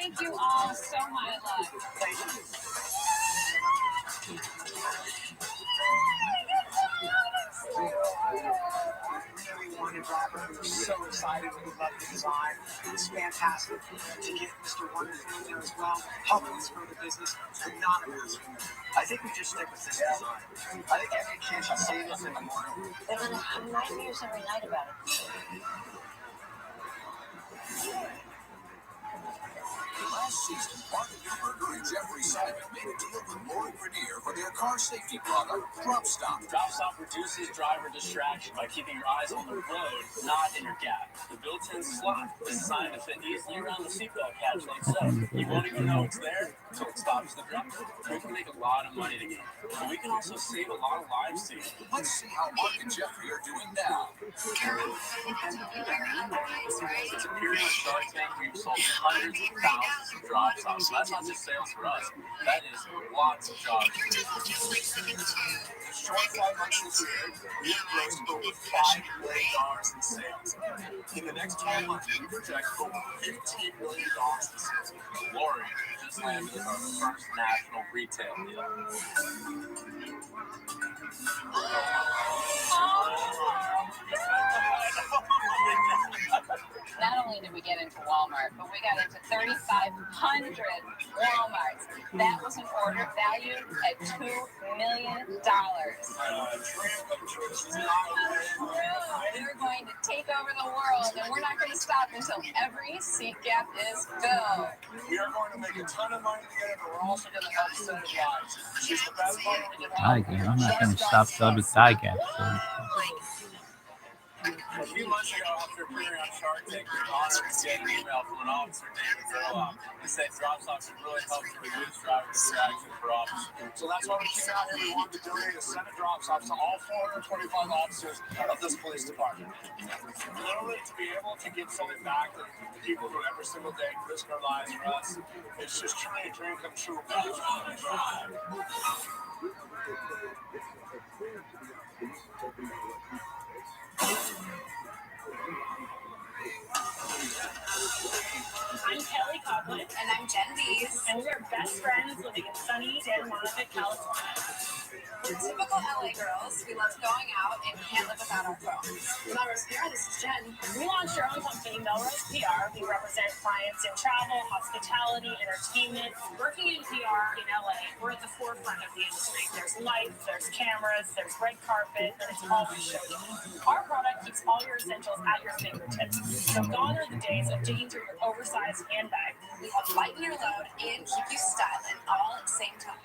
Thank you all so much. Thank you. Really wanted Robert. We were so excited. We loved the design. It was fantastic to get Mr. Wonderful in there as well, helping us grow the business. Could not have asked for more. I think we just stick with this design. I think every kid should see this in the morning. They're gonna have nightmares every night about it. Last season, Mark Zuckerberg and Jeffrey Simon made a deal with Lori Grenier for their car safety product, Drop Stop. Drop Stop reduces driver distraction by keeping your eyes on the road, not in your gap. The built-in slot is designed to fit easily around the seatbelt catch like so. You won't even know it's there until it stops the driver. We can make a lot of money together, but we can also save a lot of lives too. Let's see how Mark and Jeffrey are doing now. It's a period of Shark Tank. We've sold hundreds of thousands of Drop Stops. So that's not just sales for us. That is lots of jobs. Short 5 months this year, we have grossed over $5 million in sales. In the next 12 months, we project over $15 million in sales. Lori just landed as our first national retail deal. Not only did we get into Walmart, but we got into 3,500 Walmarts. That was an order valued at $2 million. We're going to take over the world, and we're not going to stop until every seat gap is filled. We are going to make a ton of money together, but we're also going to help save lives. She's the best part we can have. I'm not going to stop till every thigh gap. A few months ago, after appearing on Shark Tank, we were honored to get an email from an officer named ViralRabbi. He said Drop Stops would really help to reduce driver distraction for officers. So that's why we came out here. We wanted to donate a set of Drop Stops to all 425 officers of this police department. Literally, to be able to give something back to the people who every single day risk their lives for us, it's just truly a dream come true. I'm Kelly Coughlin. And I'm Jen Dees. And we are best friends living in sunny Santa Monica, California. We're typical LA girls. We love going out and can't live without our phones. Melrose PR, this is Jen. We launched our own company, Melrose PR. We represent clients in travel, hospitality, entertainment. Working in PR in LA, we're at the forefront of the industry. There's lights, there's cameras, there's red carpet, and it's always showing. Our product keeps all your essentials at your fingertips. So gone are the days of digging through your oversized handbag. We help lighten your load and keep you styling all at the same time.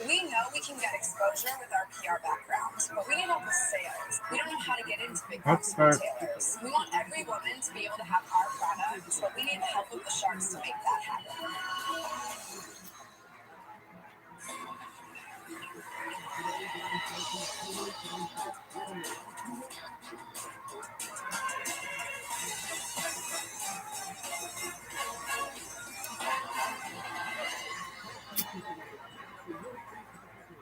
We know we can get exposure with our PR background, but we need help with sales. We don't know how to get into big box retailers. We want every woman to be able to have our products, but we need help with the sharks to make that happen.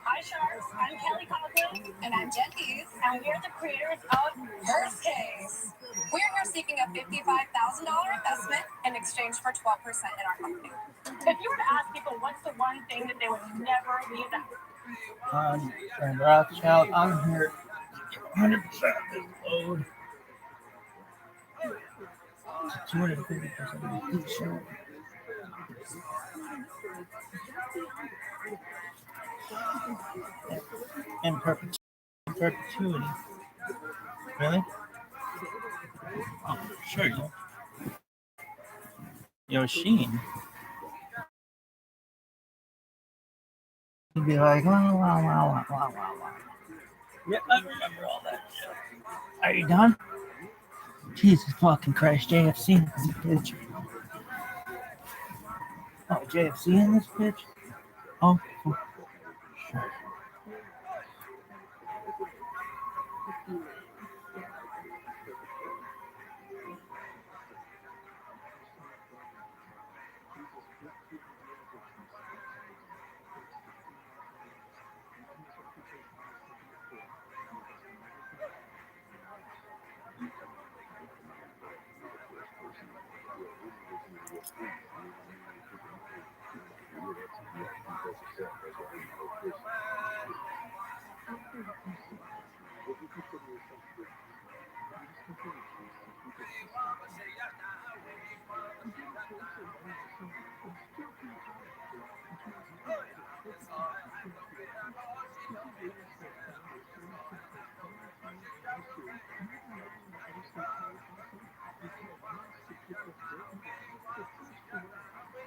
Hi, Sharks. I'm Kelly Coughlin. And I'm Jen Dees. And we're the creators of First Case. We're here seeking a $55,000 investment in exchange for 12% in our company. If you were to ask people what's the one thing that they would never leave out, And Rothschild, I'm here 100% load. 250% of the show. In perpetuity. Really? Oh, sure. Yo, Sheen. He'd be like, wow. Yeah, I remember all that shit. Are you done? Jesus fucking Christ, JFC in this bitch. Oh, JFC in this bitch? Oh, sure.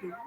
What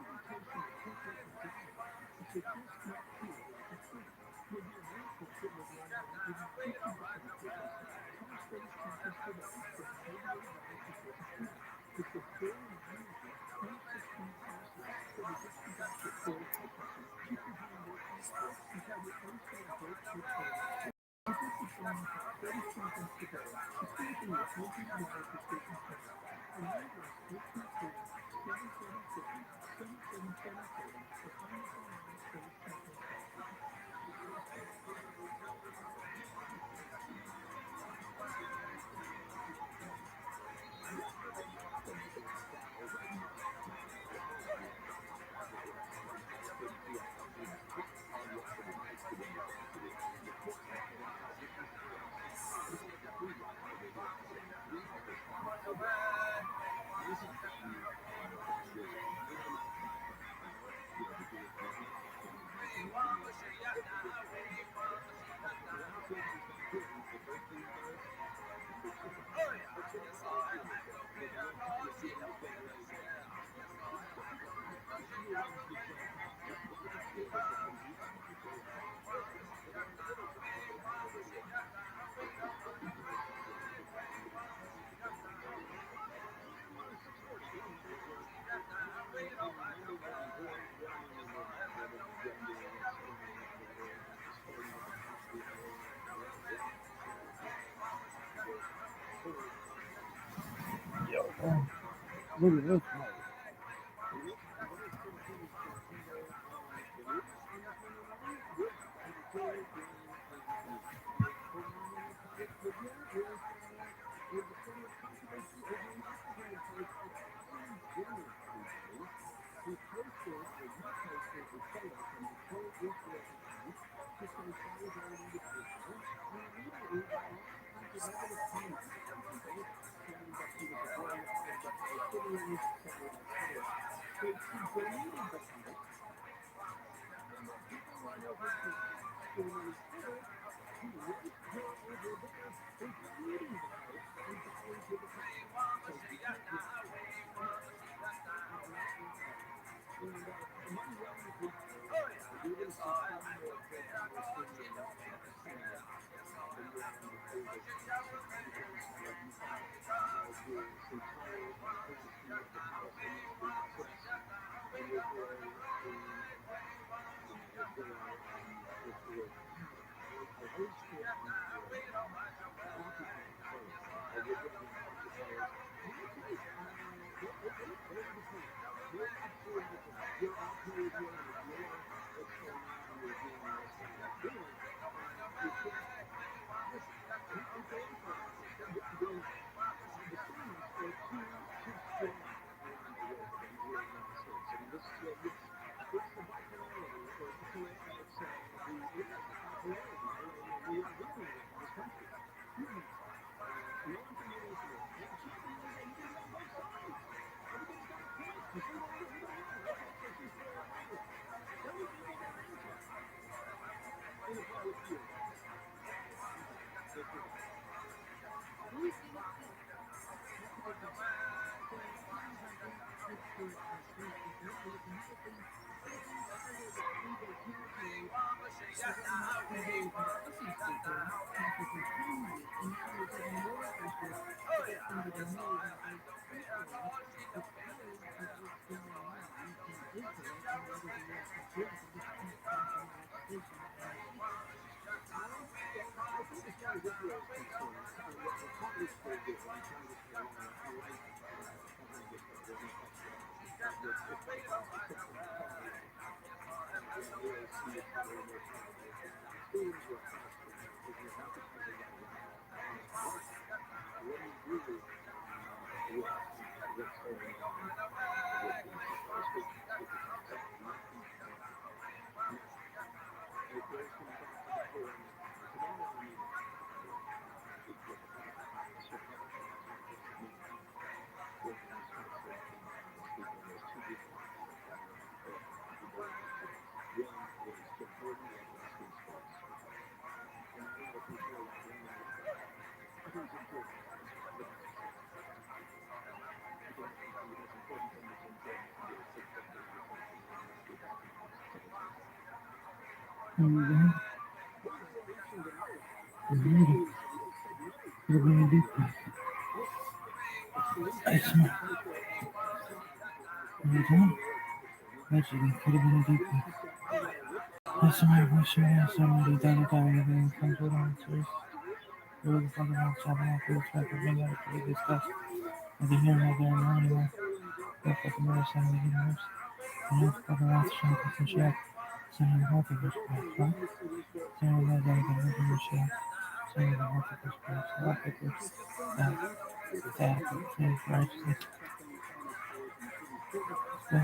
do you look like? Actually, could have been a deep one. That's my wish. Somebody died of diarrhea and comes with answers. There was a fucking out shopping on food truck or bring out to discuss. I can hear him out there in the anymore. That fucking murder sounded like getting worse. And now it's fucking Rothschild with some shit. Sending the health of this place, right? Sending the guy can live in the shit. Sending the health of this place. So I think it's that thing righteousness. So,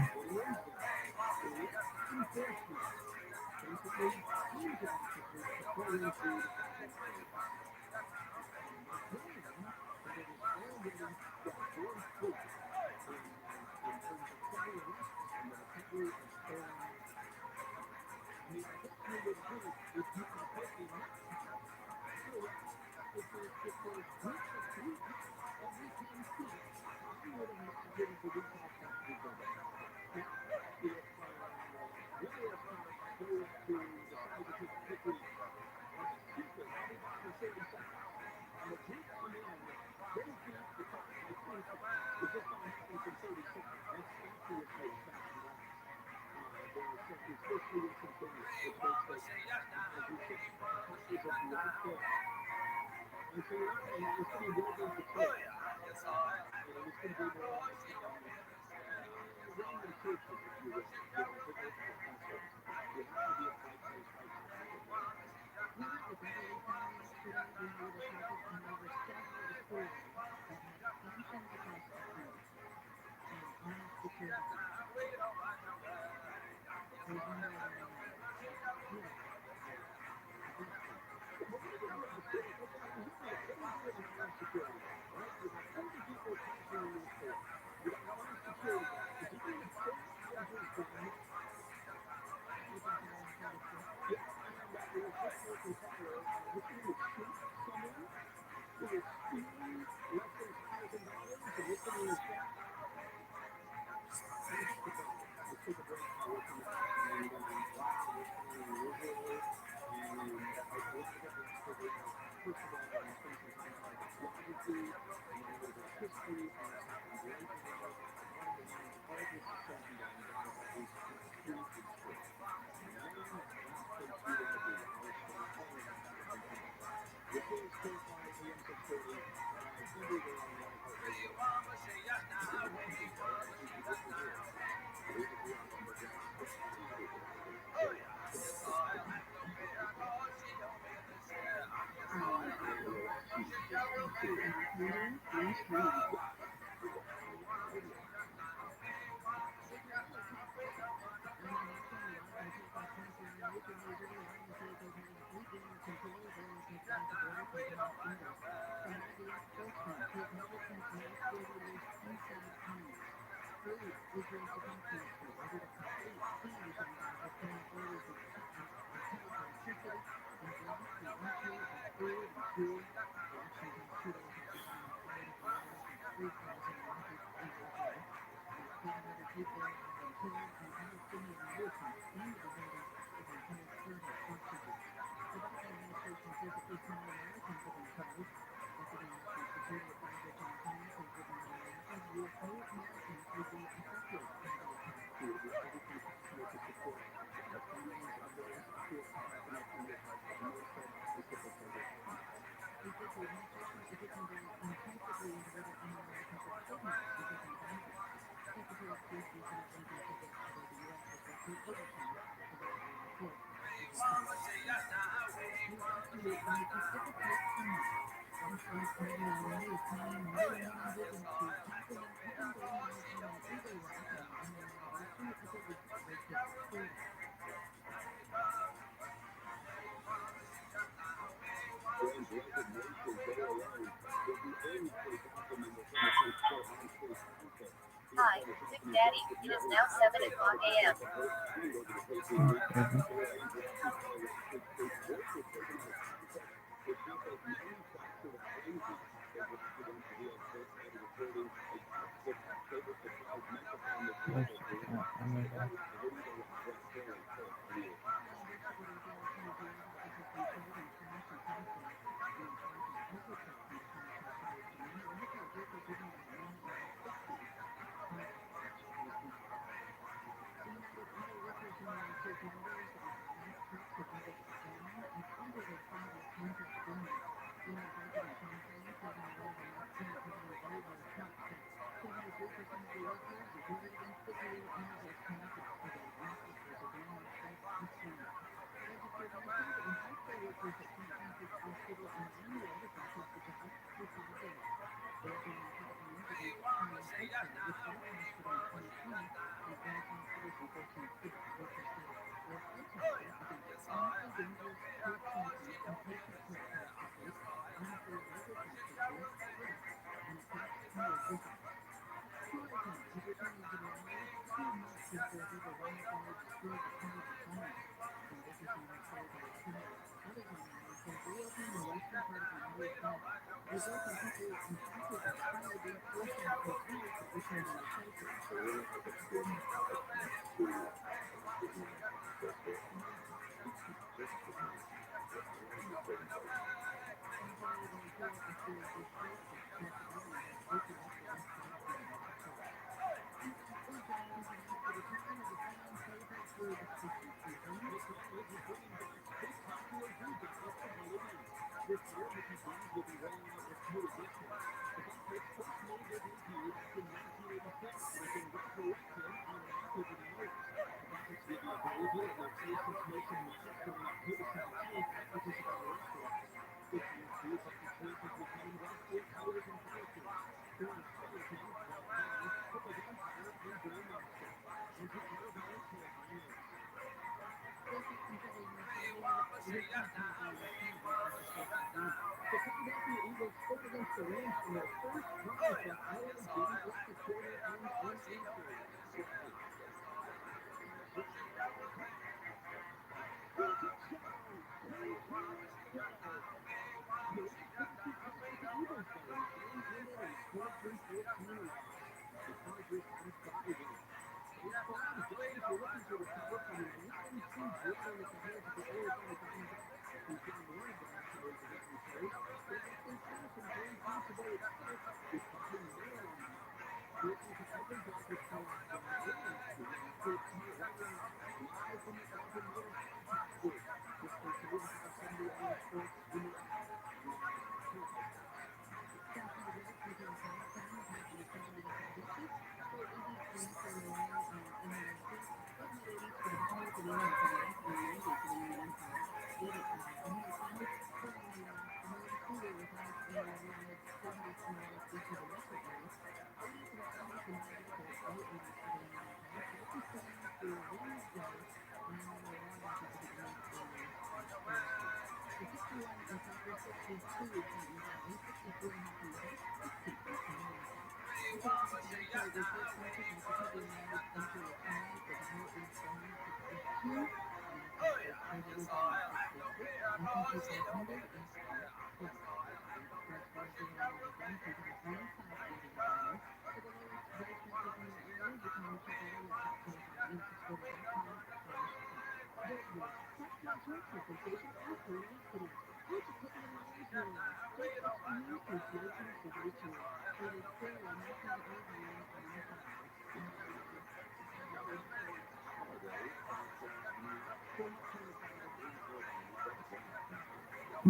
Hi, Big Daddy. It is now 7 o'clock a.m.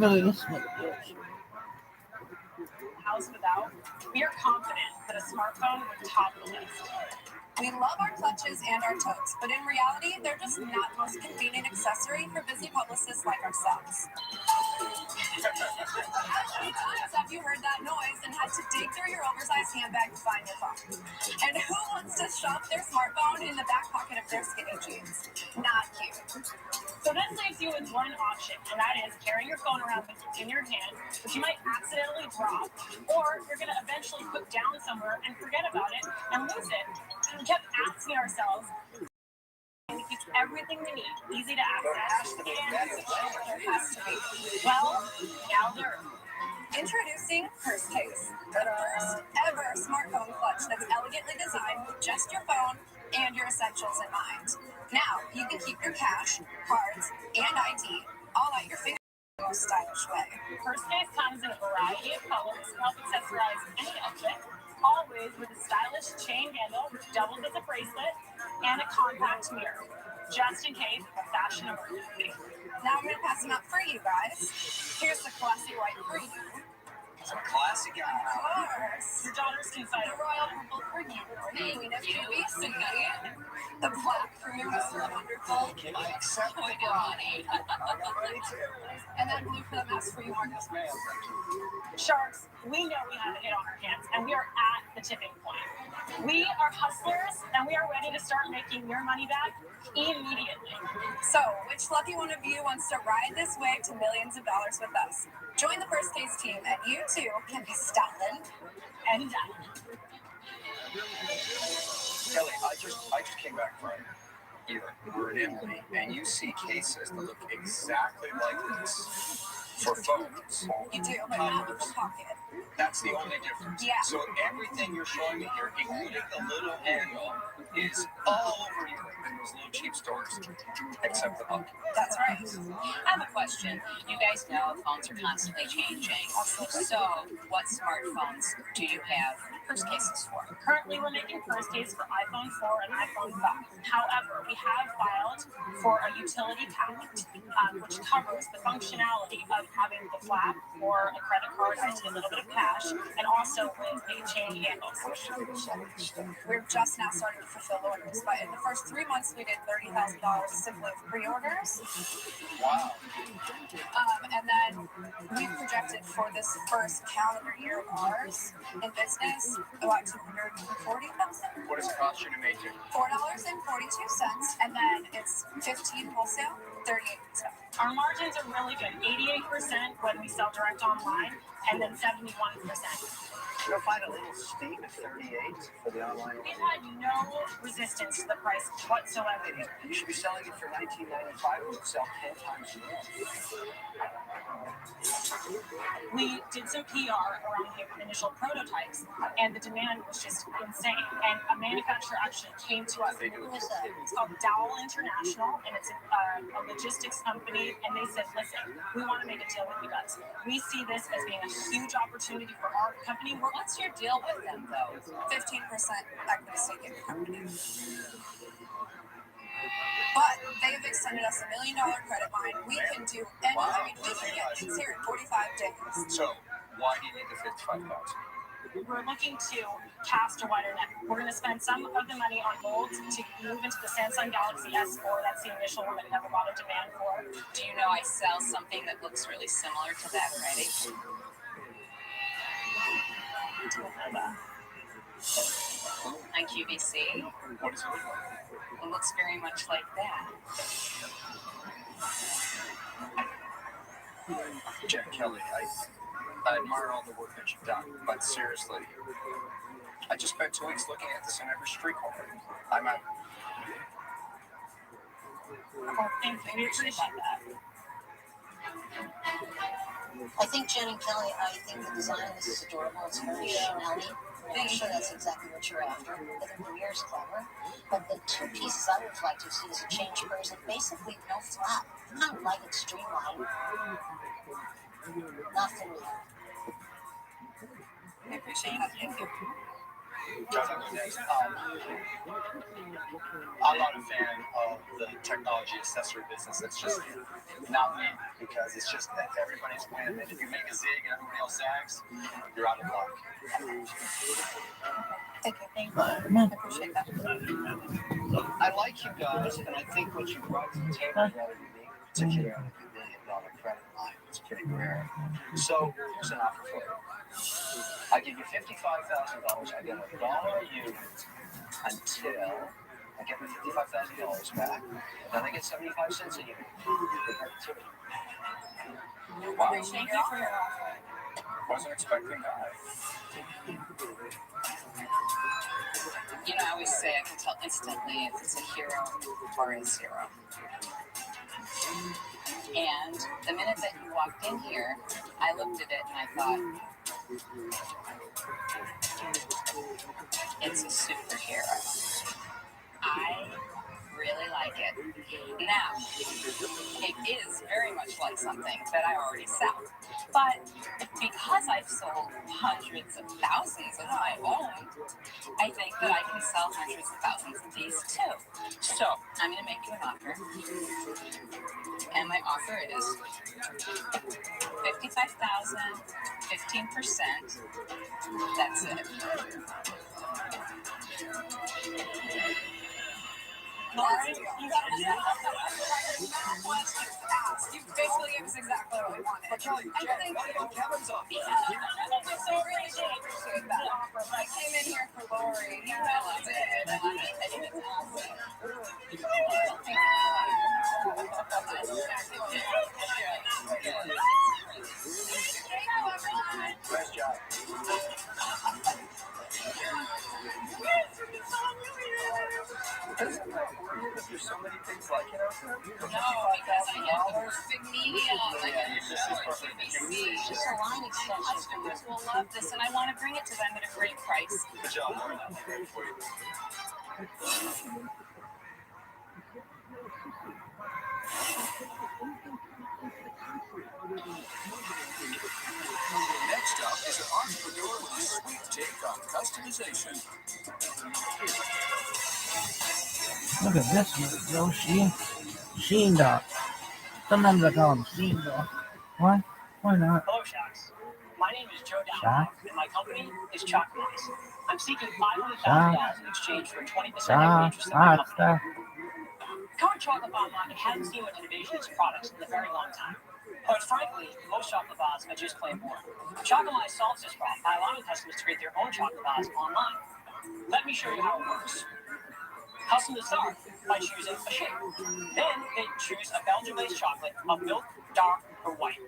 No, this one. House without, we are confident that a smartphone would top the list. We love our clutches and our totes, but in reality, they're just not the most convenient accessory for busy publicists like ourselves. How many times have you heard that noise and had to dig through your oversized handbag to find your phone? And who wants to shop their smartphone in the back pocket of their skinny jeans? Not cute. So this leaves you with one option, and that is carrying your phone around in your hand, which you might accidentally drop, or you're going to eventually put down somewhere and forget about it and lose it. We kept asking ourselves, to keep everything we need easy to access, and there has to be. Well, now there. Introducing Purse Case, the first ever smartphone clutch that's elegantly designed with just your phone and your essentials in mind. Now, you can keep your cash, cards, and ID all at your fingertips in the most stylish way. Purse Case comes in a variety of colors to help accessorize any outfit, always with a stylish chain handle, doubles as a bracelet, and a compact mirror, just in case of a fashion emergency. Now I'm going to pass them out for you guys. Here's the classy white for you. Some classic guy. Of course. Your daughter's The inside. royal purple for you. Queen of QVC. The black from your Mr. Wonderful. I accept Oh, the I know, honey. money too. And then blue for the mess for you, Marcus. Sharks, we know we have a hit on our hands, and we are at the tipping point. We are hustlers, and we are ready to start making your money back immediately. So, which lucky one of you wants to ride this wave to millions of dollars with us? Join the First Case team, and you too can be styling And done. Kelly, I just came back from Europe. We're in Italy, and you see cases that look exactly like this for phones. You do, but not with the pocket. That's the only difference. Yeah. So everything you're showing me here, including the little handle, is all over Europe in those little cheap stores, except the bucket. That's right. I have a question. You guys know phones are constantly changing. So, what smartphones do you have first cases for? Currently, we're making first case for iPhone 4 and iPhone 5. However, we have filed for a utility patent, which covers the functionality of having the flap or a credit card, ID, a little bit of cash, and also with the chain handles. We're just now starting to fulfill orders, but in the first 3 months, we did $30,000 simply with pre-orders. Wow. And then we projected for this first calendar year of ours in business about $240,000. What does it cost you to make it? $4.42, and then it's 15 wholesale, 38 retail. Our margins are really good, 88% when we sell direct online, and then 71%. You'll find a little steep at 38 for the online. We've had no resistance to the price whatsoever. You should be selling it for $19.95 and sell 10 times more. We did some PR around the initial prototypes, and the demand was just insane. And a manufacturer actually came to us. It's called Dowell International, and it's a logistics company. And they said, listen, we want to make a deal with you guys. We see this as being a huge opportunity for our company. What's your deal with them, though? 15% equity stake in the company. But they have extended us $1 million credit line. We can do any. Wow. I mean, we can get things here in 45 days. So, why do you need the $55,000? We're looking to cast a wider net. We're going to spend some of the money on molds to move into the Samsung Galaxy S4. That's the initial one that we have a lot of demand for. Do you know I sell something that looks really similar to that already? On QVC. What does it look like? It looks very much like that. Jack Kelly, I admire all the work that you've done, but seriously, I just spent 2 weeks looking at this in every street corner. I'm out. Well, thank you. We appreciate that. I think Jen and Kelly, I think the design of this is adorable. It's very Chanel-y. I'm sure that's exactly what you're after. I think the mirror is clever. But the two pieces I would like to see is a change purse and basically no flap. Kind of like it's streamlined. Nothing new. We appreciate that. Thank you. I'm not a fan of the technology accessory business. That's just not me, because it's just that everybody's winning. And if you make a zig and everybody else zags, you're out of luck. Thank you. Thank you. But, I appreciate that. I like you guys, and I think what you brought to the table is rather unique, particularly on a $1 million credit line. It's pretty rare. So here's an offer for you. I give you $55,000. I get $1 a unit until I get my $55,000 back. Then I get 75 cents a unit. Wow. Thank you for your offer. Wasn't expecting that. You know, I always say I can tell instantly if it's a hero or a zero. And the minute that you walked in here, I looked at it and I thought, it's a superhero. I really like it. Now, it is very much like something that I already sell. But because I've sold hundreds of thousands of my own, I think that I can sell hundreds of thousands of these too. So I'm going to make you an offer. And my offer is $55,000, 15%. That's it. Let's do it. No questions asked. You basically gave us exactly what we wanted. But Kelly, And Jen, thank what you. about Kevin's office? So really do appreciate that. I came in here for Lori. You know I did. And I think it's awesome. Nice job. Doesn't that weird that there's so many things like it out there? No, because I have the perfect medium. I can show it to BC. Just a line extension. Customers will love this, and I want to bring it to them at a great price. Good job, Lauren. I'll be ready for you. Next up is an entrepreneur with a sweet take on customization. Look at this one, Joe. Sheen dog. Sometimes I call him Sheen dog. Why? Why not? Hello, Shocks. My name is Joe Dow, Shock? and my company is Chocolate. I'm seeking $500,000 in exchange for 20% equity interest in my company. Stuff. Current chocolate bar market hasn't seen much innovation in its products in a very long time. Quite frankly, most chocolate bars are just plain boring. Chocolate solves this problem by allowing customers to create their own chocolate bars online. Let me show you how it works. Customers start by choosing a shape. Then they choose a Belgian-based chocolate of milk, dark, or white,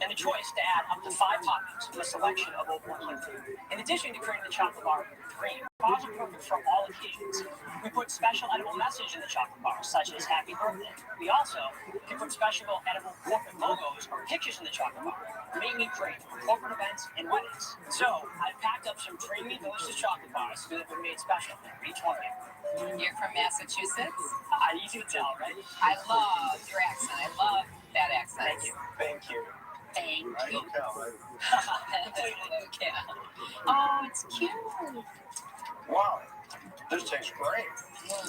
and the choice to add up to 5 toppings from a selection of over 100. In addition to creating the chocolate bar green, bars are perfect for all occasions. We put special edible messages in the chocolate bars, such as Happy Birthday. We also can put special edible corporate logos or pictures in the chocolate bar, making it great for corporate events and weddings. So I've packed up some dreamy, delicious chocolate bars that were made special for each one of you. You're from Massachusetts? Easy to tell, right? I love your accent. I love that accent. Thank you. Thank you. Thank Right, you. okay, right. Okay. Oh, it's cute. Wow, this tastes great.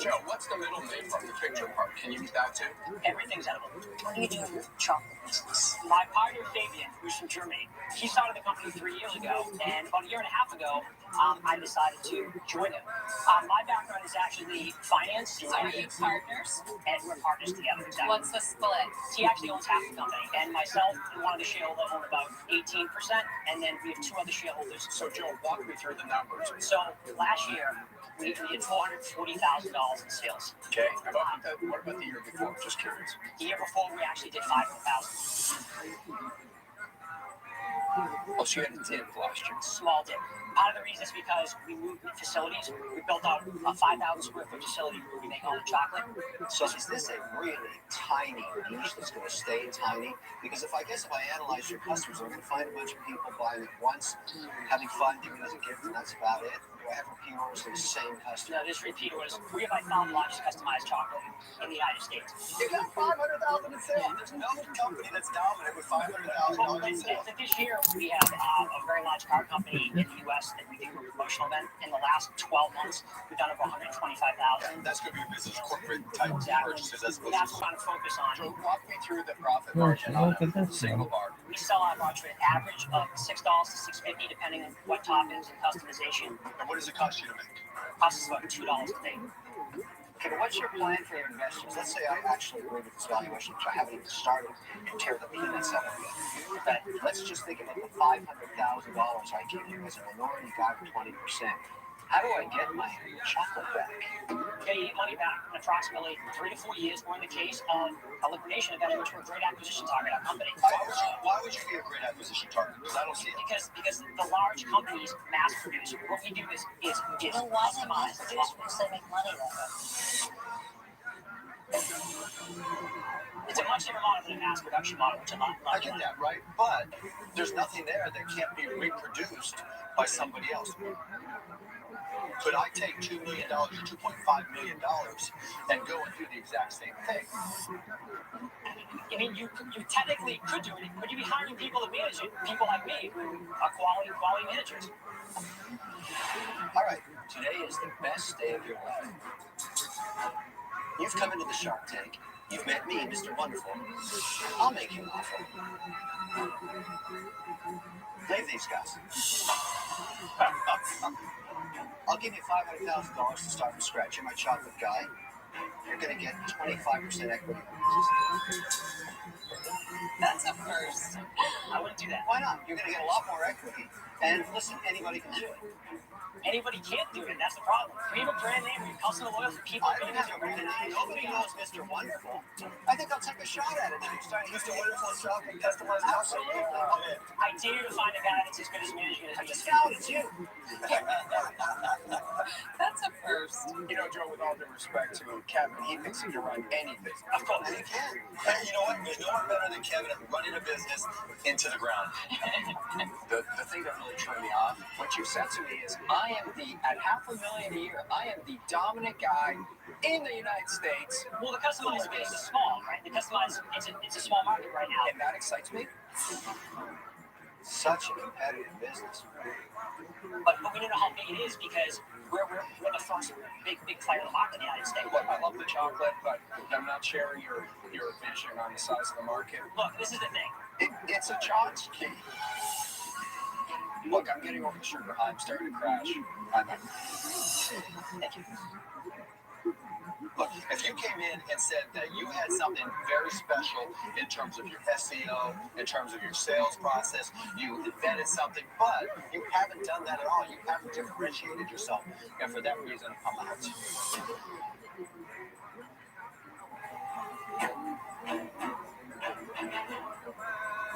Joe, what's the middle name from the picture part? Can you use that too? Everything's edible. What do you do with chocolate business? My partner Fabian, who's from Germany, he started the company 3 years ago, and about a year and a half ago, I decided to join him. My background is actually finance. So are you partners? And we're partners together. Exactly. What's the split? He actually owns half the company, and myself and one of the shareholders own about 18%, and then we have 2 other shareholders. So Joe, walk me through the numbers. So last year, we did $440,000 in sales. Okay. What about the year before? Just curious. The year before, we actually did $500,000. Oh, so you had a dip last year. Small dip. Part of the reason is because we moved facilities. We built out a 5,000 square foot facility where we make all the chocolate. So is this a really tiny niche that's going to stay tiny? Because if I analyze your customers, I'm going to find a bunch of people buying it once, having fun, giving it as a gift, and that's about it. Do I have repeat orders for the same customer? No, this repeat orders. We are by far the largest customized chocolate in the United States. You got 500,000 in sales. There's no company that's dominant with $500,000 in sales. This year, we have a very large car company in the U.S. that we do a promotional event. In the last 12 months, we've done over 125,000. That's going to be a business corporate type purchases as opposed That's to. what I'm trying to focus on. Joe, walk me through the profit Oh, margin on look at a this single one. bar. We sell our bars for an average of $6 to $6.50, depending on what toppings and customization. And what does it cost you to make? Costs us about $2 a day. Okay, but what's your plan for your investors? Let's say I actually agree with this valuation, which I haven't even started, and tear the peanuts out of it. But let's just think about the $500,000 I give you as a minority guy for 20%. How do I get my chocolate back? Okay, you get money back in approximately 3 to 4 years, or in the case of a liquidation event, which we're a great acquisition target, our company. Why would you be a great acquisition target? Because I don't see it. Because the large companies mass produce. What we do is Then why they mass produce because they make money that way? It's a much different model than a mass production model, which a lot. I get that, right? But there's nothing there that can't be reproduced by somebody else. Could I take $2 million or $2.5 million and go and do the exact same thing? I mean, you technically could do it, but you'd be hiring people to manage it. People like me who are quality managers. All right, today is the best day of your life. You've come into the Shark Tank. You've met me, Mr. Wonderful. I'll make you an offer. Leave these guys. I'll give you $500,000 to start from scratch. You're my chocolate guy. you're going to get 25% equity. That's a first. I wouldn't do that. Why not? You're going to get a lot more equity. And listen, anybody can do it. Anybody can't do it. That's the problem. Create a brand name where your customer loyalty people I are don't going to have a brand name. Nobody knows Mr. Wonderful. I think I'll take a shot at it. Mr. Wonderful shopping, customized Absolutely. I dare you to find a guy that's as good as me as you. Just out, it's you. That's a first. You know, Joe, with all due respect to Kevin, he thinks he can run any business. Of course. And he can. And you know what? There's no one better than Kevin at running a business into the ground. The thing that really turned me off, what you said to me is, at $500,000 a year, I am the dominant guy in the United States. Well, the customized space is small, right? The customized, it's a small market right now. And that excites me. Such a competitive business. But we don't know how big it is because we're the first big player in the market in the United States. Look, I love the chocolate, but I'm not sharing your vision on the size of the market. Look, this is the thing. It's a tchotchke. Look, I'm getting over the sugar high. I'm starting to crash. Thank you. Look, if you came in and said that you had something very special in terms of your SEO, in terms of your sales process, you invented something, but you haven't done that at all. You haven't differentiated yourself. And for that reason, I'm out.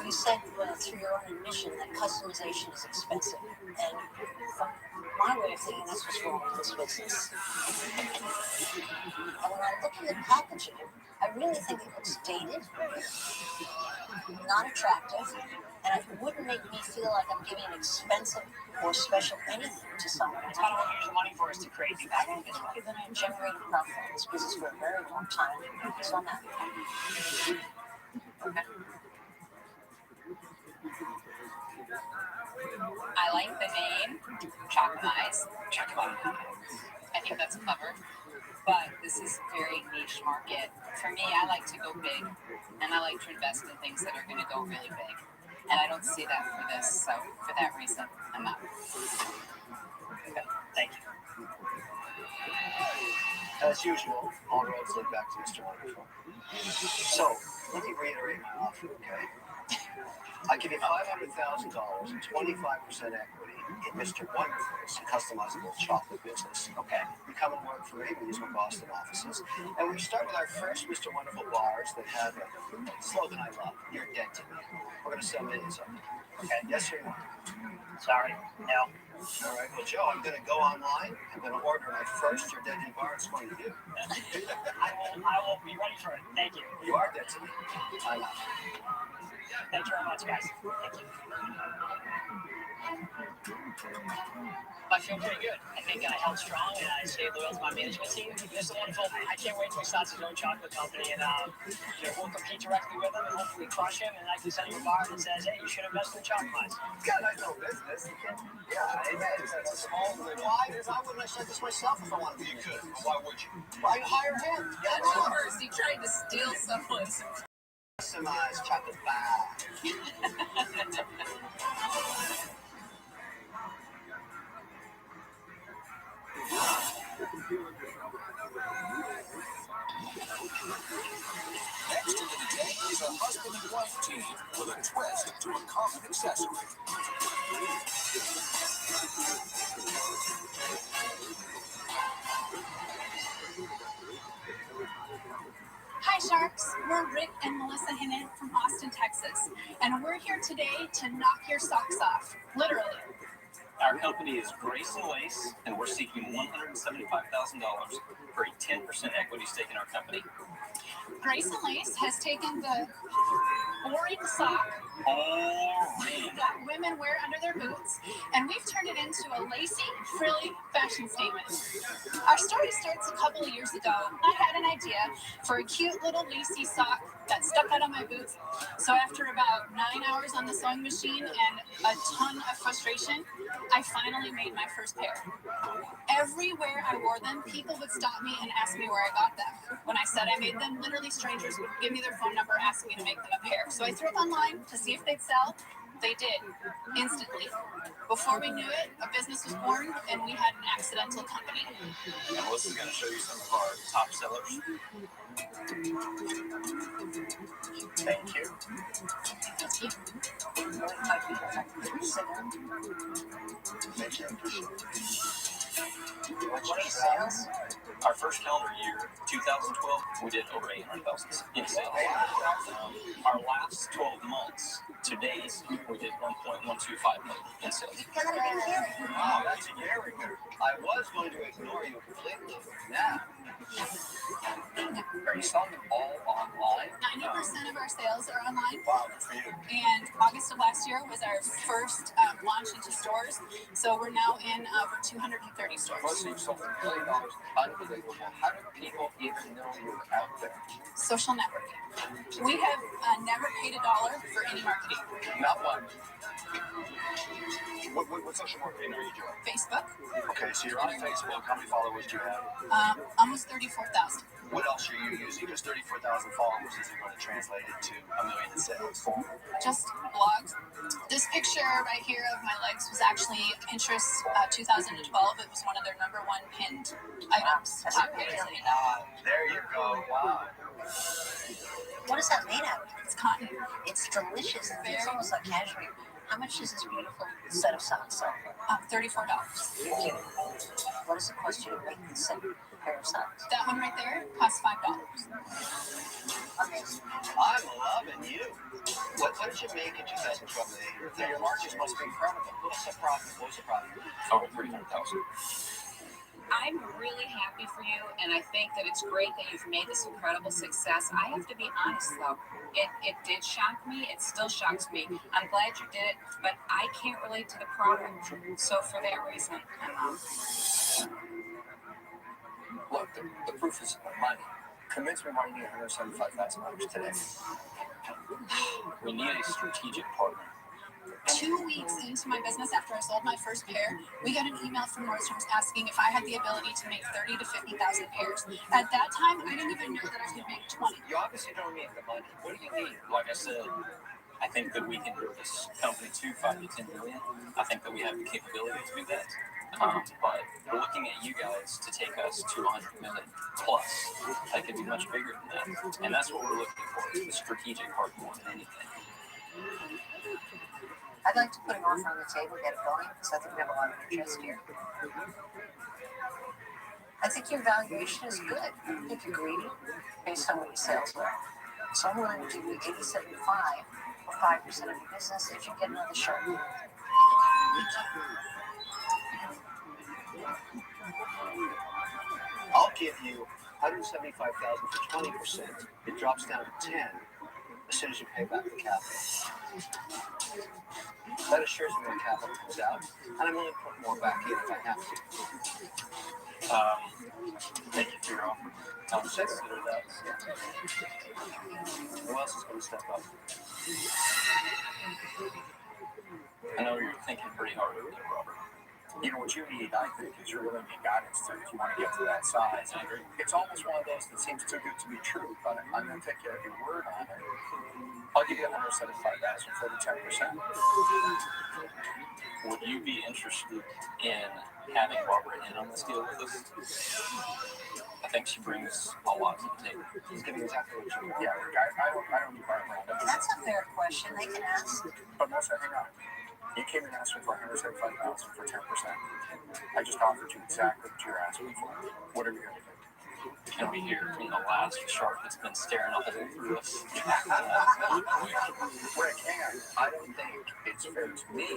You said through your own admission that customization is expensive. And from my way of thinking, that's what's wrong with this business. And when I look at the packaging, I really think it looks dated, not attractive, and it wouldn't make me feel like I'm giving expensive or special anything to someone. It's kind of what we use the money for is to create new I think it's right that I've generated profit in this business for a very long time, so I'm happy. Okay. I like the name, Chocolate. I think that's clever, but this is a very niche market. For me, I like to go big, and I like to invest in things that are going to go really big. And I don't see that for this, so for that reason, I'm out. Okay, thank you. As usual, all roads lead back to Mr. Wonderful. So, let me reiterate my offer, okay? I give you $500,000 and 25% equity in Mr. Wonderful's customizable chocolate business. Okay, you come and work for me. These were Boston offices, and we start with our first Mr. Wonderful bars that have a slogan I love: "You're dead to me." We're going to sell millions of them. Okay, yes or no? Sorry, no. All right. Well, Joe, I'm going to go online. I'm going to order my first You're Dead to Me bar. It's going to you. I will be ready for it. Thank you. You are dead to me. I'm out. Thank you very much, guys. Thank you. I feel pretty good. I think I held strong and I stayed loyal to my management team. This is wonderful. I can't wait till he starts his own chocolate company and we'll compete directly with him and hopefully crush him. And I can send him a bar that says, hey, you should invest in chocolate. God, I know business. Yeah, it's a small little. Why? Because I wouldn't have said this myself if I wanted to. You could. Why would you? Why hire him? That's the first. He tried to steal someone's Customized chocolate bar. Next into the day is a husband and wife team with a twist to a common accessory. Hi Sharks, we're Rick and Melissa Hinnant from Austin, Texas, and we're here today to knock your socks off, literally. Our company is Grace and Lace, and we're seeking $175,000 for a 10% equity stake in our company. Grace and Lace has taken the boring sock that women wear under their boots, and we've turned it into a lacy, frilly fashion statement. Our story starts a couple of years ago. I had an idea for a cute little lacy sock that stuck out on my boots. So after about 9 hours on the sewing machine and a ton of frustration, I finally made my first pair. Everywhere I wore them, people would stop me and ask me where I got them. When I said I made them, literally strangers would give me their phone number, ask me to make them a pair. So I threw it online to see if they'd sell, They did, instantly. Before we knew it, a business was born, and we had an accidental company. And Melissa's going to show you some of our top sellers. Thank you. Thank you. What are your sales? Our first calendar year, 2012, we did over 800,000 in sales. Our last 12 months to date, we did 1.125 million in sales. Wow, that's very good. I was going to ignore you completely. Now, are you selling them all online? 90% of our sales are online. Wow, good for you. And August of last year was our first launch into stores. So we're now in over 230 stores. Plus, you've sold $1 million. Unbelievable. How do people even know you're out there? Social networking. We have never paid $1 for any marketing. Not one. What social marketing are you doing? Facebook. Okay, so you're on Facebook. How many followers do you have? Almost 34,000. What else are you using? Because 34,000 followers isn't going to translate into $1 million in sales. Just blogs. This picture right here of my legs was actually Pinterest 2012. It was one of their #1 pinned items. Top page. There you go. Wow. What is that made out of? It's cotton. It's delicious. It's almost like cashmere. How much does this beautiful set of socks sell? $34. You're kidding. What does it cost you to make this pair of socks? That one right there costs $5. Amazing. I'm loving you. What did you make in 2012? Your margins must be incredible. What's the profit? Over 300,000. I'm really happy for you, and I think that it's great that you've made this incredible success. I have to be honest, though. It did shock me. It still shocks me. I'm glad you did it, but I can't relate to the product. So for that reason, I'm out. Look, the proof is in the money. Convince me why you need $175,000 today. We need a strategic partner. 2 weeks into my business, after I sold my first pair, we got an email from Nordstrom's asking if I had the ability to make 30,000 to 50,000 pairs. At that time, I didn't even know that I could make 20. You obviously don't need the money. What do you need? Like I said, I think that we can grow this company to 5 to 10 million. I think that we have the capability to do that. But we're looking at you guys to take us to 100 million plus. That could be much bigger than that. And that's what we're looking for, is the strategic partner more than anything. I'd like to put an offer on the table, get it going, because I think we have a lot of interest here. I think your valuation is good. I don't think you're greedy based on what your sales are. So I'm willing to give you $87.5 for 5% of your business if you get another show. I'll give you $175,000 for 20%. It drops down to 10 as soon as you pay back the capital. That assures me when capital comes out, and I'm willing to put more back in if I have to. Thank you for your offer. I'll consider that. Who else is going to step up? I know you're thinking pretty hard over there, Robert. You know, what you need, I think, is you're willing to get guidance to if you want to get to that size. I agree. It's almost one of those that seems too good to be true, but I'm going to take your word on it. I'll give you $175,000 for the 10%. Would you be interested in having Barbara in on this deal with us? I think she brings a lot to the table. He's giving exactly what you want. Yeah, I don't need Barbara. That's a fair question. They can ask. But Melissa, hang on. You came and asked me for $175,000 for 10%. I just offered you exactly what you're asking for. What are we going to do? Can we hear from the last shark that's been staring a hole through us? Rick, hang on. I don't think it's fair to me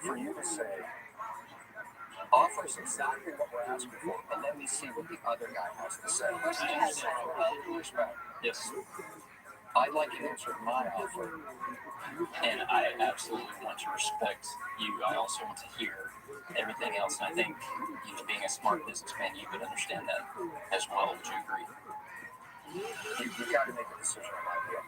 For you to say, offer us exactly what we're asking for, but let me see what the other guy has to say. Of course he has that. With all due respect, Yes. I'd like an answer to my offer. And I absolutely want to respect you. I also want to hear everything else. And I think, you know, being a smart businessman, you would understand that as well. Would you agree? you've got to make a decision on my deal.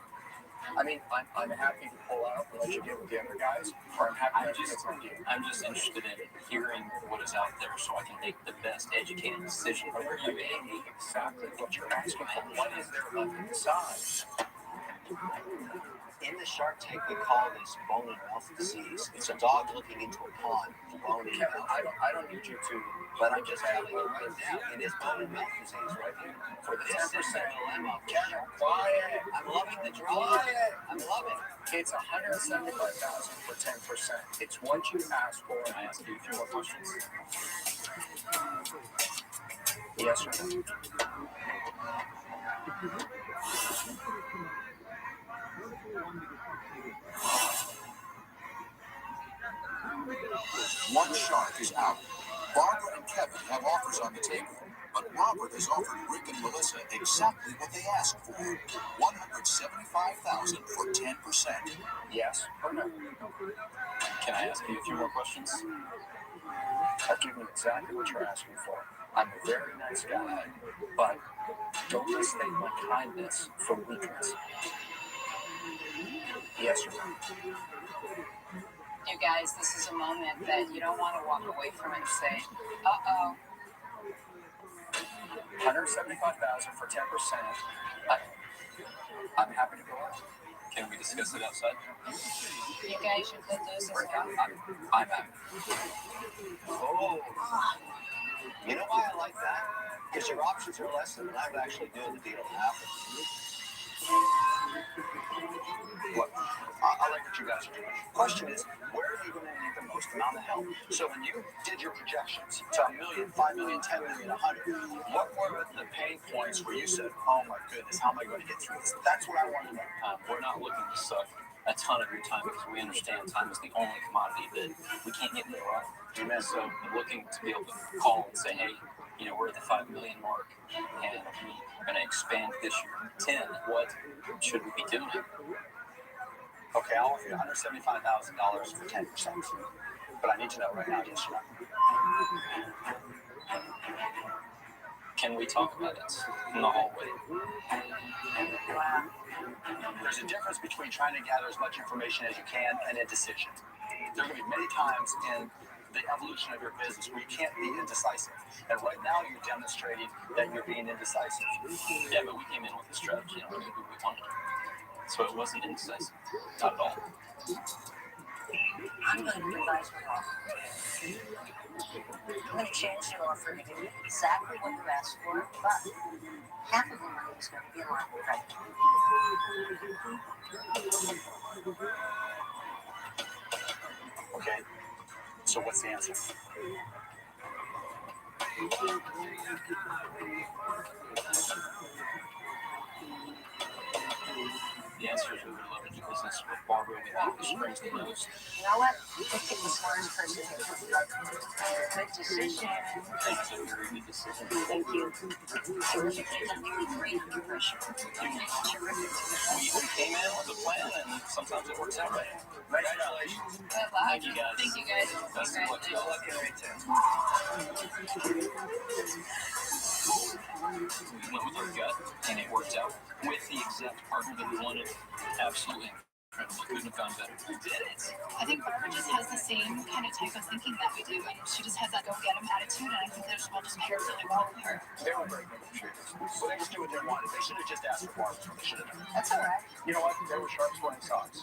I mean, I'm happy to pull out and let you deal with the other guys, or I'm happy to get my deal. I'm just interested in hearing what is out there so I can make the best educated decision for You you. pay me exactly what you're asking for. What is there left to decide? In the Shark Tank, we call this bone and mouth disease. It's a dog looking into a pond with bone and mouth. I don't need you to, but I'm just telling you right now, it is bone and mouth disease right here. For the 10% dilemma. Kevin, quiet. I'm loving the drama. I'm loving it. It's $175,000 for 10%. It's what you asked for. I asked you 3 more questions. Yes or no? One shark is out. Barbara and Kevin have offers on the table, but Robert has offered Rick and Melissa exactly what they asked for: $175,000 for 10%. Yes or no? Can I ask you a few more questions? I've given you exactly what you're asking for. I'm a very nice guy, but don't mistake my kindness for weakness. Yes or no? You guys, this is a moment that you don't want to walk away from and say, uh-oh. $175,000 for 10%. I'm happy to go out. Can we discuss it outside? You guys, you could lose as well. I'm happy. Oh. You know why I like that? Because your options are less than I'm actually doing the deal happen. Look, I like what you guys are doing. Question is, where are you going to need the most amount of help? So when you did your projections to $1 million, $5 million, $10 million, $100, what were the pain points where you said, oh my goodness, how am I going to get through this? That's what I want to know. We're not looking to suck a ton of your time because we understand time is the only commodity that we can't get more of. Amen. So I'm looking to be able to call and say, hey, we're at the 5 million mark and we're going to expand this year to 10. What should we be doing? Okay, I'll offer you $175,000 for 10%. But I need to know right now, yes or no. Can we talk about it in the hallway? There's a difference between trying to gather as much information as you can and a decision. There are going to be many times in the evolution of your business where you can't be indecisive. And right now you're demonstrating that you're being indecisive. Yeah, but we came in with a strategy and we knew who we wanted. So it wasn't indecisive. Not at all. I'm going to revise my offer. I'm going to change the offer to give you exactly what you asked for, but half of the money is going to be in line with credit. Okay, so what's the answer? The answer is we would love to do business with Barbara. We think this brings the most. You know what? Let's get the smartest person here. Good decision. That's a very good decision. Thank you. Terrific. I'm very great under pressure. Terrific. We came in with a plan and sometimes it works out right. Congratulations. Good luck. Thank you, guys. Thank you, guys. Best of luck. Good luck in retail. We went with our gut and it worked out with the exact partner that we wanted. Absolutely incredible. Couldn't have gone better. You did it. I think Barbara just has the same kind of type of thinking that we do, and she just has that go-get-em attitude, and I think that will just pair really well with her. They were very negotiators. So they just do what they wanted. They should have just asked for Barbara. They should have done. That's all right. You know what? They were sharks wearing socks.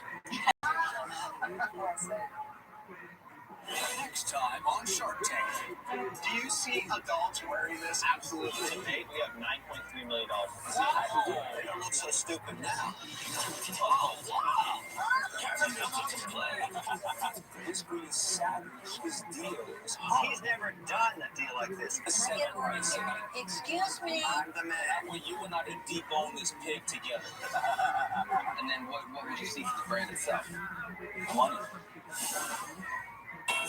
Next time on Shark Tank. Do you see adults wearing this? Absolutely. To date, we have $9.3 million. They don't look so stupid now. Oh, wow. Kevin knows to play. This green savage, his deal is hot. He's never done a deal like this. Excuse me. I'm the man. Well, you and I to debone this pig together. And then what would you see for the brand itself? Money.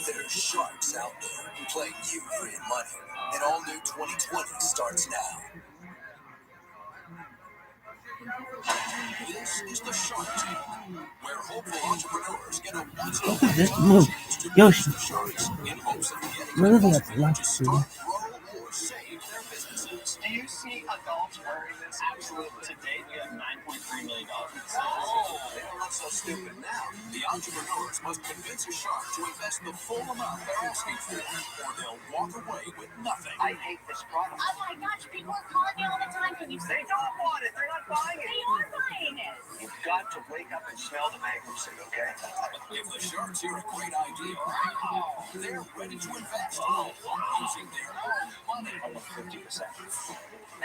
There's sharks out there playing you for your money. And all new 2020 starts now. This is the Shark Tank, where hopeful entrepreneurs get a once-in-a-lifetime chance to Yoshi. the sharks in hopes of getting Really, the that's best way luck, to dude. start, grow, or save their businesses. Do you see adults wearing this? Absolutely. To date, we have $9.3 million. Oh, they don't look so stupid now. The entrepreneurs must convince a shark to invest the full amount they're asking for, or they'll walk away with nothing. I hate this product. Oh my gosh, people are calling me all the time. Can you say They don't want it. They're not buying they it. are buying it? You got to wake up and smell the mango suit, okay? If the sharks hear a great idea, they're ready to invest using their own money. Almost 50%.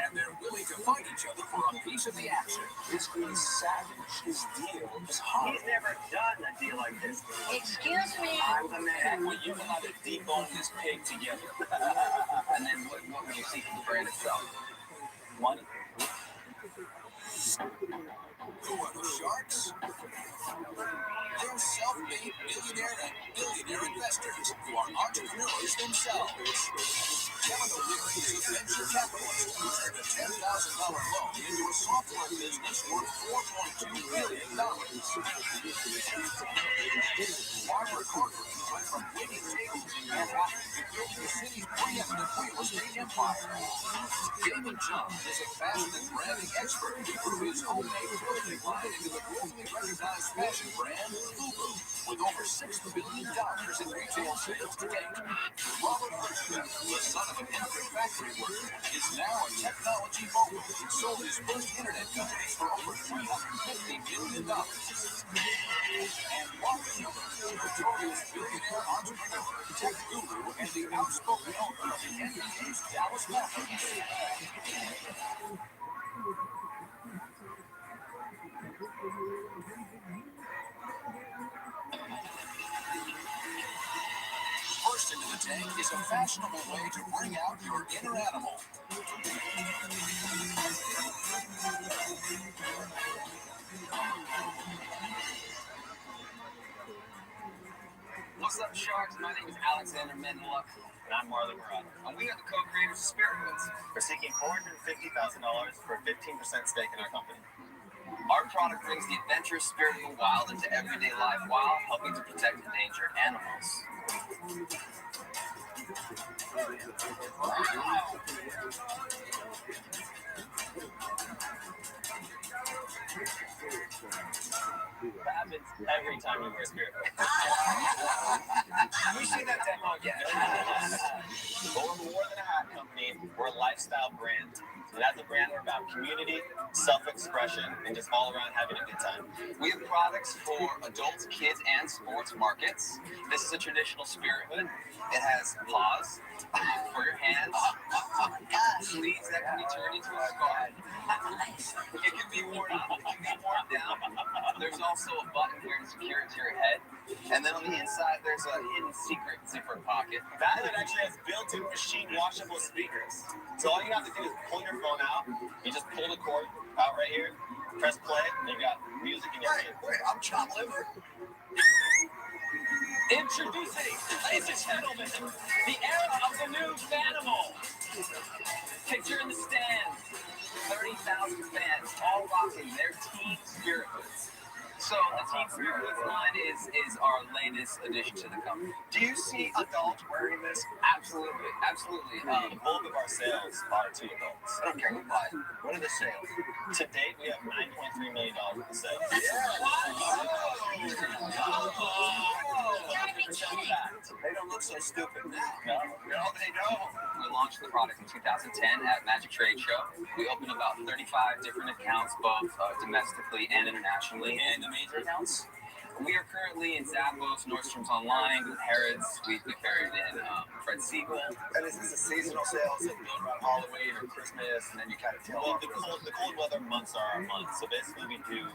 And they're willing to fight each other for a piece of the action. This is savage. This deal is hot. He's never done a deal like this. Excuse me. I'm the man. Well, you know how to debone this pig together. And then what would you see from the brand itself? Money. Who are the sharks? They're self-made millionaire and billionaire investors who are entrepreneurs themselves. Kevin O'Leary is a venture capitalist who turned a $10,000 loan into a software business worth $4.2 billion. Barbara Corcoran went from waiting tables in Manhattan to building the city's preeminent real estate empire. David John is a fashion and branding expert who grew his homemade clothing line into the globally recognized fashion brand FUBU, with over $6 billion in retail sales to date. Robert Hirschman, the son of an immigrant factory worker, is now a technology mogul who sold his first internet companies for over $350 million. And Mark Cuban, the notorious billionaire entrepreneur, tech guru, and the outspoken owner of the NBA's Dallas Mavericks. First into the tank is a fashionable way to bring out your inner animal. What's up, Sharks? My name is Alexander Menlock, and I'm Marlon Murad. And we are the co-creators of Spirit Goods. We're seeking $450,000 for a 15% stake in our company. Our product brings the adventurous spirit of the wild into everyday life while helping to protect endangered animals. That happens every time you wear Spirit. We see that demo again. But we're more than a hat company. We're a lifestyle brand. And as a brand, we're about community, self-expression, and just all around having a good time. We have products for adults, kids, and sports markets. This is a traditional Spirit hood. It has paws for your hands, sleeves that can be turned into a scarf. It can be worn up, it can be worn down. There's also a button here to secure it to your head. And then on the inside, there's a hidden secret zipper pocket. That hood actually has built-in machine washable speakers. So all you have to do is pull your phone out. You just pull the cord out right here, press play, and you got music in your ear. Wait, I'm chopped liver. Introducing, ladies and gentlemen, the era of the new Fanimal. Picture in the stands, 30,000 fans all rocking their Team Spirit hoods. So the Team Spirit hoods line is our latest addition to the company. Do you see adults wearing this? Absolutely, absolutely. The bulk of our sales are to adults. Okay, but what are the sales? To date, we have $9.3 million in sales. They don't look so stupid now. No, they don't. We launched the product in 2010 at Magic Trade Show. We opened about 35 different accounts, both domestically and internationally, and the major accounts. We are currently in Zappos, Nordstrom's Online, Harrods. We carried in Fred Siegel. And is this a seasonal sales that go around Halloween or Christmas, and then you kind of tail off? The cold weather months are our months. So basically we do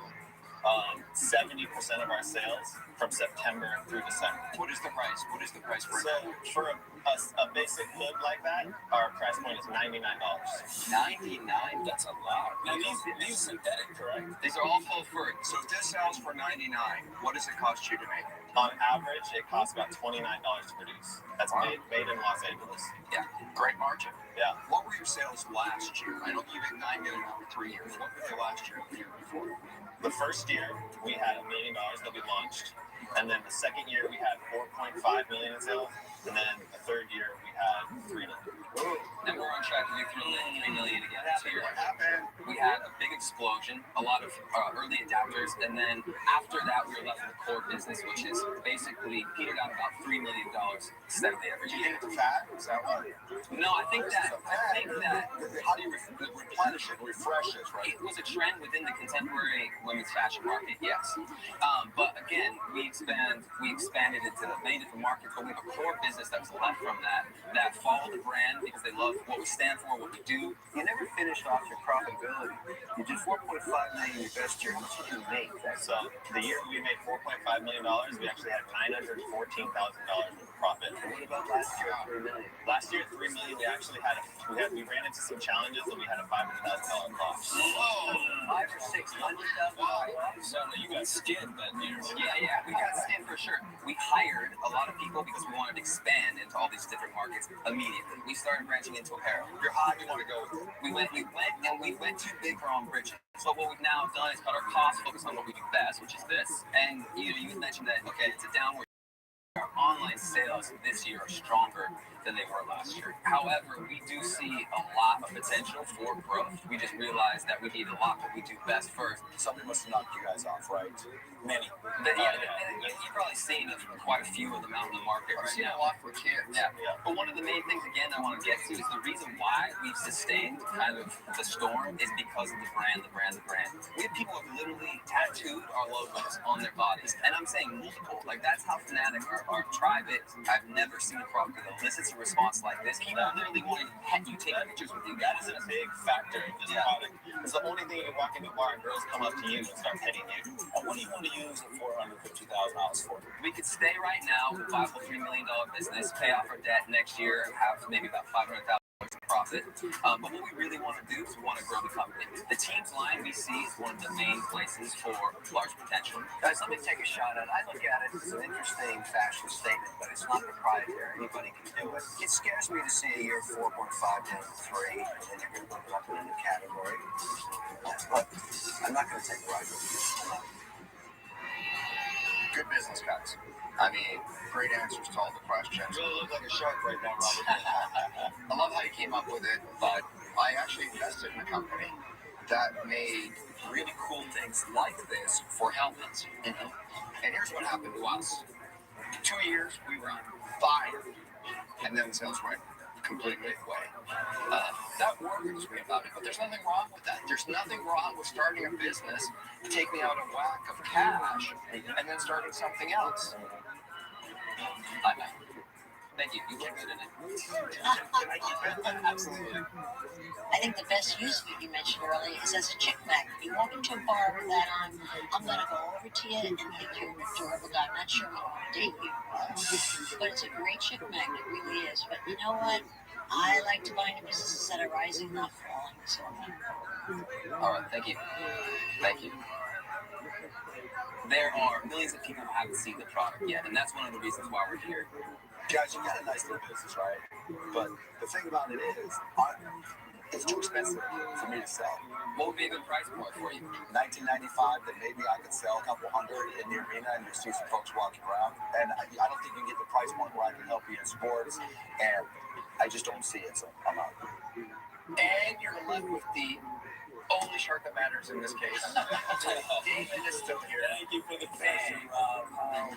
70% of our sales from September through December. What is the price? What is the price for So for a basic hood like that, our price point is $99. $99? That's a lot. Now these synthetic, correct? These are all full fur. So if this sells for $99, what does it cost you to make? On average, it costs about $29 to produce. That's made in Los Angeles. Yeah, great margin. Yeah. What were your sales last year? I know you made $9 million over 3 years. What were they last year and the year before? The first year, we had $1 million that we launched. And then the second year, we had $4.5 million in sales. And then the third year, we had $3 million. And we're on track to do $3 million again this year. What happened? We had a big explosion, a lot of early adapters, and then after that, we were left with the core business, which is basically petered out about $3 million steadily every Did you year. get into fat? Is that what? No, I think that How do you replenish it, refresh it, right? It was a trend within the contemporary women's fashion market, yes. But again, we expanded into many different markets, but we have a core business that was left from that followed the brand because they love what we stand for, what we do. You never finished off your profitability. You did $4.5 million last year. How much did you make? So the year we made $4.5 million, we actually had $914,000 worth of profit. And what about last year? $3 million. Last year at $3 million, we ran into some challenges and we had a $500,000 loss. Whoa! $500,000 or $600,000. So you got skinned that year. Yeah, we got skinned for sure. We hired a lot of people because we wanted to expand into all these different markets immediately. We started branching into apparel. You're hot, you want to go. We went too big for our own britches. So what we've now done is cut our costs, focus on what we do best, which is this. And you mentioned that, okay, it's a downward. Our online sales this year are stronger than they were last year. However, we do see a lot of potential for growth. We just realized that we need a lot what we do best first. Somebody must have knocked you guys off, right? Many. You've probably seen quite a few of them out in the market right now. A lot for kids. Yeah. But one of the main things, again, I want to get to is the reason why we've sustained kind of the storm is because of the brand. We have people who have literally tattooed our logos on their bodies. And I'm saying multiple. Like, that's how fanatic our tribe is. I've never seen a product that elicits a response like this. People literally want to take pictures with you. That is a big factor of this product. It's the only thing you walk into a bar and girls come up to you and start petting you. What do you want to use the $450,000 for? We could stay right now with a $5.3 million business, pay off our debt next year, and have maybe about $500,000 in profit. But what we really want to do is we want to grow the company. The team's line we see is one of the main places for large potential. Guys, let me take a shot at it. I look at it as an interesting fashion statement, but it's not proprietary. Anybody can do it. It scares me to see a year 4.5 down to 3, and then you're going to move up in a new category. But I'm not going to take a ride with you. Good business, guys. I mean, great answers to all the questions. You really look like a shark right now, Robert. I love how you came up with it, but I actually invested in a company that made really cool things like this for helmets. And here's what happened to us. 2 years, we were on fire, and then the sales went completely away. That worries me about it, but there's nothing wrong with that. There's nothing wrong with starting a business, taking out a whack of cash, and then starting something else. I'm out. Thank you. You look good in it. Absolutely. I think the best use of it you mentioned earlier is as a chick magnet. You walk into a bar with that on, I'm going to go over to you and think you're an adorable guy. I'm not sure we want to date you, but it's a great chick magnet, it really is. But you know what? I like to buy into businesses that are rising, not falling. So, All right. Thank you. Thank you. There are millions of people who haven't seen the product yet, and that's one of the reasons why we're here. Guys, you got a nice little business, right? But the thing about it is, it's too expensive for me to sell. What would be a good price point for you? $19.95, that maybe I could sell a couple hundred in the arena and you see some folks walking around. And I don't think you can get the price point where I can help you in sports, and I just don't see it, so I'm out. And you're left with the only shark that matters in this case. David is still here. Thank you for the fashion, Rob.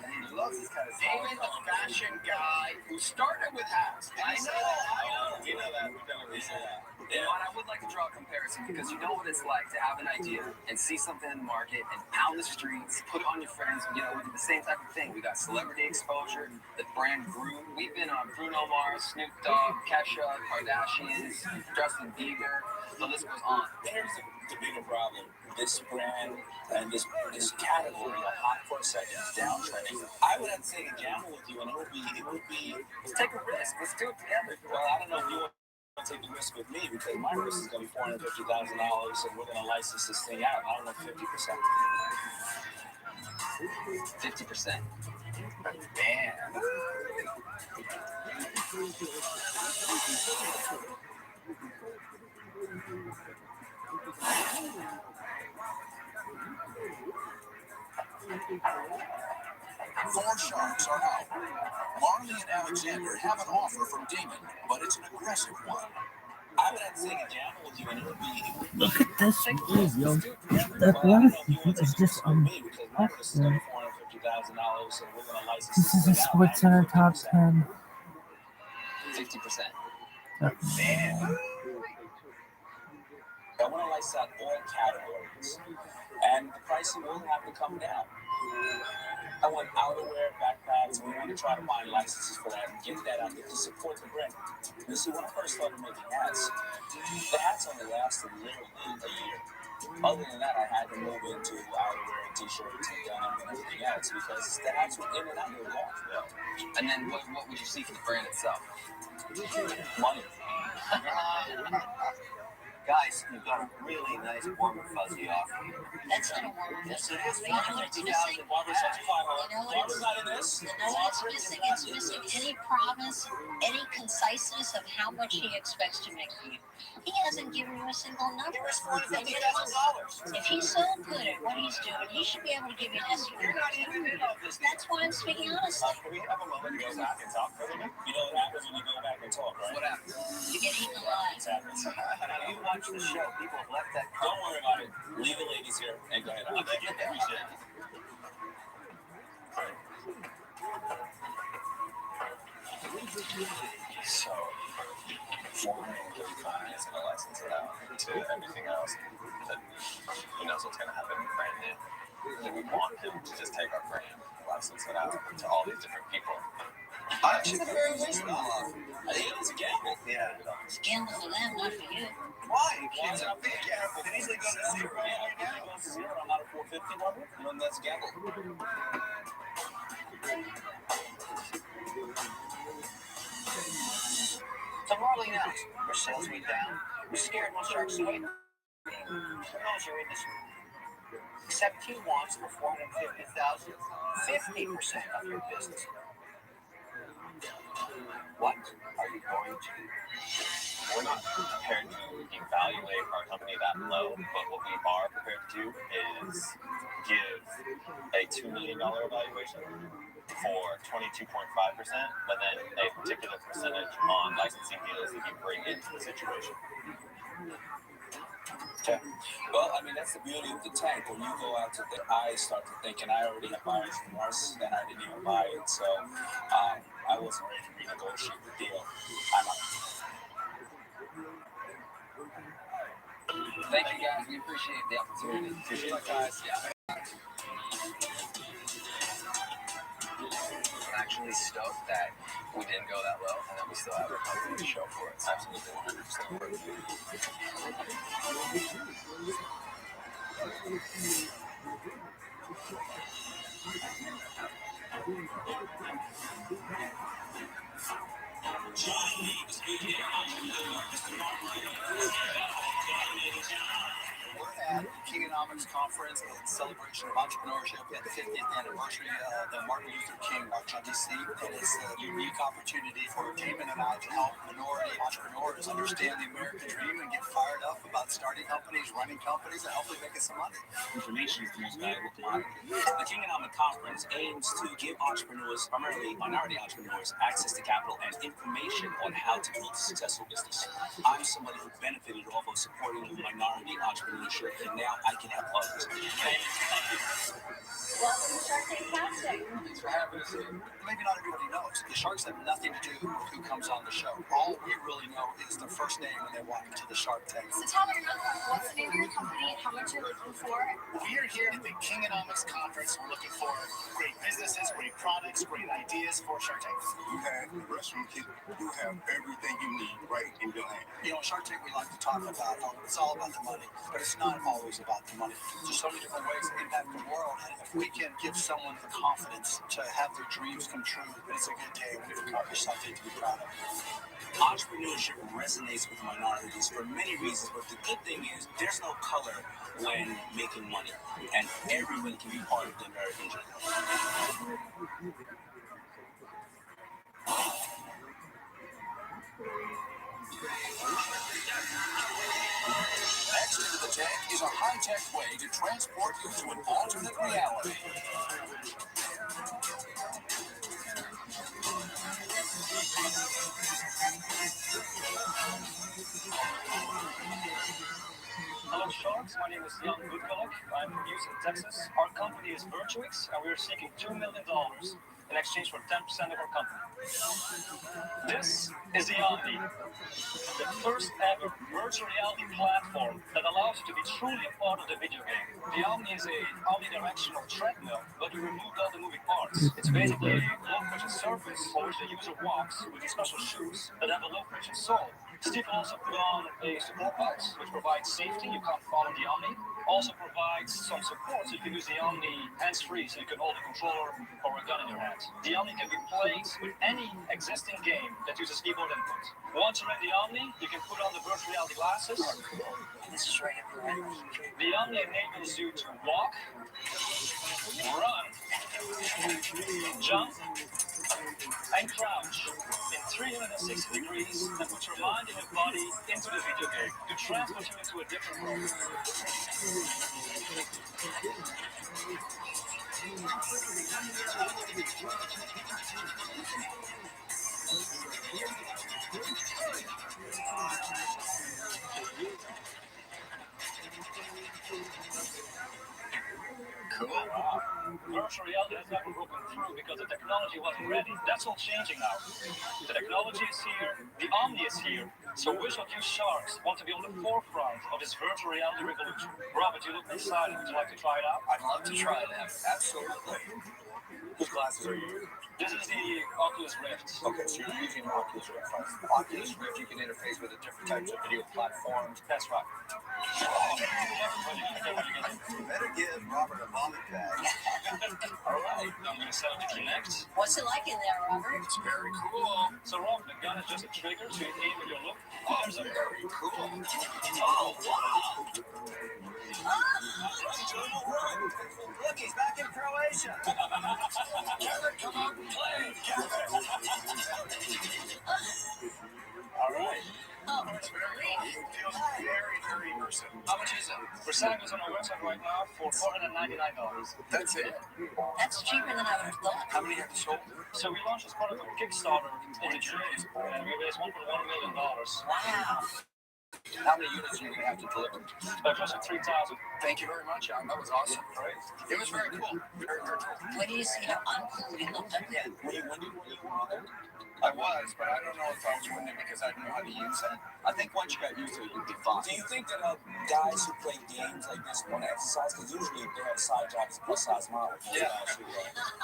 He loves this kind of stuff. David, the fashion guy who started with hats. I know. We know that. We've done a research. You know, and I would like to draw a comparison because you know what it's like to have an idea and see something in the market and pound the streets, put it on your friends. You know, we did the same type of thing. We got celebrity exposure. The brand grew. We've been on Bruno Mars, Snoop Dogg, Kesha, Kardashians, Justin Bieber. The list goes on. Here's the bigger problem. This brand and this category of hot for a second is downtrending. I would have to take a gamble with you, and it would be Let's take a risk. Let's do it together. well, I don't know if you want to take the risk with me because my risk is going to be $450,000, and we're going to license this thing out. I don't know, 50%. 50%. Man. Four sharks are out. Marley and Alexander have an offer from Damon, but it's an aggressive one. I would have to take a gamble with you, and it would be. Look at this video. The graphic is just unboxing. This is a Sports Center top 10. 50%. Man. want to license out all categories, and the pricing will have to come down. I want outerwear, backpacks, and we want to try to find licenses for that and get that out there to support the brand. You see, when I first started making hats, the hats only lasted literally a year. Other than that, I had to move into outerwear and t-shirts and denim and everything else because the hats were in and out of the wash. And then what would you see for the brand itself? Money. Guys, you've got a really nice warm and fuzzy off. That's not a warm. Yes, it is. You know what's missing? Barbara's such a firework. You know what Barbara's not in this. You know what it's missing? It's missing any promise, any conciseness of how much he expects to make for you. He hasn't given you a single number. If he's so good at what he's doing, he should be able to give you an estimate. That's why I'm speaking honestly. Can we have a moment to go back and talk for a minute? You know what happens when you go back and talk, right? What happens? You get eaten alive. What happens? You watch the show, people have left that. Don't worry about it. Leave the ladies here and go ahead. I'll take it. Appreciate it. So, 435 is going to license it out to everything else that who knows what's going to happen brand new. Do we want him to just take our brand and license it out to all these different people? It's a very reasonable. I think it's a gamble. Yeah. It's a gamble for them, not for you. Why? It's a big gamble. Can easily go to zero. Yeah, if it goes to zero, I'm not a 450 level, then that's a gamble. So Marley knows her sales went down. We're scared when sharks away. Who knows your industry? Except he wants for $450,000, 50% of your business. What are you going to do? We're not prepared to evaluate our company that low, but what we are prepared to do is give a $2 million evaluation for 22.5%, but then a particular percentage on licensing deals that you bring into the situation. Okay. Well, I mean, that's the beauty of the tank. When you go out to the eyes start to think, and I already have buyers from us, then I didn't even buy it. So I wasn't ready to renegotiate the deal. I'm out. Thank you guys. We appreciate the opportunity. Appreciate it, guys. Yeah. I'm actually stoked that we didn't go that low and that we still have our company to show for it. Absolutely 100% worth it. We're at Kingonomics Conference in celebration of entrepreneurship at the 50th anniversary of the Martin Luther King March on DC. And it's a unique opportunity for Damon and I to help minority entrepreneurs understand the American dream and get fired up about starting companies, running companies, and hopefully making some money. Information is the most valuable commodity. The Kingonomics Conference aims to give entrepreneurs, primarily minority entrepreneurs, access to capital and information on how to build a successful business. I'm somebody who benefited off of supporting minority entrepreneurship, and now I can help others. Thank you. Welcome to Shark Tank Casting. Thanks for having us here. Maybe not everybody knows. The sharks have nothing to do with who comes on the show. All we really know is their first name when they walk into the Shark Tank. So tell me real quick, what's the name of your company and how much you're looking for? We are here at the Kingonomics Conference. We're looking for great businesses, great products, great ideas for Shark Tank. You have the restroom kit. You have everything you need right in your hand. You know, Shark Tank, we like to talk about, it's all about the money, but it's not always about the money. There's so many different ways to impact the world, and if we can give someone the confidence to have their dreams come true, then it's a good day when you've accomplished something to be proud of. Entrepreneurship resonates with minorities for many reasons, but the good thing is there's no color when making money, and everyone can be part of the American dream. Next into the tank is a high-tech way to transport you to an alternate reality. Hello, Sharks. My name is Jan Goodfellow. I'm from Houston, Texas. Our company is Virtuix, and we're seeking $2 million. in exchange for 10% of our company. This is the Omni, the first ever virtual reality platform that allows you to be truly a part of the video game. The Omni is a omnidirectional treadmill, but we removed all the moving parts. It's basically a low-friction surface on which the user walks with these special shoes that have a low-friction sole. Steve also put on a support box, which provides safety. You can't fall on the Omni. Also provides some support so you can use the Omni hands-free, so you can hold a controller or a gun in your hand. The Omni can be played with any existing game that uses keyboard input. Once you're in the Omni, you can put on the virtual reality glasses. This is right up your alley. The Omni enables you to walk, run, jump, and crouch in 360 degrees and put your mind and your body into the video game to transport you into a different world. Cool. Wow. Virtual reality has never broken through because the technology wasn't ready. That's all changing now. The technology is here, the Omni is here, so which of you sharks want to be on the forefront of this virtual reality revolution? Robert, you look excited. Would you like to try it out? I'd love to try it out. Absolutely. Whose glasses are you using? This is the Oculus Rift. Okay, so you're using Oculus Rift. Oculus Rift, you can interface with the different types of video platforms. That's right. You better give Robert a vomit bag. All right, I'm going to set up the Kinect. What's it like in there, Robert? It's very cool. So, Rob, the gun is just a trigger, so you aim with your look. Oh, it's very cool. Oh, wow. Look, he's back in Croatia. Kevin, come on and play. All right. Oh, It's very cool. It feels very, very immersive. How much is it? We're selling this on our website right now for $499. That's it. that's cheaper than I would have thought. How many have you sold? So we launched as part of a Kickstarter in June, and we raised $1.1 million. Wow. How many units are you going to have to deliver? Close to 3,000. Thank you very much, Alan. That was awesome. Great. It was very cool. Very, very cool. When do you see how uncool we looked up there? Were you I was, but I don't know if I was winning because I didn't know how to use it. I think once you got used to it, you'd be fine. Do you think that guys who play games like this want to exercise? Because usually they have side jobs plus size models. Yeah.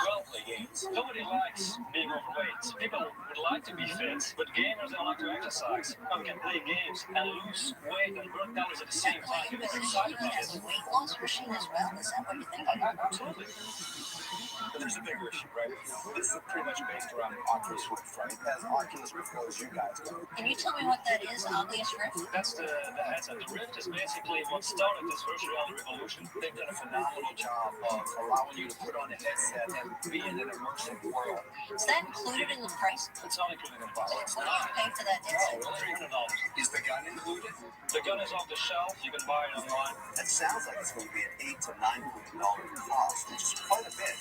Well, play games. Nobody likes being overweight. People would like to be fit, but gamers don't like to exercise. People can play games and lose weight and burn calories at the same time. People are excited about Has it. a weight loss machine as well. Is that what you're thinking? Absolutely. But there's a bigger issue, right? This is pretty much based around Oculus Rift, right? It has Oculus Rift goes, you guys go. Can you tell me what that is, Oculus Rift? That's the headset. The Rift is basically what started this virtual reality revolution. They've done a phenomenal job of allowing you to put on a headset and be in an immersive world. Is that included in the price? It's not included in the price. Oh, it's What not. do you pay for that headset? $300. Is the gun included? The gun is off the shelf. You can buy it online. That sounds like it's going to be an $8 to $9 million cost, which is quite a bit.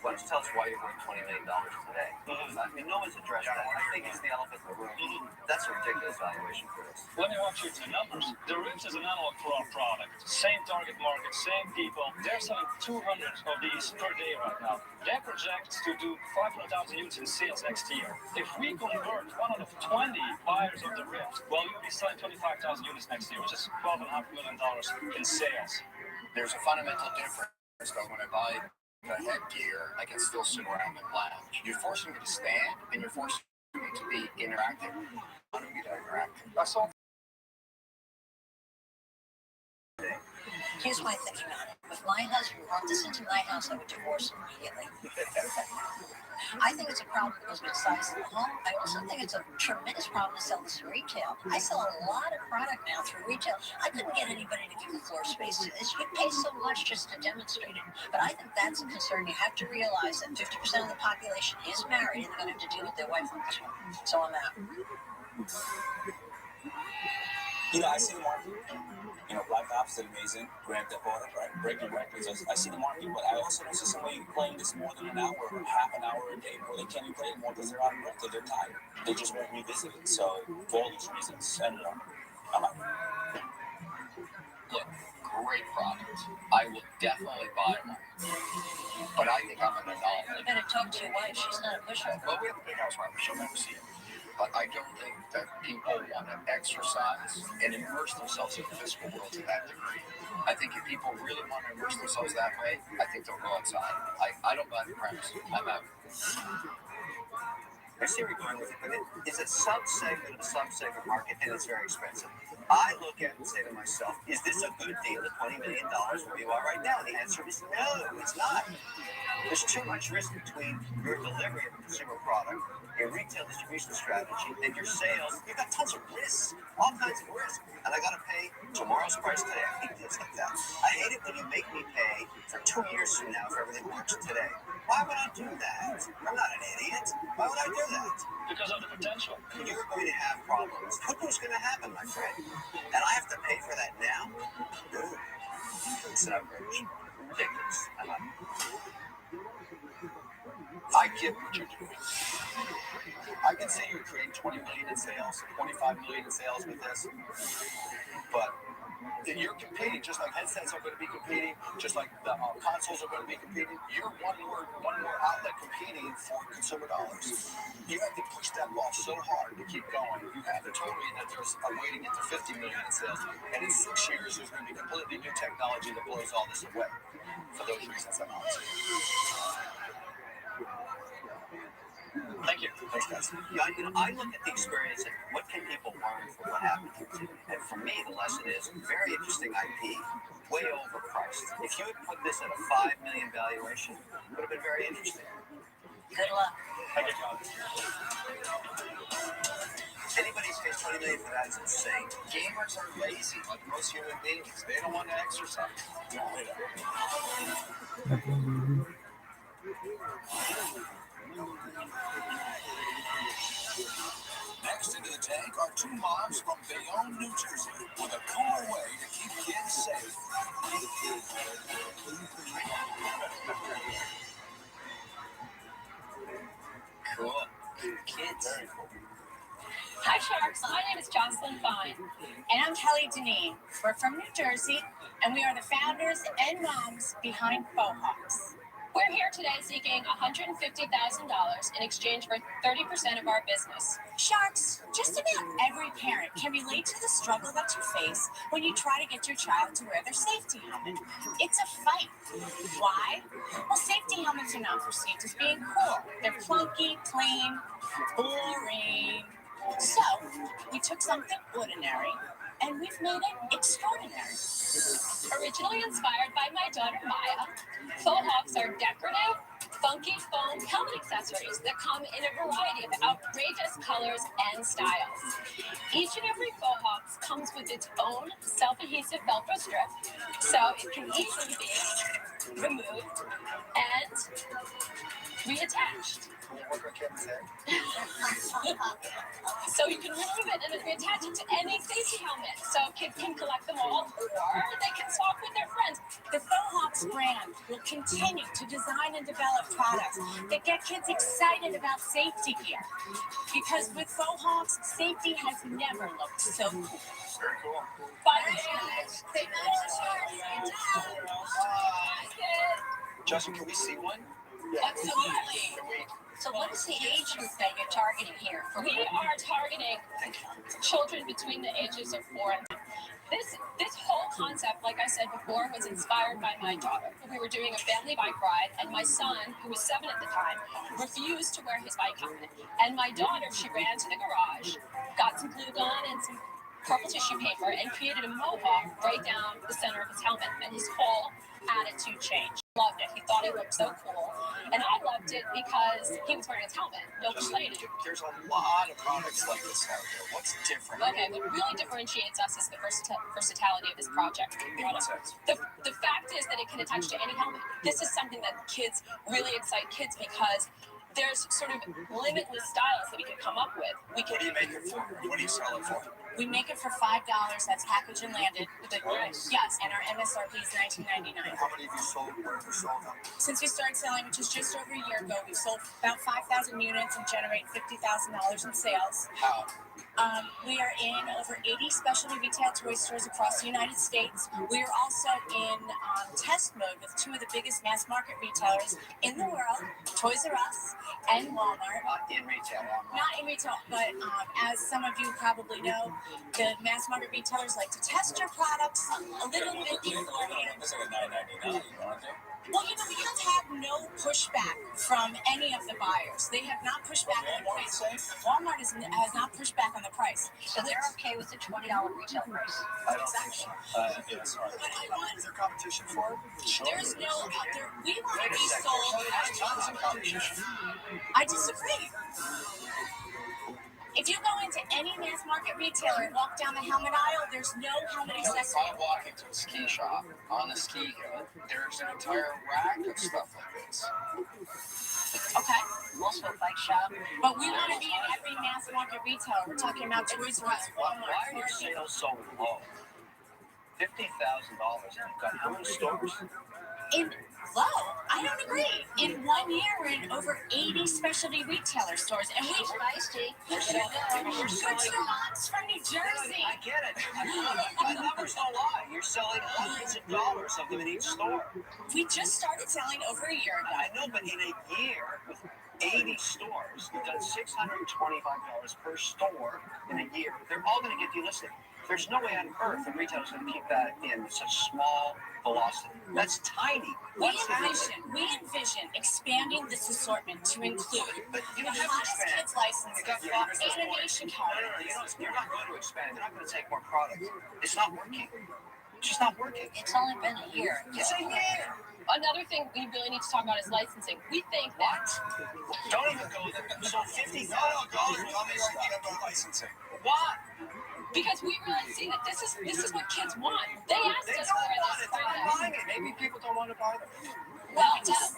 Why don't you tell us why you're worth $20 million today? I mean, no one's addressed that. I think it's the elephant in the room. That's a ridiculous valuation for us. Let me walk you through the numbers. The Rift is an analog for our product. Same target market, same people. They're selling 200 of these per day right now. They project to do 500,000 units in sales next year. If we convert 1 out of 20 buyers of the Rift, well, we'll be selling 25,000 units next year, which is $12.5 million in sales. There's a fundamental difference, though, when I buy the headgear, I can still sit around and lounge. You're forcing me to stand, and you're forcing me to be interactive. How do we get interactive? That's all. Here's my thinking on it. If my husband brought this into my house, I would divorce him immediately. I think it's a problem because of the size of the home. I also think it's a tremendous problem to sell this in retail. I sell a lot of product now through retail. I couldn't get anybody to give the floor space to this. You pay so much just to demonstrate it. But I think that's a concern. You have to realize that 50% of the population is married and they're going to have to deal with their wife on this one. So I'm out. You know, I see the market. You know, Black Ops did amazing. Grand Theft Auto, right? Breaking records. I see the market, but I also don't see somebody playing this more than an hour, half an hour a day, or they can't even play it more because they're out of breath, they're tired. They just won't revisit it. So, for all these reasons, and I'm out. Look, great product. I will definitely buy one. But I think I'm an adult. You better talk to your wife. She's not a pushover. Well, we have a big house, Robert. She'll never see it. But I don't think that people want to exercise and immerse themselves in the physical world to that degree. I think if people really want to immerse themselves that way, I think they'll go outside. I don't buy the premise. I'm out. I see where you're going with it, but it's a subsegment of a subsegment market, and it's very expensive. I look at it and say to myself, is this a good deal at $20 million where you are right now? The answer is no, it's not. There's too much risk between your delivery of a consumer product, your retail distribution strategy, and your sales. You've got tons of risks, all kinds of risks. And I got to pay tomorrow's price today. I hate deals like that. I hate it when you make me pay for 2 years from now if everything works today. Why would I do that? I'm not an idiot. Why would I do that? Because of the potential. You're going to have problems. Look what's going to happen, my friend. And I have to pay for that now? Ooh. It's an outrage. Ridiculous. I get what you're doing. I can see you creating 20 million in sales, 25 million in sales with this, but you're competing just like headsets are going to be competing, just like the consoles are going to be competing. You're one more outlet competing for consumer dollars. You have to push that ball so hard to keep going. You have to tell me that there's a way to get to 50 million in sales, and in 6 years there's going to be completely new technology that blows all this away. For those reasons, I'm out. Thank you. Thanks, guys. Yeah, I look at the experience and what can people learn from what happened here. And for me, the lesson is very interesting IP, way overpriced. If you had put this at a $5 million valuation, it would have been very interesting. Good luck. Thank you, John. Anybody who pays $20 million for that is insane. Gamers are lazy, like most human beings. They don't want to exercise. No, they don't. Next into the tank are two moms from Bayonne, New Jersey, with a cool way to keep kids safe. Cool. Kids. Hi, Sharks. My name is Jocelyn Fine. And I'm Kelly Deneen. We're from New Jersey, and we are the founders and moms behind Fohawks. We're here today seeking $150,000 in exchange for 30% of our business. Sharks, just about every parent can relate to the struggle that you face when you try to get your child to wear their safety helmet. It's a fight. Why? Well, safety helmets are not perceived as being cool. They're clunky, plain, boring. So, we took something ordinary and we've made it extraordinary. Originally inspired by my daughter Maya, Fohawks are decorative, funky foam helmet accessories that come in a variety of outrageous colors and styles. Each and every Fohawks comes with its own self-adhesive Velcro strip, so it can easily be removed and reattached. So you can remove it and reattach it to any safety helmet, so kids can collect them all, or they can swap with their friends. The Fohawks brand will continue to design and develop products that get kids excited about safety gear. Because with Fohawks, safety has never looked so cool. Very cool. Bye, guys. Say bye. Justin, can we see one? Absolutely. So what is the age group that you're targeting here? We are targeting children between the ages of 4 and 5. This whole concept, like I said before, was inspired by my daughter. We were doing a family bike ride, and my son, who was 7 at the time, refused to wear his bike helmet. And my daughter, she ran to the garage, got some glue gun and some purple tissue paper, and created a mohawk right down the center of his helmet, and his whole attitude changed. Loved it. He thought it looked so cool. And I loved it because he was wearing his helmet. No complaining. There's a lot of products like this out there. What's different? Okay, what really differentiates us is the versatility of this project. In what sense? The fact is that it can attach to any helmet. This is something that kids really excite kids because there's sort of limitless styles that we can come up with. What do you make it for? What do you sell it for? We make it for $5. That's packaged and landed. Yes, and our MSRP is $19.99. How many have you sold? Where have you sold them? Since we started selling, which is just over a year ago, we've sold about 5,000 units and generate $50,000 in sales. How? We are in over 80 specialty retail toy stores across the United States. We are also in test mode with two of the biggest mass market retailers in the world, Toys R Us and Walmart. Not in retail. Not in retail, but as some of you probably know, the mass market retailers like to test your products a little bit beforehand. It's like a $9.99, aren't they? Well, we have had no pushback from any of the buyers. They have not pushed back on the price. Walmart has not pushed back on the price. So they're okay with the $20 retail price. I don't think so. Yes, right. But I want, Is there competition for it? there's no, we want to be sold. There's tons of competition. I disagree. If you go into any mass market retailer and walk down the helmet aisle, there's no helmet If accessory. I walk into a ski shop on a ski hill, there's an entire rack of stuff like this. Okay. Also a bike shop. But we want to be in every mass market retailer. We're talking about Toys R Us, Why Walmart, are your sales so low? $50,000 and you've got how many stores? in low. I don't agree. In 1 year, we're in over 80 specialty retailer stores, and we Feisty. Truman's from New Jersey. I get it. The numbers don't lie. You're selling hundreds of dollars of them in each store. We just started selling over a year ago. I know, but in a year with 80 stores, you've done $625 per store in a year. They're all going to get delisted. There's no way on earth a retailer's going to keep that in such small velocity. That's tiny. We envision expanding this assortment to include But you the don't have to hottest expand. kids license, You got Fox this morning. animation No, colors. you're not going to expand. They're not going to take more product. It's not working. It's just not working. It's only been a year. It's a year. Another thing we really need to talk about is licensing. We think that. Don't even go there. So $50,000 about licensing. Why? Because we really see that this is what kids want. They asked They us don't for want this it. They're not product. buying it. Maybe people don't want to buy them. Well, we just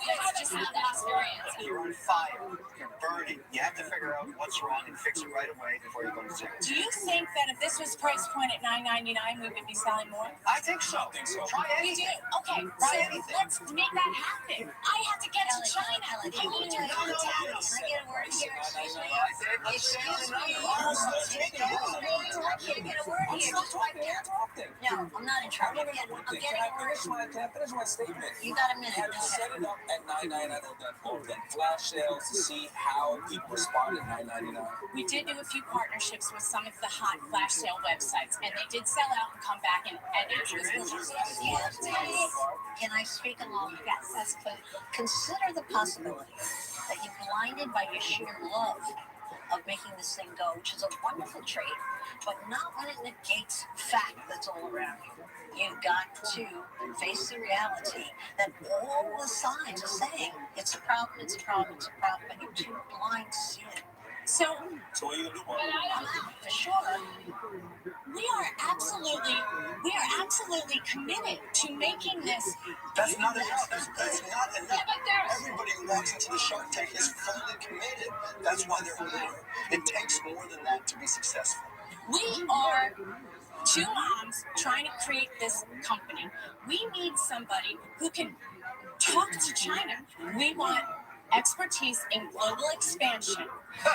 have that experience. You're on fire. You're burning. You have to figure out what's wrong and fix it right away before you go to zero. Do you think that if this was price point at $9.99, we would be selling more? I think so. Try We anything. do. Okay, Try so anything. let's make that happen. I have to get to China. Ellen, I need your Can contacts. I get a word here? Excuse me. Let's say Excuse the me. number. I can't get a word here. No, I'm not in charge. I'm getting a word. Can I finish my statement? You got a minute. Have you set it up at $9.99 then flash sales to see how people respond at $9.99? We did do a few partnerships with some of the hot flash sale websites, and they did sell out and come back and answer this. Can I speak along? Yes, that's good. Consider the possibility that you're blinded by your sheer love of making this thing go, which is a wonderful trait, but not when it negates fact that's all around you. You've got to face the reality that all the signs are saying it's a problem, it's a problem, it's a problem, but you're too blind to see it. So So what are you gonna do, Mark? I'm out for sure. we are absolutely committed to making this. That's not enough. That's not enough. Yeah, but there's. Everybody who walks into the Shark Tank is fully committed. That's why they're here. It takes more than that to be successful. We are two moms trying to create this company. We need somebody who can talk to China. We want expertise in global expansion,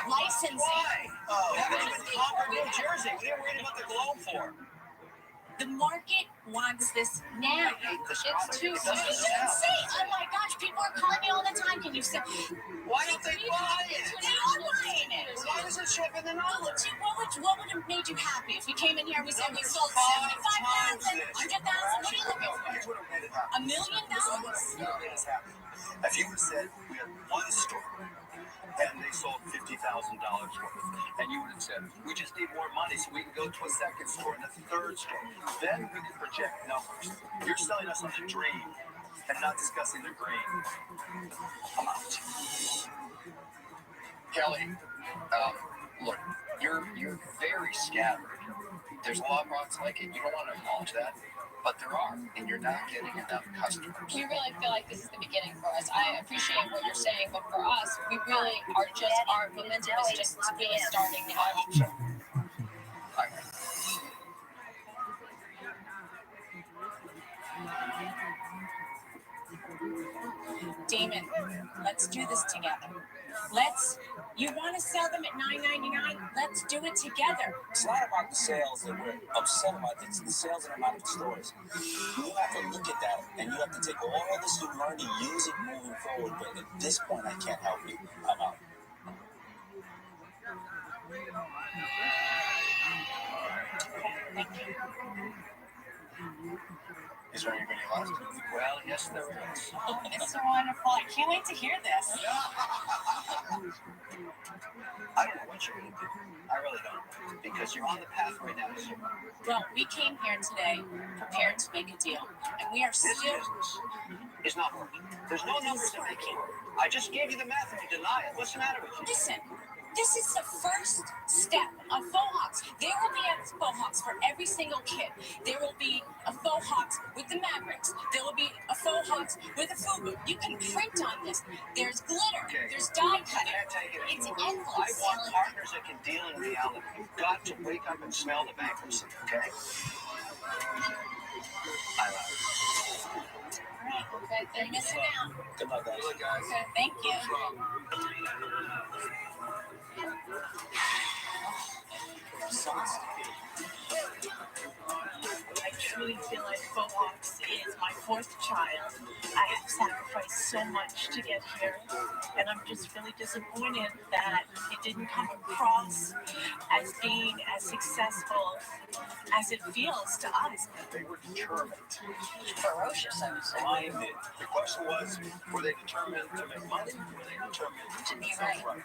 licensing. Why? We haven't even conquered New Jersey. What are you worried about the globe for? The market wants this now. It's too You shouldn't say, oh my gosh, people are calling me all the time. Can you say, Why don't they buy it? they are buying it? Why does it show up in the numbers? What would have made you happy if we came in here and we said we sold 75,000, 100,000? What are you looking for? Here's what made it happen. $1 million? If you would have said we had one store and they sold $50,000 worth, and you would have said we just need more money so we can go to a second store and a third store, then we could project numbers. You're selling us on the dream and not discussing the green. I'm out. Kelly, look, you're very scattered. There's a lot of products like it. You don't want to acknowledge that, but there are, and you're not getting enough customers. We really feel like this is the beginning for us. I appreciate what you're saying, but for us, we really are just, our momentum is just really starting now. I hope so. All right. Damon, let's do this together. You want to sell them at $9.99? Let's do it together. It's not about the sales that we're upset about. It's the sales that are not at the stores. You have to look at that, and you have to take all this you learn and use it moving forward. But at this point, I can't help you. I'm out. Thank you. Is there anybody left? Well, yes, there is. Oh, it's so wonderful. I can't wait to hear this. I don't know what you're going to do. I really don't. Because you're on the path right now to zero. Well, we came here today prepared to make a deal, and we are This still. business is not working. There's no numbers to make it work. I just gave you the math and you deny it. What's the matter with you? Listen, this is the first step of faux hawks. There will be a faux hawks for every single kid. There will be a faux hawks with the Mavericks. There will be a faux hawks with a FUBU. You can print on this. There's glitter. Okay. There's die I cutting. can't take it It's anymore. endless. I want partners that can deal in reality. You've got to wake up and smell the bankruptcy, okay? I love it. All right, okay, they're missing out. Good luck, guys. Okay, thank you. I truly feel like faux hawks is my fourth child. I have sacrificed so much to get here, and I'm just really disappointed that it didn't come across as being as successful as it feels to us. They were determined. Ferocious, I would say. Minded. The question was, were they determined to make money? Were they determined To be right.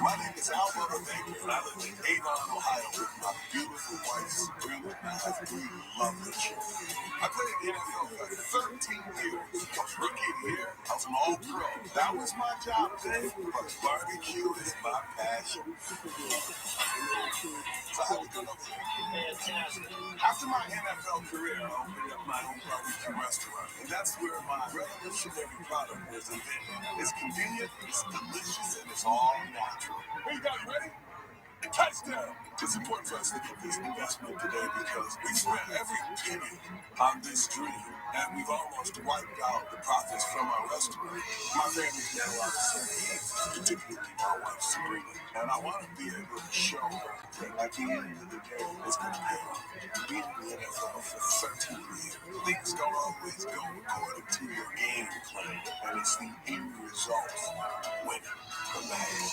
My name is Alberto Baker, and I live in Avon, Ohio, with my beautiful wife, Sabrina, and I have three lovely children. I played in the NFL for 13 years. I was rookie of the year. I was an all-pro. That was my job then, but barbecue is my passion. So how we doing over there? Fantastic. After my NFL career, I opened up my own barbecue restaurant, and that's where my revolutionary product was invented. It's convenient, it's delicious, and it's all natural. Hey, you guys ready? Touchdown! It's important for us to get this investment today because we spent every penny on this dream, and we've almost wiped out the profits from our restaurant. My family's now out of savings, particularly my wife, Sabrina, and I want to be able to show her that at the end of the day, it's going to pay off. Being in the NFL for 13 years, things don't always go according to your game plan, and it's the end result winning the match.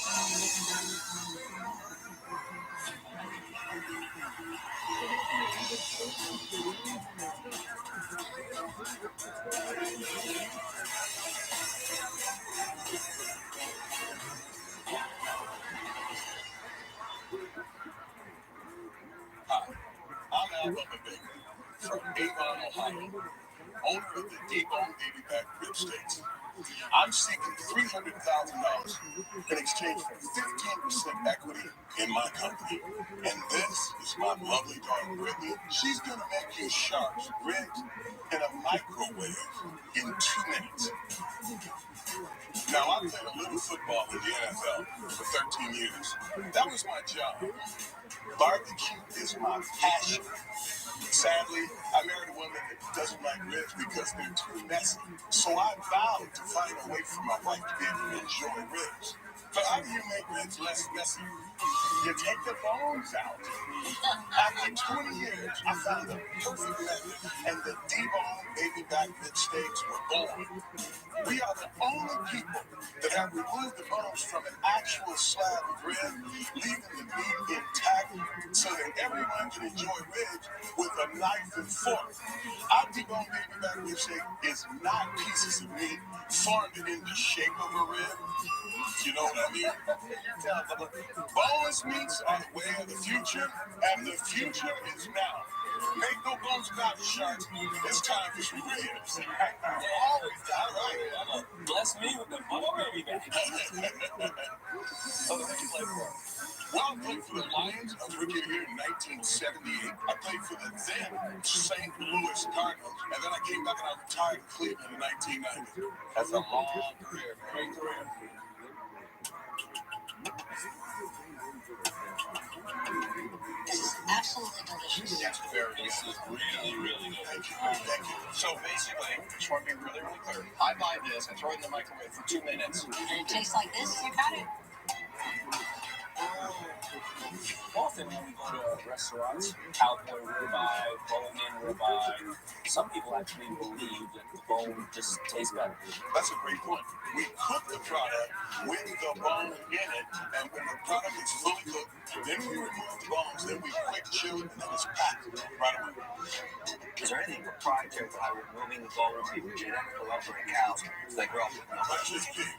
Hi, I'm Alberto Baker from Avon, Ohio, owner of the Debone Baby Back Rib Steaks. I'm seeking $300,000 in exchange for 15% equity in my company. And this is my lovely daughter, Brittany. She's going to make your sharks ribs in a microwave in 2 minutes. Now, I played a little football in the NFL for 13 years. That was my job. Barbecue is my passion. Sadly, I married a woman that doesn't like ribs because they're too messy. So I vowed to find a way for my wife to be able to enjoy ribs. But how do you make ribs less messy? You take the bones out. After 20 years, I found the perfect method, and the Debone Baby Back Rib Steaks were born. We are the only people that have removed the bones from an actual slab of rib, leaving the meat intact so that everyone can enjoy ribs with a knife and fork. Our Debone Baby Back Rib Steak is not pieces of meat formed in the shape of a rib. You know what I mean? Boneless meats are the way of the future, and the future is now. Make no bones about it, sharks. It's time for some ribs. All right. Bless me with the ball baby back. So who did you play for? Well, I played for the Lions. I was rookie of the year in 1978. I played for the then St. Louis Cardinals. And then I came back and I retired in Cleveland in 1990. That's a long career, great career. This is absolutely delicious. That's very This is really, really good. Thank you. Thank you. So basically, just want to be really, really clear. I buy this, I throw it in the microwave for 2 minutes. And it tastes like this? You got it. Often when we go to restaurants, cowboy ribeye, bone-in ribeye, some people actually believe that the bone just tastes better. That's a great point. We cook the product with the bone in it, and when the product is fully cooked, then we remove the bones, then we quick chill it, and then it's packed right away. Is there anything proprietary about removing the bones of genetically altering cows so they grow up with no It's just pigs.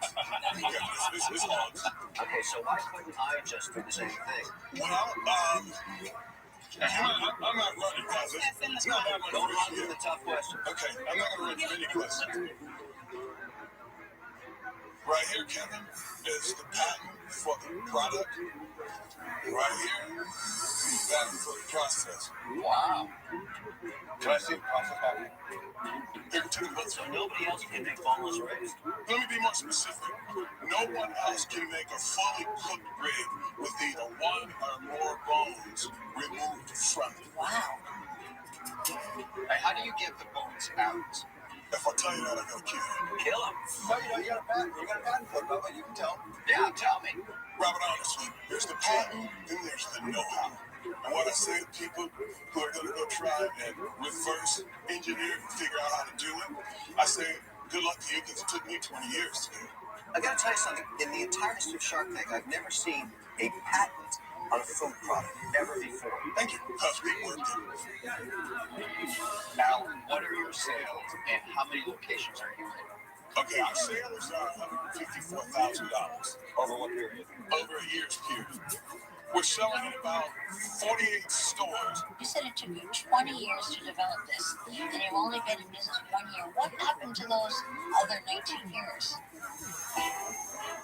It's hogs. Okay, so why couldn't I just do the same thing? Well, I'm not running, guys. It's not that much. Don't run from the tough question. Okay, I'm not going to run from any questions. Right here, Kevin, is the patent for the product. Right here, the patent for the process. Wow. Can I see the process patent? Here, take a look. So nobody else can make boneless ribs? Let me be more specific. No one else can make a fully cooked rib with either one or more bones removed from it. Wow. Hey, how do you get the bones out? If I tell you that, I'm going to kill you. Kill them? No, you don't. You got a patent. You got a patent for it, Bubba. You can tell. Yeah, tell me. Robert, honestly, there's the patent, then there's the know-how. And what I say to people who are going to go try and reverse engineer and figure out how to do it, I say, good luck to you, because it took me 20 years to do it. I gotta tell you something. In the entirety of Shark Tank, I've never seen a patent on a food product ever before. Thank you, because we worked it. Now, what are your sales and how many locations are you in? Okay, our sales are $154,000 Over what period? over a year's period. We're selling in about 48 stores. You said it took you 20 years to develop this, and you've only been in business 1 year. What happened to those other 19 years?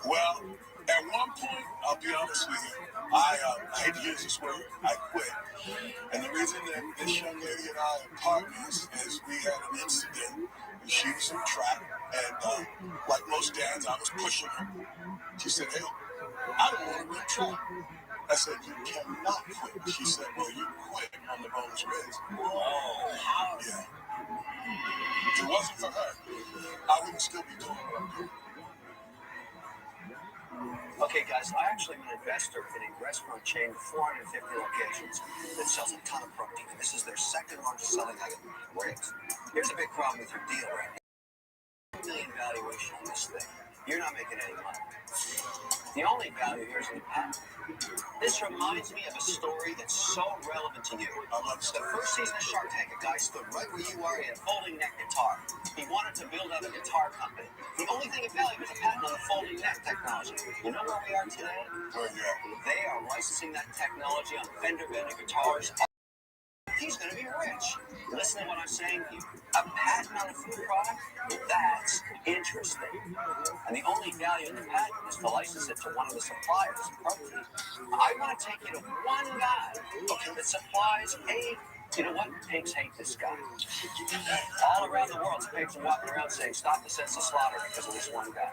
Well, at one point, I'll be honest with you, I hate to use this word, I quit. And the reason that this young lady and I are partners is we had an incident. She was in track, and like most dads, I was pushing her. She said, hey, I don't want to run track. I said, you cannot quit. She said, well, you quit on the boneless ribs. Whoa. Yeah. If it wasn't for her, I wouldn't still be doing what I'm doing. Okay, guys, I actually am an investor in a restaurant chain with 450 locations that sells a ton of protein. This is their second largest selling item, ribs. Here's a big problem with your deal right now. $1 million valuation on this thing. You're not making any money. The only value here is in the patent. This reminds me of a story that's so relevant to you. I love The first season of Shark Tank, a guy stood right where you are in a folding neck guitar. He wanted to build out a guitar company. The only thing of value was a patent on the folding neck technology. You know where we are today? They are licensing that technology on fender bender guitars. He's going to be rich. Listen to what I'm saying to you. A patent on a food product? That's interesting. And the only value in the patent is to license it to one of the suppliers of protein. I want to take you to one guy that supplies a... You know what? Pigs hate this guy. All around the world, pigs are walking around saying, stop the senseless slaughter because of this one guy.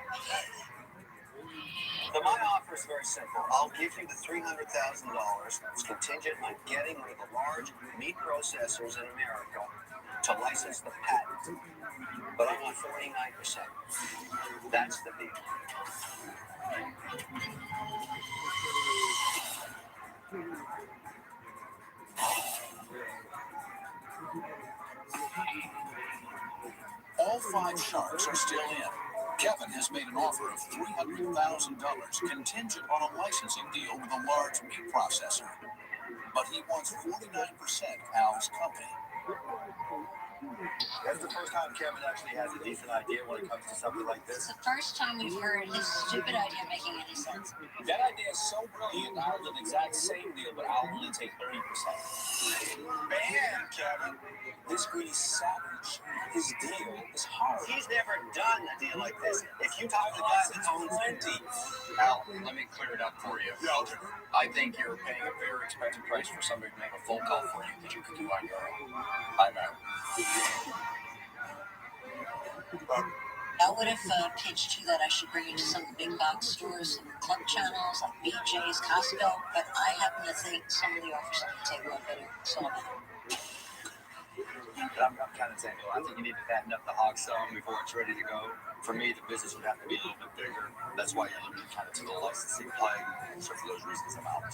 So my offer is very simple. I'll give you the $300,000. It's contingent on getting one of the large meat processors in America to license the patent. But I want 49%. That's the deal. All 5 sharks are still in. Kevin has made an offer of $300,000 contingent on a licensing deal with a large meat processor. But he wants 49% Al's company. That's the first time Kevin actually has a decent idea when it comes to something like It's this. the first time we've heard his stupid idea making any sense. That idea is so brilliant, I'll do the exact same deal, but I'll only take 30%. Man, Kevin. This greedy savage, his deal is hard. He's never done a deal like this. If you talk to the guy that owns plenty. Al, let me clear it up for you. Yeah, okay. I think you're paying a very expensive price for somebody to make a phone call for you that you could do on your own. I'm out. Now, what if page 2 that I should bring you to some of the big box stores, some club channels like BJ's, Costco, but I happen to think some of the offers on the table are better. So I'm kind of saying, I think you need to fatten up the hog some before it's ready to go. For me, the business would have to be a little bit bigger. That's why you're looking kind of to the licensing play. So for those reasons, I'm out.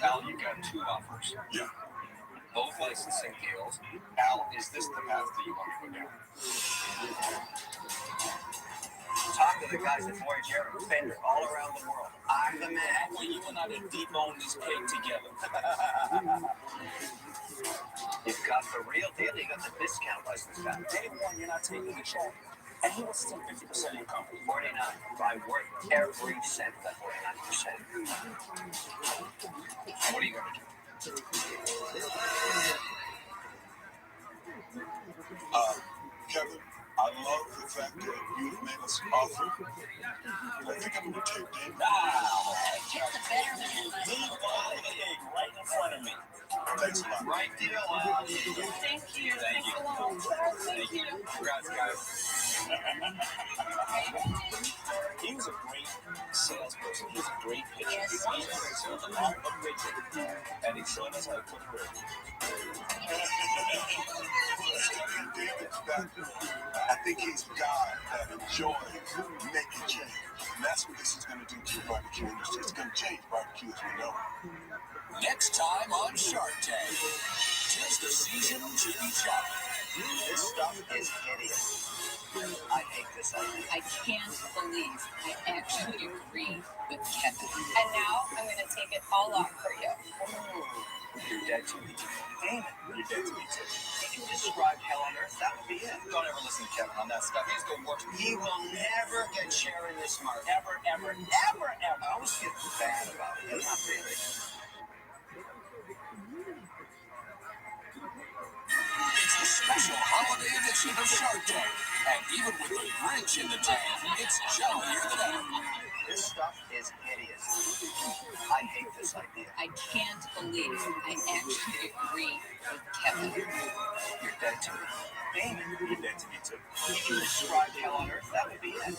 Al, you've got 2 offers. Yeah. Both licensing deals. Al, is this the path that you want to go down? Talk to the guys at Voyager and Fender all around the world. I'm the man. Well, you and I to debone this pig together. You've got the real deal. You got the discount license back. Day one, you're not taking the check. And he wants to take 50% of your company. 49. I'm worth every cent of that 49%. What are you going to do? Kevin, I love the fact that you've made us an offer. I think I'm going to take it. get the better man, buddy. Debone the pig right in front of me. Thanks a lot. Right deal, Al. Thank you. Thank you. Thank you. Congrats, guys. He was a great salesperson. He was a great pitcher. Yes. He sold a lot of pitching. And he showed us how to put it in. Studying David's background, I think he's a guy that enjoys making change. And that's what this is going to do to the barbecue industry. It's going to change barbecue as we know it. Next time on Shark Tank, 'tis the season to be jolly. This stuff is hideous. I hate this idea. I can't believe I actually agree with Kevin. And now I'm going to take it all off for you. You're dead to me. Damn it. You're dead to me, too. If you describe hell on earth, that would be it. Don't ever listen to Kevin on that stuff. He's the worst. He will never get share in this market. Ever, ever, ever, ever. I always feel bad about it. Not really. It's a special holiday edition of Shark Tank. And even with the Grinch in the tank, it's jollier than ever. This stuff is hideous. I hate this idea. I can't believe I actually agree with Kevin. You're dead to me. Damn it. You're dead to me, too. If you describe hell on earth, that would be it.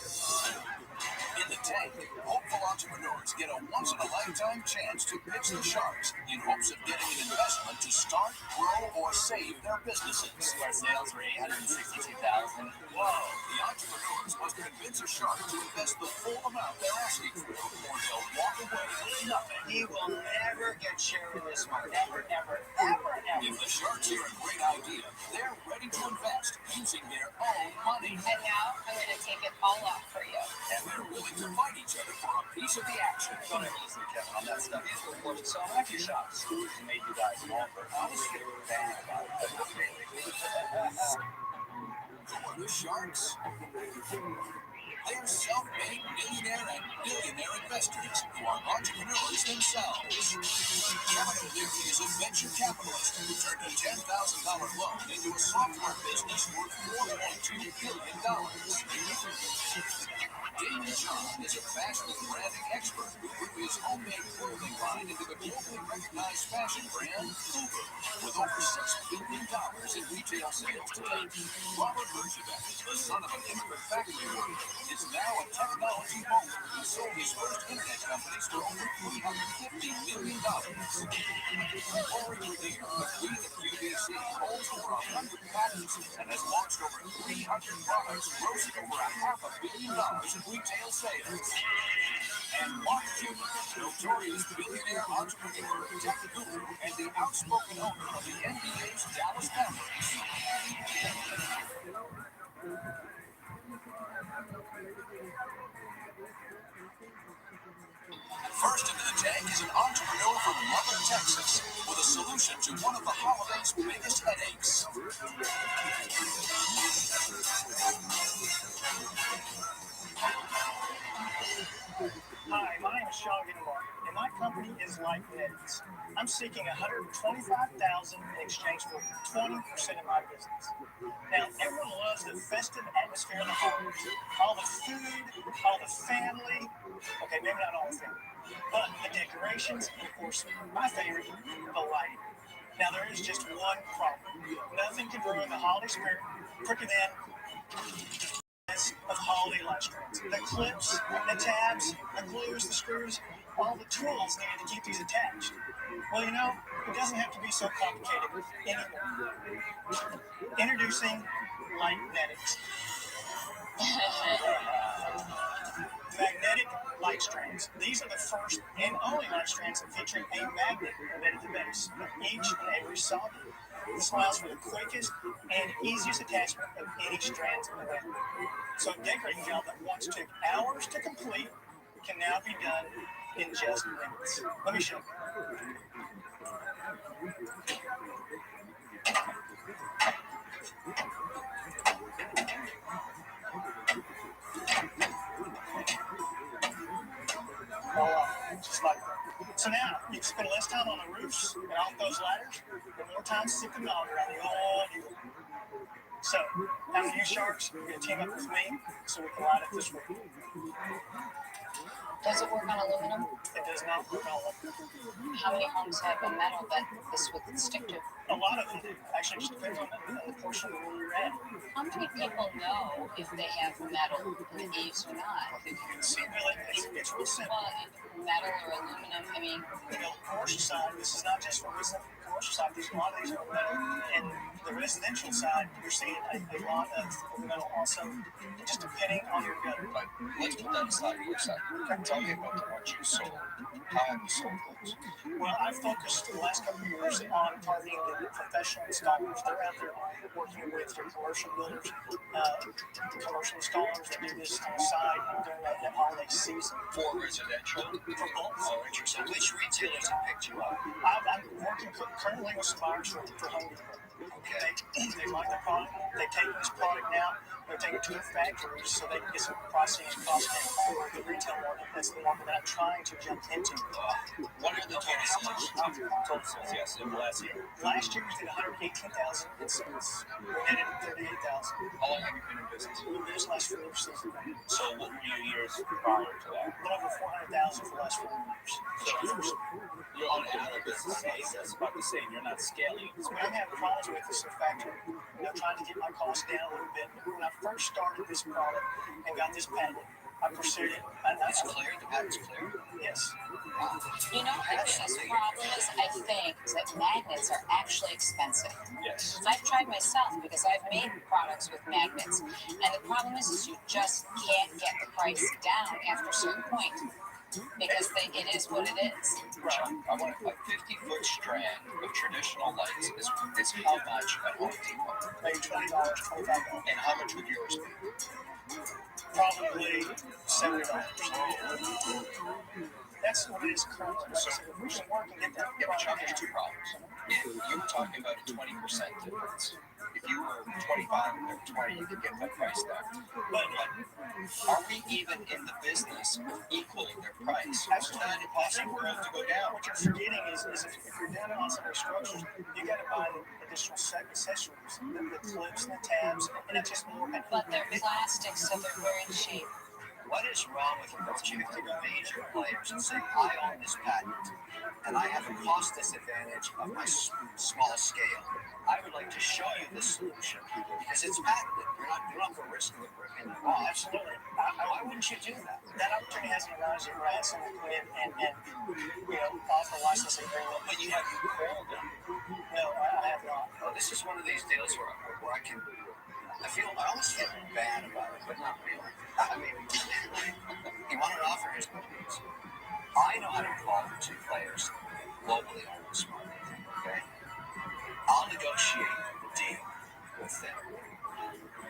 In the tank, hopeful entrepreneurs get a once-in-a-lifetime chance to pitch the sharks in hopes of getting an investment to start, grow, or save their businesses. Our sales were $862,000. Whoa! The entrepreneurs must convince a shark to invest the full amount they're asking for, or they'll walk away with nothing. He will never get share in this market. Ever, ever, ever, ever. If the sharks hear a great idea, they're ready to invest using their own money. And now I'm going to take it all off for you. And they're willing to fight each other for a piece of the action. Don't ever listen to Kevin on that stuff. He's the worst. So how much your shops made you guys an offer? I always feel bad about it. Not really. Who are the sharks? They're self-made millionaire and billionaire investors who are entrepreneurs themselves. Kevin O'Leary is a venture capitalist who turned a $10,000 loan into a software business worth $4.2 billion. Damon John is a fashion and branding expert who grew his homemade clothing line into the globally recognized fashion brand Fubu, with over $6 billion in retail sales today. Robert Bergevin, the son of an immigrant factory worker, is now a technology mogul who sold his first internet companies for over $350 million. Corey Revere, the queen of QVC, holds over 100 patents and has launched over 300 products, grossing over $500 million in retail sales. And Mark Cuban, notorious billionaire entrepreneur, tech guru, and the outspoken owner of the NBA's Dallas Mavericks. First into the tank is an entrepreneur from Lubbock, Texas, with a solution to one of the holiday's biggest headaches. Hi, my name is Sean Gilmore, and my company is Like This. I'm seeking $125,000 in exchange for 20% of my business. Now, everyone loves the festive atmosphere of the holidays. All the food, all the family. Okay, maybe not all the family, but the decorations, and of course, my favorite, the lighting. Now, there is just one problem. Nothing can ruin the holiday spirit quicker than Of holiday light strands. The clips, the tabs, the glues, the screws, all the tools needed to keep these attached. Well, you know, it doesn't have to be so complicated anymore. Introducing Lightnetics. Magnetic light strands. These are the first and only light strands featuring a magnet embedded at the base of each and every socket. This allows for the quickest and easiest attachment of any strands in the band. So a decorating job that once took hours to complete can now be done in just minutes. Let me show you. Just like that. So now you can spend less time on the roofs and off those ladders, and more time sticking the auger on the old deal. So, how many of you sharks are going to team up with me so we can light up this week? Does it work on aluminum? It does not work on aluminum. How many homes have a metal that this would stick to? A lot of them do. Actually, it just depends on the portion of where you're at. How many people know if they have metal in the eaves or not? I think you can see really, it's real simple. Well, metal or aluminum, I mean... You know, commercial side, this is not just for residential. Commercial side, a lot of these are metal. And the residential side, you're seeing a lot of metal also, just depending on your gutter. But let's put that aside for a second. Tell me about the ones you sold. How have you sold those? Well, I've focused the last couple of years on targeting the professional installers. They're out there working with your commercial builders, commercial installers that do this on the side during that holiday season. For residential? For both. Oh, interesting. Which retailers have picked you up? I'm working currently with some buyers for Home Depot. Okay. They like the product. They take this product now. They're taking it to their factories so they can get some pricing and cost for the retail market. That's the market that I'm trying to jump into. What are the total sales? Total sales, yes, in the last year. Last year we did 118,000 in sales. We netted 38,000. How long have you been in business? We've been in this last 4 years. So what were your years prior to that? A little over 400,000 for the last 4 years. So you're on a business size. That's about the same. You're not scaling. So what I'm having problems with is the factory. I'm trying to get my costs down a little bit. When I first started this product and got this patent, I pursued it. It's clear? The patent's clear? Yes. You know, the biggest problem is, I think, that magnets are actually expensive. Yes. I've tried myself because I've made products with magnets. And the problem is you just can't get the price down after a certain point. Because it is what it is. I want a 50-foot strand of traditional lights is how much at Home Depot? Maybe $20, $25. And how much would yours be? Probably $70. That's what it is currently. So we can work and get that. Yeah, but Chuck, there's two problems. You were talking about a 20% difference. If you were 25 and they're 20, you could get that price down. But are we even in the business of equaling their price? It's not impossible for us to go down. What you're forgetting is if you're down on some of the structures, you got to buy the additional accessories, the clips and the tabs, and it's just more. But they're plastic, so they're very cheap. What is wrong with approaching major players and saying, I own this patent, and I have a cost disadvantage of my small scale? I would like to show you this solution because it's patented. You're not going to risk it. Oh, absolutely. Why wouldn't you do that? That opportunity hasn't arisen where I had someone come in and offer a licensing agreement. But you have called them. No, I have not. Oh, this is one of these deals where I almost feel bad about it, but not really. I mean, you want an offer, here's what it is. I know how to involve the two players globally on this market, okay? I'll negotiate the deal with them.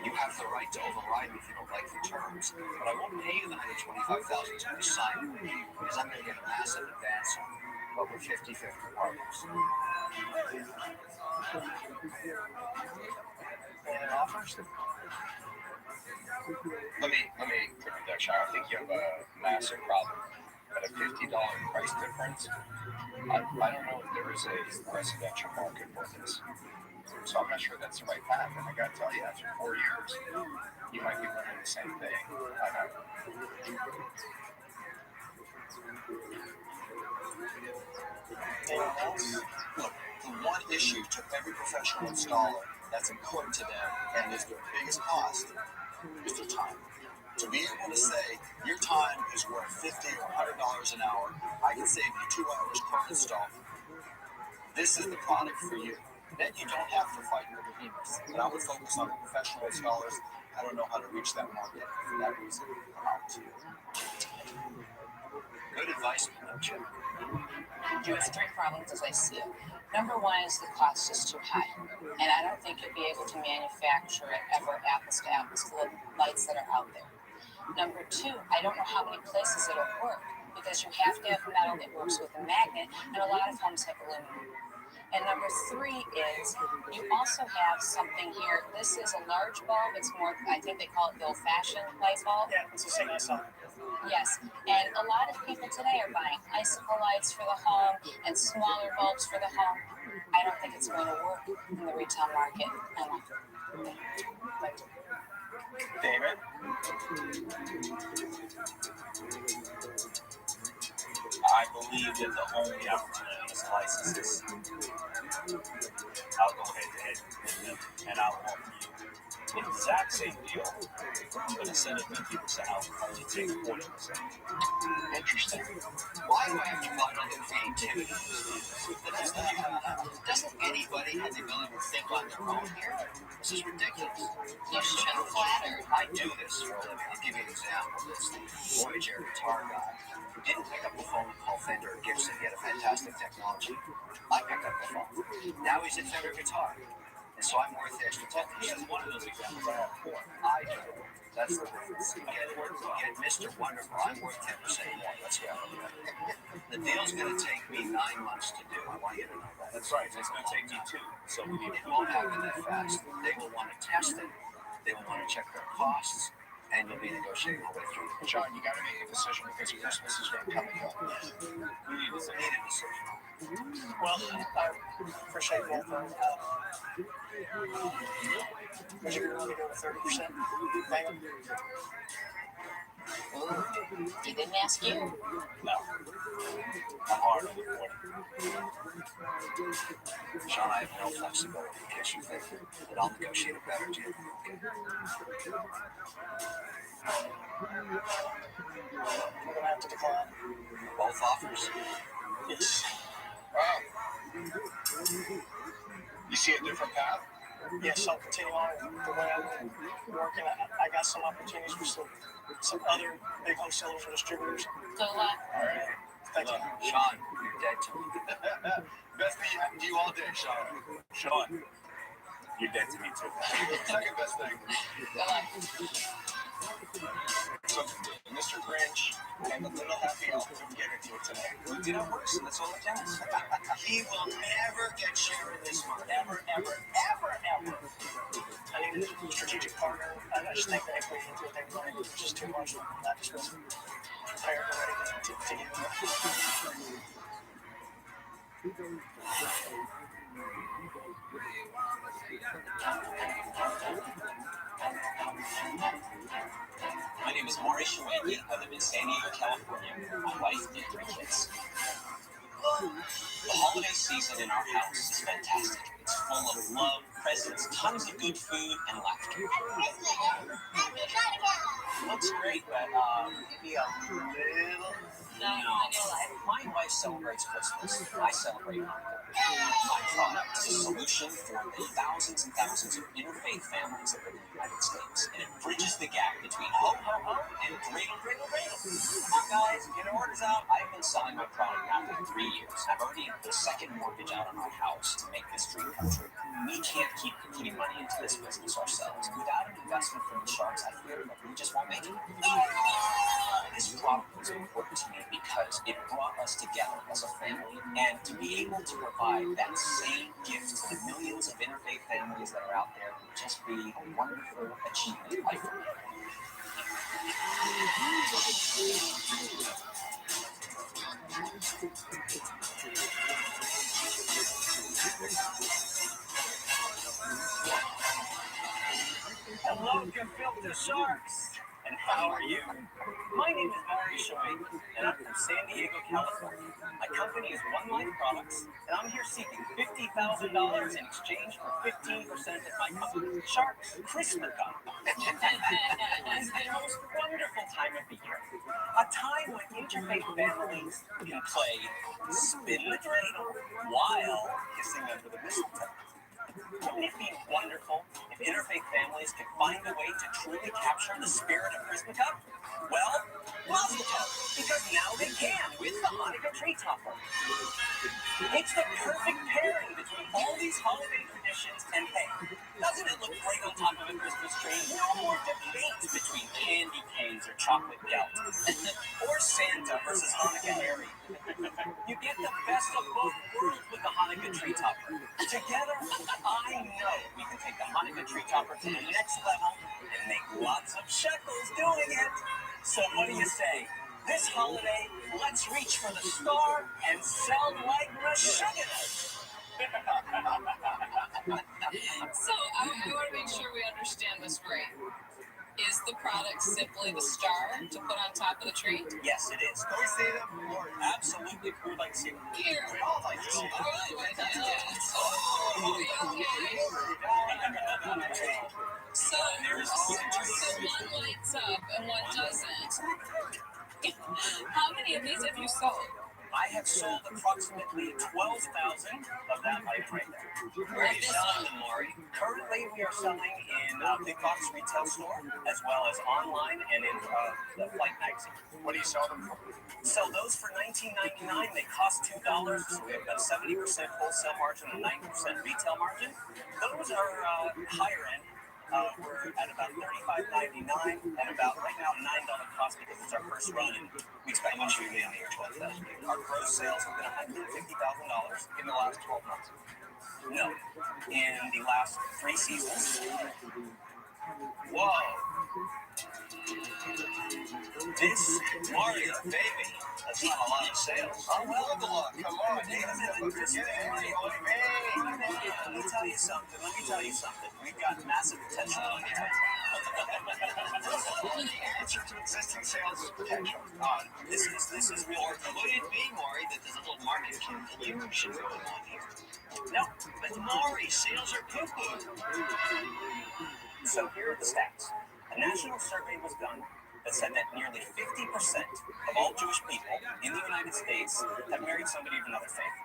You have the right to override me if you don't like the terms, but I won't pay you the $125,000 to sign it because I'm going to get a massive advance on it. But we're 50-50 partners. And offers? Let me put it there, Shire. I think you have a massive problem. At a $50 price difference, I don't know if there is a residential market for this. So I'm not sure that's the right path. And I got to tell you, after 4 years, you might be learning the same thing. I don't know. Look, the one issue to every professional installer that's important to them and is their biggest cost is their time. To be able to say your time is worth $50 or $100 an hour, I can save you 2 hours per install. This is the product for you. Then you don't have to fight with the behemoths. But I would focus on the professional installers. I don't know how to reach that market. For that reason, I'm out. Good advice, Chip. You have three problems as I see it. Number one is the cost is too high. And I don't think you'll be able to manufacture it ever apples to apples to the lights that are out there. Number two, I don't know how many places it'll work because you have to have metal that works with a magnet, and a lot of homes have aluminum. And number three is you also have something here. This is a large bulb. It's more, I think they call it the old-fashioned light bulb. Yeah, it's the same I saw. Yes, and a lot of people today are buying icicle lights for the home and smaller bulbs for the home. I don't think it's going to work in the retail market. David? I believe that the only opportunity is licenses. I'll go head to head with them, and I'll offer you the exact same deal. I'm going to send it 50% out, only take 40%. Interesting. Why do I have to run on the creativity? Doesn't anybody have the ability to think on their own here? This is ridiculous. You should flatter. I do this for a living. I'll give you an example. This Voyager guitar guy who didn't pick up the phone and call Fender or Gibson. He had a fantastic technology. I picked up the phone. Now he's at Fender Guitar. And so I'm worth the extra 10%. He has one of those examples I have before. I do. That's the difference. You get Mr. Wonderful. I'm worth 10% more. Let's go. The deal's going to take me 9 months to do. I want you to know that. That's right. It's going to take me 2. So we need it won't happen that fast. They will want to test it. They will want to check their costs. And you'll be negotiating all the way through. John, you got to make a decision because Christmas is going to come and go. We need a decision. Well, I appreciate that. Would you really go to 30%? He didn't ask you. No. I'm hard on the 40. Sean, I have no flexibility in case you think that I'll negotiate a better deal. We're going to have to decline. Both offers? Yes. Wow. You see a different path? Yes, I'll continue on the way I'm working. I got some opportunities with some other big wholesalers and distributors. Good luck. All right. Thank you. Sean, you're dead to me. Best thing happened to you all day, Sean. Sean, you're dead to me too. Second best thing. Good luck. So, Mr. Grinch and the little happy elf didn't get into it today. We did our worst, and that's all that counts. He will never get share in this month. Ever. I need a strategic partner. I just think that if we into it, they want it just too much. I just wasn't prepared and ready to get into it. My name is Maury Shawaki. I live in San Diego, California. My wife and 3 kids. The holiday season in our house is fantastic. It's full of love, presents, tons of good food, and laughter. Looks great, but maybe a little... No. My wife celebrates Christmas. I celebrate Hanukkah. My product is a solution for the thousands and thousands of interfaith families that live in the United States, and it bridges the gap between ho, ho, ho, and dreidel, dreidel, dreidel. Come on, guys, get your orders out. I've been selling my product now for 3 years. I've already put a second mortgage out on our house to make this dream come true. We can't keep putting money into this business ourselves. Without an investment from the sharks, I fear that we just won't make it. This product was important to me because it brought us together as a family, and to be able to provide that same gift to the millions of interfaith families that are out there would just be a wonderful achievement in life for me. Hello, Filter Sharks. And how are you? My name is Maury Shoaib, and I'm from San Diego, California. My company is One Life Products, and I'm here seeking $50,000 in exchange for 15% of my company, Sharks Christmas. It's the most wonderful time of the year. A time when interfaith families can play spin the dreidel while kissing under the mistletoe. Wouldn't it be wonderful if interfaith families could find a way to truly capture the spirit of Christmas? Well, mazel tov, because now they can with the Hanukkah tree topper. It's the perfect pairing between all these holiday traditions, and hey, doesn't it look great on top of a Christmas tree? No more debates between candy canes or chocolate gelt, or Santa versus Hanukkah Harry. You get the best of both worlds with the Hanukkah tree topper. Together, I know we can take the Hanukkah tree topper to the next level and make lots of shekels doing it. So what do you say? This holiday, let's reach for the star and sell like machines. So I want to make sure we understand this right. Is the product simply the star to put on top of the tree? Yes, it is. Can we see them? Absolutely. Who would like to see them? Here. We all like to see them. So one lights up and one doesn't. How many of these have you sold? I have sold approximately 12,000 of that item right there. Where are you selling them, Maury? Currently, we are selling in big box retail store, as well as online and in the Flight magazine. What do you sell them for? Sell those for $19.99. They cost $2, so we have about 70% wholesale margin and 90% retail margin. Those are higher end. We're at about $35.99 and about right now $9 cost because it's our first run, and we expect much to be on here 12,000. Our gross sales have been $150,000 in the last 12 months. No, in the last 3 seasons. Whoa! This Mario baby. That's not a lot of sales. Oh well, come on, David. Let me tell you something. We've got massive potential on here. What's your existing sales potential? This is real. Or would it be, Maury, that there's a little market confusion going on here? No, but Maury, sales are poo-poo. So here are the stats. A national survey was done that said that nearly 50% of all Jewish people in the United States have married somebody of another faith.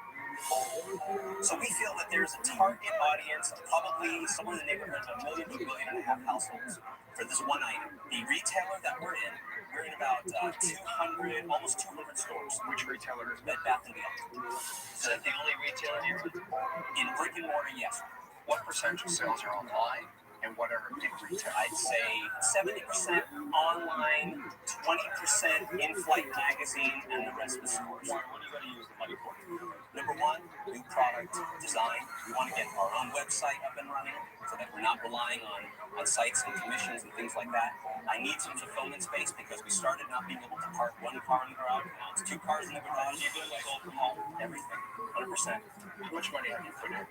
So we feel that there's a target audience of probably somewhere in the neighborhood of 1 million to 1.5 million households for this one item. The retailer that we're in about 200, almost 200 stores. Which retailer is Bed Bath & Beyond. Is that the only retailer here? In brick and mortar, yes. What percentage of sales are online? And what are big retail? I'd say 70% online, 20% in-flight magazine, and the rest of the stores. What are you going to use the money for? Number one, new product design. We want to get our own website up and running so that we're not relying on sites and commissions and things like that. I need some fulfillment space because we started not being able to park one car in the garage. Now it's 2 cars in the garage. You do like all from home, everything, 100%. How much money have you put in?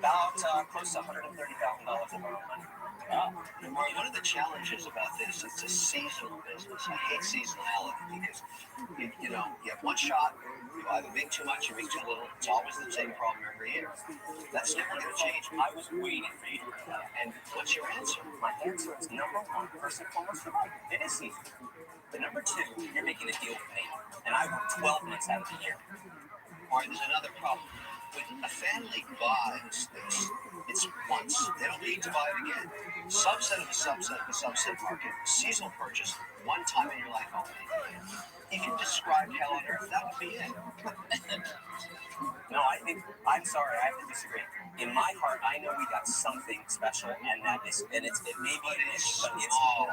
About close to $130,000 of our own money. One of the challenges about this is it's a seasonal business. I hate seasonality because you have one shot. You either make too much or make too little. It's always the same problem every year. That's never going to change. I was waiting for you to bring that up. And what's your answer? My answer is number one, first and foremost, it is seasonal. But number two, you're making a deal with me, and I work 12 months out of the year. Or there's another problem. When a family buys this, it's once. They don't need to buy it again. Subset of a subset of a subset market. Seasonal purchase, one time in your life only. If you described hell on earth, that would be it. No, I'm sorry, I have to disagree. In my heart, I know we got something special, and it may be an issue, but it's small.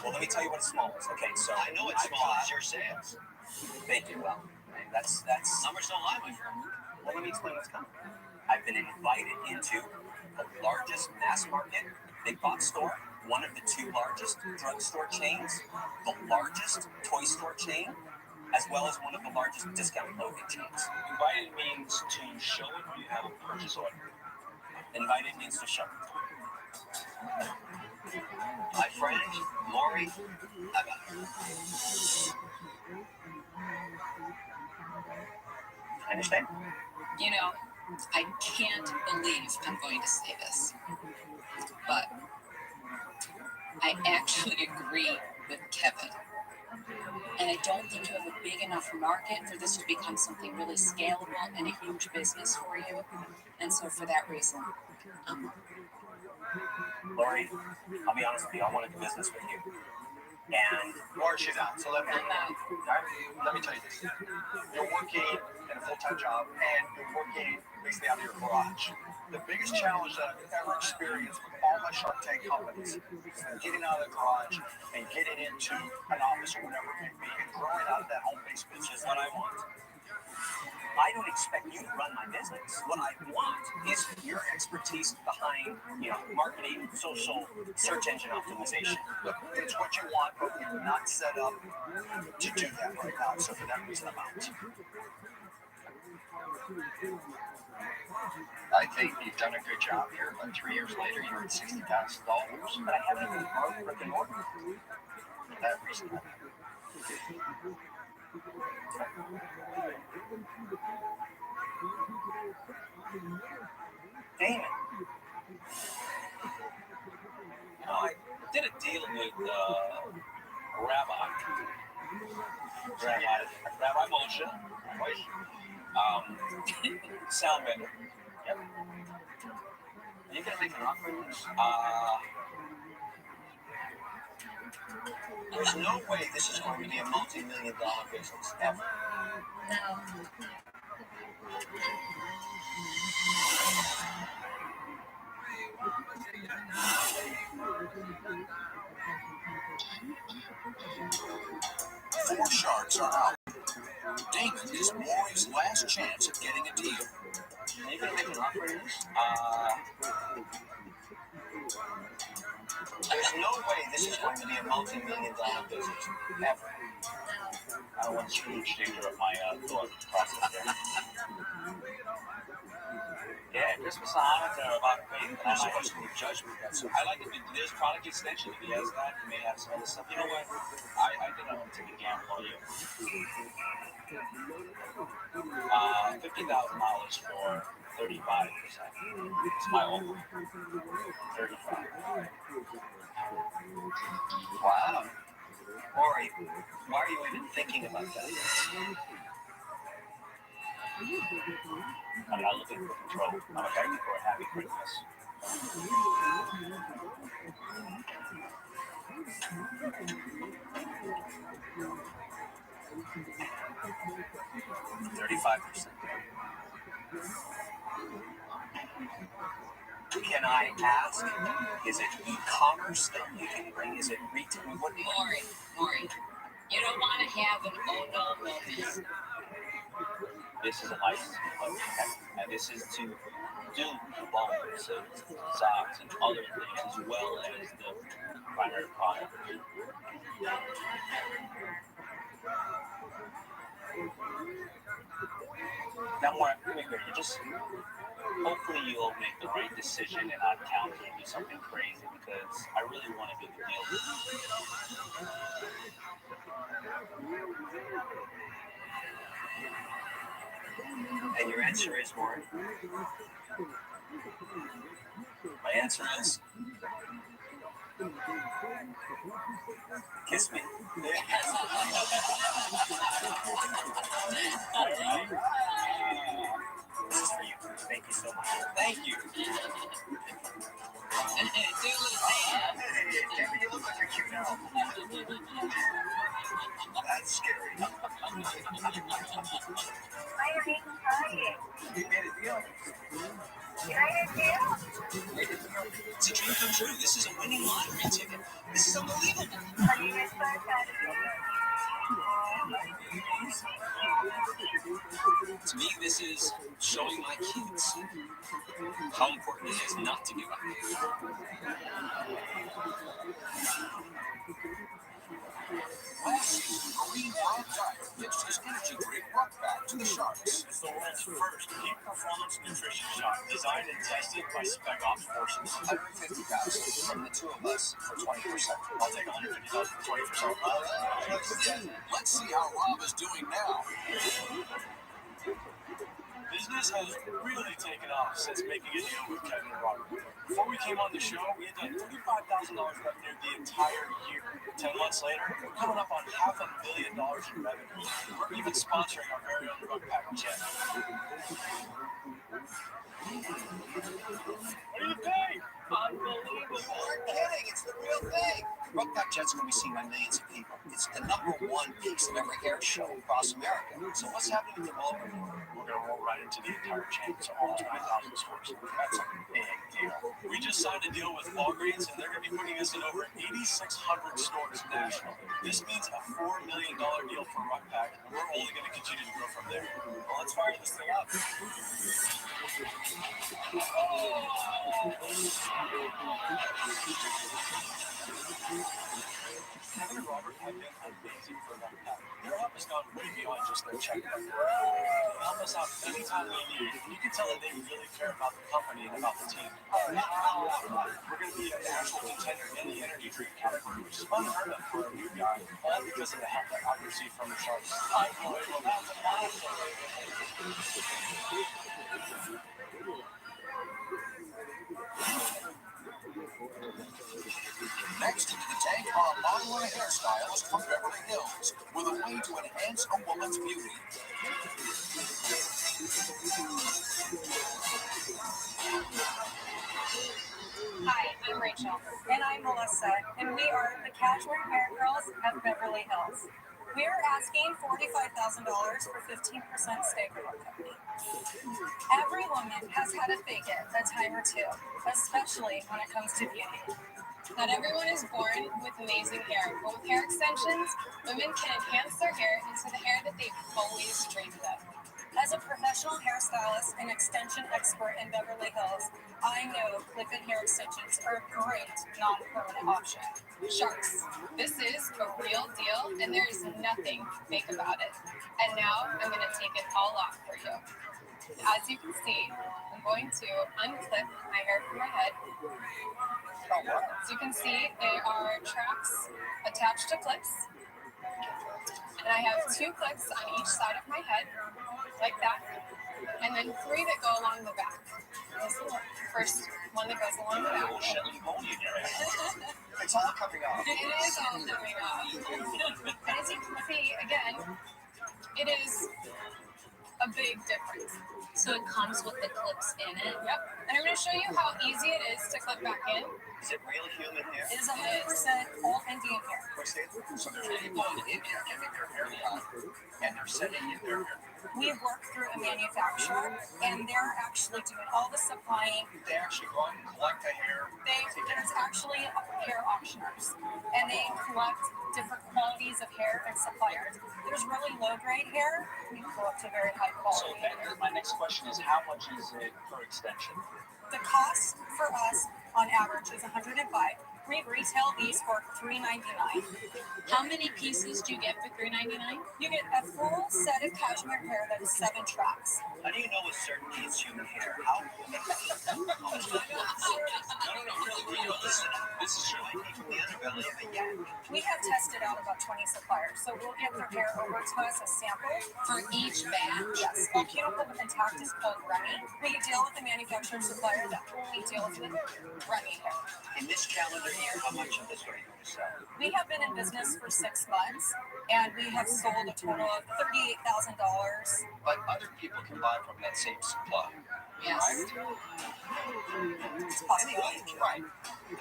Well, let me tell you what small is. Okay, so I know it's small. It's your sales. Thank you. Well, that's numbers don't lie, my friend. Well, let me explain what's coming. I've been invited into the largest mass market big box store, one of the 2 largest drugstore chains, the largest toy store chain, as well as one of the largest discount clothing chains. Invited means to show it, or you have a purchase order? Invited means to show it. My friend, Lori, Understand? You know, I can't believe I'm going to say this, but I actually agree with Kevin. And I don't think you have a big enough market for this to become something really scalable and a huge business for you. And so for that reason, Lori, I'll be honest with you, I want to do business with you. And Lori, she's out. So let me tell you this. You're working in a full-time job and you're working basically out of your garage. The biggest challenge that I've ever experienced with all my Shark Tank companies is getting out of the garage and getting into an office or whatever it may be and growing out of that home-based business. which is what I want. I don't expect you to run my business. What I want is your expertise behind, marketing, social, search engine optimization. Look, it's what you want, but you're not set up to do that right now. So for that reason, I'm out. I think you've done a good job here, but 3 years later, you're at $60,000. But I haven't even broke brick and mortar. For that reason, I'm out. Damn it. I did a deal with Rabbi Moshe, sound vendor. Yep. Are you going to make an offer on this? There's no way this is going to be a multi-million-dollar business, ever. no. 4 sharks are out. Damon is Maury's last chance at getting a deal. Are you going to make an offer on this? There's no way this is going to be a multi-million-dollar business, ever. I don't want to huge danger of my thought process there. Yeah, Christmas odds are about faith. You're supposed to be judged with that. So I like it. There's product extension. If he has that, he may have some other stuff. You know what? I think I want to take a gamble on you. $50,000 for 35%. It's my offer. 35. Wow. Maury, why are you even thinking about that? I'm not looking for control. I'm looking for a happy Christmas. $35%. Can I ask, is it e-commerce that you can bring? Is it retail? What? Maury, you don't want to have an oh no moment. This is a licensing plug, and this is to do bones and socks and other things as well as the primary product. Now, Mark, let me hear you. Just hopefully you'll make the right decision and not counter and do something crazy because I really want to do the deal. And your answer is, Maury? My answer is kiss me. All right. This is for you. Thank you so much. Thank you. You look like a cute owl. That's scary. You made a deal. it's a dream come true. This is a winning lottery ticket. This is unbelievable. To me, this is showing my kids how important it is not to give up. Wes, Marine Prime Tire gives his energy drink Ruck back to the Sharks. It's the world's first peak performance nutrition shot, designed and tested by Spec Ops forces. 150,000 from the two of us for 20%. I'll take 150,000 for 20%. Let's see how Rob is doing now. Business has really taken off since making a deal with Kevin and Robert. Before we came on the show, we had done $35,000 revenue the entire year. 10 months later, we're coming up on $500,000 in revenue. We're even sponsoring our very own rug pack jet. What do you think? Unbelievable. You're kidding. It's the real thing. Rug pack jet's going to be seen by millions of people. It's the #1 piece of every hair show across America. So what's happening in Baltimore? We're going to roll right into the entire chain, so all 9,000 stores. That's a big deal. We just signed a deal with Walgreens, and they're going to be putting us in over 8,600 stores nationally. This means a $4 million deal for Rug Pack, and we're only going to continue to grow from there. Well, let's fire this thing up. Kevin and Robert have been amazing for Rug Pack. Their help has gone way beyond just their checkout. They help us out anytime we need. You can tell that they really care about the company and about the team. We're going to be a national contender in the energy drink category, which is unheard of for a new guy, all because of the help that I've received from the Sharks. Next into the tank are a long-line hairstylist from Beverly Hills with a way to enhance a woman's beauty. Hi, I'm Rachel. And I'm Melissa. And we are the Cashmere Hair Girls of Beverly Hills. We are asking $45,000 for 15% stake of our company. Every woman has had to fake it a time or two, especially when it comes to beauty. Not everyone is born with amazing hair, but with hair extensions, women can enhance their hair into the hair that they've always dreamed of. As a professional hairstylist and extension expert in Beverly Hills, I know clip-in hair extensions are a great non-permanent option. Sharks, this is a real deal, and there is nothing fake about it. And now I'm going to take it all off for you. As you can see, I'm going to unclip my hair from my head. As you can see, they are tracks attached to clips. And I have 2 clips on each side of my head, like that. And then 3 that go along the back. This is the first one that goes along the back. It's all coming off. It is all coming off. And as you can see, again, it is a big difference. So it comes with the clips in it? Yep. And I'm going to show you how easy it is to clip back in. Is it real human hair? It is 100% all Indian hair. So there's people in India getting their hair cut, and they're sending in their hair. We work through a manufacturer, and they're actually doing all the supplying. They actually go out and collect the hair. There's actually hair auctioneers, and they collect different qualities of hair and suppliers. There's really low-grade hair. We go up to very high So quality. my next question is, how much is it per extension? The cost for us, on average, is $105. We retail these for $399. How many pieces do you get for $399? You get a full set of cashmere hair that is 7 tracks. How do you know with certainty it's human hair? How? No, really. This is true. Like from the underbelly of a yak. We have tested out about 20 suppliers, so we'll get their hair over to us as sample. For each batch? Yes. Our cuticle intact is called Remy. We deal with the manufacturer supplier that only deals with Remy hair. In this calendar year, how much of this are you going to sell? We have been in business for 6 months, and we have sold a total of $38,000. But other people can buy from that same supply. Yes. It's possible. Right.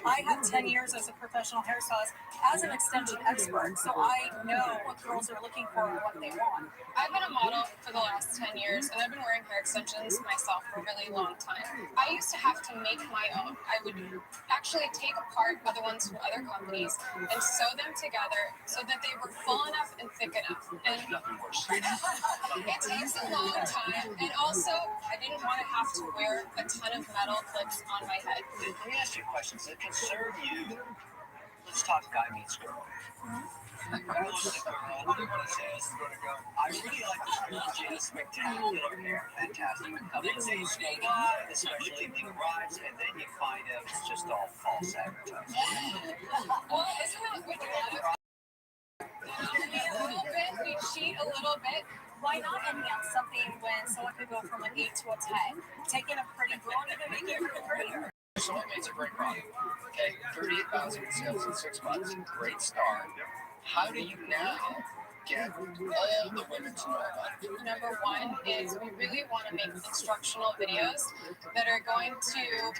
I have 10 years as a professional hairstylist, as an extension expert, so I know what girls are looking for and what they want. I've been a model for the last 10 years, and I've been wearing hair extensions myself for a really long time. I used to have to make my own. I would actually take apart other ones from other companies and sew them together so that they were full enough and thick enough. And it takes a long time, and also I didn't want to have to wear a ton of metal clips on my head. Let me ask you a question. Does it concern you? Let's talk guy meets girl. I really like the strategy of spectacular hair. Fantastic. It's a snake eye, especially the arrives, and then you find out it's just all false advertising. Well, isn't that what you want? A little bit, we cheat a little bit. Why not enhance something when someone could go from an 8 to a 10? Taking a pretty girl and even making it even prettier. Soulmate's a great product. Okay, 38,000 sales in 6 months. Great start. How do you now get all the women to know about it? Number one is we really want to make instructional videos that are going to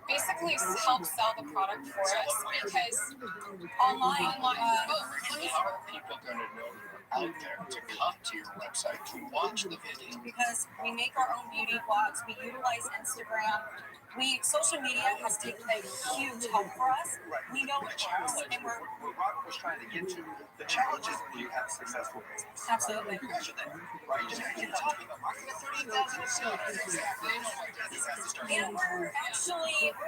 basically help sell the product for us because online How are people going to know you're out there to come to your website to watch the video? Because we make our own beauty blogs, we utilize Instagram. Social media has taken a huge help for us. We know it works, and what Robert was trying to get to. The challenge is you have a successful business. Absolutely. You guys are there, right? You just keep talking about marketing 38,000 sales. Exactly. And we're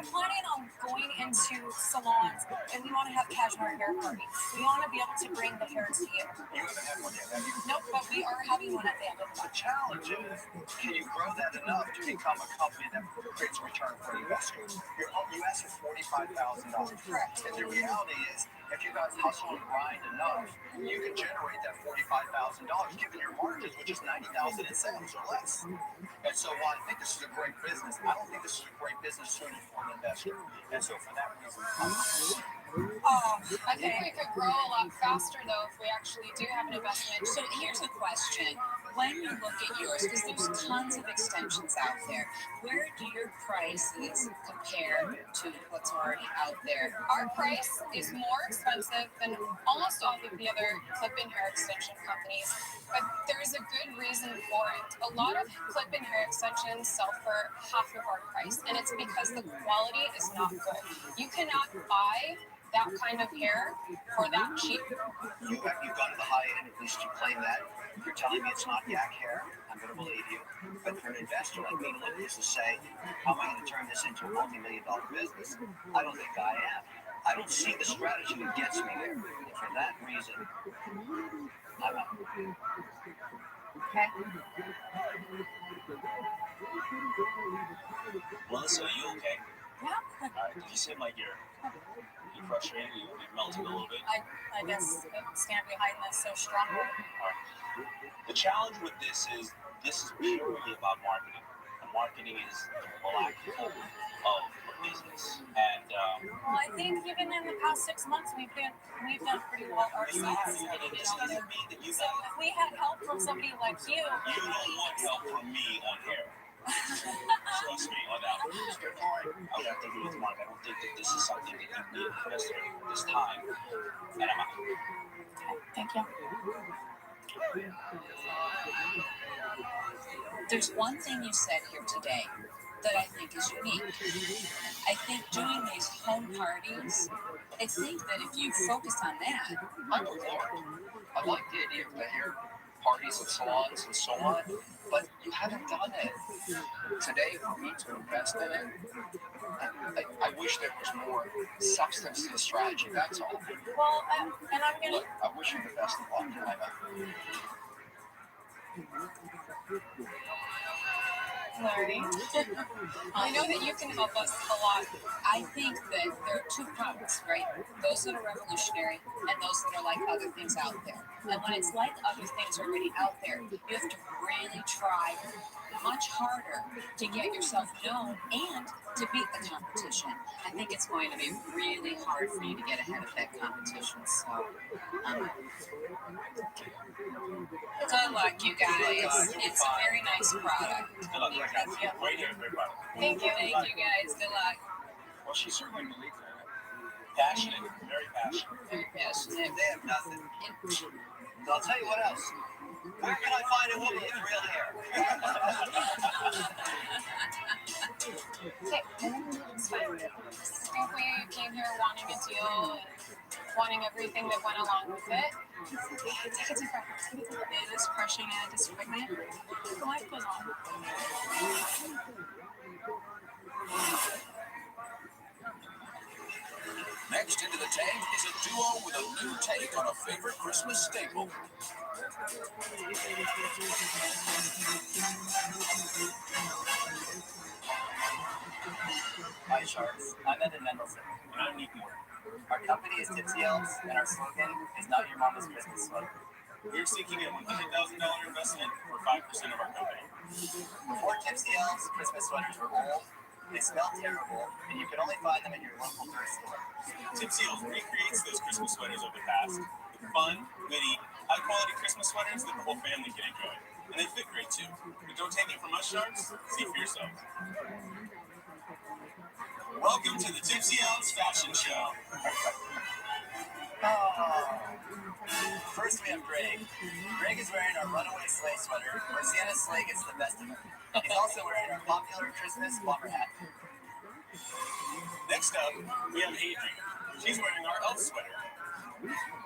planning on going into salons, and we want to have cashmere hair parties. We want to be able to bring the hair to you. You haven't had one yet, have you? Nope, but we are having one at the end of the The month. challenge is, can you grow that enough to become a company that creates a return for investors? You asked for $45,000. Correct. And the reality is, if you guys hustle and grind enough, you can generate that $45,000 given your margins, which is $90,000 in sales or less. And so while I think this is a great business, I don't think this is a great business suited for an investor. And so for that reason, I think we could grow a lot faster though if we actually do have an investment. So here's the question. When you look at yours, because there's tons of extensions out there, where do your prices compare to what's already out there? Our price is more expensive than almost all of the other clip-in hair extension companies, but there's a good reason for it. A lot of clip-in hair extensions sell for half of our price, and it's because the quality is not good. You cannot buy that kind of hair for that cheap. you've gone to the high end, at least you claim that. You're telling me it's not yak hair. I'm going to believe you. But for an investor like me to look at this and say, how am I going to turn this into a multi-million-dollar business? I don't think I am. I don't see the strategy that gets me there. And for that reason, I'm out. Okay. Melissa, are you okay? Yeah. Alright, you seem like you're frustrated, you're melting a little bit. I guess stand behind this so strongly. The challenge with this is purely about marketing. And marketing is the backbone of a business. And Well, I think even in the past 6 months, we've done pretty well ourselves. this doesn't mean that you So if we had help from somebody like you, don't want help from me on hair. Trust me on that. I would have to agree with Mark. I don't think that this is something that you need to invest in this time. And I'm out. thank you. There's one thing you said here today that I think is unique. I think doing these home parties, I think that if you focus on that, I'm a lord. I like the idea of the hair parties and salons and so on, but you haven't done it. Today, for me to invest in it, I wish there was more substance to the strategy, that's all. Well, and I'm gonna. Look, I wish you the best of luck. I'm out. Larry, I know that you can help us a lot. I think that there are two products, right? Those that are revolutionary and those that are like other things out there. And when it's like other things already out there, you have to really try much harder to get yourself known and to beat the competition. I think it's going to be really hard for you to get ahead of that competition. So, good luck, you guys. It's a very nice product. Good luck. Thank you. Great hair, great product. Thank you, guys. Good luck. Well, she certainly believes in it. Passionate, very passionate. Very passionate. They have nothing. I'll tell you what else. Where can I find a woman with real hair? Okay, it's fine. I think we came here wanting a deal and wanting everything that went along with it. Take a deep breath. It is crushing and disappointment. Life goes on. Next into the tank is a duo with a new take on a favorite Christmas staple. Hi, Sharks. I'm Evan Mendelson. And I'm Nick Moore. Our company is Tipsy Elves, and our slogan is Not Your Mama's Christmas Sweater. We're seeking a $100,000 investment for 5% of our company. Before Tipsy Elves, Christmas sweaters were old, they smelled terrible, and you could only find them at your local thrift store. Tipsy Elves recreates those Christmas sweaters of the past with fun, witty, high-quality Christmas sweaters that the whole family can enjoy. And they fit great, too. But don't take it from us, Sharks. See for yourselves. Welcome to the Tipsy Elves Fashion Show. First we have Greg. Greg is wearing our runaway sleigh sweater, where Santa's sleigh gets the best of him. He's also wearing our popular Christmas bomber hat. Next up, we have Adrian. She's wearing our elf sweater.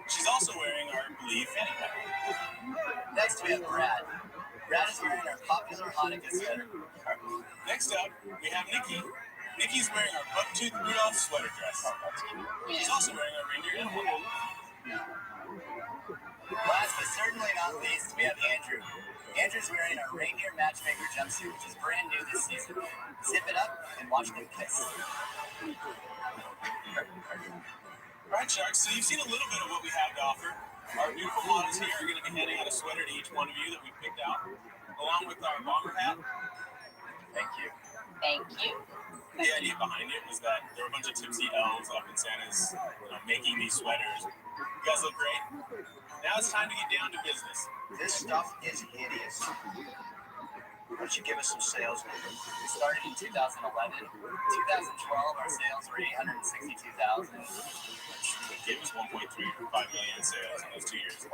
She's also wearing our Believe fanny pack. Next we have Brad. Brad is wearing our popular Hanukkah sweater. Next up, we have Nikki. Nikki's wearing our buck-toothed Rudolph sweater dress. She's also wearing our reindeer animal hat. Last but certainly not least, we have Andrew. Andrew's wearing our reindeer matchmaker jumpsuit, which is brand new this season. Zip it up and watch them kiss. Alright, Sharks, so you've seen a little bit of what we have to offer. Our beautiful models here are going to be handing out a sweater to each one of you that we picked out, along with our bomber hat. Thank you. Thank you. The idea behind it was that there were a bunch of tipsy elves up in Santa's making these sweaters. You guys look great. Now it's time to get down to business. This stuff is hideous. Why don't you give us some sales numbers? We started in 2011. 2012, our sales were 862,000, which gave us 1.35 million in sales in those 2 years.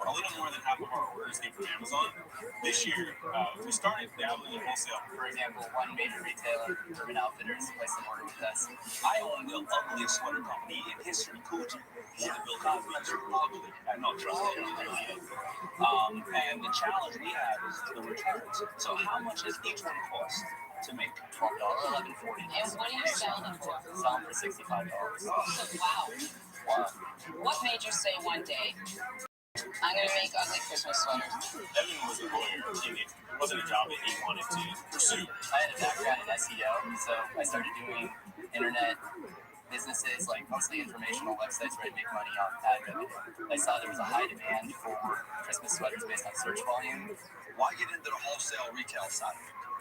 A little more than half of our orders came from Amazon. This year, we started dabbling in wholesale. For example, one major retailer, Urban Outfitters, placed an order with us. I own the ugliest sweater company in history, Coochie. Bill Cosby is ugly. No, trust me. And the challenge we have is the returns. So how much does each one cost to make? $12, $11.40. And what do you sell them for? Sell them for $65. Wow. What made you say one day, I'm going to make ugly Christmas sweaters? Evan was a lawyer. It wasn't a job that he wanted to pursue. I had a background in SEO, so I started doing internet businesses, like mostly informational websites where I make money off ad revenue. I saw there was a high demand for Christmas sweaters based on search volume. Why get into the wholesale retail side?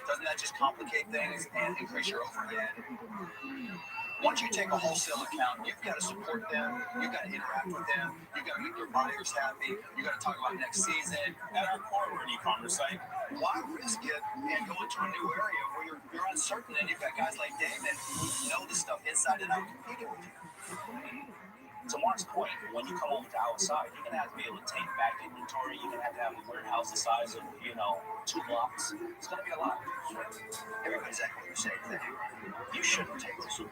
Doesn't that just complicate things and increase your overhead? Once you take a wholesale account, you've got to support them, you've got to interact with them, you've got to make your buyers happy, you've got to talk about next season. At our core, we're an e-commerce site. Why risk it and go into a new area where you're uncertain and you've got guys like Dave that know the stuff inside and out competing with you? To Mark's point, when you come over to our side, you're going to have to be able to take back inventory. You're going to have a warehouse the size of, 2 blocks. It's going to be a lot. Everybody's echoing the same thing. You shouldn't take this, in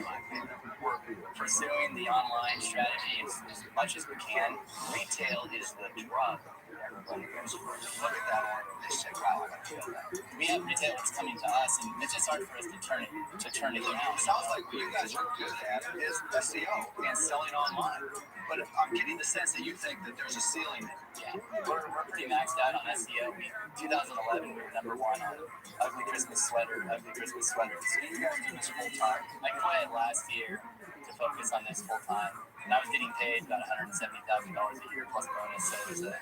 my opinion. We're pursuing the online strategy as much as we can. Retail is the drug everybody goes for. Look at that order. They say, wow, I got to feel that. We have retailers coming to us, and it's just hard for us to turn it around. It sounds like what you guys are good at is SEO and selling online. But I'm getting the sense that you think that there's a ceiling there. Yeah, we're pretty maxed out on SEO. 2011, we were #1 on ugly Christmas sweaters. So you guys do this full time. I quit last year to focus on this full time. And I was getting paid about $170,000 a year plus bonus. So it was a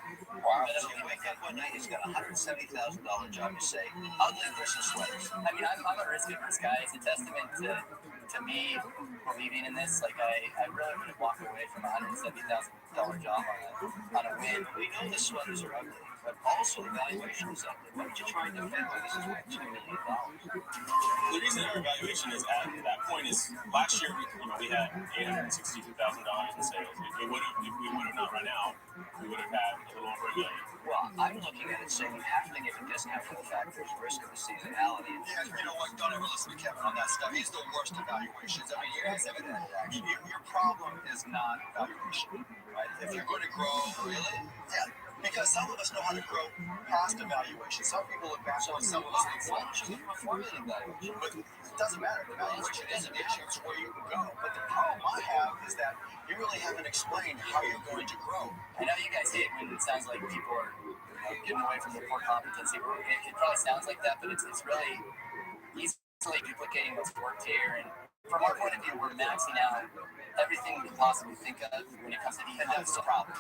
So you wake up one night, he's got a $170,000 job. You say, ugly Christmas sweaters. I mean, I'm a risk-averse guy. It's a testament to me believing in this. Like, I really wouldn't walk away from a $170,000 job on a win. We know the sweaters are ugly, but also the valuation is ugly. Why don't you try and defend why this is worth $2 million? The reason our evaluation is at that point is last year we had $862,000 in sales. If we would have not run out, we would have had a little over $1 million. Well, I'm looking at it saying you have to give a discount for the fact there's risk of the seasonality. Yeah, you know what? Don't ever listen to Kevin on that stuff. He's the worst evaluations. I mean, you guys have it actually. Your problem is not valuation, right? If you're going to grow, really, yeah, pick Because some of us know how to grow past evaluation. Some people look back on some of us think, why don't you give them a formula evaluation? But it doesn't matter. The evaluation is an issue. It's where you can go. But the problem I have is that you really haven't explained how you're going to grow. I know you guys hate when it sounds like people are getting away from the core competency. It probably sounds like that, but it's really easily duplicating what's worked here. And from our point of view, we're maxing out everything we can possibly think of when it comes to the, and that's the problem.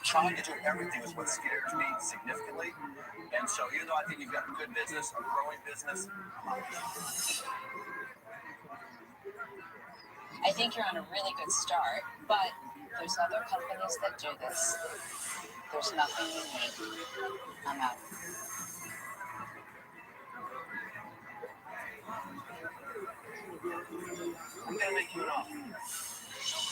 Trying to do everything is what scares me significantly. And so even though I think you've got a good business, a growing business, I think you're on a really good start, but there's other companies that do this. There's nothing unique. I'm out. I'm going to make you an offer.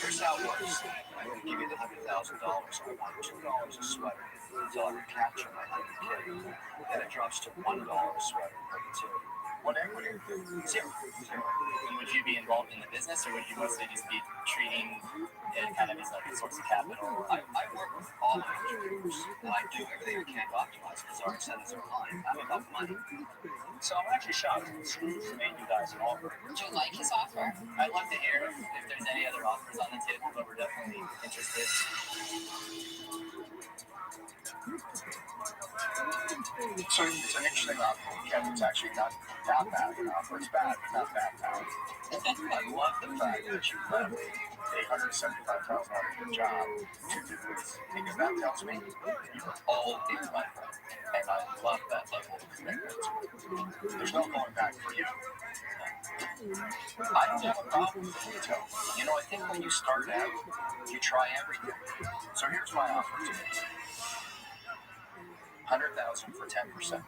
Here's how it works. I'm going to give you the $100,000. I want $2 a sweater until I recapture my $100K. Then it drops to $1 a sweater in perpetuity. What equity? Zero. And would you be involved in the business, or would you mostly just be treating it kind of as like a source of capital? I work with all my entrepreneurs, and I do everything I can to optimize because our incentives are aligned. I'm about money. So I'm actually shocked that Scrooge made you guys an offer. Would you like his offer? I'd love to hear if there's any other offers on the table, but we're definitely interested. So it's an interesting offer, Kevin. It's actually not that bad an offer. It's bad, but not that bad. I love the fact that you left a $175,000 job to do this, because that tells me you were all in my life. And I love that level of commitment. There's no going back for you. I don't have a problem with retail. You know, I think when you start out, you try everything. So here's my offer to you. $100,000 for 10%.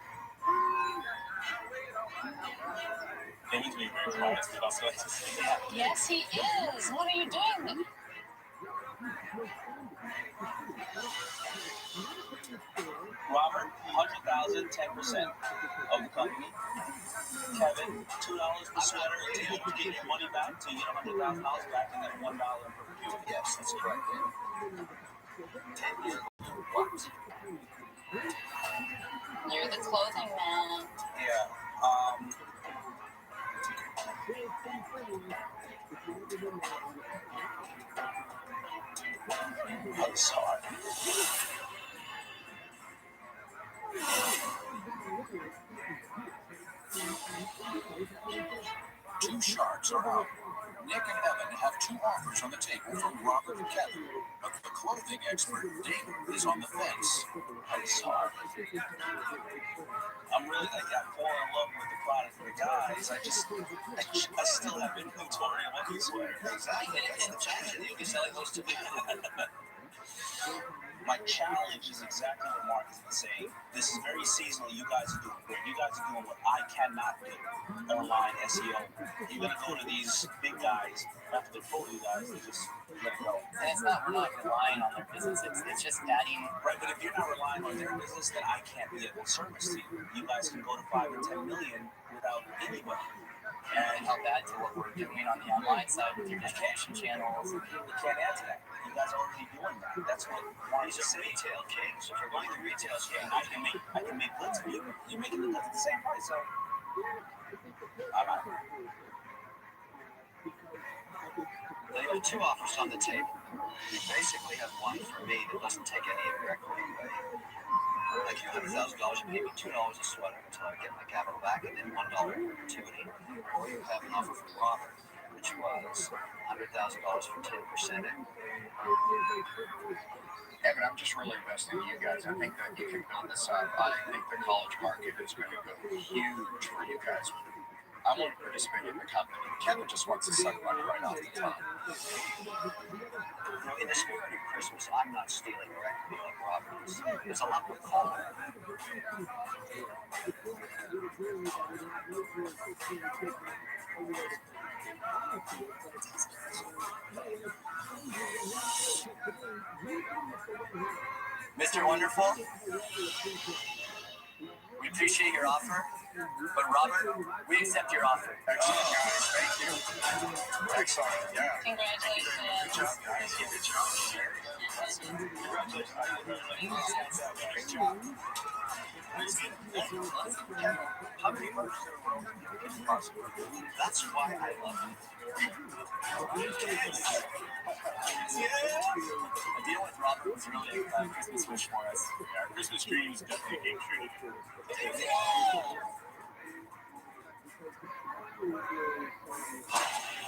They need to be very honest with us. Yes, he is. What are you doing? Robert, 100,000, 10% of the company. Kevin, $2 per sweater until you get your money back, until you get $100,000 back, and then $1 in perpetuity. Yes, that's correct. 10 years. What? You're the clothing man. Yeah. I'm sorry. Two sharks are out. Nick and Evan have two offers on the table from Robert and Kevin, but the clothing expert, David, is on the fence. I'm sorry. I'm really like I fall in love with the product for the guys. I still have inventory of any sweater. Exactly. That's the challenge. You'll be selling those to me. My challenge is exactly what Mark has been saying. This is very seasonal. You guys are doing great. You guys are doing what I cannot do. Online SEO. You're gonna go to these big guys, not that they're full of you guys, they're just gonna go. And it's not, we're not relying on their business. It's just adding. Right, but if you're not relying on their business, then I can't be of service to you. You guys can go to 5 or 10 million without anybody. And help add to what we're doing on the online side with your distribution channels. You can't add to that. You guys are already doing that. That's what These are retail kings. If you're going to retail yeah, scale, I can make goods for you. You're making the goods at the same price, so I'm out. you have two offers on the table. You basically have one for me that doesn't take any of your equity away. Like you $100,000, you pay me $2 a sweater until I get my capital back, and then $1 in perpetuity. Or you have an offer from Robert, which was $100,000 for 10%. Evan, I'm just really investing in you guys. I think that you can build this up. I think the college market is going to go huge for you guys. I want to participate in the company. Kevin just wants to suck money right off the top. You know, in the spirit of Christmas, I'm not stealing your equity like Robert is. There's a lot more call there. Mr. Wonderful, we appreciate your offer. But Robert, we accept your offer. Excellent, guys. Thank you. Excellent. Yeah. Congratulations. Good job, guys. Good job. Congratulations. Great job. How many versions in a row can you possibly do? That's why I love it. A deal with Robert was really a Christmas wish for us. Our Christmas dreams definitely came true.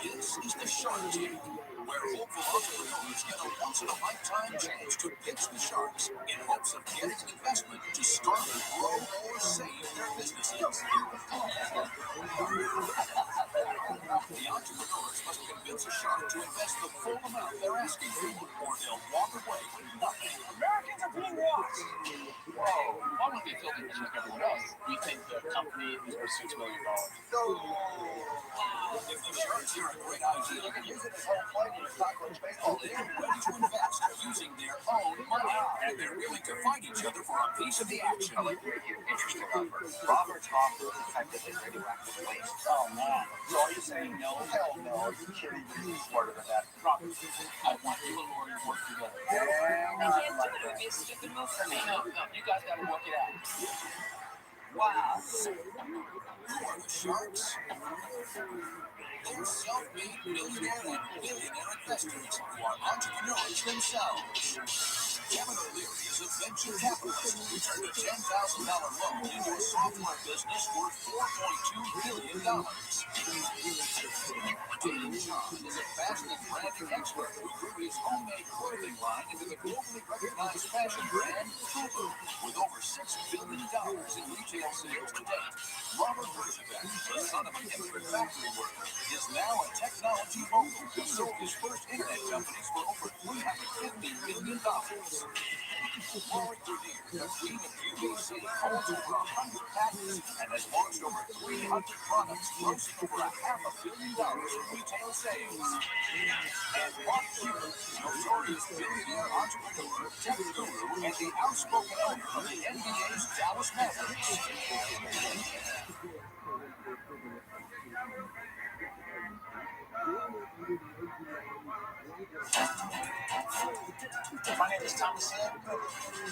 This is the Shark Tank, where hopeful entrepreneurs get a once-in-a-lifetime chance to pitch the sharks in hopes of getting an investment to start, grow, or save their businesses. The entrepreneurs must convince a shark to invest the full amount they're asking for, or they'll walk away with nothing. Americans are being lost. Whoa, why wouldn't we feel just like everyone else? We think the company is worth $6 million. If the sharks hear a great idea, You can use it as home plate in your cockroach baseball league. they're ready to invest using their own money, and they're willing to fight each other for a piece of the action. I like your interesting offer. Robert's offer is effectively radioactive waste. Oh, man. So are you saying no? Hell no. Are you kidding me? You're smarter than that. Robert, I want you and Lori to work together. Damn I right can't do like it. It would that. be a stupid move for me. No, you guys got to work it out. Wow. Who are the sharks? They're self-made millionaire and billionaire investors who are entrepreneurs themselves. Kevin O'Leary is a venture capitalist who turned a $10,000 loan into a software business worth $4.2 billion. Dave John is a fashion and branding expert who grew his homemade clothing line into the globally recognized fashion brand TRUMAN. With over $6 billion in retail sales to date, Robert Roosevelt, the son of an immigrant factory worker, is now a technology mogul who sold his first internet companies for over $350 million. Lori Greer, the queen of UBC, holds over 100 patents and has launched over 300 products, grossing over $500 million in retail sales. And Mark Cuban, notorious billionaire entrepreneur, tech guru, and the outspoken owner of the NBA's Dallas Mavericks. My name is Thomas Hill.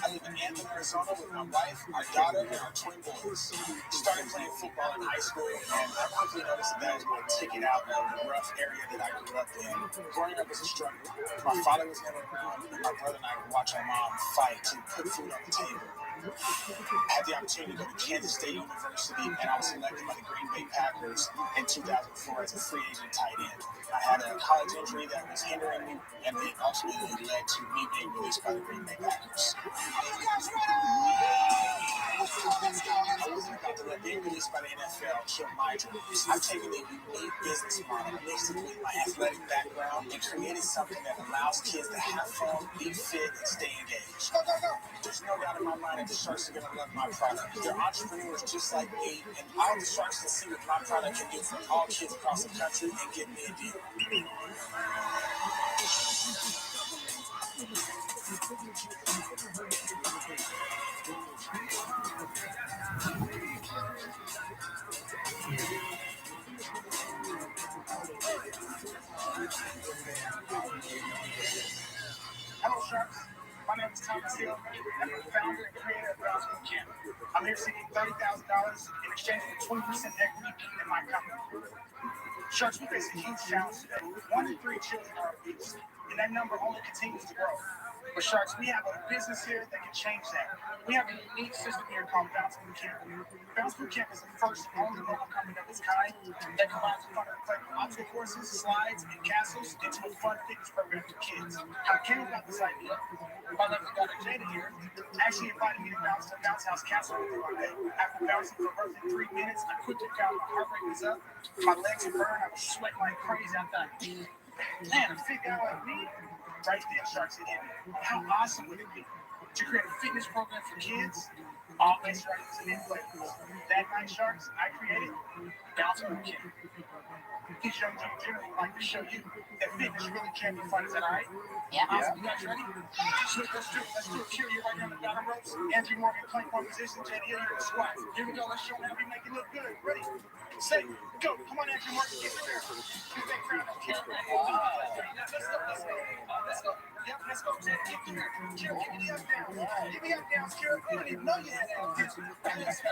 I live in Anthem, Arizona with my wife, our daughter, and our twin boys. Started playing football in high school, and I quickly noticed that I was going to take it out of the rough area that I grew up in. Growing up was a struggle. My father was never around, and my brother and I would watch our mom fight to put food on the table. I had the opportunity to go to Kansas State University, and I was selected by the Green Bay Packers in 2004 as a free agent tight end. I had a college injury that was hindering me, and it ultimately led to me being released by the Green Bay Packers. I wasn't about to let being released by the NFL kill my dreams. I've taken a unique business model, basically my athletic background, and created something that allows kids to have fun, be fit, and stay engaged. There's no doubt in my mind that the Sharks are going to love my product. They're entrepreneurs just like me, and I want the Sharks to see what my product can do for all kids across the country and give me a deal. Hello, Sharks. My name is Thomas Hill. I'm the founder and creator of Browns Boot Camp. I'm here seeking $30,000 in exchange for 20% equity in my company. Sharks, we face a huge challenge today. 1 in 3 children are obese, and that number only continues to grow. But Sharks, we have a business here that can change that. We have a unique system here called Bounce Boot Camp. Bounce Boot Camp is the first and only local company of its kind that combines fun and play obstacle courses, slides, and castles into a fun fitness program for kids. How came about this idea? My lovely daughter Jada here actually invited me to bounce to Bounce House Castle with her one day. After bouncing for roughly 3 minutes, I quickly found my heart rate was up, my legs were burned, I was sweating like crazy. I thought, man, a fit guy like me? Right there, Sharks, it hit me. How awesome would it be to create a fitness program for kids, all based around using inflatables? That night, Sharks, I created Bounce Boot Camp. These young gentlemen generally like to show you that fitness really can be fun. Is that all right? Yeah. You guys ready? Sweet, let's do it. Let's do it. Cue you right on the bottom ropes. Andrew Morgan, plank one position. JD, you're in the squat. Here we go. Let's show them how we make it look good. Ready? Set. Go. Come on, Andrew Morgan. Get through there. Keep that crowd on. Let's go. Let's go. Yep, let's go, Jay. Get through there. Kira, give me the up down. Give me up down, Kira. I didn't even know you had up down. Let's go.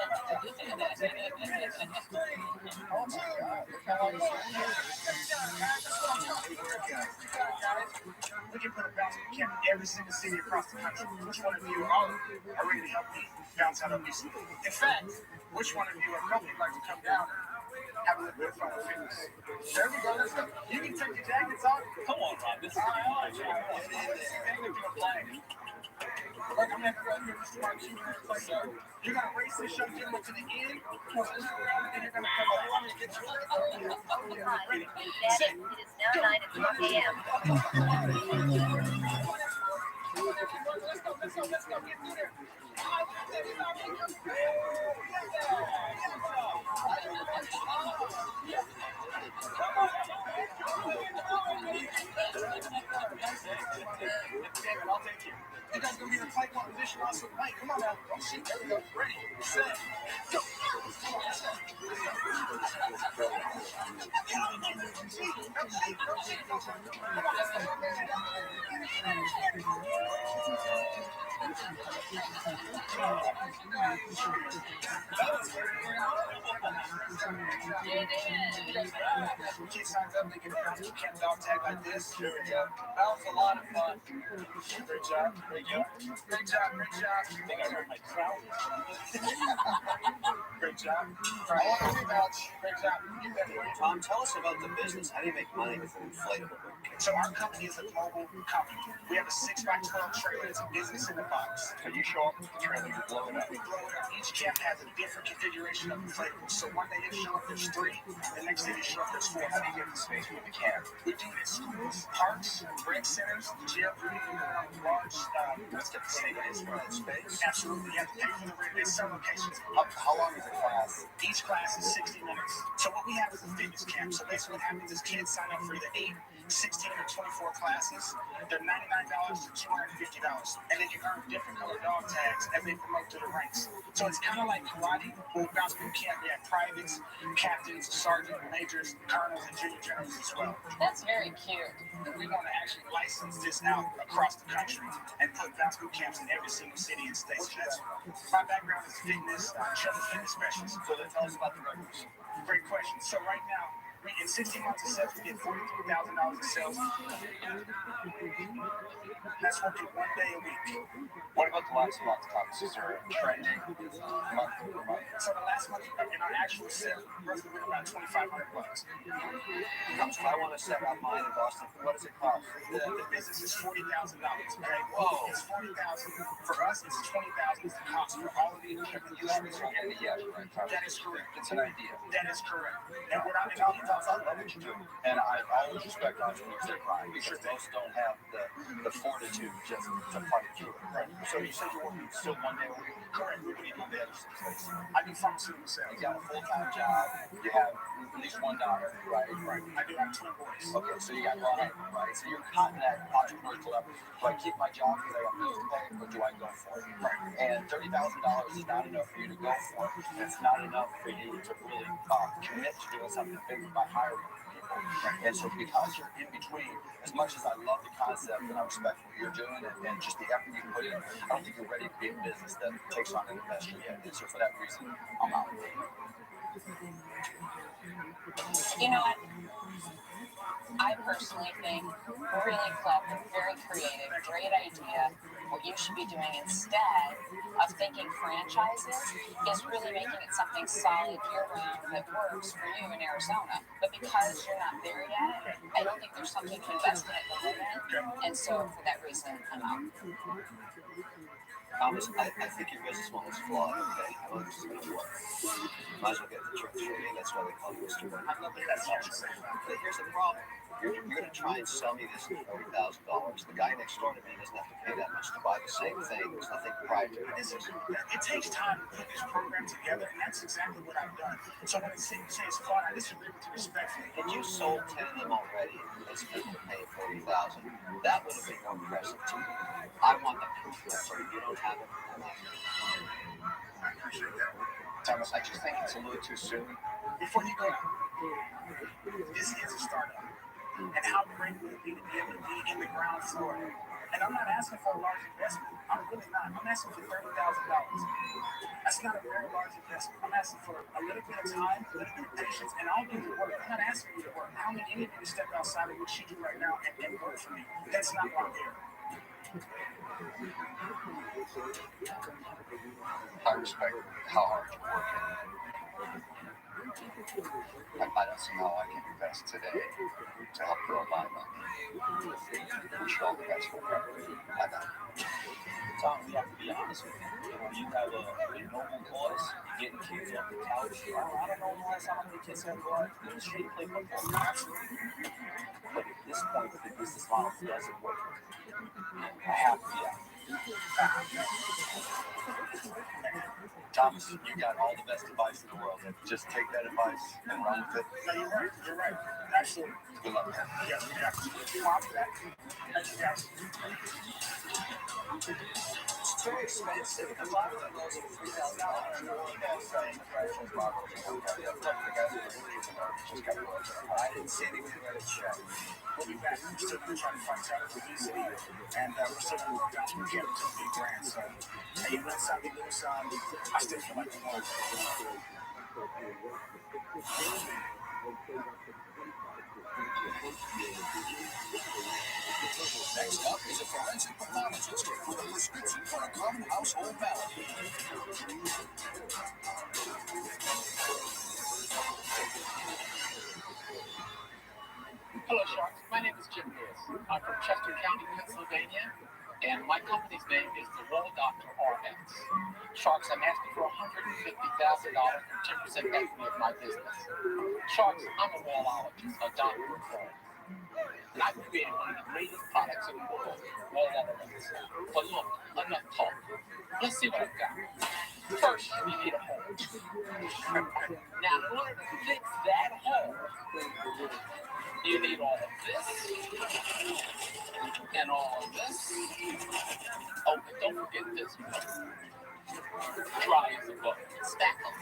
We can put a basketball camp in every single city across the country. Which one of you are ready to help me bounce out of these? In fact, which one of you or company would like to come down and have a little bit of fun with fitness? There we go. Let's go. You can take your jackets off. Come on, Rob. This is my life. Look, I'm going to go here, Mr. Marquis. You're going to race this young gentleman to the end. You're going to come along and get your ready. Set. It is now 9:12 a.m. Let's go. Get through there. David, I'll take you. You guys gonna be in a tight one position also tonight. Come on now. Oh shit, there we go. Ready, set, go. Come on, let's go. Kid signs up, they get a bounce camp dog tag like this. There we go. That was a lot of fun. Great job. Great job. Great job. I think I heard my trout. Great job. All right, great job. Tom, tell us about the business. How do you make money with an inflatable? So our company is a global company. We have a 6x12 trailer. It's a business in the box. So you show up with the trailer, you blow it up. We blow it up. Each camp has a different configuration of inflatables. So one day they show up, there's 3. The next day they show up, there's 4. How do you get the space with the camp? We do it at schools, parks, rec centers, gym, large, Let's get the same as for that space. absolutely. You have to pay for the rent. There's some locations. How long is the class? Each class is 60 minutes. So what we have is a fitness camp. So basically what happens is kids sign up for the 8, 16, or 24 classes. They're $99 to $250. And then you earn different color dog tags as they promote to the ranks. So it's kind of like karate, but with bounce boot camp, we have privates, captains, sergeants, majors, colonels, and junior generals as well. That's very cute. We want to actually license this out across the country and put bounce boot camps in every single city and state. My background is fitness, children's fitness specialist. So then tell us about the records. Great question. So right now, in 16 months of sales, we did $43,000 in sales. That's working 1 day a week. What about the last month, Tom? Is there a trending month over month? So the last month in our actual sales, we're roughly about $2,500. So I want to set up mine in Boston. What does it cost? The business is $40,000. Okay, whoa, it's $40,000 for us. It's $20,000 is the cost for all of the equipment you use. That is correct. It's an idea. That is correct. And we're not in all the I love what you do. And I always respect entrepreneurs that grind because most don't have the fortitude just to fight through it. Right. So you said you're working still 1 day a week? Correct. What do you do the other 6 days? I do pharmaceutical sales. You got a full-time job. You have at least one daughter, right? Right. I do have 2 boys. Okay, so you got one, right? So you're caught in that entrepreneurial level. Do I keep my job because I got bills to pay, or do I go for it? Right. And $30,000 is not enough for you to go for it. It's not enough for you to really commit to doing something big by hiring people. And so because you're in between, as much as I love the concept and I respect what you're doing and just the effort you put in, I don't think you're ready to be in business that takes on an investor yet. And so for that reason, I'm out. You know what? I personally think really clever, very creative, great idea. What you should be doing instead of thinking franchises is really making it something solid year-round that works for you in Arizona. But because you're not there yet, I don't think there's something to invest in at the moment. And so for that reason, I'm out. Thomas, I think your business model is flawed, okay? I don't think this is going to work. Might as well get the truth for me. That's why they call you Mr. One. That's all. But here's the problem. You're going to try and sell me this at $40,000. The guy next door to me doesn't have to pay that much to buy the same thing. There's nothing proprietary. It takes time to put this program together, and that's exactly what I've done. So when they say it's flawed, I disagree with you respectfully. And you sold 10 of them already, and it's people paying $40,000. That would have been more impressive to me. I want the proof for it. You don't have it. I appreciate that. Thomas, I just think it's a little too soon. Before you go, this is a startup. And how great would it be to be able to be in the ground floor? And I'm not asking for a large investment. I'm really not. I'm asking for $30,000. That's not a very large investment. I'm asking for a little bit of time, a little bit of patience, and I'll do the work. I'm not asking you to work. I don't need any of you to step outside of what you do right now and work for me. That's not why I'm here. I respect how hard you're working. I don't see how I can invest today to help grow my money. We should all invest for it. I know. Tom, we have to be honest with you. You have a noble cause. You're getting kids off the couch. I don't know the last time how many kids have gone in the street play football. Absolutely. But at this point, the business model doesn't work. I have to be out. Thomas, you got all the best advice in the world. Just take that advice and run with it. No, you're right. You're right. Absolutely. Good luck, man. Yes, thank you, guys. It's too expensive. A lot of those are $3,000. I didn't see anything about it yet. We'll be back. We're still trying to find out obesity, and we're still going to work out to get to a big brand. So, hey, you win some, you lose some. I still feel like we won. Next up is a forensic pathologist with a prescription for a common household malady. Hello, Sharks. My name is Jim Lewis. I'm from Chester County, Pennsylvania, and my company's name is the Wall Doctor RX. Sharks, I'm asking for $150,000 for 10% equity of my business. Sharks, I'm a wallologist, a doctor of wall. And I've created one of the greatest products in the world, wall elements. But look, enough talk. Let's see what I've got. First, you need a hole. Now, in order to fix that hole, you need all of this and all of this. Oh, but don't forget this one. Dry as a button. Stack them.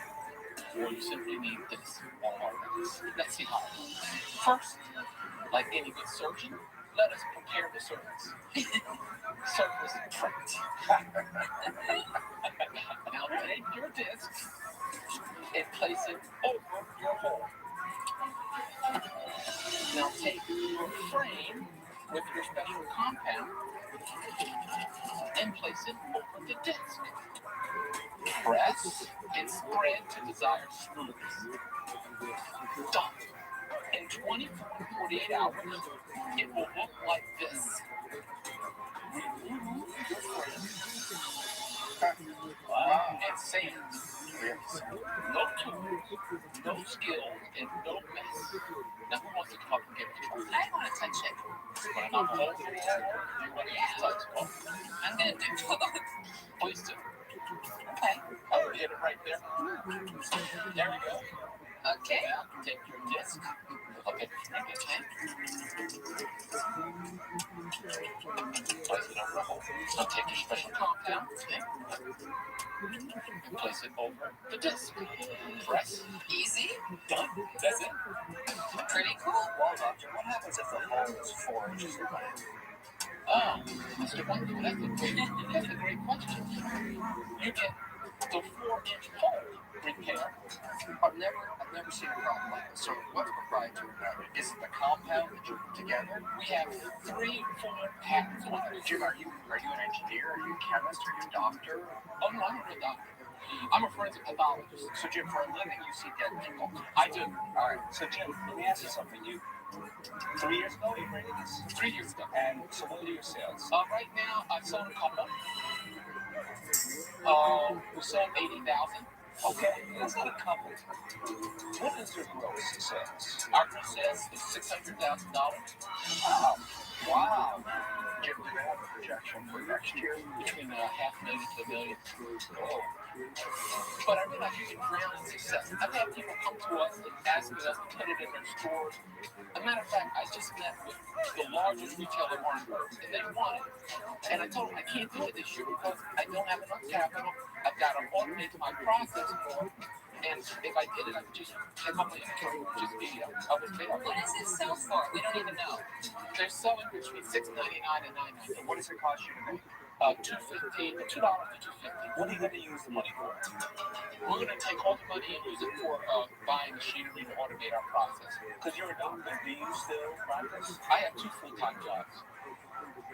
Or you simply need this. All of this. Let's see how. First, like any good surgeon, let us prepare the surface. Surface prepped. Now take your disc and place it over your hole. Now take your frame with your special compound and place it over the disc. Press and spread to desired smoothness. Done. In 24 to 48 hours, it will look like this. Remove your frame. And sand. No tools, no skills, and no mess. Now who wants to come up and get it? I want to touch it. You want to knock a hole through the wall? You want to touch it? I'm going to do both. Please do. Okay. Oh, hit it right there. There we go. Okay. Now take your disc. Okay. Place it over the hole. Now take your special compound and place it over the disc. Press. Easy. Done. That's it. Pretty cool. Well, doctor, what happens if the hole is 4 inches away? Oh, Mr. Wonder, that's a great question. You get the 4-inch hole repair. I've never seen a problem like this. So what's proprietary about it? Is it the compound that you put together? We have 3 full patents on it. Jim, are you an engineer? Are you a chemist? Are you a doctor? Oh, no, I'm a real doctor. I'm a forensic pathologist. So, Jim, for a living, you see dead people. I do. All right. So, Jim, let me ask you something. 3 years ago, you created this? 3 years ago. And so what are your sales? Right now, I've sold a couple. We sold 80,000. Okay, that's not a couple. What is your gross sales? Our gross sales is $600,000. Wow. Wow. Jim, do they have a projection for next year? Between $500,000 to $1 million. Oh. But I realize you can drown in success. I've had people come to us and ask us to put it in their stores. As a matter of fact, I just met with the largest retailer in Orangeburg, and they want it. And I told them I can't do it this year because I don't have enough capital. I've got to automate my process more. And if I did it, I could just take my income, just be I would pay off. What does it sell for? We don't even know. They're selling between $6.99 and $9.99. What does it cost you to make? $2.15 to $2 to $2.50. What are you going to use the money for? We're going to take all the money and use it for buying machinery to automate our process. Because you're a doctor. Do you still practice? I have 2 full-time jobs.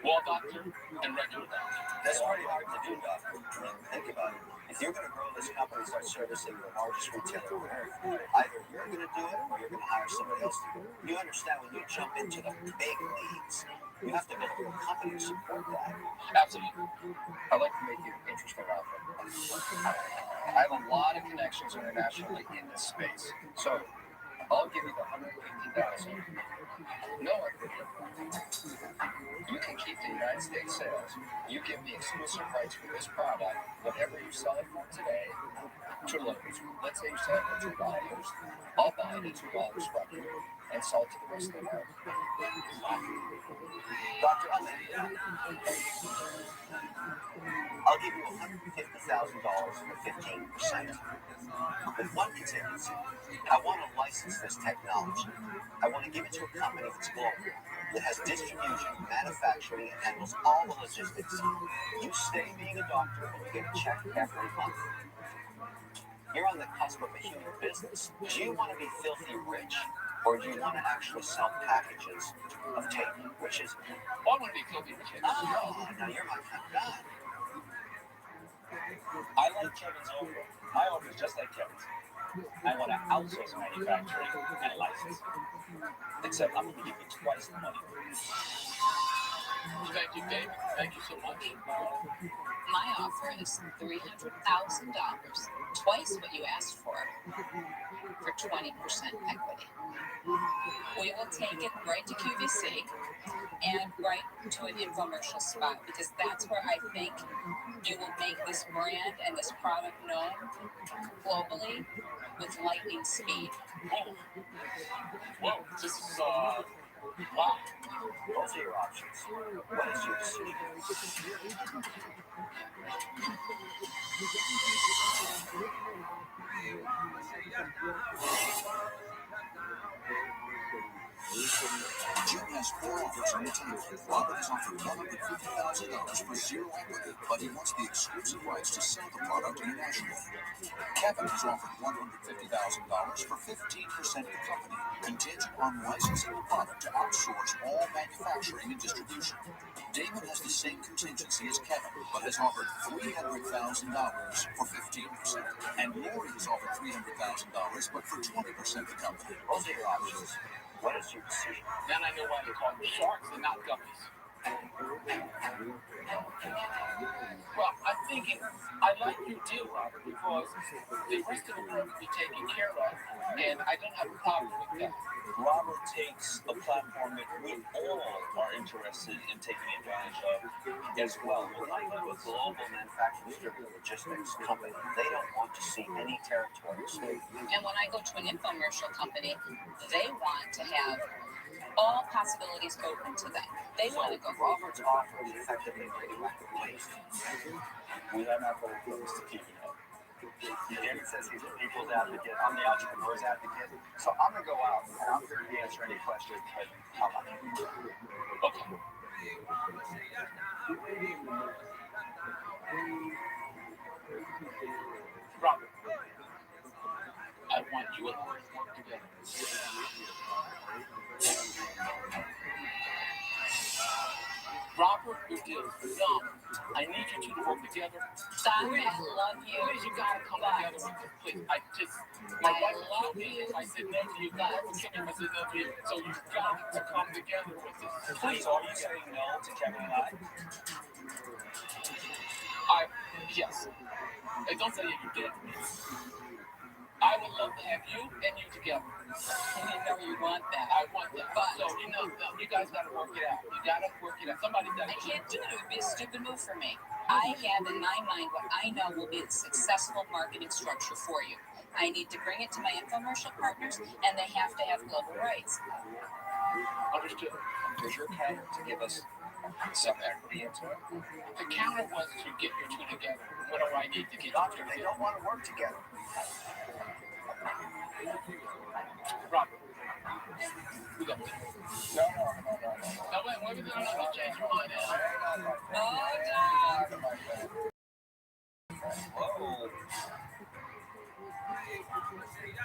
Wall doctor and regular doctor. That's already hard to do, doctor. I mean, think about it. If you're going to grow this company and start servicing the largest retailer in America, either you're going to do it or you're going to hire somebody else to do it. You understand when you jump into the big leagues, you have to build a company to support that. Absolutely. I'd like to make you an interesting offer. I have a lot of connections internationally in this space, so I'll give you the $150,000. No equity. You can keep the United States sales. You give me exclusive rights for this product. Whatever you sell it for today, let's say you sell it for $2. I'll buy it at $2 from you and sell it to the rest of the world. Doctor, I'll give you $150,000 for 15%. With one contingency, I want to license this technology. I want to give it to a company that's global, that has distribution, manufacturing, and handles all the logistics. You stay being a doctor and you get a check every month. You're on the cusp of a huge business. Do you want to be filthy rich, or do you want to actually sell packages of tape, which is... I want to be filthy rich. Oh, now you're my kind of guy. I like Kevin's offer. My offer is just like Kevin's. I want to outsource manufacturing and license. Except I'm going to give you twice the money. Thank you, David. Thank you so much. My offer is $300,000, twice what you asked for 20% equity. We will take it right to QVC and right to an infomercial spot, because that's where I think you will make this brand and this product known globally with lightning speed. Whoa, this is, wow. Those are your options. What is your decision? Jim has 4 offers on the table. Robert has offered $150,000 for 0 equity, but he wants the exclusive rights to sell the product internationally. Kevin has offered $150,000 for 15% of the company, contingent on licensing the product to outsource all manufacturing and distribution. Damon has the same contingency as Kevin, but has offered $300,000 for 15%. And Lori has offered $300,000, but for 20% of the company. Those are your options. What is your decision? Then I know why they call them sharks and not guppies. Well, I'm thinking, I like your deal, Robert, because the rest of the world will be taken care of, and I don't have a problem with that. Robert takes a platform that we all are interested in taking advantage of as well. When I go to a global manufacturing distributor logistics company, they don't want to see any territory escape. And when I go to an infomercial company, they want to have all possibilities open to them. They want to go. Robert's offer is effectively radioactive waste. We are not very close to keeping up. David says he's the people's advocate. I'm the entrepreneur's advocate. So I'm going to go out, and I'm here to answer any questions. But how about it? Okay. Robert, I want you and Lori to work together. Robert, your deal is phenomenal. I need you two to work together. Simon, I love you. Please, you gotta come together with me. Please, my wife love me. I said no to you. My wife was kicking. I said no to you. So you got to come together with this. Please, are you saying no to Kevin and I? Yes. Hey, don't say you're dead to me. I would love to have you and you together. You know you want that. I want that. But so, you guys got to work it out. You got to work it out. Somebody's got to. I can't do it. It would be a stupid move for me. I have in my mind what I know will be a successful marketing structure for you. I need to bring it to my infomercial partners, and they have to have global rights. Understood. Was your counter to give us some equity into it? The counter was to get you two together. What do I need to get Doctor, you they together? don't want to work together. Robert. We got this. No. Now, wait, no, change your mind now. Whoa.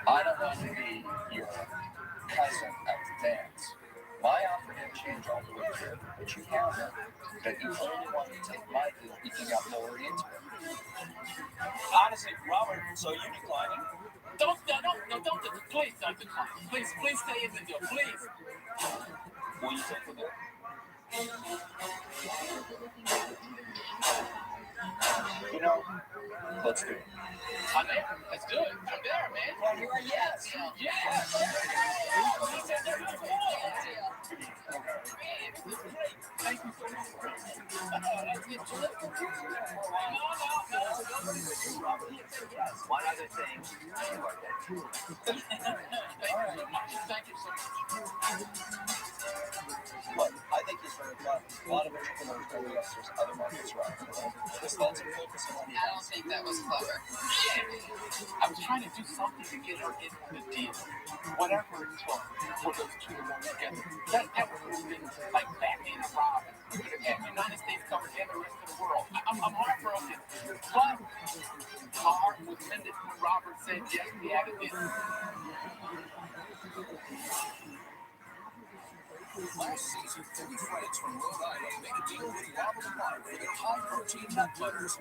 I don't want to be your cousin at the dance. My offer didn't change all the way through, but you found out that you only wanted to take my deal if you got lower into it. Honestly, Robert, so you declining? Don't, please don't decline. Please stay in the deal, please. Will you take the deal? Let's do it. I'm there. Let's do it. I'm there, man. Well, you are yes. Yes. Thank you so much. One other thing. Thank you so much. Look, I think he's very clever. A lot of entrepreneurs don't realize there's other markets around the world. Just let's focus on the I don't think that was clever. I was trying to do something to get her in on the deal. Whatever it took for those two to work together. That would have been like Batman and Robin. We could have had the United States covered and the rest of the world. I'm heartbroken. But my heart was mended when Robert said, yes, we had a deal. Last season, 3 friends from Rhode Island made a deal with Robert and Mark for their high-protein nut butters.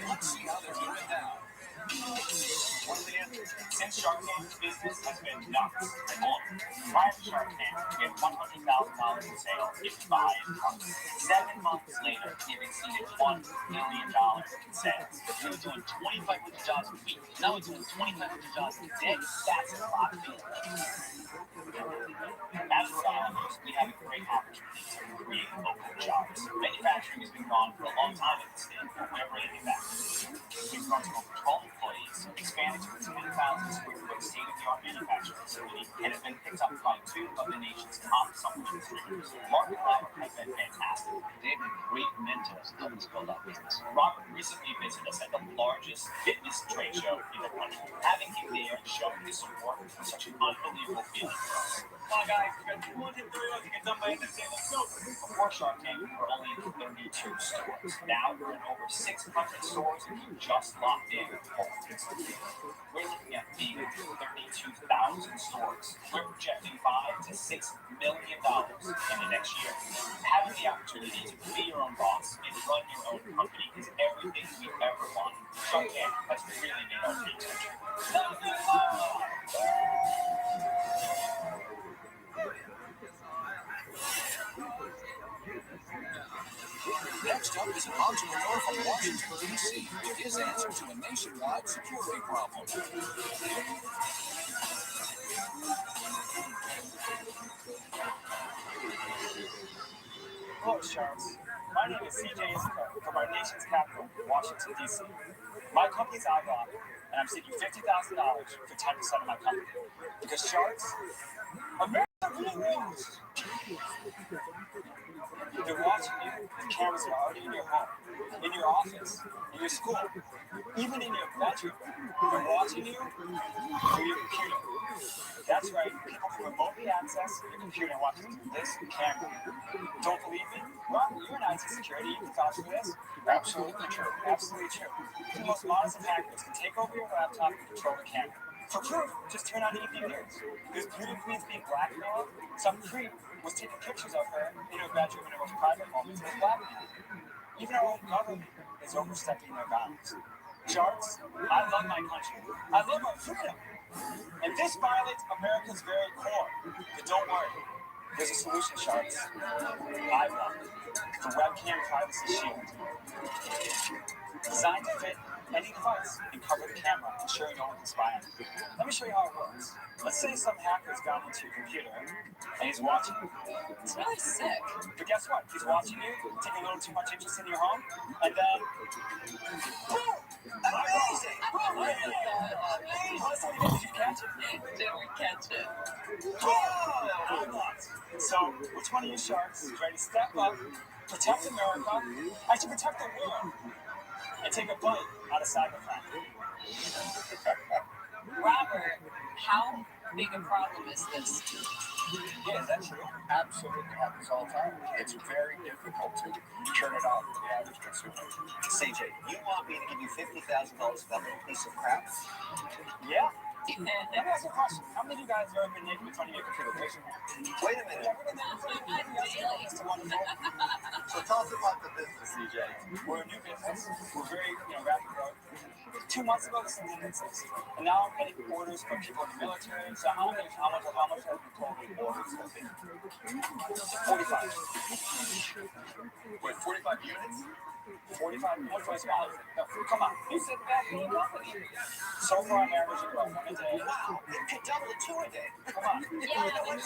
Let's see how they're doing now. Well, Leah, since Shark Tank's business has been nuts and more. Prior to Shark Tank, we had $100,000 in sales if you buy it. 7 months later, we've exceeded $1 million in sales. We were doing 2,500 jobs a week. Now we're doing 2,500 jobs a day. That's a lot of people. As Rhode Islanders, we have a great opportunity to create local jobs. Manufacturing has been gone for a long time in the state, but we're bringing it back. We've grown to over 12 employees, expanded to a 10,000 square foot state-of-the-art manufacturing facility, and have been picked up by 2 of the nation's top supplement distributors. Mark and Robert have been fantastic. They've been great mentors to help us build our business. Robert recently visited us at the largest fitness trade show in the country. Having him there and showing his support was such an unbelievable feeling for us. Come on, guys, we got 200 videos to get done by the end of the day. Let's go. Before Shark Tank, we were only in 32 stores. Now we're in over 600 stores and we just locked in home. We're looking at being in 32,000 stores. We're projecting $5 to $6 million in the next year. Having the opportunity to be your own boss and run your own company is everything we ever wanted. Shark Tank has really made our dreams come true. Next up is an entrepreneur from Washington, D.C. with his answer to a nationwide security problem. Hello, Sharks. My name is CJ Issacar from our nation's capital, Washington, D.C. My company's iGlock, and I'm seeking $50,000 for 10% of my company. Because Sharks, America really wins. They're watching you. The cameras are already in your home, in your office, in your school, even in your bedroom. They're watching you through your computer. That's right. People can remotely access your computer and watch it through this camera. Don't believe me? Robert, you're in IT security. You can vouch for this. Absolutely true. Absolutely true. The most modest attackers can take over your laptop and control the camera. For proof, just turn on EV News. Because beauty queens being blackmailed, some creep was taking pictures of her in her bedroom in her most private moments and was blackmailed. Even our own government is overstepping their bounds. Sharks, I love my country. I love our freedom. And this violates America's very core. But don't worry, there's a solution, Sharks. I love it. The webcam privacy shield. Designed to fit any device and cover the camera, ensuring no one can spy on it. Let me show you how it works. Let's say some hacker's gone into your computer and he's watching you. It's really sick. But guess what? He's watching you, taking a little too much interest in your home, and then boom! Amazing! Honestly, did you catch it? Did we catch it? Whoa! Unlocked. So, which one of you sharks is ready to step up, protect America, actually protect the world, and take a bite out of cybercrime? Robert, how big a problem is this? Yeah, is that true? Absolutely happens all the time. It's very difficult to turn it off for the average consumer. CJ, you want me to give you $50,000 for that little piece of crap? Yeah. Let me ask you a question. How many of you guys have ever been naked in front of your computer? Wait a minute. So tell us about the business, CJ. We're a new business. We're very, rapid growth. 2 months ago, this thing didn't exist. And now I'm getting orders from people in the military. So how much have you told me orders have been? 45. Wait, 45 units? 45 units for a small. No, come on. You said that for a company. So far, I'm averaging about 1 a day. Wow, you could double it 2 a day. Come on. Yeah, How much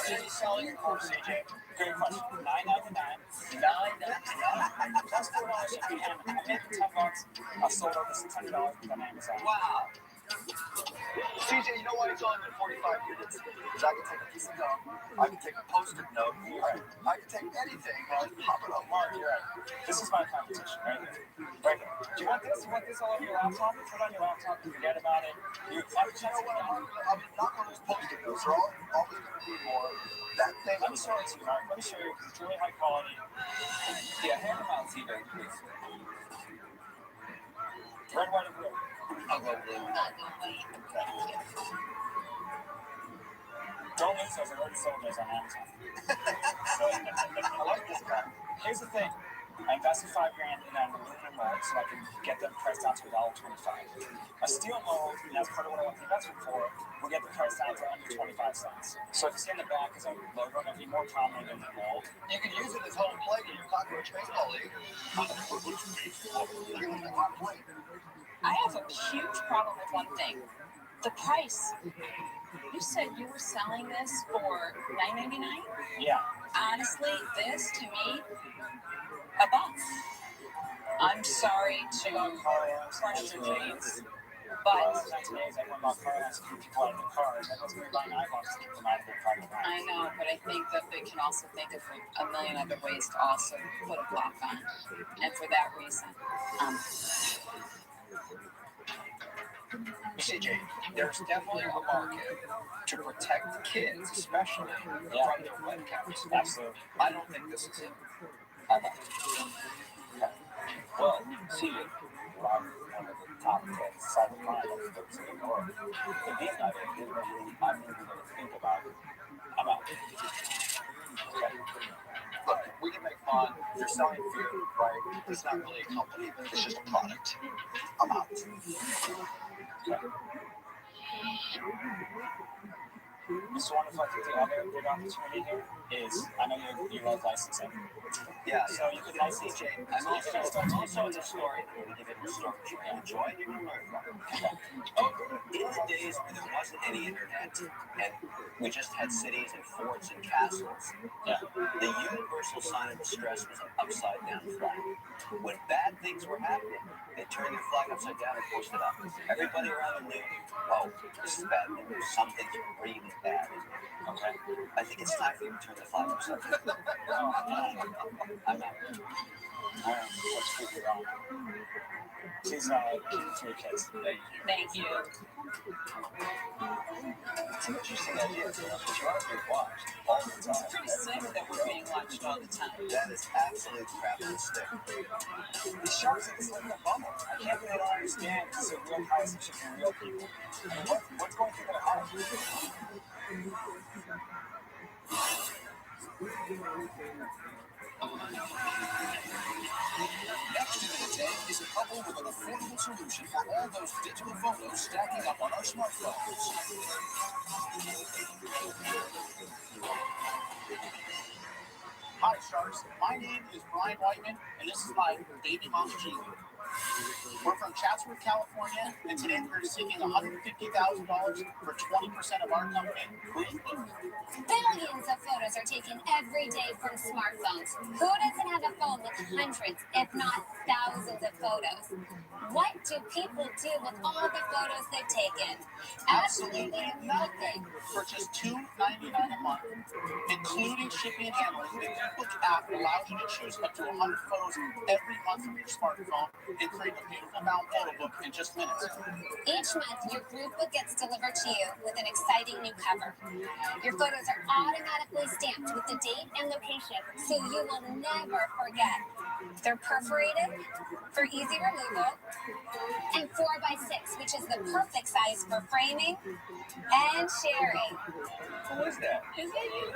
are you selling your course, CJ? Great question. $9.99. $9.99. Plus $4 shipping. I'm making $10. I've sold over $600 on Amazon. Wow. CJ, you know why it's only been 45 units? Because I can take a piece of gum, I can take a post-it note, I can take anything and pop it on Mark. This is my competition, right here. Right here. Do you want this? You want this all over your laptop? Put it on your laptop and forget about it. You know what? I'm not going to those post-it notes. They're always going to be more that thing. Let me show it to you, Mark. Let me show you. It's really high quality. Yeah, hand them out, CJ, please. Red, white, and blue. I'll go blue. Don't lose those. I've already sold those on Amazon. I like this guy. Here's the thing. I invested $5,000 in an aluminum mold so I can get them priced down to $1.25. A steel mold, and that's part of what I want the investment for, will get the price down to under 25 cents. So if you see in the back is a logo, it'll be more prominent than the mold. You can use it as home plate in your cockroach baseball league. I have a huge problem with one thing. The price. You said you were selling this for $9.99? Yeah. Honestly, this to me, a buck. I'm sorry to crush your dreams, but I know, but I think that they can also think of a million other ways to also put a block on, and for that reason, CJ, there's definitely a market to protect kids, especially from their webcams. Absolutely. I don't think this is it. Well, see, one of the top 10 cybercrime experts in the world. The deep dive is what I'm going to think about. I'm out. Okay. Look, we can make fun. You're selling fear, right? It's not really a company. It's just a product. I'm out. Okay. So one of the other big opportunity here is, I know you love licensing. Yeah, so you could license CJ, I'm also in the store to give it a store which you can enjoy and you can learn from. In the days where there wasn't any internet and we just had cities and forts and castles, the universal sign of distress was an upside down flag. When bad things were happening, they turned their flag upside down and pushed it up. Everybody around them knew, oh, this is bad news. Something's really bad. Okay? I think it's time for you to turn the flag upside down. I'm out. All right, let's prove you wrong. She's 3 kids. Thank you. It's an interesting idea, but you are being watched all the time. It's pretty sick that we're being watched all the time. That is absolute crap and stick. The sharks in this little bubble. I can't believe they don't understand this is a real price of shipping real people. I mean, what's going through their heart? Next in the day is a couple with an affordable solution for all those digital photos stacking up on our smartphones. Hi, Sharks. My name is Brian Whiteman, and this is my baby mama, Julie. We're from Chatsworth, California, and today we're seeking $150,000 for 20% of our company, Groovebook. Billions of photos are taken every day from smartphones. Who doesn't have a phone with hundreds, if not thousands of photos? What do people do with all the photos they've taken? Absolutely nothing. For just $2.99 a month, including shipping and handling, the Groovebook app allows you to choose up to 100 photos every month from your smartphone and create a beautiful bound photo book in just minutes. Each month, your Groovebook gets delivered to you with an exciting new cover. Your photos are automatically stamped with the date and location, so you will never forget. They're perforated for easy removal, and 4x6, which is the perfect size for framing and sharing. Who is that? Is that you?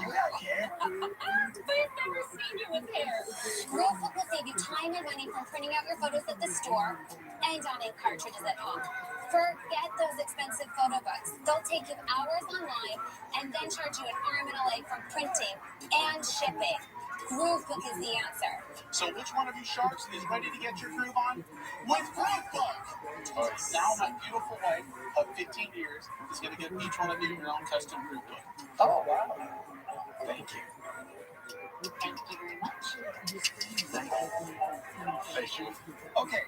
You have hair? I've never seen you with hair. Groovebook will save you time and money from printing out your photos at the store and on ink cartridges at home. Forget those expensive photo books. They'll take you hours online and then charge you an arm and a leg for printing and shipping. Groovebook is the answer. So which one of you sharks is ready to get your groove on? With Groovebook! Now my beautiful wife of 15 years is going to give each one of you your own custom Groovebook. Oh, wow. Thank you. Thank you very much. Thank you. Okay,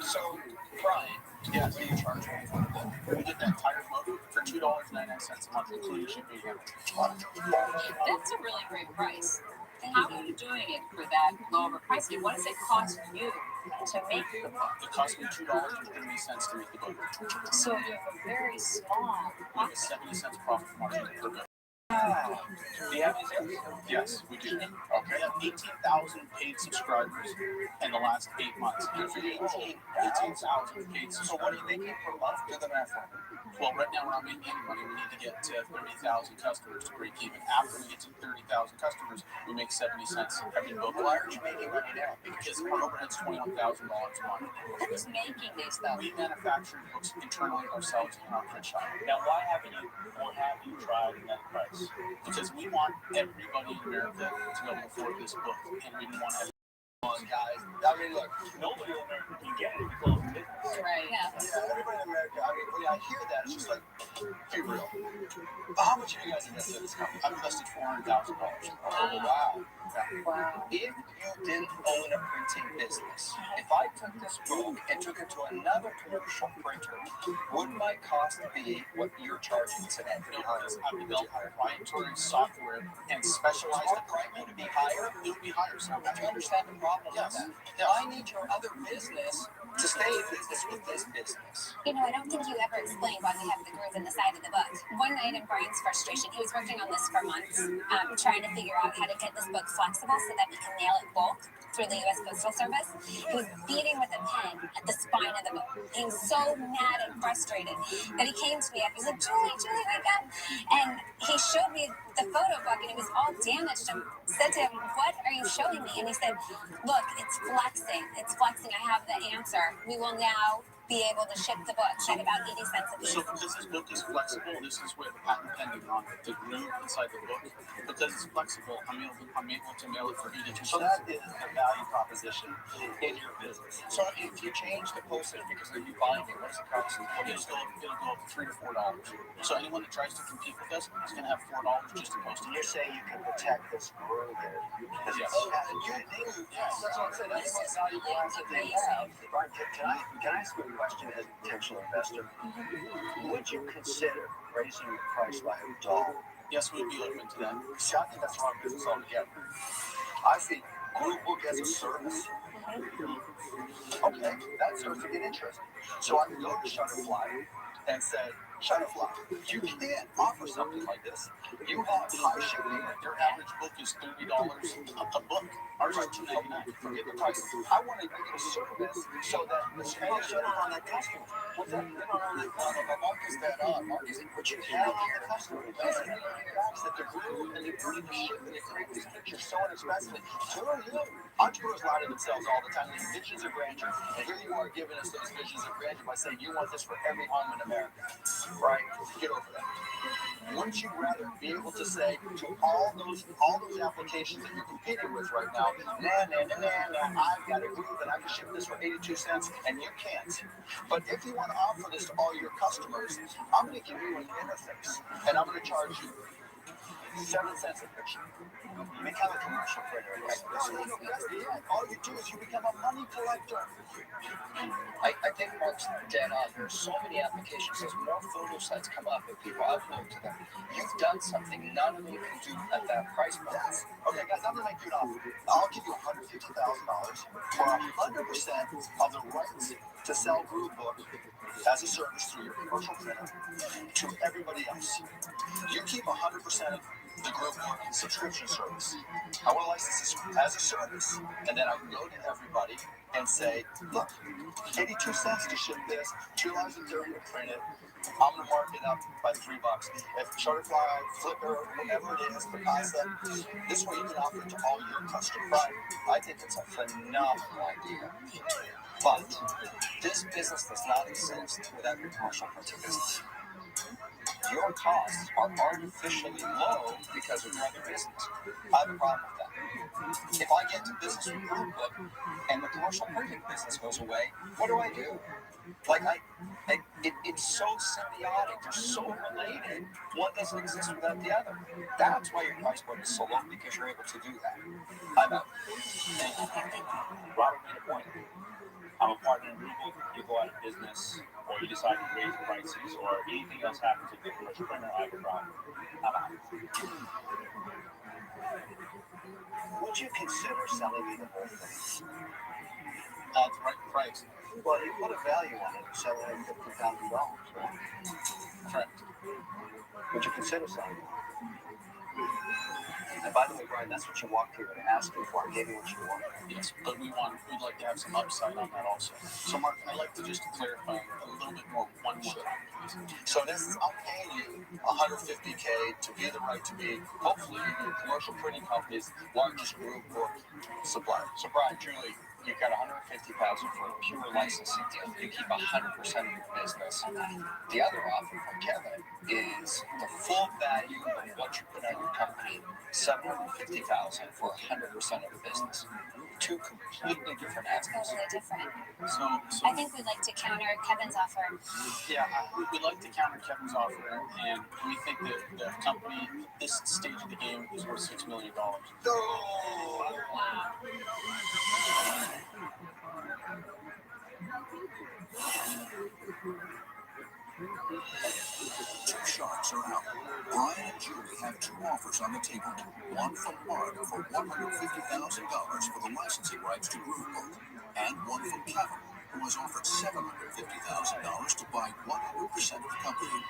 so, Brian, Yes, you charge me for the book. We get that entire book for $2.99 a month, including shipping and handling. That's a really great price. How are you doing it for that low of a price? And what does it cost you to make the book? It cost me $2.30 to make the book. So you have a very small We have profit. 70 cents profit margin per book. do you have any sales? Yes, we do. Okay. We have 18,000 paid subscribers in the last 8 months. Good for you. 18,000 paid subscribers. So what are you making per month? Do the math for me. Well, right now we're not making any money. We need to get to 30,000 customers to break even. After we get to 30,000 customers, we make 70 cents every book. Why aren't you making money now? Because our overhead's $21,000 a month. Who's making these though? We manufacture books internally ourselves in our print shop. Now, why haven't you tried that price? Because we want everybody in America to be able to afford this book, and we want everyone. Guys, I mean, look, Nobody in America can get it because of business. Right. yeah, everybody in America, I mean, when I hear that, it's just like, be real. How much have you guys invested in this company? I've invested $400,000. Oh, wow. Wow. If you didn't own a printing business, if I took this book and took it to another commercial printer, would my cost be what you're charging today? Because I would build proprietary software and specialized Would it be higher? It would be higher. So Do you understand the problem Yes. with that? I need your other business to stay in business with this business. You know, I don't think you ever explained why we have the groove in the side of the book. One night in Brian's frustration, he was working on this for months, trying to figure out how to get this book flexible so that we can mail it bulk through the U.S. Postal Service. He was beating with a pen at the spine of the book, being so mad and frustrated that he came to me after. He's like, Julie, wake up. And he showed me the photo book, and it was all damaged. And said to him, what are you showing me? And he said, look, it's flexing. It's flexing. I have the answer. We will now be able to ship the book at about 80 cents a piece. because this book is flexible, this is where the patent pending on the groove inside the book. Because it's flexible, I'm able to mail it for 82 cents. So that is the value proposition in your business. So if you change the postage because of you buying it, what does it cost? It'll go up $3 to $4. So anyone that tries to compete with us is going to have $4 just to post it. You're saying you can protect this groove here. Yes. Yes. That's what I'm saying. That's what valuable asset they have. Brian, can I ask you a question as a potential investor? Would you consider raising your price by $1? Yes, we'd be open to that. See, I think that's the wrong business altogether. I see Groovebook as a service. Okay, that service would get interesting. So I can go to Shutterfly and say, Shutterfly, you can't offer something like this. You have high shipping. Your average book is $30 a book. Ours is $2.99. Forget the price. I want to make it a service so that the Spanish don't on that customer. What's that? They don't on that customer. Marcus that up. Marcus, but you have your customer. It doesn't mean that the glue and the green ship and the create these pictures so inexpensively. So are you. Entrepreneurs lie to themselves all the time. They have visions of grandeur. And here you are giving us those visions of grandeur by saying you want this for every home in America. Right? Get over that. Wouldn't you rather be able to say to all those applications that you're competing with right now, I've got a group and I can ship this for 82 cents and you can't. But if you want to offer this to all your customers, I'm going to give you an interface and I'm going to charge you 7 cents a picture. You become a commercial printer. All you do is you become a money collector. I think Mark's dead on. There's so many applications. There's more photo sites come up and people upload to them. You've done something none of you can do at that price point. Okay, guys, I'm going to make you an offer. I'll give you $150,000 for 100% of the rights to sell Group Book as a service through your commercial printer to everybody else. You keep 100% of the Group Book subscription service. I want to license this as a service, and then I can go to everybody and say, look, 82 cents to ship this, $2.30 to print it. I'm going to mark it up by $3. If Shutterfly, Flickr, whatever it is, Picasa, this way you can offer it to all your customers. I think it's a phenomenal idea. But this business does not exist without your commercial printing business. Your costs are artificially low because of your other business. I have a problem with that. If I get into business with Group Book and the commercial printing business goes away, what do I do? Like, it's so symbiotic. They're so related. One doesn't exist without the other. That's why your price point is so low, because you're able to do that. I'm out. Robert made a point. I'm a partner in Group Book. You go out of business, or you decide to raise prices, or anything else happens with the commercial printer, I have a problem. I'm out. Would you consider selling me the whole thing? At the right price. Well, you put a value on it, sell it at $50,000, right? Correct. Would you consider selling it? And by the way, Brian, that's what you walked here to ask me for. I gave you what you wanted. Yes, but we'd like to have some upside on that also. So, Mark, I'd like to just clarify a little bit more one more time, please. So this, I'm paying you $150K to be the right to be, hopefully, the commercial printing company's largest Group Book supplier. So, Brian, truly, you've got $150,000 for a pure licensing deal. You keep 100% of your business. The other offer from Kevin is the full value of what you put on your company, $750,000 for 100% of the business. Two completely different aspects. Totally different. So I think we'd like to counter Kevin's offer. Yeah, we'd like to counter Kevin's offer, and we think that the company, this stage of the game, is worth $6 million. Wow. Two sharks are out. Brian and Julie have two offers on the table. One from Mark for $150,000 for the licensing rights to Group Book, and one from Kevin, who has offered $750,000 to buy 100% of the company.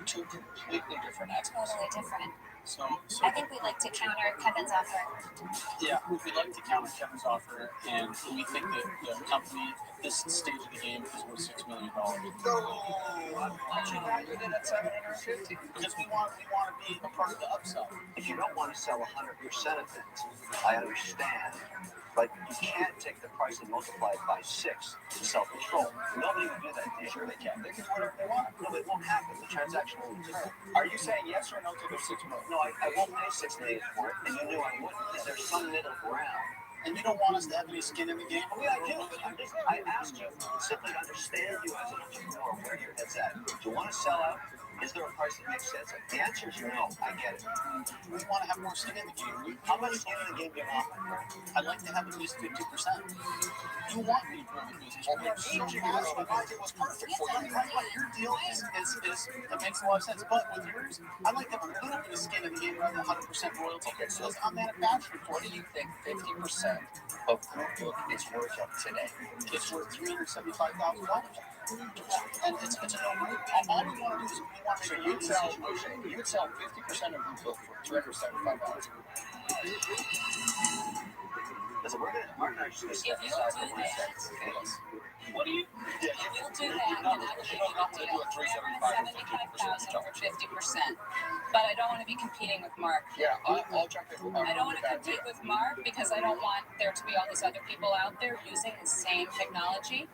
Two completely different aspects. Totally different. So I think we'd like to counter Kevin's offer. Yeah, we'd like to counter Kevin's offer, and we think that the company, this stage of the game, is worth $6 million. Why'd you value it at $750,000? Because we want to be a part of the upside. If you don't want to sell 100% of things, I understand. But you can't take the price and multiply it by 6 to self-control. Nobody would do that. Sure they can. They can do whatever they want. No, it won't happen. The transaction will return. Are you saying yes or no to the $6 million? No, I won't pay $6 million for it, and you knew I wouldn't. There's some middle ground. And you don't want us to have any skin in the game? I mean, I do. I asked you simply to understand you as an entrepreneur, where your head's at. Do you want to sell out? Is there a price that makes sense? The answer is no. I get it. We want to have more skin in the game. How much skin in the game do you want? I'd like to have at least 50%. You want me to grow the business. Well, your idea was perfect for you. Your deal is it makes a lot of sense. But with yours, I'd like to have a little bit of skin in the game rather than 100% royalty. Because I'm manufacturing for What do you think 50% of Group Book is worth today? It's worth $375,000. And it's a no-brainer. All we want to do is we want to So you would sell 50% of Group Book for $375,000. Listen, we're gonna If you'll do that, what do you? If you'll do that, then I will give you a deal. 75,000 for 50%. But I don't want to be competing with Mark. Yeah, I'll jump in. I don't want to compete with Mark because I don't want there to be all these other people out there using the same technology.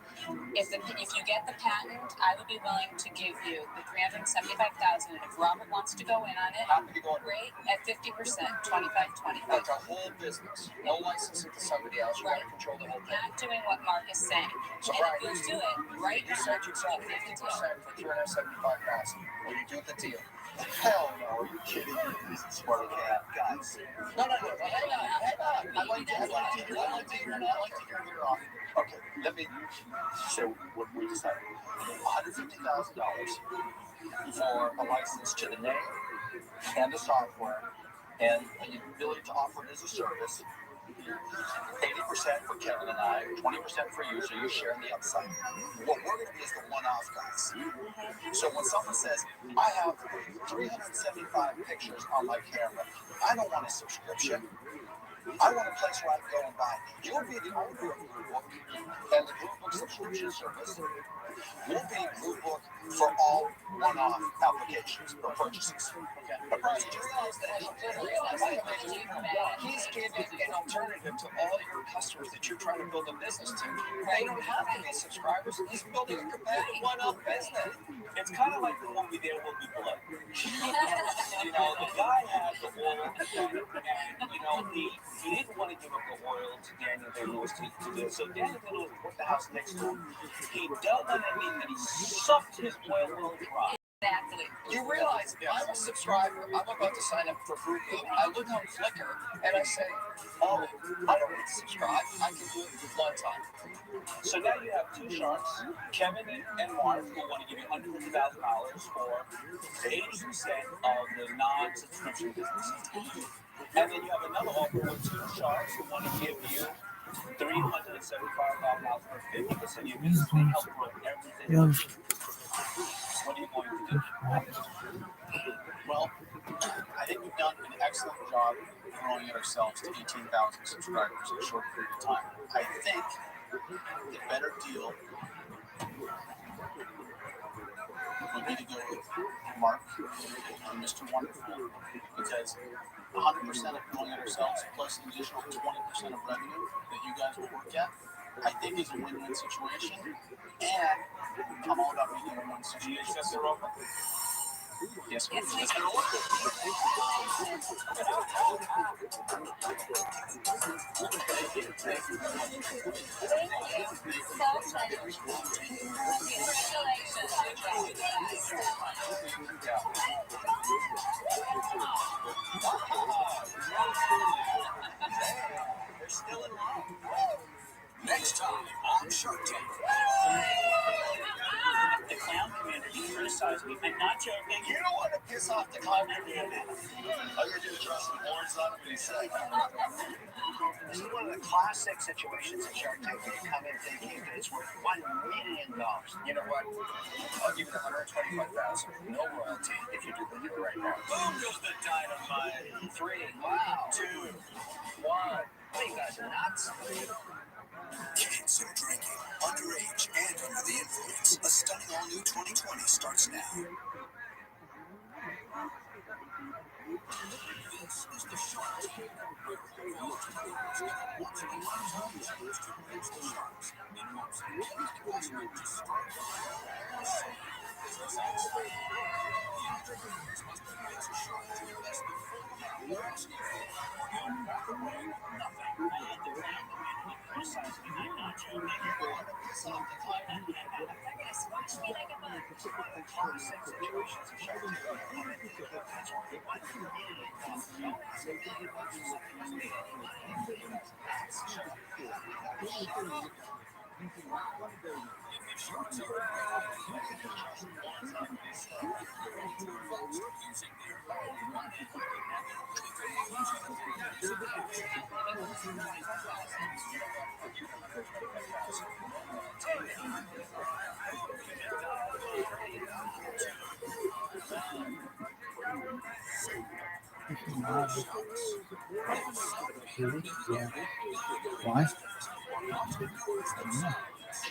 If you get the patent, I would be willing to give you the 375,000, and if Robert wants to go in on it, happy to go in. great, at 50%, 25. Like a whole business, no licensing to somebody else. You got to control the whole thing. Not doing what Mark is saying. So and Brian, if you do it right, you said you'd sell 50% for 375,000. Will you do the deal? Hell no! Are you kidding me? This is smart guys. No. Hang on. I'd like to hear it off. Okay, let me say what we decided. $150,000 for a license to the name and the software, and the ability to offer it as a service. 80% for Kevin and I, 20% for you, so you share in the upside. What we're going to be is the one-off guys. So when someone says, I have 375 pictures on my camera, I don't want a subscription. I want a place where I can go and buy. You'll be the owner of Group Book and the Group Book subscription service. We'll be Group Book for all one-off applications or purchases. A person just he's giving an alternative to all your customers that you're trying to build a business to. They don't have to be subscribers. He's building a competitive one-off business. It's kind of like the movie There Will Be Blood. You know, the guy had the oil, and, you know, he didn't want to give up the oil to Daniel Day-Lewis to do it. So Daniel Day-Lewis bought the house next door. He dug underneath and he sucked his oil well dry. Exactly. You realize I'm a subscriber. I'm about to sign up for Group Book. I look on Flickr and I say, oh, I don't need to subscribe. I can do it one time. So now you have two sharks, Kevin and Mark, who want to give you $150,000 for 80% of the non-subscription business. And then you have another offer with two sharks who want to give you $375,000 for 50% of your business. They help grow everything. What are you going to do? Well, I think we've done an excellent job growing it ourselves to 18,000 subscribers in a short period of time. I think the better deal would be to go with Mark and Mr. Wonderful, because 100% of growing it ourselves plus an additional 20% of revenue that you guys will work at, I think is a win-win situation. And I'm all about making a win-win situation. Yes, they're open. Yes, Yes, we let's can. go. Thank you. So much. They're still in love. Next time on Shark Tank. The clown community criticized me. I'm not joking. You don't want to piss off the clown community. I'm going to do the trust and horns on what he said. This is one of the classic situations in Shark Tank where you come in thinking that it's worth $1 million. You know what? I'll give it $125,000. No royalty if you do the deal right now. Boom goes the dynamite. 3, 2, 1. What, you guys are nuts? Kids and drinking, underage, and under the influence. A stunning all-new 2020 starts now. This is the Shark Tank, where all entrepreneurs get once in a lifetime chance to reach the sharks in hopes of getting possible to start a safe business accident. The entrepreneurs must convince a shark to invest the full amount they're asking for, or they'll walk away with nothing. The clown community criticized me. I'm not joking. You don't want to piss off the clown community. They're going to squash me like a bug. It's one of the classic situations in Shark Tank where you come in thinking that it's worth $1 million. No asking anyone to do something that's made any money. That's Shark Tank. If the sharks are afraid, you can just warns on this. Two folks are using their own money. If they use it, that's an action. Why? entrepreneurs themselves. My name is Lynn. I live in Cordova, Alaska, and I'm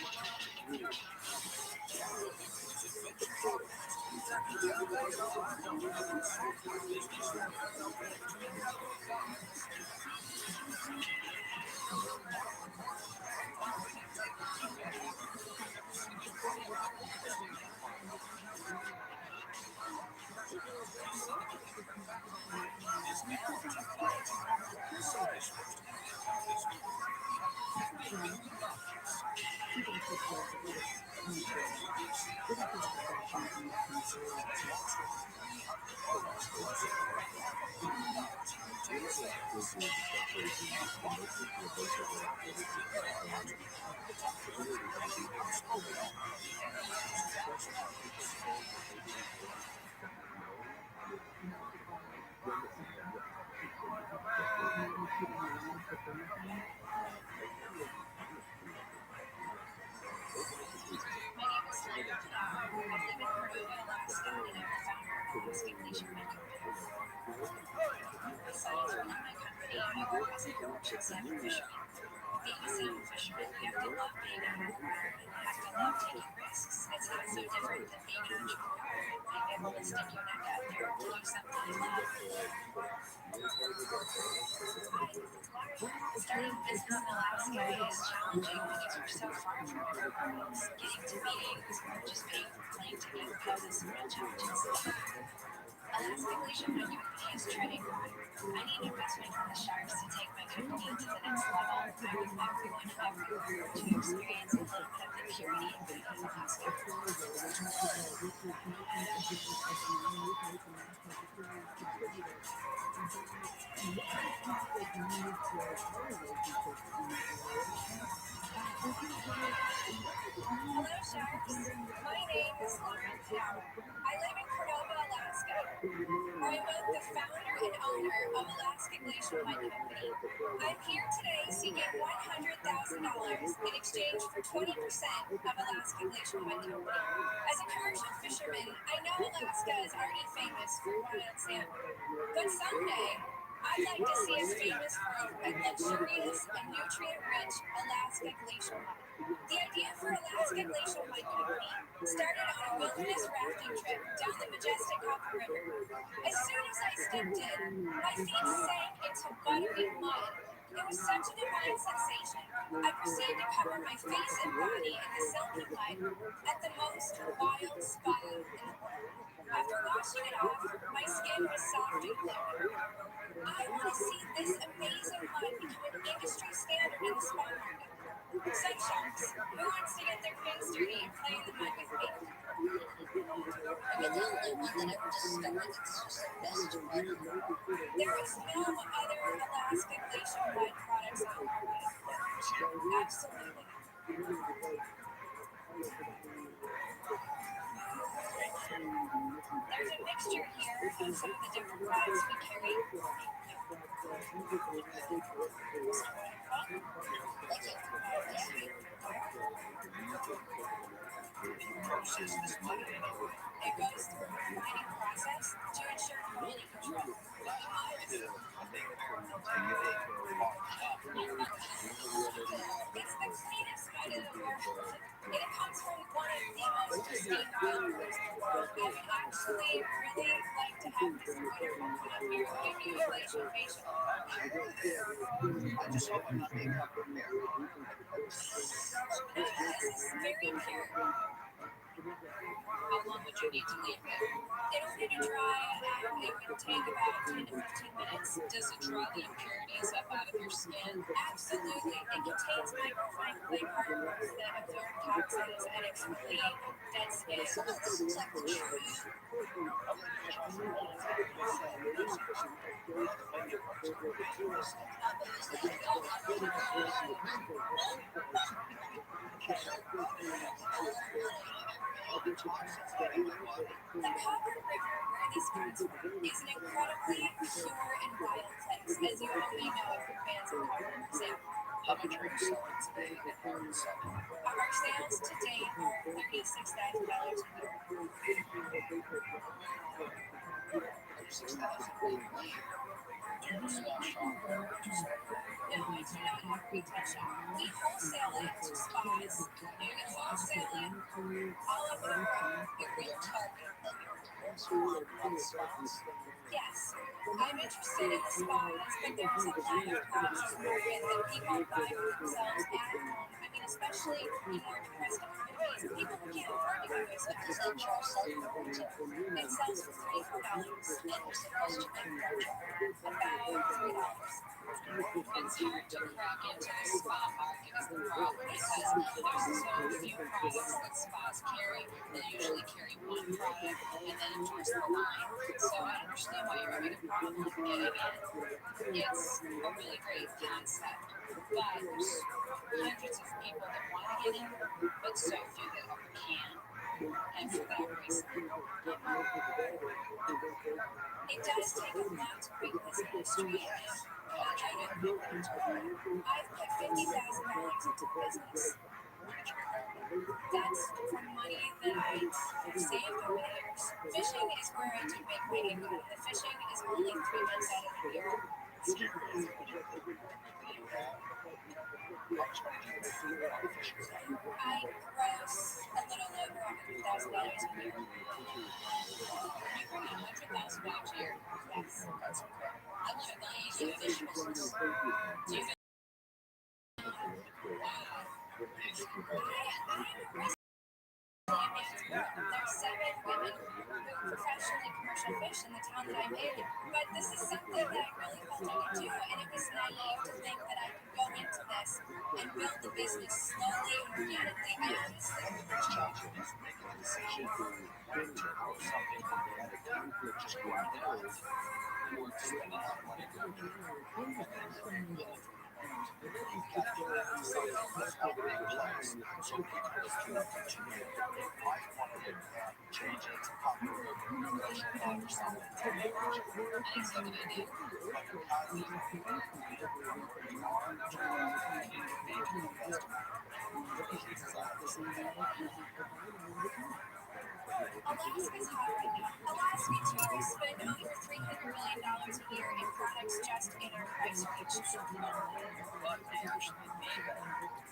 the founder of Alaska Glacier Mud Company. Besides running my company, I work as a commercial salmon fisherman. Being a salmon fisherman, you have to love being out on the water and you have to love taking risks. It's not so different than being an entrepreneur and being able to stick your neck out there and do something you love. Starting a business in Alaska is challenging because we're so far from everyone else. Getting to meetings or just paying for plane tickets poses some real challenges. Alaska Glacier Mud Company is treading water. I need investment from the sharks to take my company to the next level. I want everyone everywhere to experience a little bit of the purity and beauty of Alaska. Hello, sharks. My name is Lauren Power. I live in Cordova, Alaska. I'm both the founder and owner of Alaska Glacier Mud Company. I'm here today seeking $100,000 in exchange for 20% of Alaska Glacier Mud Company. As a commercial fisherman, I know Alaska is already famous for wild salmon. But someday, I'd like to see us famous for a luxurious and nutrient-rich Alaska Glacier Mud. The idea for Alaska Glacier Mud Company started on a wilderness rafting trip down the majestic Hopper River. As soon as I stepped in, my feet sank into buttery mud. It was such a divine sensation. I proceeded to cover my face and body in the silky mud at the most wild spa in the world. After washing it off, my skin was soft and glowing. I want to see this amazing mud become an industry standard in the spa market. Some sharks, who wants to get their face dirty and play in the mud with me? I mean, the only one that ever just stuck with it's just the best mud. There is no other Alaska Glacier Mud products on the market. Absolutely. There's a mixture here of some of the different products we carry. Process this mud in any way. It goes through a refining process to ensure quality control. It's the cleanest mud in the world. It comes from one of the most pristine wildflowers in the world. I would actually really like to have this wonderful come here and give you a glacial facial. I just hope I'm not being covered in air. This is very pure. How long would you need to leave it? In order to dry, it would take about 10 to 15 minutes. Does it draw the impurities up out of your skin? Absolutely. It contains microfine clay particles that absorb toxins and exfoliate dead skin. Some of this looks like the truth. The Copper River, where this comes from, is an incredibly pure and wild place, as you all may know if you're fans of Copper River salmon. How much are you selling today at Northern Southern? Our sales to date are $36,000 a year. $36,000 a year. you're a small shop, what would you say? No, it's not a retail shop. We wholesale it to spas. You can wholesale it all over the world. Your real target that you're Yes, I'm interested in the spas, but there's a higher cost market that people buy for themselves at home. I mean, especially in more depressed economies, people who can't afford to go to a spa. does that charge self to? It sells for $24. And what's the cost of manufacture? About $3. It's hard to crack into the spa market is the problem because there's so few products that spas carry. They usually carry one product and then endorse the line. So I understand why you're having a problem getting in. It's a really great concept, but there's hundreds of people that want to get in, but so few that ever can. And for that reason, It does take a lot to bring this industry in. How much money did you put into it? I've put $50,000 into the business. Where did you get that from? That's from money that I've saved over the years. Fishing is where I do make my income. The fishing is only 3 months out of the year. Do you have, how much money do you make on the fishing side? I gross a little over $100,000 a year. you bring in $100,000 a year. Yes. That's incredible. I want to buy into the fish business. Do you think? There's 7 women who professionally commercial fish in the town that I'm in, but this is something that I really felt I could do, and it was naive to think that I could go into this and build the business slowly and organically. I honestly What's challenging is making a decision to grow something organically, just grind it out, or to spend a lot of money doing it, and then build it from the ground. You've got to have something that's already in place so people can continue. You might want to change it to pop a promotional fund or something to leverage it. I think it's a good idea. But you're constantly from where you are to an angel investor. For those reasons, I have to say that. Alaska's hot right now. Alaska tourists spend over $300 million a year in products just in our price range. But they actually need that.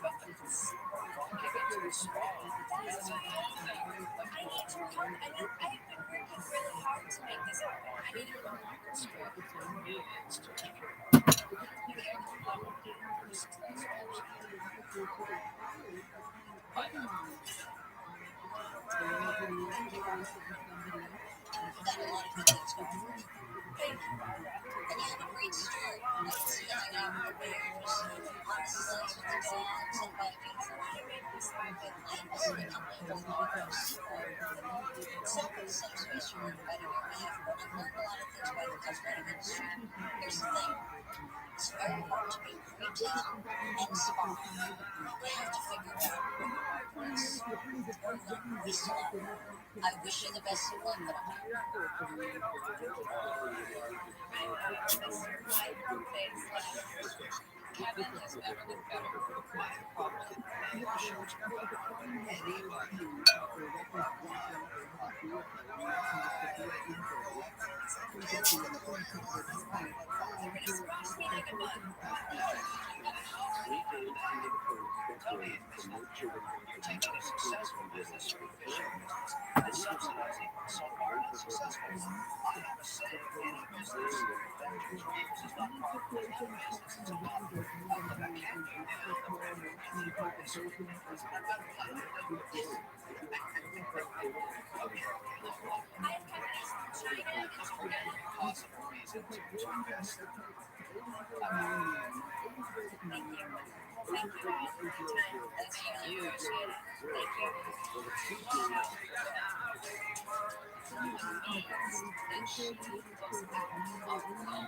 But that's going to get to the small. That's my whole thing. I need to come. I have been working really hard to make this happen. I need to come. It's to educate. You can't come up with $36,000 a year. I know. You've got a lot of good things going for you. Thank you, Barbara. And you have a great story. I can see hanging out with the bears, on the sleds with the dogs, and biking. I want to make this happen. I invested in a company called igers. Selfie seems to be sort of better your path, but I've learned a lot of things about the cosmetic industry. Here's the thing. It's very hard to be retail and spa. You have to figure out what your market is. You're young, you're slow. I wish you the best of luck, but I'm not. Kevin has never been better. My problem is none of the shows are better than anybody. You're going to squash me like a bug. Tell me, Miss Luther, you're taking a successful business or a fishing business and subsidizing so far unsuccessful. I have a saying, any business that your dreams is not profitable, no business is about. Look, I can't do now the revenue and the price. I've got a plan to do this. Okay, look, I have companies from China and Japan. cause of a reason to invest. Thank you. Thank you all for your time. That's really appreciate it. Thank you. And she goes out alone.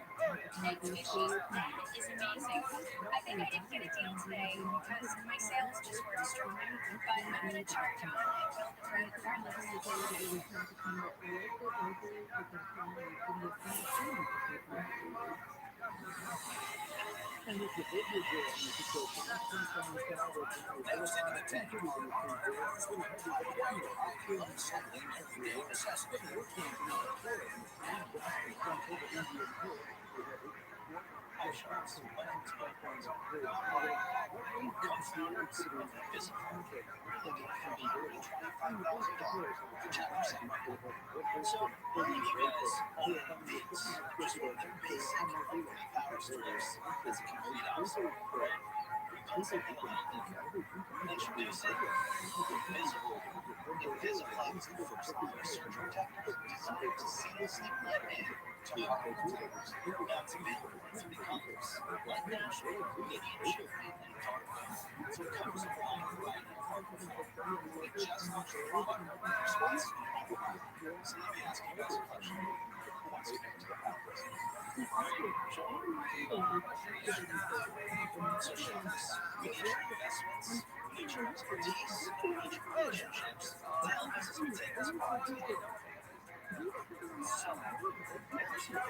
It's fishy. That is amazing. I think I didn't get a deal today because my sales just weren't strong. But I'm going to charge on and build the brand regardless. Next into the tank are entrepreneurs with a top priority, unsettling everyday necessity. Hi, Sharks. My name is Mike Rose. Co-founder and CEO of ViralRabbi. We're looking for $125,000 for 10% right now. So, how many of you guys own vids? Just one of the basic power strips as a complete option, right? We've done something a little different. Introducing Invisible. Invisible is the first line of surge protectors designed to seamlessly blend in to hardware protectors. Now it's available in 3 colors, light natural, medium cherry, and dark gold. So it comes with a wide variety of hardware foam. We just launched a product in response to the market. So let me ask you guys a question. Who wants to make to the power business? So Sharks, we need your investments, we need your expertise, we need your relationships to help us as we take this product to the end. So, there's your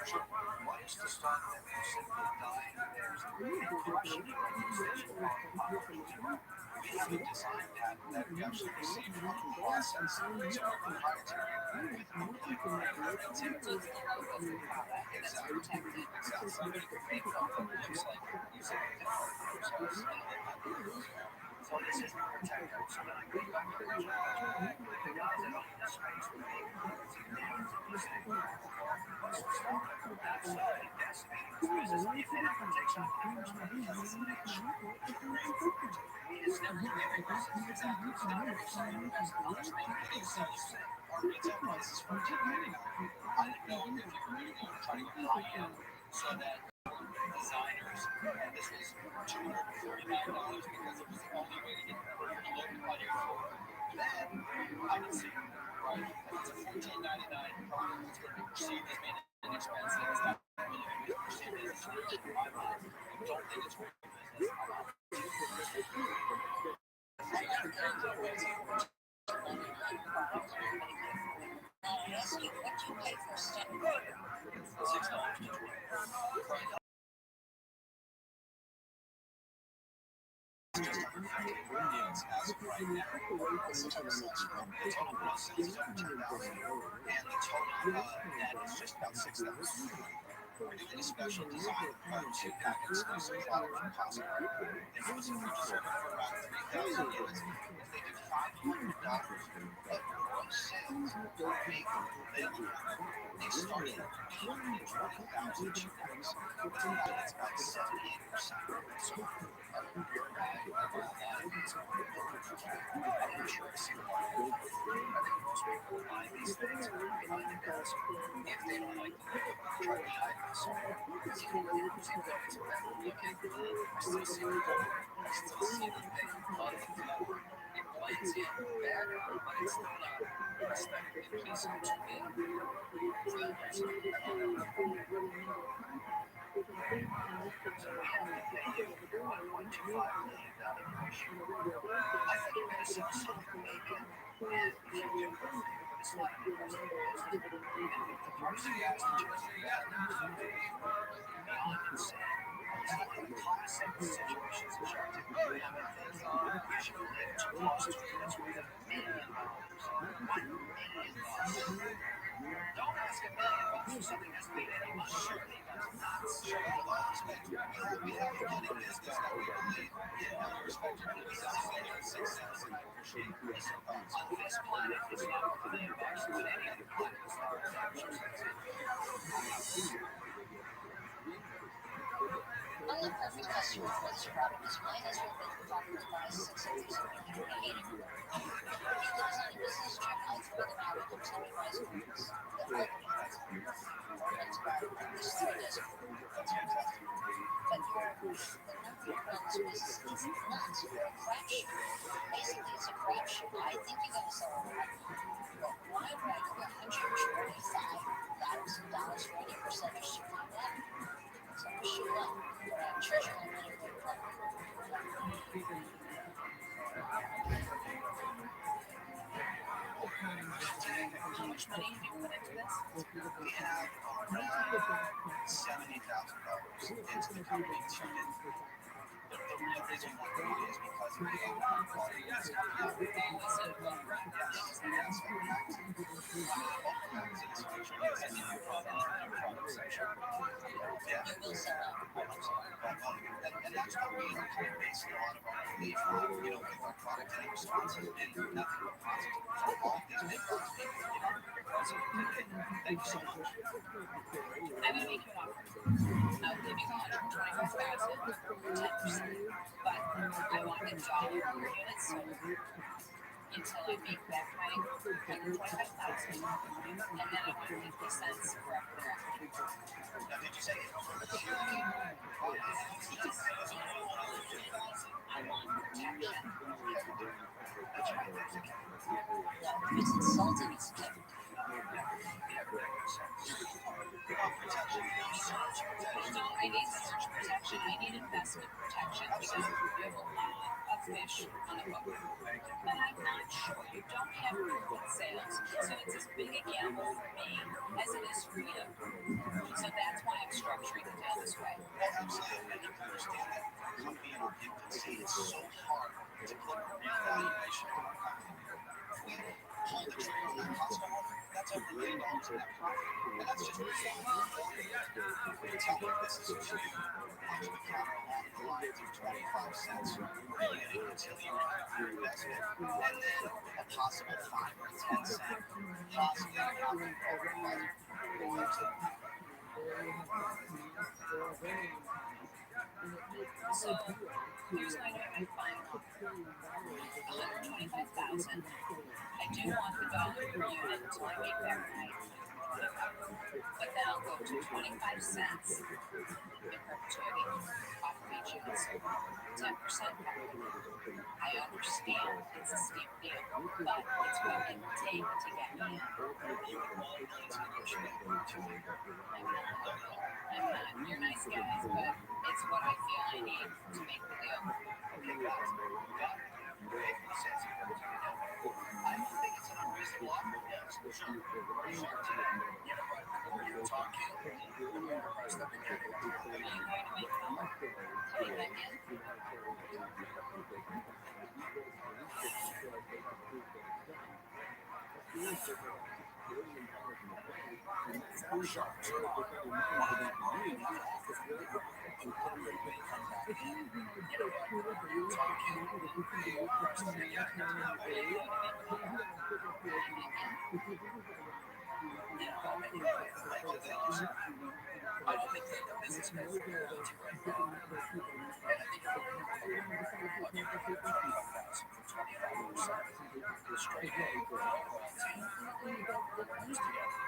Sure. Why is to start with simply diagnose and crushing the organization we have a design patent that we actually received from the process. It's our proprietary with exactly. Somebody could make something that looks like you're using a different process. So this is protected. So when I bring back the original, the guys that own this space will make that's decimating this business if it ever takes on numbers because it's niche. It's never going to be big business. Exactly. It's not going to sell you the best college thing. It is so sick. Our retail price is $14.99. I didn't know if you were going to go try to go high end so that designers, and this was $239 because it was the only way to get the perfect look on your floor. Then I can see, right? If it's a $14.99 product that's going to be perceived as being inexpensive, it's not really going to be perceived as expensive in my mind. I don't think it's great business. I'm out. I ask you, what do you pay for a stick? $6 to 20. Just under 50 ingredients as of right now. What's the total sales from? The total gross sales is over 10,000, and the total net is just about 6,000. We're doing a special design 2-pack exclusive product from Costco. They give us a free dessert for about 3,000 units. If they do $500 of gross sales per week, they start at 120,000 chickens. That's about 78%. So your guy online is I'm not sure I see the market. I think most people will buy these things behind the bills. If they don't like the look, try to hide this. See, look, it's better looking. I still see the gold. I still see the thing on the floor. It blends in better, but it's still not aesthetically pleasing to me. So we have to pay you $1.25 million valuation. I think you're going to sell something maybe, and if you do, it's like the rest of the business. And with the price of gas and gas beyond insane. It's one of the classic situations in Shark Tank. We have a thing you should live to close to units worth $1 million. $1 million. Don't ask $1 million for something that's made any money. Surely that's nuts. With all respect, we have a money business that we believe in. With respect to the business is only at 6 cents, and I appreciate your thoughts. On this planet, it's not worth $1 million, but any other planet, it's not worth $1 million. I'm the perfect customer for this product because my husband been talking to buy 6 of these and I hate it. He lives on a business trip. I throw them out every time he buys books. The opening has performance product. This is what does it. That's fantastic. But the number one run this business is nuts. You're a crapshoot. Basically, it's a crapshoot. I think you're going to sell a lot. But why would I pay $125,000 for any percentage to find out? So I'm sure not. But I'm treasure my money very well. How much money have you put into this? We have around $70,000 into the company to date. The the reason why it is because of the quality that's coming out. Yes, correct. This feature is in the product section. Yeah. You will sell out. And that's what we are kind of basing a lot of our belief on, with our product and responses and nothing but positive from all these big box people, Thank you so much. I'm going to make you an offer. I'll give you $125,000 for 10%. But I want $1 per unit sold until I make back my $125,000, and then I want 50 cents forever thereafter. Now, did you say it over the I want protection. That's right, there's a Well, if it's insulting, it's different. No, I need search protection. I need investment protection because you have a lot of fish on a hook. But I'm not sure. You don't have frequent sales. So it's as big a gamble for me as it is for you. So that's why I'm structuring the deal this way. Well, absolutely. And you can understand that for a company in our infancy, it's so hard to put a real valuation on our company. If we pull the trigger on that customer, that's over $1 million in net profit. And that's just for you tell me this is cheap. Punch the counter along the lines of 25 cents. Really, until you recoup your investment. And then a possible 5 or 10 cent, possibly a capital program. So here's going to be my final offer. $125,000. I do want the dollar per unit until I make that right. But then I'll go to 25 cents in perpetuity off of each unit sold. 10% profit. I understand it's a steep deal, but it's what it will take to get me in. You are all willing to negotiate. I'm not. You're nice guys, but it's what I feel I need to make the deal. Okay, guys, you got it. Great. Sense of I don't think it's an unreasonable offer. Yes, sure. Sure. You know what? The more you're talking, the more price that we get. Are you going to make an offer? Coming back in? Sharks are I don't think that the business will right now. And I think I'll give you 25,000 for 25%. Straight A, royalty, goes together.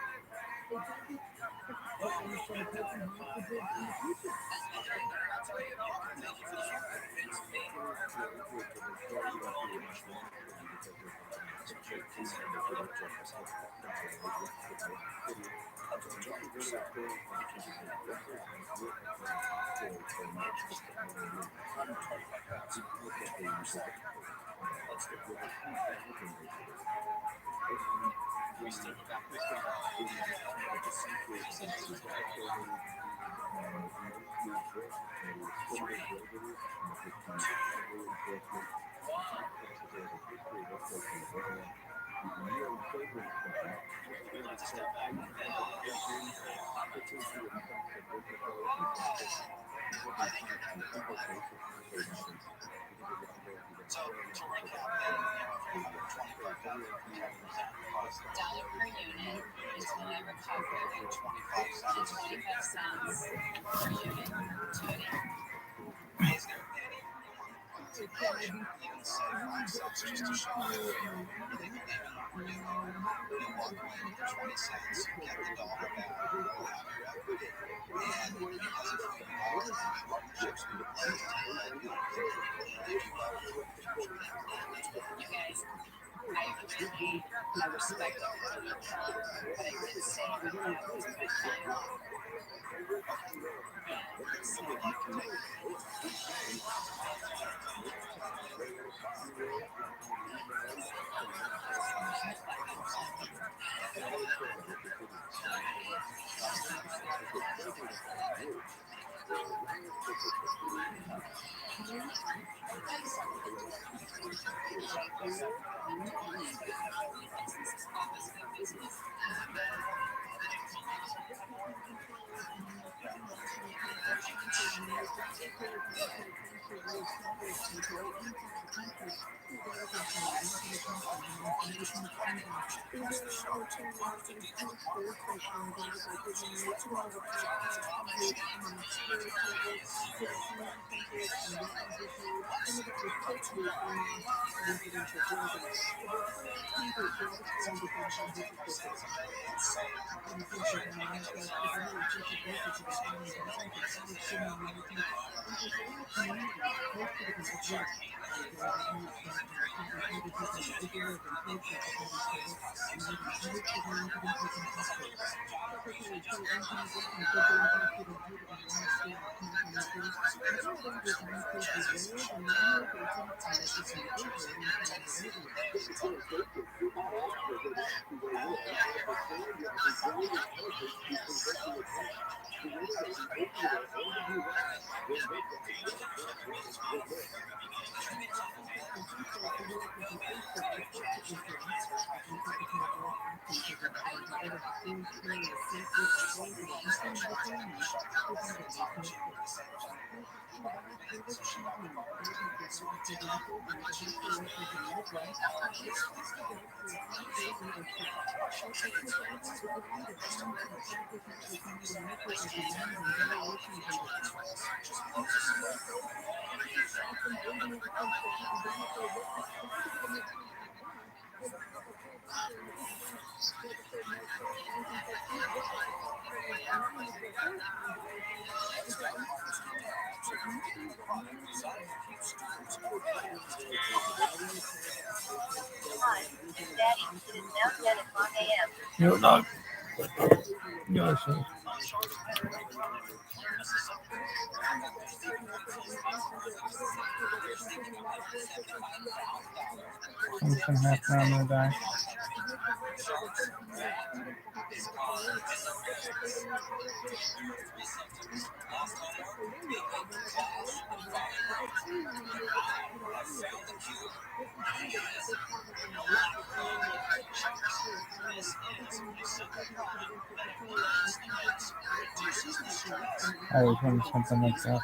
We still got this. So to recap, then, $1 per unit until I recover 25 cents per unit perpetuity. Is there any even say 5 cents just to show you really believe in what we're doing? You walk away with the 20 cents, get the dollar back, you have your equity, and because of who you are and the partnerships we've placed, you guys, I appreciate, I respect it, but I did say that that was my final offer. Yo, dog. Yo, so. Some half normal guy. I was wanted something like that.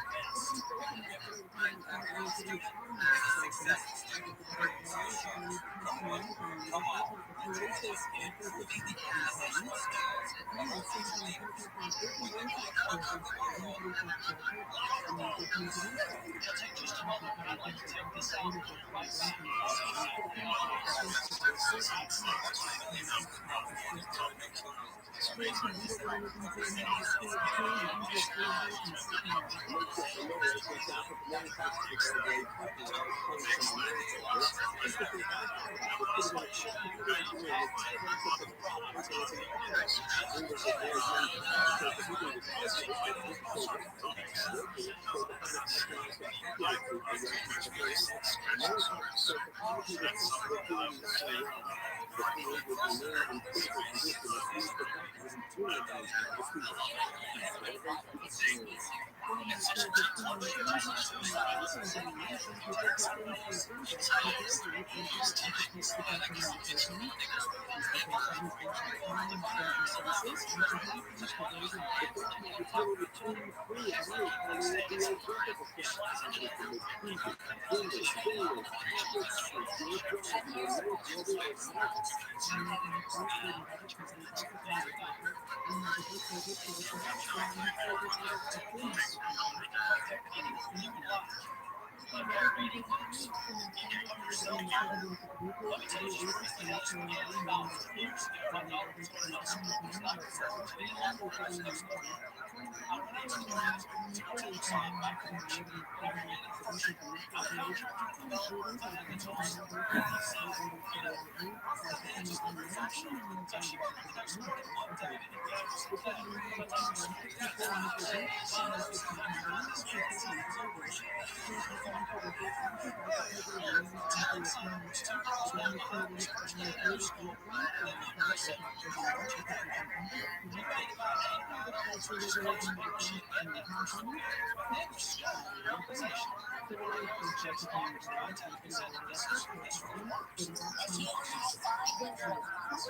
checks on the content and said that this really works. If you have 500 months,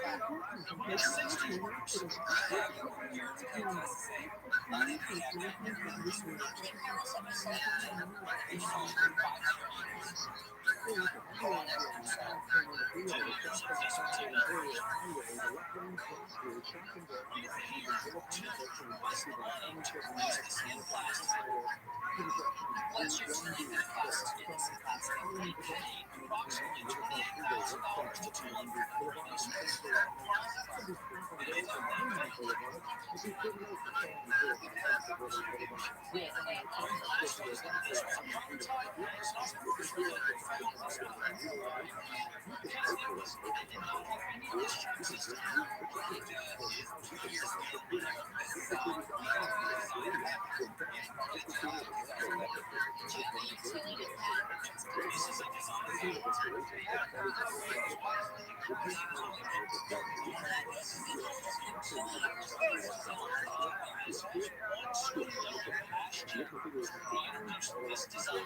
It's 60 works. What's your time going to cost to do this in plastic? Approximately $28,000 to $2 million. This design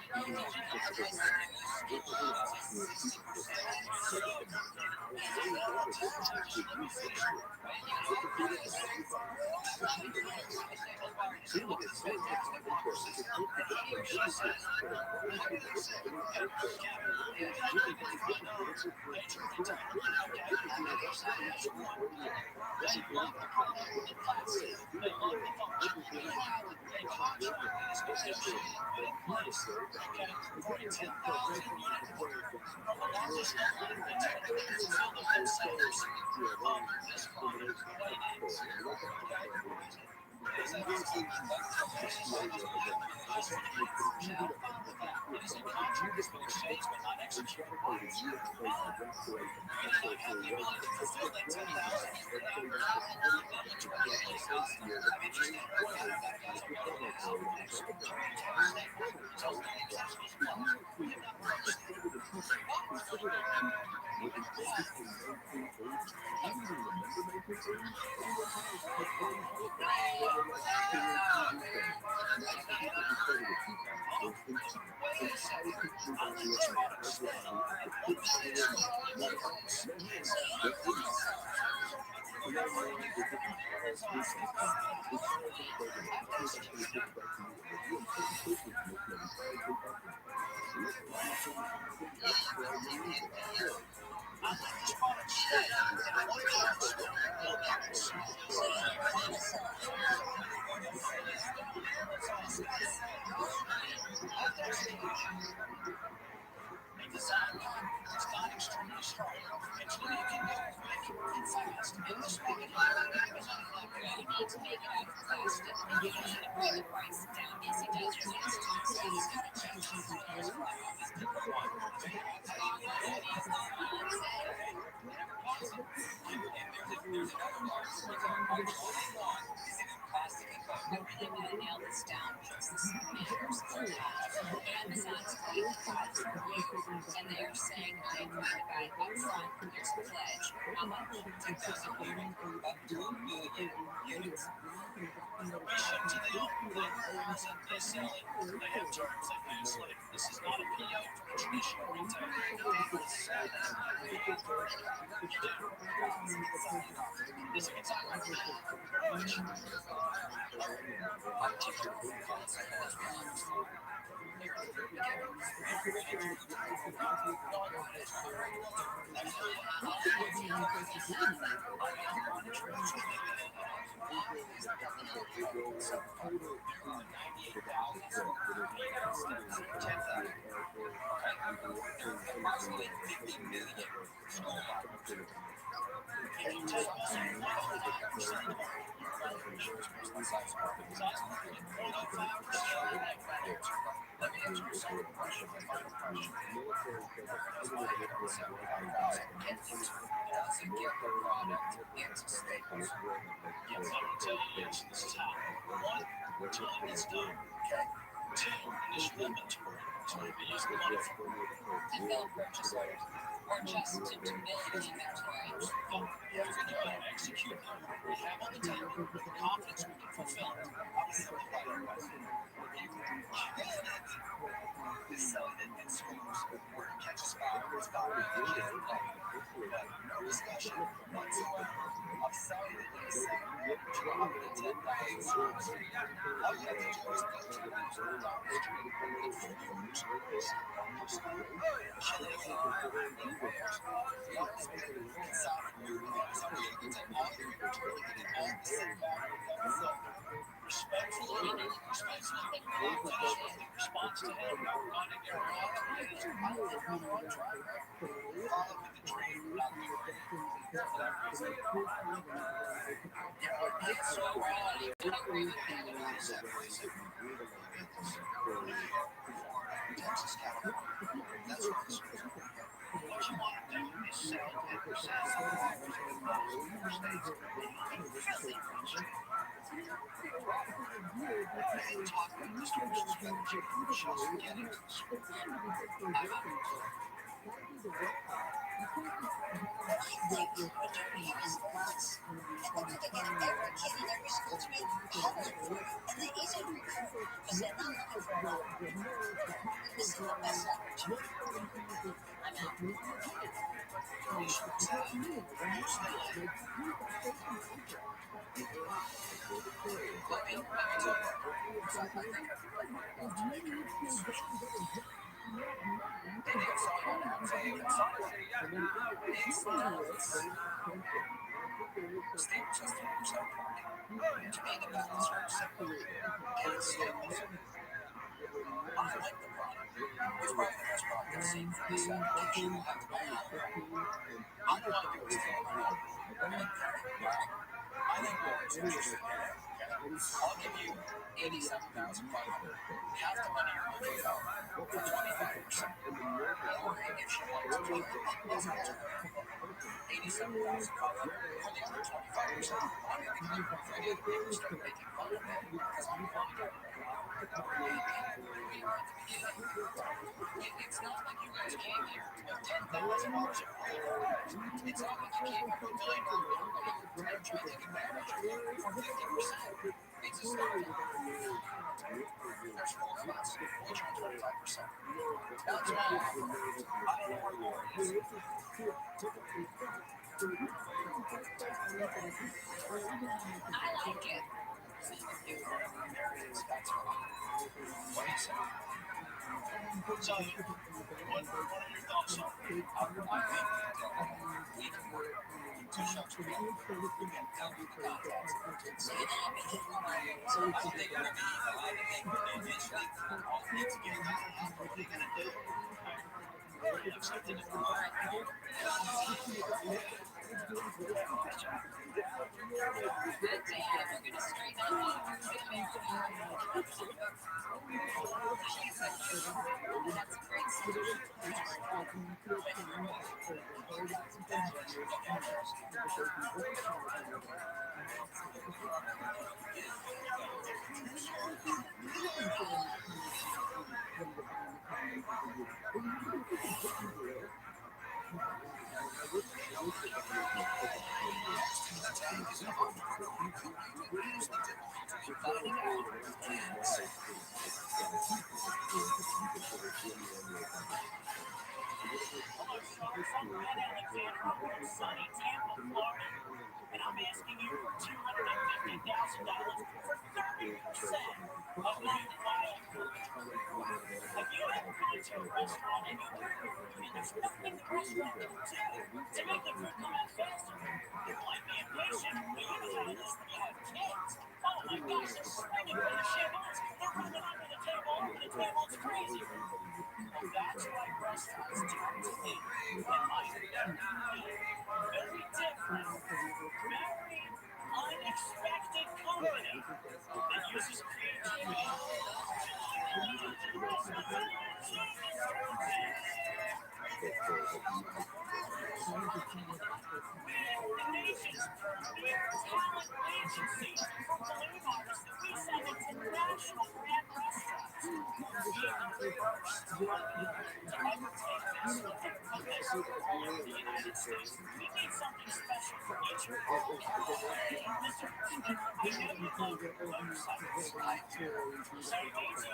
Amazon's going to buy from you, and they're saying, I'm going to buy it up front. Here's the pledge. How much? 10,000 up to 1 million units. We ship to them. They sell it. They have terms like this. Like, this is not a PO from a traditional retailer. This is this is how. One, time is done. Two, initial inventory. So we use the money for To fill purchase orders, or just to build inventory. You're going to execute them. We have on the table with the confidence we can fulfill it. So it's It's got me the kid playing, but no discussion whatsoever of selling it in the same drop in 10,000 stores. All you have to do is go to the next store down the street and fill your orders. Inside of your cars, I'll be able to take all your inventory and all the same back with them. So, respectfully, response to him, finding their own is I don't think we're on track. Following the dream, not the dream. For that reason, so I agree with him about his separation. Texas, California. That's where this is. What you want to do is sell 10% of the average of those four states. And you'll be filthy rich. I ain't talking distribution strategy, just getting to the source. I'm out. I think what you're here is nuts. And they're going to get every kid in every school to be peddling for you. And they're easy for you. Because they're not looking for a lot. You're missing the best opportunity. I'm out. I like the product. It's probably the best product I've seen for this application. We'll have to buy it. I don't want to do what's going on. I think Lord's interested in it. I'll give you $87,500. Half the money you're going to get out for 25%. Or if she wants to take $87,500 for the other 25%. I may be kind of offended if people start making fun of it because I'm fine. It's not like you guys came here with $10,000 of money. It's not like you came here with $1 million company and are trying to take advantage of it for 50%. It's a startup. There's four of us. We charge 25%. That's my offer. I don't know where Lord is. I like it. If one of the Americans, that's right. What do you say? So, what are your thoughts on it? I think that we can work two shots together. We can help you contacts. So you're not making money. So I don't think we're going to I think they eventually all get together. What are they going to do? You have something to do. Good dad, we're going to straighten out. That's a great solution. Sunny Tampa, Florida, and I'm asking you for $250,000 for 30% of my wild food. If you ever go to a restaurant and you order your food and there's nothing the restaurant can do to make the food come out faster, you might be impatient, but you know how it is when you have kids. Oh my gosh, they're springing for the shambles. They're running under the table. It's crazy. Well, that's why restaurants turn to me when my food very different, very unexpected company that uses creativity. The nation's premier talent agency for balloon artists that we send into national brand restaurants. We're the first to ever take this look and put this all over the United States. We need something special for each of you. Mr. President, I know you love your motorcycles, right? So, AJ,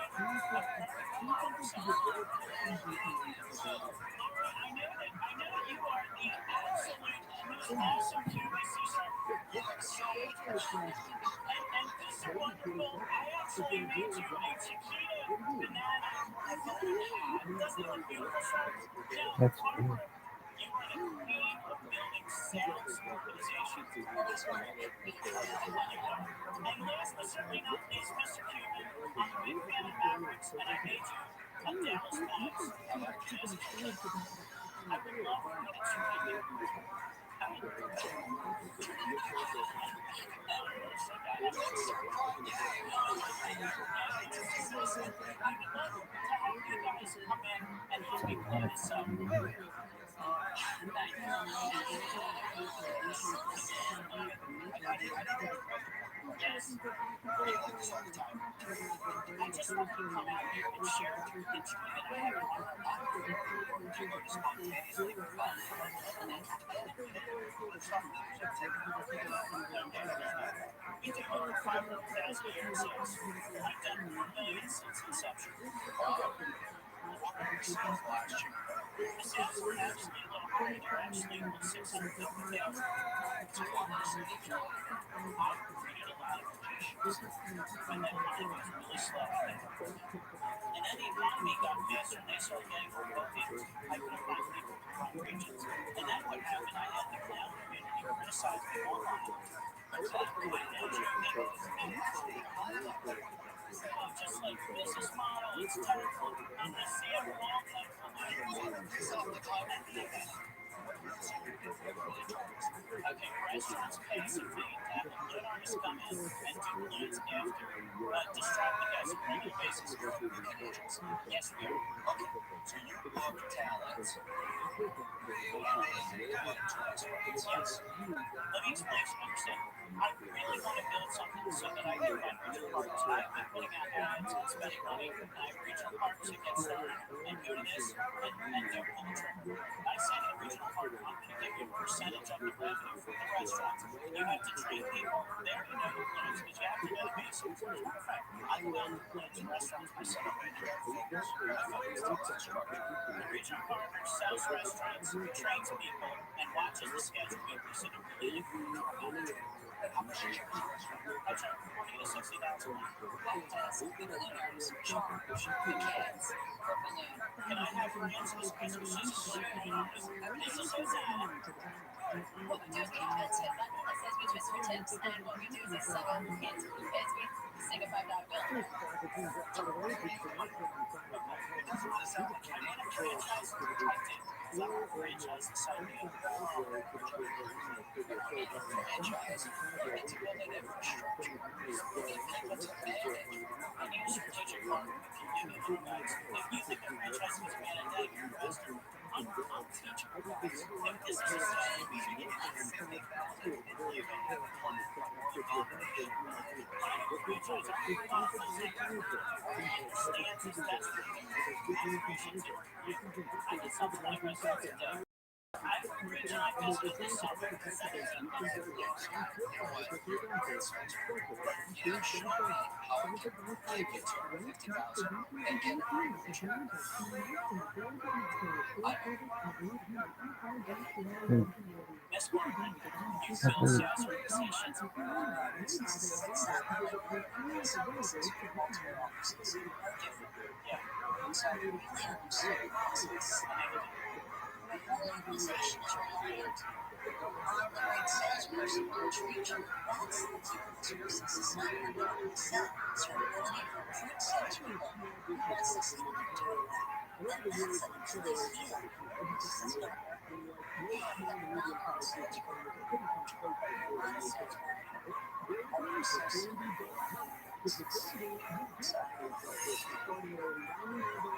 That's cool.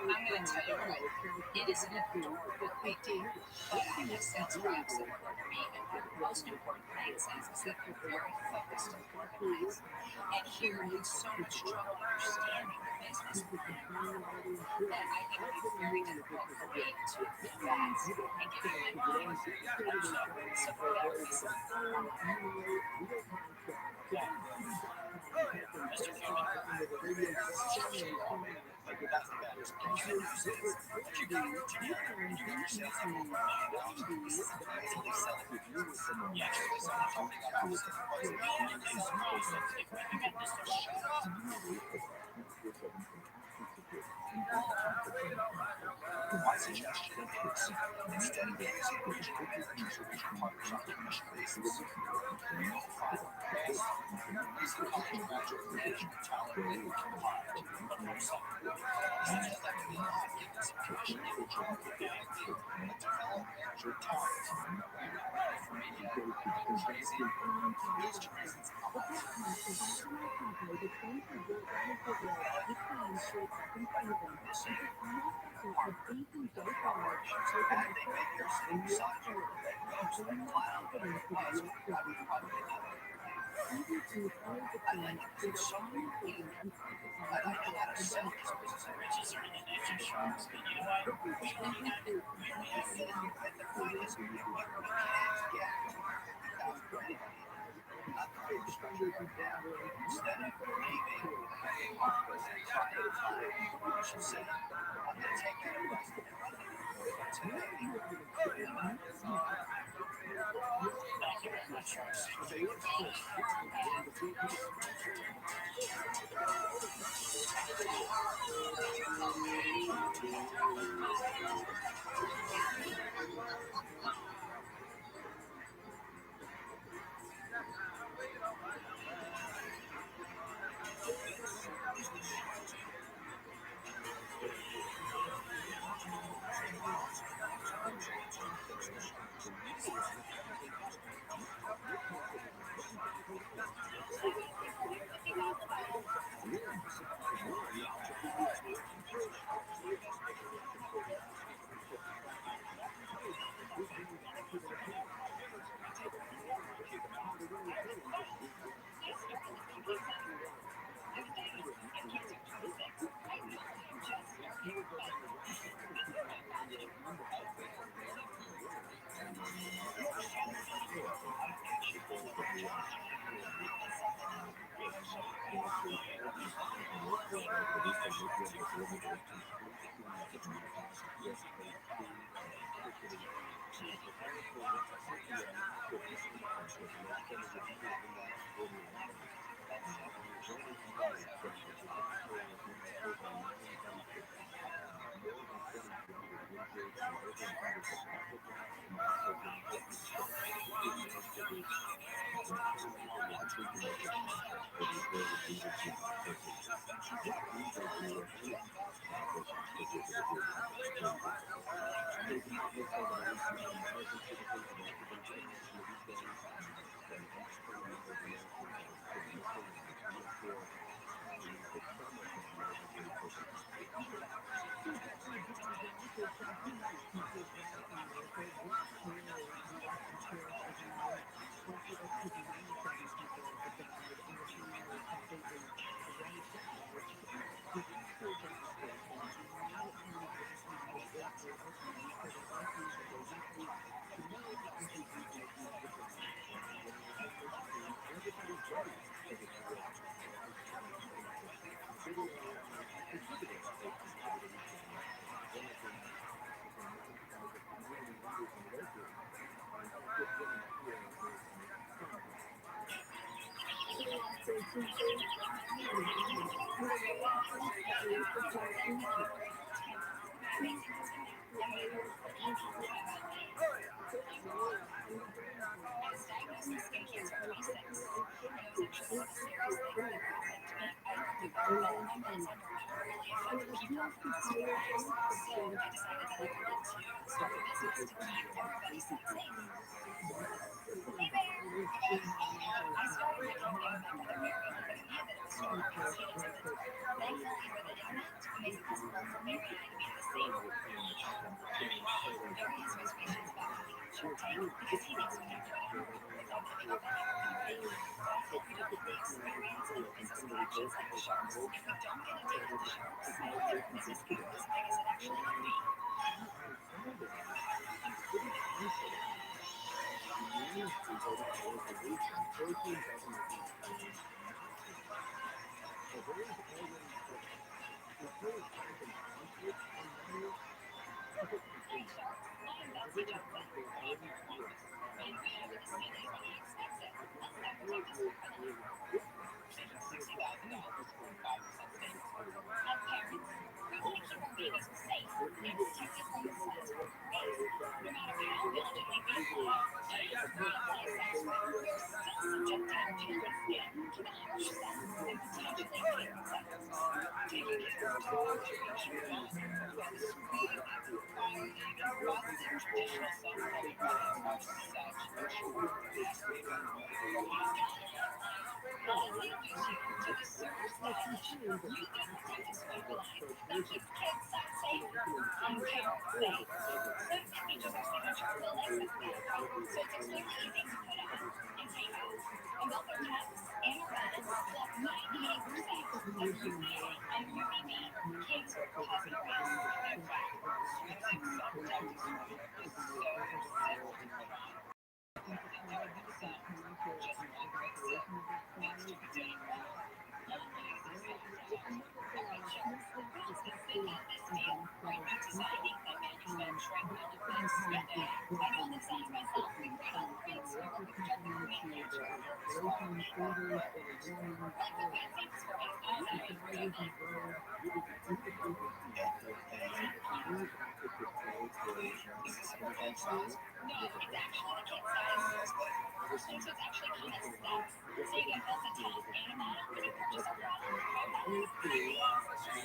I'm going to tell you what, it is an adorable idea, but I have sales reps that work under me, and one of the most important things is that they're very focused and organized. And here I have so much trouble understanding the business plan that I think it would be very difficult for me to advance and give you my mind. So that would be something. Mr. Cuban. That's the bad news. The good news is, if you got it together and you got your sales up over $1 million, this is easily sellable business. Yeah, So I'm talking about opposite ways. it is awesome. If we can get this to Shut up! My suggestion is, instead of using regional managers or regional partners on a commission basis, go find the best recent college graduate management talent that we can find. But from somewhere, since you'll have to be live, give them some commission in the job. But develop manager talent. You're not ready for media, you're not crazy. Those two reasons I'm not and they make their same side that goes like clown but it was probably not. I like it. It's so unique. I know how to sell this business. Richie's are in the nature sharks, but you know what? We only have it. We only have it. But the point is, we can't get 50,000 brand not the first structure of that. Instead of maybe, hey, Mark, you should say, I'm going to take that advice and run it. But today, Thank you very much, Sharks. he jumps in. And we have in the city when he expects it. Let's not protect us from criminals. $60,000 for 5% stake. As parents, we want to keep our babies safe and protected from the sun's rays. No matter how diligently we follow and police we're still subjecting our children's skin to the harsh sun and potentially fatal effects. Taking care of children should not focus. We require even busted traditional self-study methods are such a chore. It has to be done right. Not introduce you to the super stylish You Get Protected Swivel line that keeps kids safe and parents safe. Swift features our signature realistic fabric, so it's extremely easy to put on and take off. And both our tops and our bottoms block 98% of UVA and UVB, kids cosmetics. In fact, using self-protective swivel is so simple to put on. Just one quick sip. That's to be done well. Amazing self-protect. Pictures. Once we think out this deal, right back designing and manufacturing all of this. I know the designs myself. We create all the prints. We work with photographer manufacturers. Like for fancy stories, all that is real. Is this a full size? No, it's actually the kid size. So it's actually come in steps. So you get both a top and a bottom when you purchase our product. This will be your 18,000.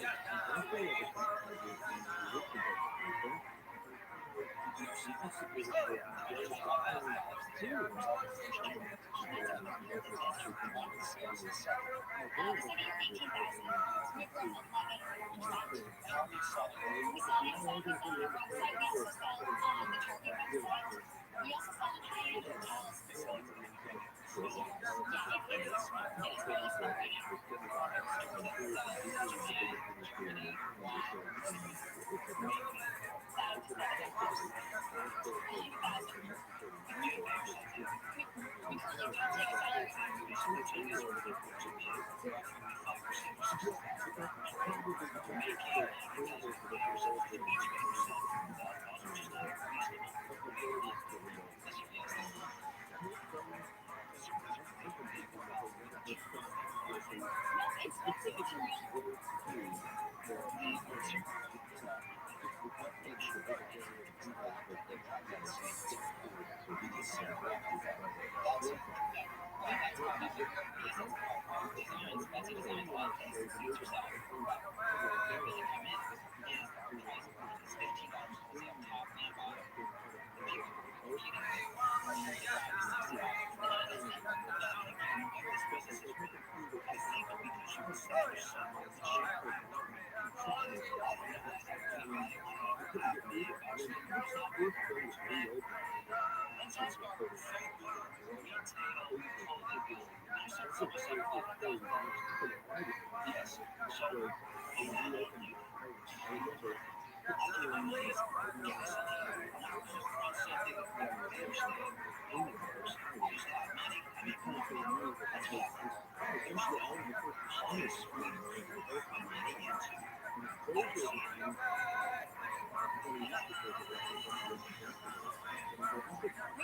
We've grown 11%. How are you selling? We sell on Amazon, we sell on our website, we also sell on the Target website. We also sell in high-end hotels. Yeah, it is really small right now. We currently don't take salary. No, it's mostly material. Fancy designs, well, suits yourself. They really come in. Is our price is $15 wholesale top and bottom. This business is really I think because you establish so much let's ask our yes, so we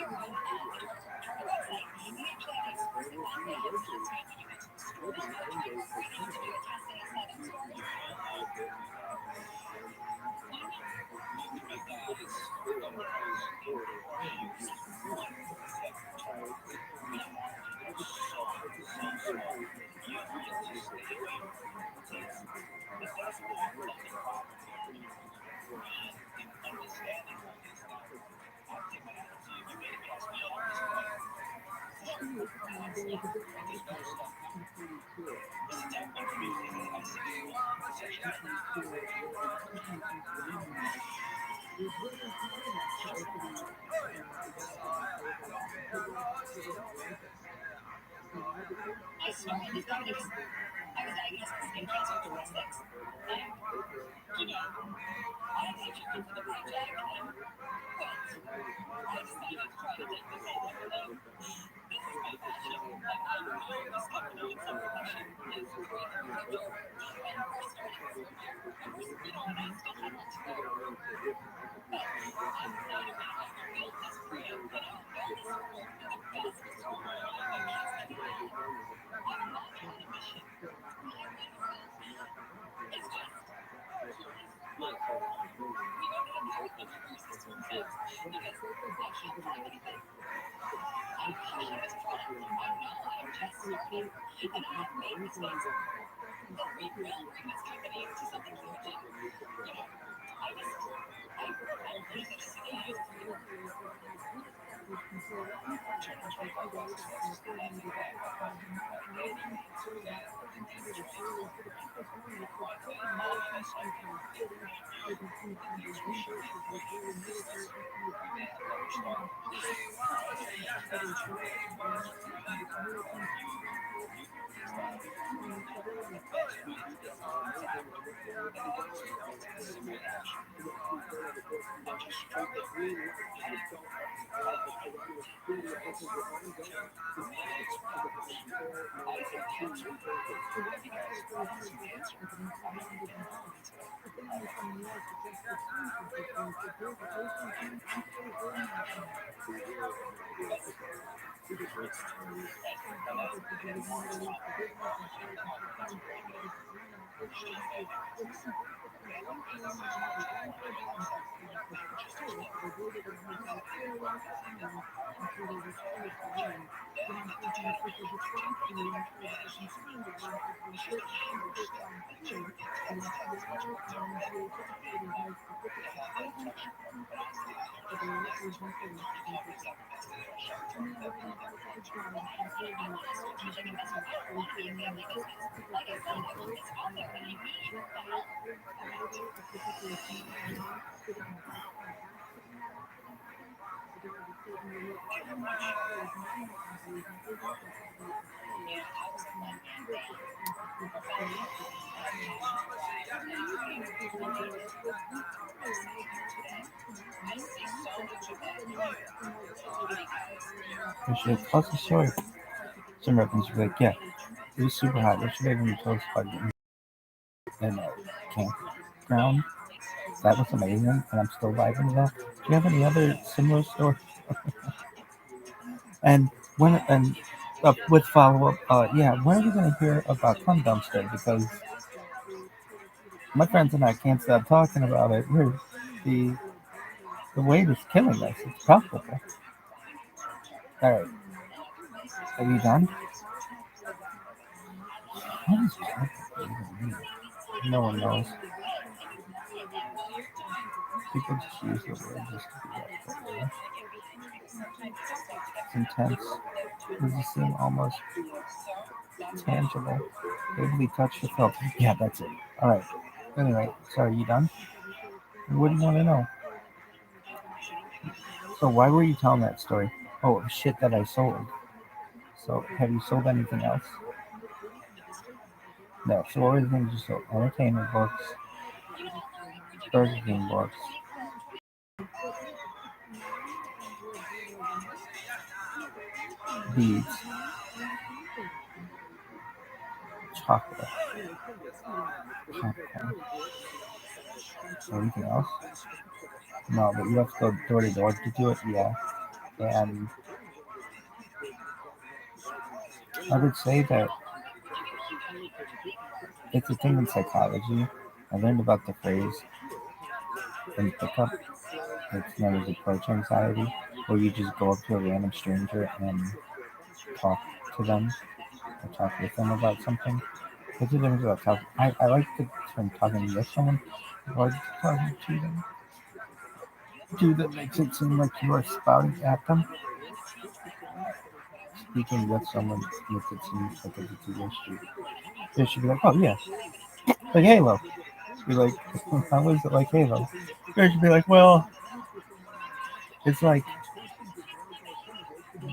are on Target website. We actually have an exclusive on the time when you went to the stores. We're trying right now to do a test in the southern stores. I swear in the 30s, I was diagnosed with skin cancer at 26. And, you know, I had pictures into the paycheck and quit. I decided to try to take this all over them. This is my passion. Like, I know this company in some fashion is great for the future. And we're starting from there. And we're, you know, and I still have one to go. But I'm not a man. I should tell us a story. Some Americans would be like, yeah, it was super hot. Yesterday when you told us about getting in a campground, that was amazing, and I'm still vibing with that. Do you have any other similar stories? And with follow up, yeah, when are we gonna hear about Cum Dumpster? Because my friends and I can't stop talking about it. The the weight is killing us. It's palpable. All right, are you done? What is palpable even mean? No one knows. People just use the word just to be like, yeah. It's intense. Does it seem almost tangible? Vividly touch the felt. Yeah, that's it. All right. Anyway, so are you done? What do you want to know? So why were you telling that story? Oh, shit that I sold. So have you sold anything else? No. So what were the things you sold? Entertainment books, Burger King books, beads, chocolate, popcorn. Anything else? No, but you have to go door to door to do it. Yeah. And I would say that it's a thing in psychology. I learned about the phrase in pickup. It's known as approach anxiety, where you just go up to a random stranger and talk to them or talk with them about something. What's the difference about talking? I like the term talking with someone or talking to them. Two that makes it seem like you are spouting at them. Speaking with someone makes it seem like it's a two-way street. They should be like, oh yeah, like Halo. Be like, how is it like Halo? They should be like, well, it's like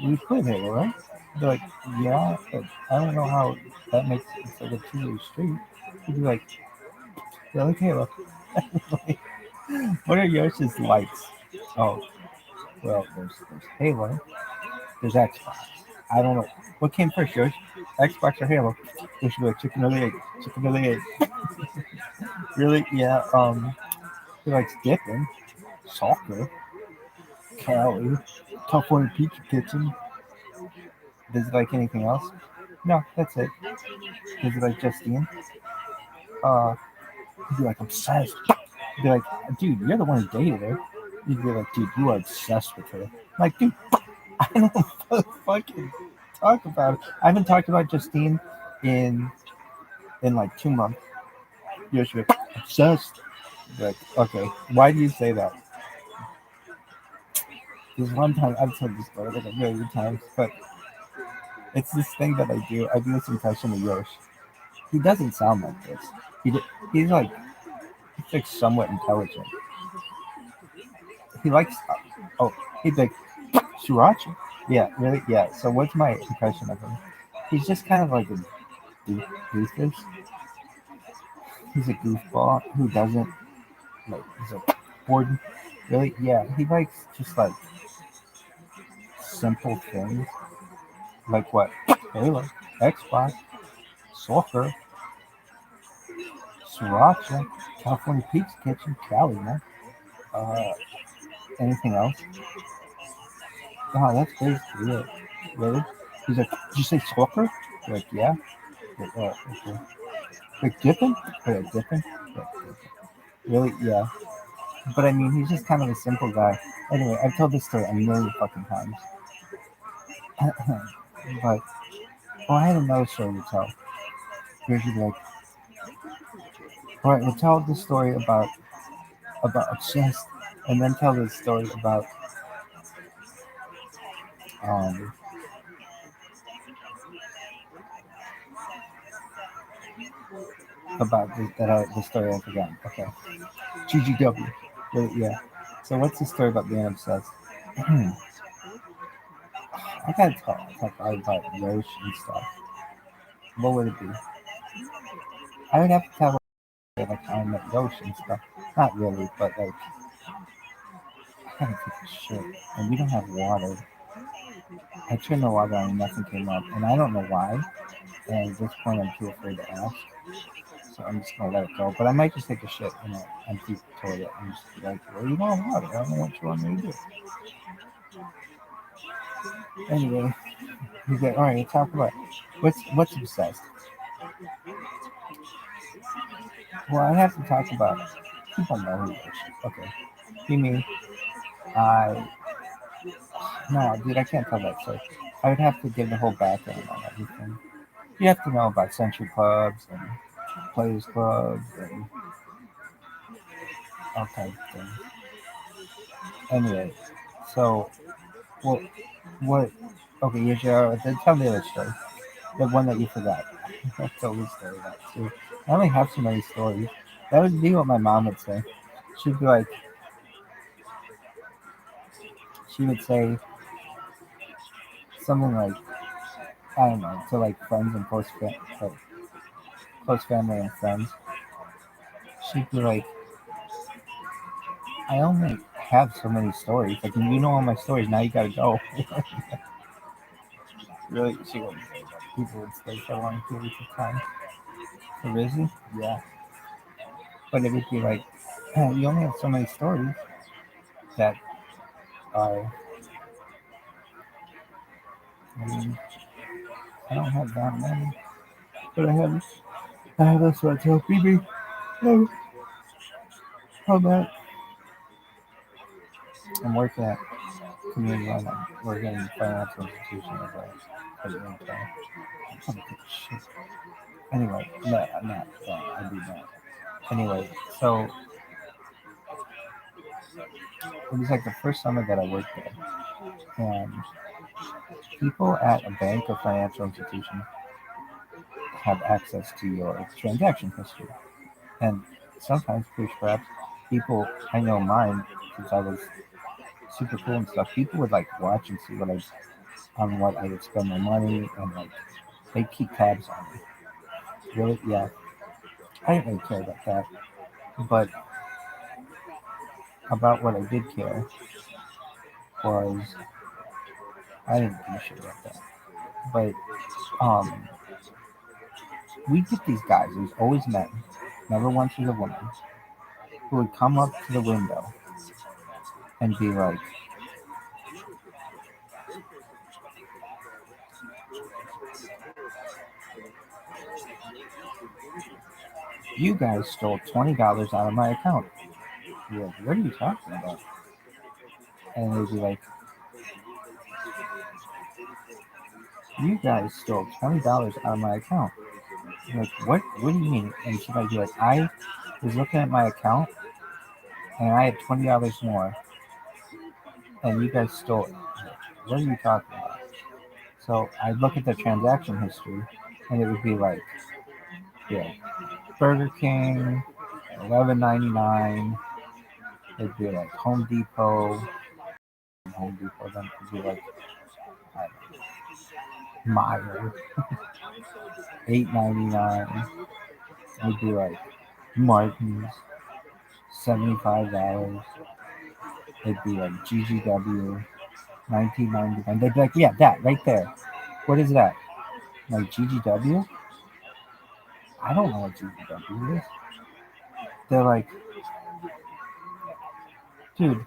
we played Halo, right? They're like, yeah, but I don't know how that makes it's like a two-way street. You'd be like, yeah, like Halo. What are yours' likes? Oh, well, there's Halo, there's Xbox. I don't know what came first, yours, Xbox or Halo. They should be like chicken or the egg, chicken or the egg. Really? Yeah. He likes dipping, soccer, Cali, Tough One Pizza Kitchen. Does he like anything else? No, that's it. Does he like Justine? He'd be like obsessed. Be like, dude, you're the one who dated her. You'd be like, dude, you are obsessed with her. I'm like, dude, I don't fucking talk about it. I haven't talked about Justine in like 2 months. You're just like, obsessed. Like, okay, why do you say that? There's one time I've told this story like a million times, but it's this thing that I do. I do this impression of Yosh. He doesn't sound like this. He's like somewhat intelligent. He likes he's like Sriracha. Yeah, really? Yeah. So what's my impression of him? He's just kind of like a doofus. He's a goofball who doesn't like. He's like bored. Really? Yeah. He likes just like simple things, like what? Halo, Xbox, soccer, Sriracha, California Pizza Kitchen, Cali, man. Uh, anything else? Oh, that's basically it. Really? He's like, did you say soccer? You're like, yeah. Okay. Like dipping? Yeah, dipping? Yeah. Really? Yeah. But I mean, he's just kind of a simple guy. Anyway, I've told this story a million fucking times. But, I had another story to tell. Here's your like, alright, we'll tell the story about obsessed, and then tell the story about um the story I forgot. Okay. GGW. Really, yeah. So what's the story about being obsessed? I gotta talk about Yosh and stuff. What would it be? I would have to tell like how I met Yosh and stuff. Not really, but like I gotta take a shit. And we don't have water. I turned the water on and nothing came up. And I don't know why. And at this point I'm too afraid to ask. So I'm just gonna let it go. But I might just take a shit in an empty toilet and just be like, well, you don't have water. I don't know what you want me to do. Anyway, he's like, alright, let's talk about what's obsessed. Well, I have to talk about people know who this is. Okay. You mean no, dude, I can't tell that story. I would have to give the whole background on everything. You have to know about Century Clubs and Players Clubs and all kinds of things. Anyway, so what? Okay, you should tell the other story. The one that you forgot. I told this story about too. I only have so many stories. That would be what my mom would say. She'd be like, she would say something like, I don't know, to like friends and close family and friends. She'd be like, I only have so many stories. Like, you know all my stories. Now you gotta go. Really, she wouldn't say that. People would stay for a long period of time. For Rizzy, yeah. But it would be like, you only have so many stories that are. I mean, I don't have that many, but I have this one. So Phoebe, how about I'm working at community and I'm working in financial institution as an intern. I'm trying to take a shit. Anyway, no, I'm not. I do not. Anyway, so it was like the first summer that I worked there, and people at a bank or financial institution have access to your transaction history, and sometimes, perhaps, people I know mine because I was super cool and stuff. People would like watch and see what I would spend my money, and like they keep tabs on me. Really, yeah. I didn't really care about that, but about what I did care was I didn't give a shit about that. But we get these guys. There's always men. Never once was a woman who would come up to the window and be like, "You guys stole $20 out of my account." be like, what are you talking about? And they'd be like, you guys stole $20 out of my account. I'm like, what? What do you mean? And she might be like, I was looking at my account and I had $20 more, and you guys stole it. What are you talking about? So I'd look at the transaction history, and it would be like, yeah, Burger King, $11.99. It'd be like Home Depot. Then it'd be like Meyer, $8.99. It'd be like Martin's, $75. It'd be like GGW, $19.99. They'd be like, yeah, that right there. What is that? Like GGW? I don't know what GGW is. They're like, dude,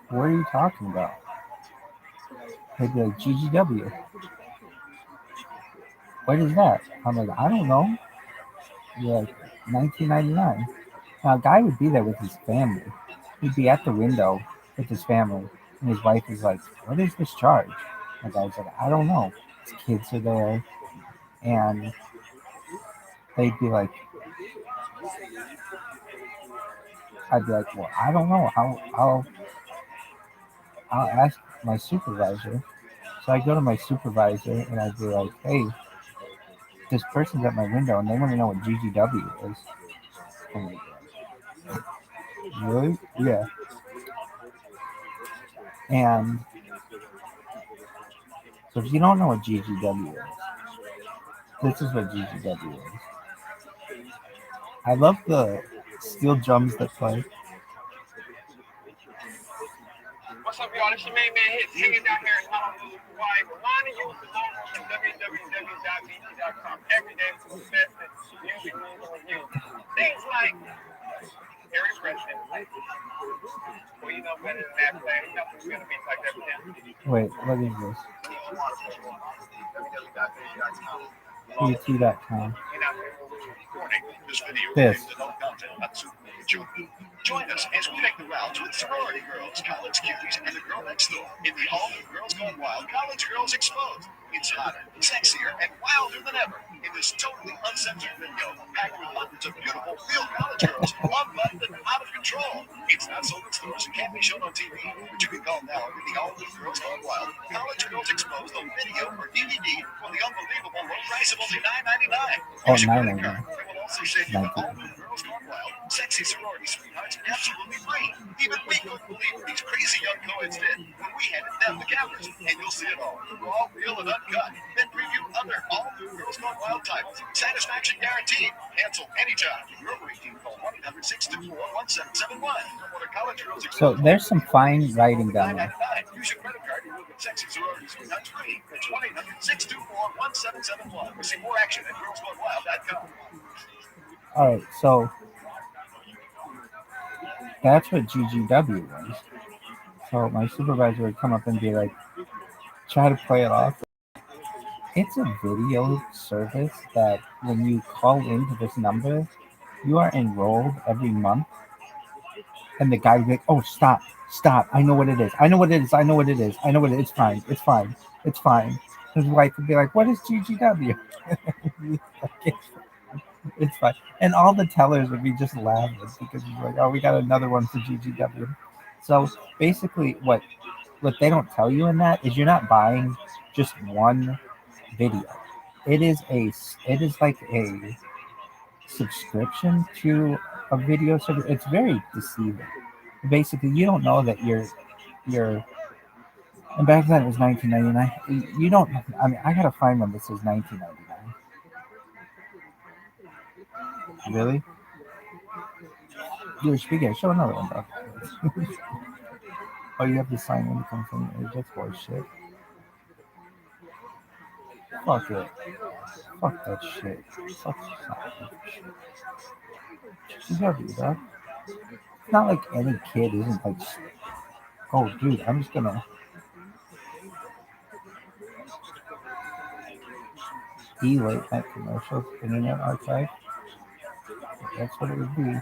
what are you talking about? They'd be like, GGW. What is that? I'm like, I don't know. You're like, $19.99. Now, a guy would be there with his family. He'd be at the window with his family, and his wife is like, what is this charge? The guy's like, I don't know. His kids are there, and they'd be like, I'd be like, well, I don't know. I'll ask my supervisor. So I go to my supervisor, and I'd be like, hey, this person's at my window, and they want to know what GGW is. I'm like, really? Yeah. And so if you don't know what GGW is, this is what GGW is. I love the steel drums that play. What's up, y'all? This your main man Hits, hanging down here in Honolulu, Hawaii. Reminding you to log on to www.bt.com every day for the best music news and reviews. Things like Harry President. Well, you know better than that, man. Nothing's gonna be like that, man. Wait, what is this? ootd.com. This. Join us as we make the rounds with sorority girls, college cuties, and the girl next door in the all-new Girls Gone Wild College Girls Exposed. It's hotter, sexier, and wilder than ever in this totally uncensored video packed with hundreds of beautiful real college girls, unbuttoned and out of control. It's not sold in stores and can't be shown on TV, but you can call now and get the all-new Girls Gone Wild College Girls Exposed on video or DVD for the unbelievable low price of only $9.99. Oh, $9.99. They will also send you the all-new Girls Gone Wild sexy sorority sweethearts absolutely free. Even we couldn't believe what these crazy young co-eds did when we handed them the cameras. And you'll see it all, raw, real, and uncut. Then preview other all-new Girls Gone Wild titles. Satisfaction guaranteed. Cancel anytime. You're waiting. Call 1-800-624-1771. So there's some fine writing down there. Use your credit card and you'll get sexy sorority sweethearts free. It's 1-800-624-1771. We see more action at girlsgonewild.com. All right, so that's what GGW was. So my supervisor would come up and be like, try to play it off. It's a video service that when you call into this number, you are enrolled every month. And the guy would be like, oh, stop. I know what it is. It's fine. His wife would be like, what is GGW? It's fine. And all the tellers would be just laughing because he's like, oh, we got another one for GGW. So basically what they don't tell you in that is you're not buying just one video. It is like a subscription to a video service. It's very deceiving. Basically, you don't know that you're and back then it was $19.99. You don't, I mean, I gotta find one that says $19.99. Really? Dude, speaking, show another one, bro. Oh, you have to sign in to come from your that's bullshit. Fuck it. Fuck that shit. Fuck that shit. You gotta do that. It's not like any kid isn't like, oh, dude, I'm just gonna. late night commercials, Internet Archive. That's what it would be.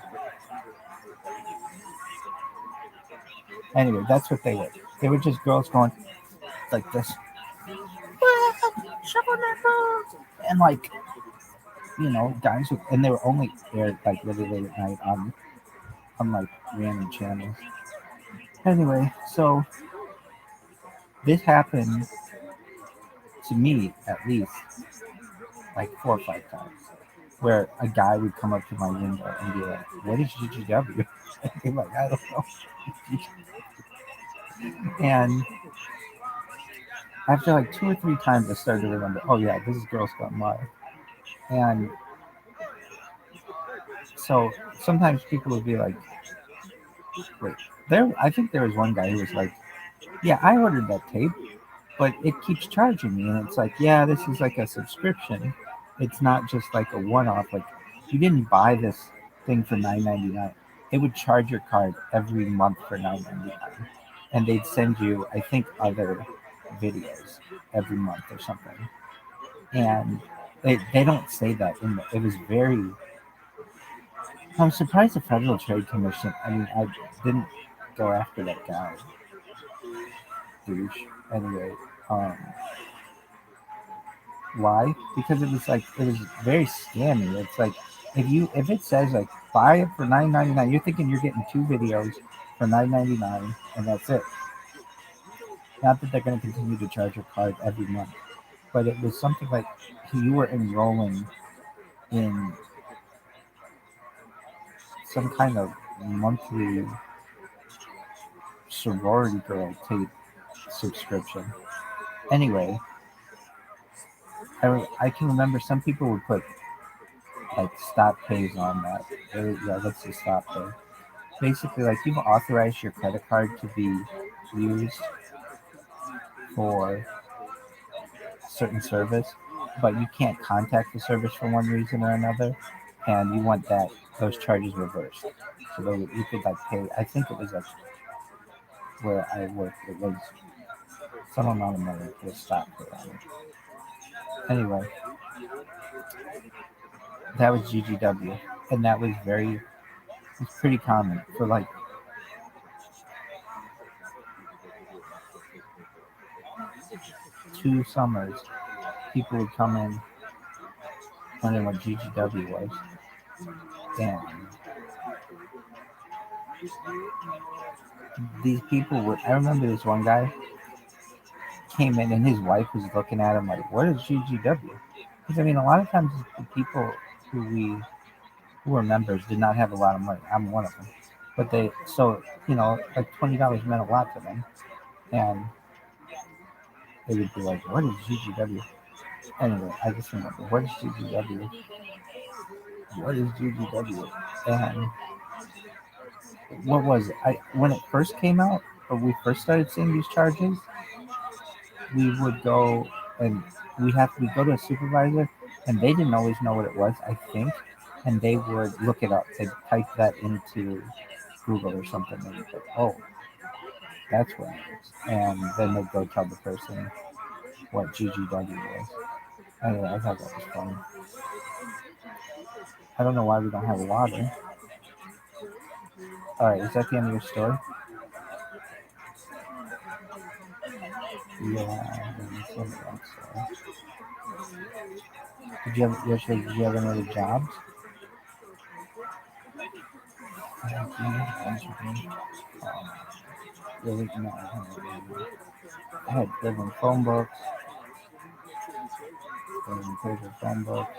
Anyway, that's what they were. They were just girls going like this. And like, guys with, and they were only aired like really late at night on like random channels. Anyway, so this happened to me at least like 4 or 5 times, where a guy would come up to my window and be like, "What is GGW?" And be like, "I don't know." And after like 2 or 3 times, I started to remember, "Oh yeah, this is Girls Gone Live." And so sometimes people would be like, "Wait, there." I think there was one guy who was like, "Yeah, I ordered that tape, but it keeps charging me." And it's like, "Yeah, this is like a subscription. It's not just like a one-off. Like, you didn't buy this thing for $9.99. It would charge your card every month for $9.99, and they'd send you, I think, other videos every month or something." And they don't say that in the. It was very. I'm surprised the Federal Trade Commission. I mean, I didn't go after that guy. Douche. Anyway, why? Because it was very scammy. It's like if it says like buy it for $9.99, you're thinking you're getting 2 videos for $9.99 and that's it. Not that they're going to continue to charge your card every month, but it was something like you were enrolling in some kind of monthly sorority girl tape subscription. Anyway, I can remember some people would put like stop pays on that. Yeah, let's just stop there. Basically, like you've authorized your credit card to be used for certain service, but you can't contact the service for one reason or another, and you want those charges reversed. So you could like pay. I think it was like where I worked. It was some amount of money to stop pay on it. Anyway, that was GGW, and that was it's pretty common for like 2 summers. People would come in wondering what GGW was, and these people would. I remember this one guy came in and his wife was looking at him like, "What is GGW?" Because I mean, a lot of times the people who were members did not have a lot of money. I'm one of them, but like $20 meant a lot to them, and they would be like, "What is GGW?" Anyway, I just remember, what is GGW? What is GGW? And what was it? When it first came out, or we first started seeing these charges, we would go and we go to a supervisor, and they didn't always know what it was, I think, and they would look it up. They'd type that into Google or something, and they'd go, "Oh, that's what it is," and then they'd go tell the person what GGW was. Anyway, I thought that was funny. I don't know why we don't have water. All right, is that the end of your story? Yeah, that's the end of that story. Did you have any other jobs? Really? No, I had delivering phone books, delivering paper phone books.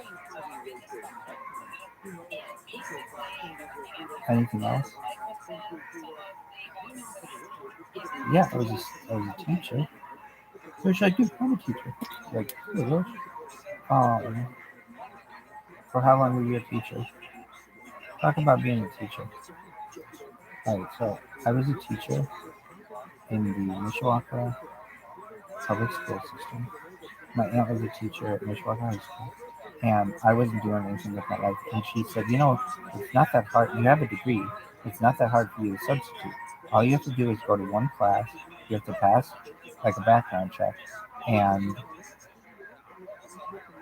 Anything else? Yeah, I was a teacher. What should I do? I'm a teacher. Like, for how long were you a teacher? Talk about being a teacher. Alright, so I was a teacher in the Mishawaka public school system. My aunt was a teacher at Mishawaka High School, and I wasn't doing anything with my life. And she said, it's not that hard. You have a degree. It's not that hard for you to substitute. All you have to do is go to one class. You have to pass like a background check, and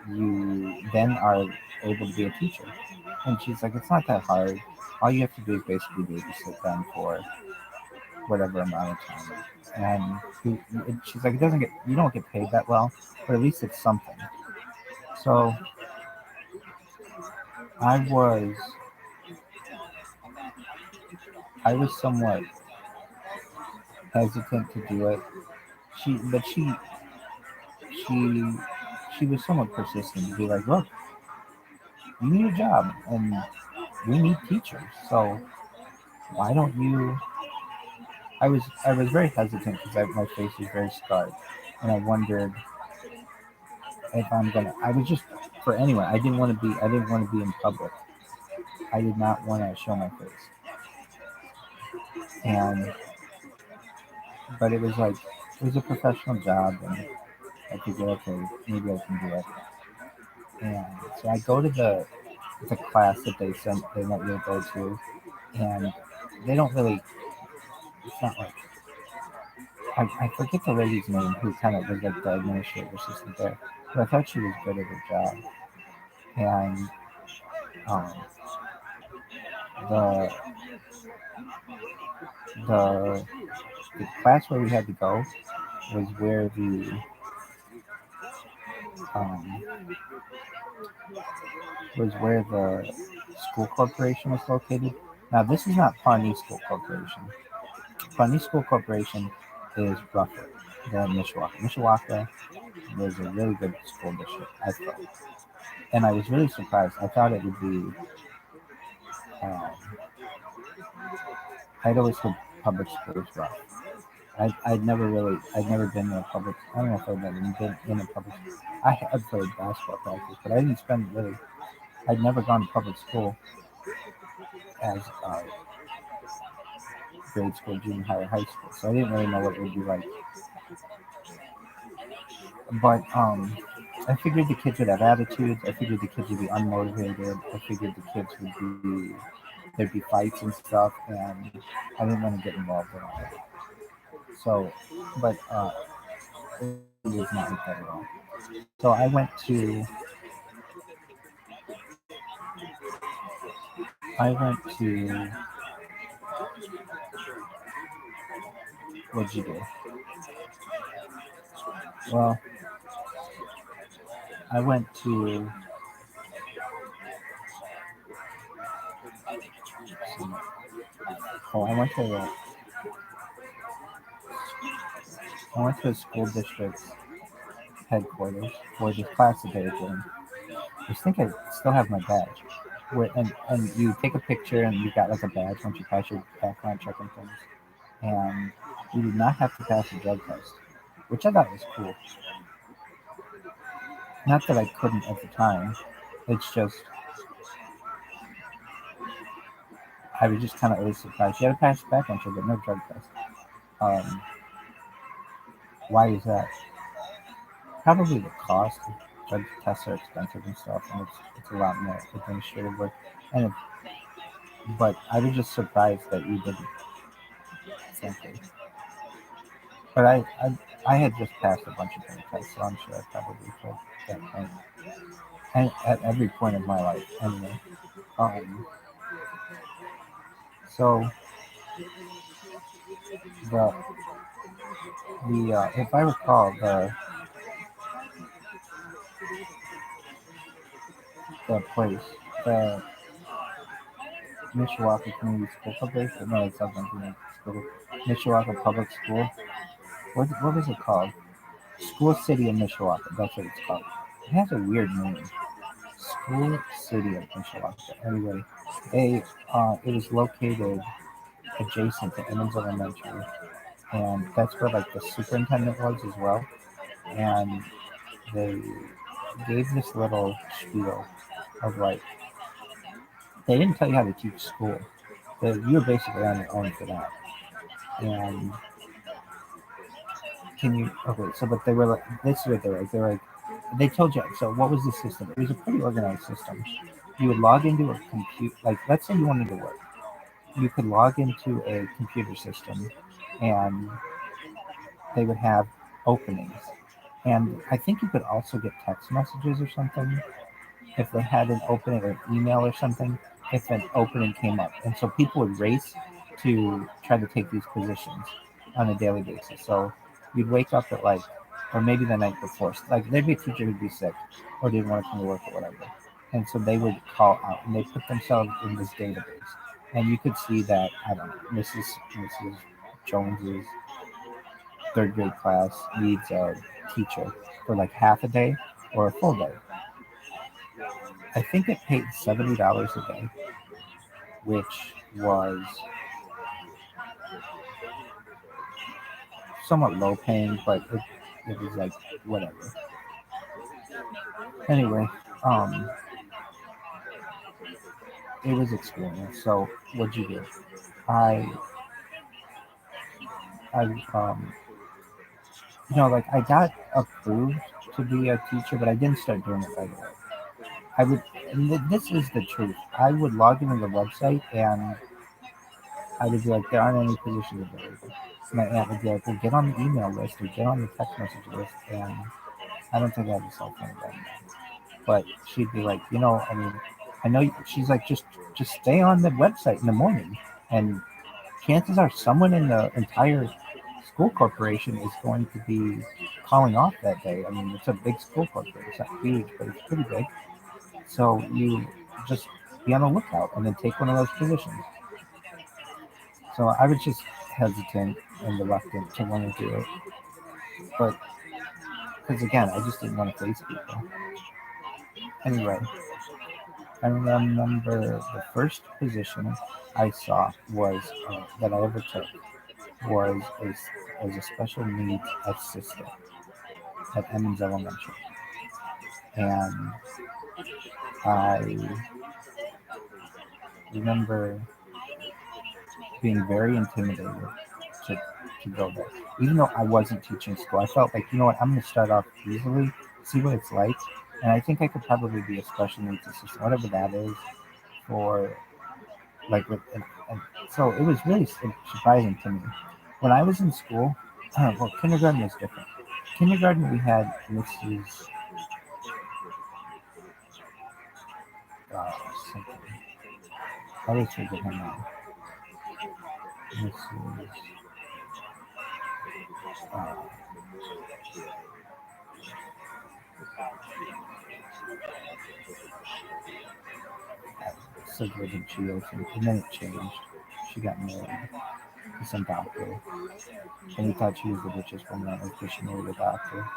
you then are able to be a teacher. And she's like, it's not that hard. All you have to do is basically babysit them for whatever amount of time. And she's like, you don't get paid that well, but at least it's something. So I was somewhat hesitant to do it. But she she was somewhat persistent to be like, look, you need a job and we need teachers. So why don't you? I was very hesitant because my face was very scarred, and I wondered if I'm gonna. I was just for anyone. I didn't want to be. I didn't want to be in public. I did not want to show my face. And but it was like it was a professional job, and I figured, okay, maybe I can do it. And so I go to the class that they want me to go to, and they don't really. It's not like I forget the lady's name who kind of was like the administrative assistant there, but I thought she was good at her job. And um, the the the class where we had to go was where um, the school corporation was located. Now this is not Pawnee School Corporation. Pawnee School Corporation is rougher than Mishawaka. Mishawaka was a really good school district, I thought. And I was really surprised. I thought it would be. Um, I'd always heard public schools rough. I'd never been in a public. I don't know if I've ever been in a public. I had played basketball practice, but I didn't spend really. I'd never gone to public school as grade school, junior high, or high school, so I didn't really know what it would be like. But I figured the kids would have attitudes. I figured the kids would be unmotivated. I figured the kids would be there'd be fights and stuff, and I didn't want to get involved in all that. So, but it was not like that at all. So I went to what'd you do? Well, I went to oh, I went to a school district headquarters for the class that they were doing. I think I still have my badge. And you take a picture and you got like a badge once you pass your background check and things. And you did not have to pass a drug test, which I thought was cool. Not that I couldn't at the time. It's just I was just kind of always surprised. You had to pass a background check, but no drug test. Um, why is that? Probably the cost. Drug tests are expensive and stuff, and it's a lot more administrative work. And but I was just surprised that you didn't. Frankly. But I had just passed a bunch of drug tests, so I'm sure I probably could at that point. And at every point of my life, anyway. So the if I recall the place, the Mishawaka Community School Corporation. No, it's not Community School. Mishawaka Public School. What was it called? School City of Mishawaka. That's what it's called. It has a weird name. School City of Mishawaka. Anyway, it was located adjacent to Emmons Elementary, and that's where like the superintendent was as well. And they gave this little spiel of like they didn't tell you how to teach school. You were basically on your own for that. And can you okay? So, but they were like, this is what they were like. They were like, they told you. So, what was the system? It was a pretty organized system. You would log into a compute. Like, let's say you wanted to work, you could log into a computer system, and they would have openings. And I think you could also get text messages or something if they had an opening or email or something, if an opening came up. And so people would race to try to take these positions on a daily basis. So you'd wake up at like, or maybe the night before, like there'd be a teacher who'd be sick or didn't want to come to work or whatever. And so they would call out and they put themselves in this database. And you could see that, I don't know, Mrs. Jones's third grade class needs a teacher for like half a day or a full day. I think it paid $70 a day, which was somewhat low paying, but it was like whatever. Anyway, it was experience. So what'd you do? I like I got approved to be a teacher, but I didn't start doing it right away. I would, and this is the truth. I would log into the website and I would be like, there aren't any positions available. My aunt would be like, well, get on the email list or get on the text message list. And I don't think I have a cell phone right now. But she'd be like, I mean, I know. She's like, just stay on the website in the morning, and chances are someone in the entire school corporation is going to be calling off that day. I mean, it's a big school corporation. It's not huge, but it's pretty big. So you just be on the lookout and then take one of those positions. So I was just hesitant and reluctant to want to do it. But, because again, I just didn't want to face people. Anyway, I remember the first position I saw was, that I ever took, was as a special needs assistant at Emmons Elementary. And I remember being very intimidated to go there. Even though I wasn't teaching school, I felt like, you know what, I'm going to start off easily, see what it's like. And I think I could probably be a special needs assistant, whatever that is, for like and so it was really surprising to me. When I was in school, well, kindergarten was different. Kindergarten, we had Mrs. Something. I always forget her name. Mrs. Subverted Shields, and then it changed. She got married to some doctor, and we thought she was the richest woman on earth because she married a doctor.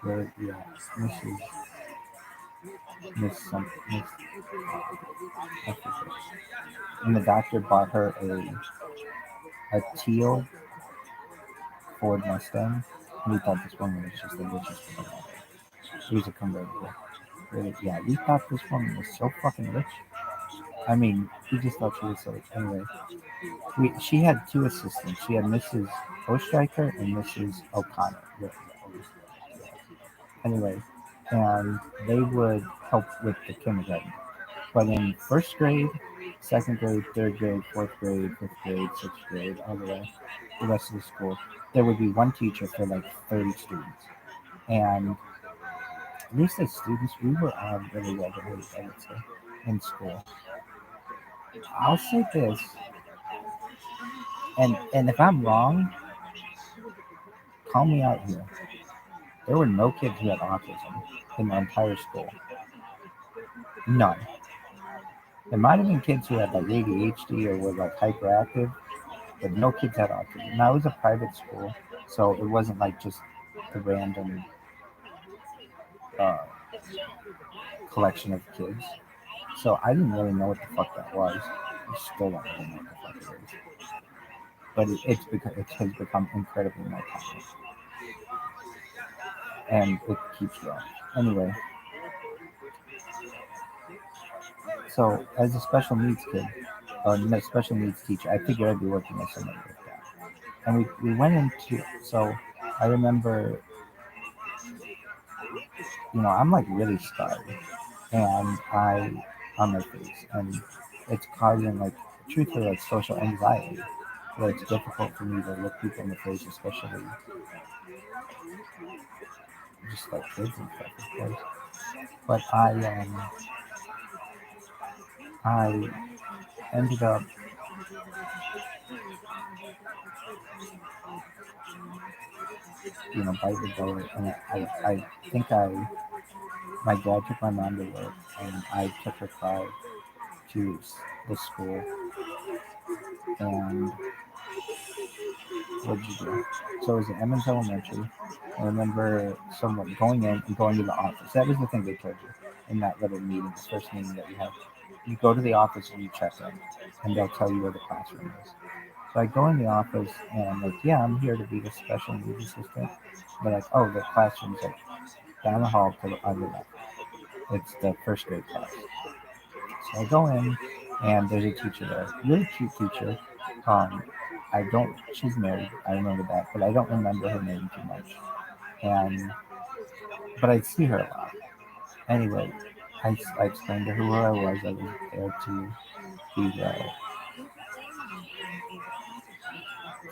But yeah, Mrs. Miss something, Miss, I forget. And the doctor bought her a teal Ford Mustang, and we thought this woman was just the richest woman on earth. She was a convertible. Really, yeah, we thought this woman was so fucking rich. I mean, we just thought she was so rich. Anyway, she had two assistants. She had Mrs. Ostriker and Mrs. O'Connor. Anyway, and they would help with the kindergarten. But in first grade, second grade, third grade, fourth grade, fifth grade, sixth grade, all the way, the rest of the school, there would be one teacher for like 30 students. And at least as students, we were all really well behaved, I would say, in school. I'll say this, and if I'm wrong, call me out here. There were no kids who had autism in the entire school. None. There might have been kids who had like ADHD or were like hyperactive, but no kids had autism. Now it was a private school, so it wasn't like just a random collection of kids. So I didn't really know what the fuck that was. I still don't really know what the fuck it is. But it has become incredibly more common. And it keeps growing. Anyway, so as a special needs kid, or a special needs teacher, I figured I'd be working with somebody like that. And we went into, so I remember, I'm like really scarred, and on my face, and it's causing like, truthfully, like social anxiety, where it's difficult for me to look people in the face, especially just like kids and stuff, of course. But I ended up by the door, and I think my dad took my mom to work, and I took her car to the school. And what did you do? So it was at Emmons Elementary. I remember someone going in and going to the office. That was the thing they told you in that little meeting, the first meeting that you have. You go to the office and you check in, and they'll tell you where the classroom is. So I go in the office and I'm like, yeah, I'm here to be the special needs assistant. They're like, oh, the classroom's like down the hall to the other left. It's the first grade class. So I go in and there's a teacher there, really cute teacher. She's married, I remember that, but I don't remember her name too much. But I see her a lot. Anyway, I explained to her who I was. I was there to be the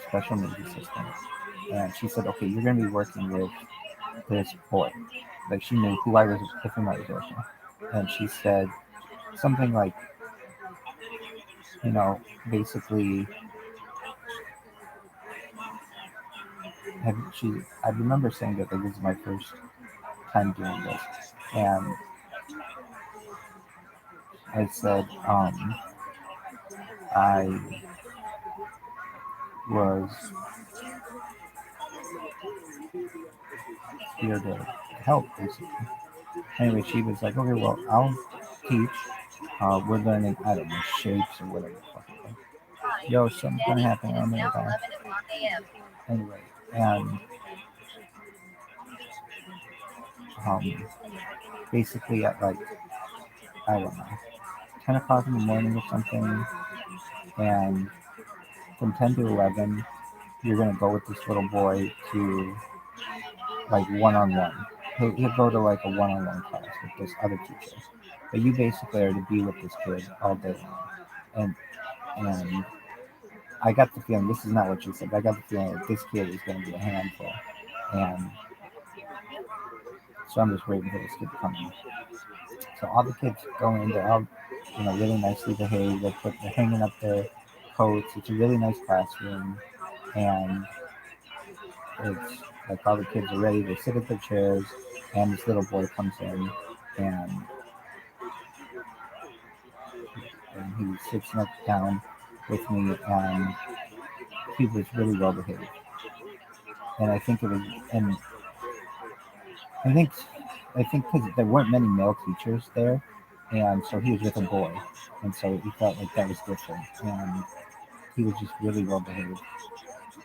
special needs assistant. And she said, okay, you're going to be working with this boy. Like, she knew who I was, with whom I was working. And she said something like, basically, I remember saying that this was my first time doing this. And I said, I was here to help, basically. Anyway, she was like, okay, well, I'll teach. We're learning, I don't know, shapes or whatever the fuck. Yo, something's gonna happen on the other. Anyway, and basically at like, I don't know, 10 o'clock in the morning or something, and from 10 to 11, you're gonna go with this little boy to like one-on-one. He'll go to like a one-on-one class with this other teacher, but you basically are to be with this kid all day long. And I got the feeling, this is not what she said, but I got the feeling that this kid is going to be a handful. And so I'm just waiting for this kid to come in. So all the kids go in, they're all, really nicely behaved. They're hanging up their coats. It's a really nice classroom. And it's like all the kids are ready. They sit at their chairs, and this little boy comes in, and he sits down with me, and he was really well behaved. And I think because there weren't many male teachers there, and so he was with a boy, and so he felt like that was different, and he was just really well behaved.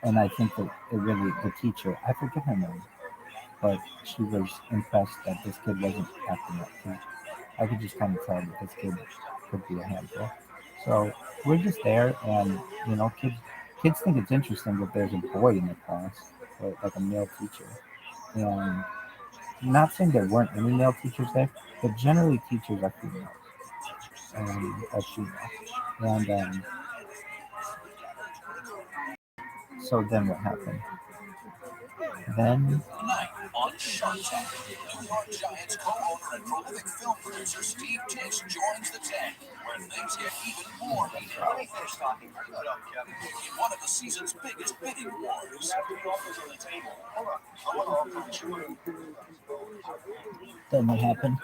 And I think that the teacher, I forget her name, but she was impressed that this kid wasn't acting up. I could just kind of tell that this kid could be a handful. So we're just there, and kids think it's interesting that there's a boy in the class, or like a male teacher. And not saying there weren't any male teachers there, but generally teachers are females, as female. And so then what happened? Then Tonight on Shark Tank, New York Giants co-owner and prolific film producer Steve Tisch joins the tank, where things get even more heated. Let me finish talking. In one of the season's biggest bidding wars. then what happened?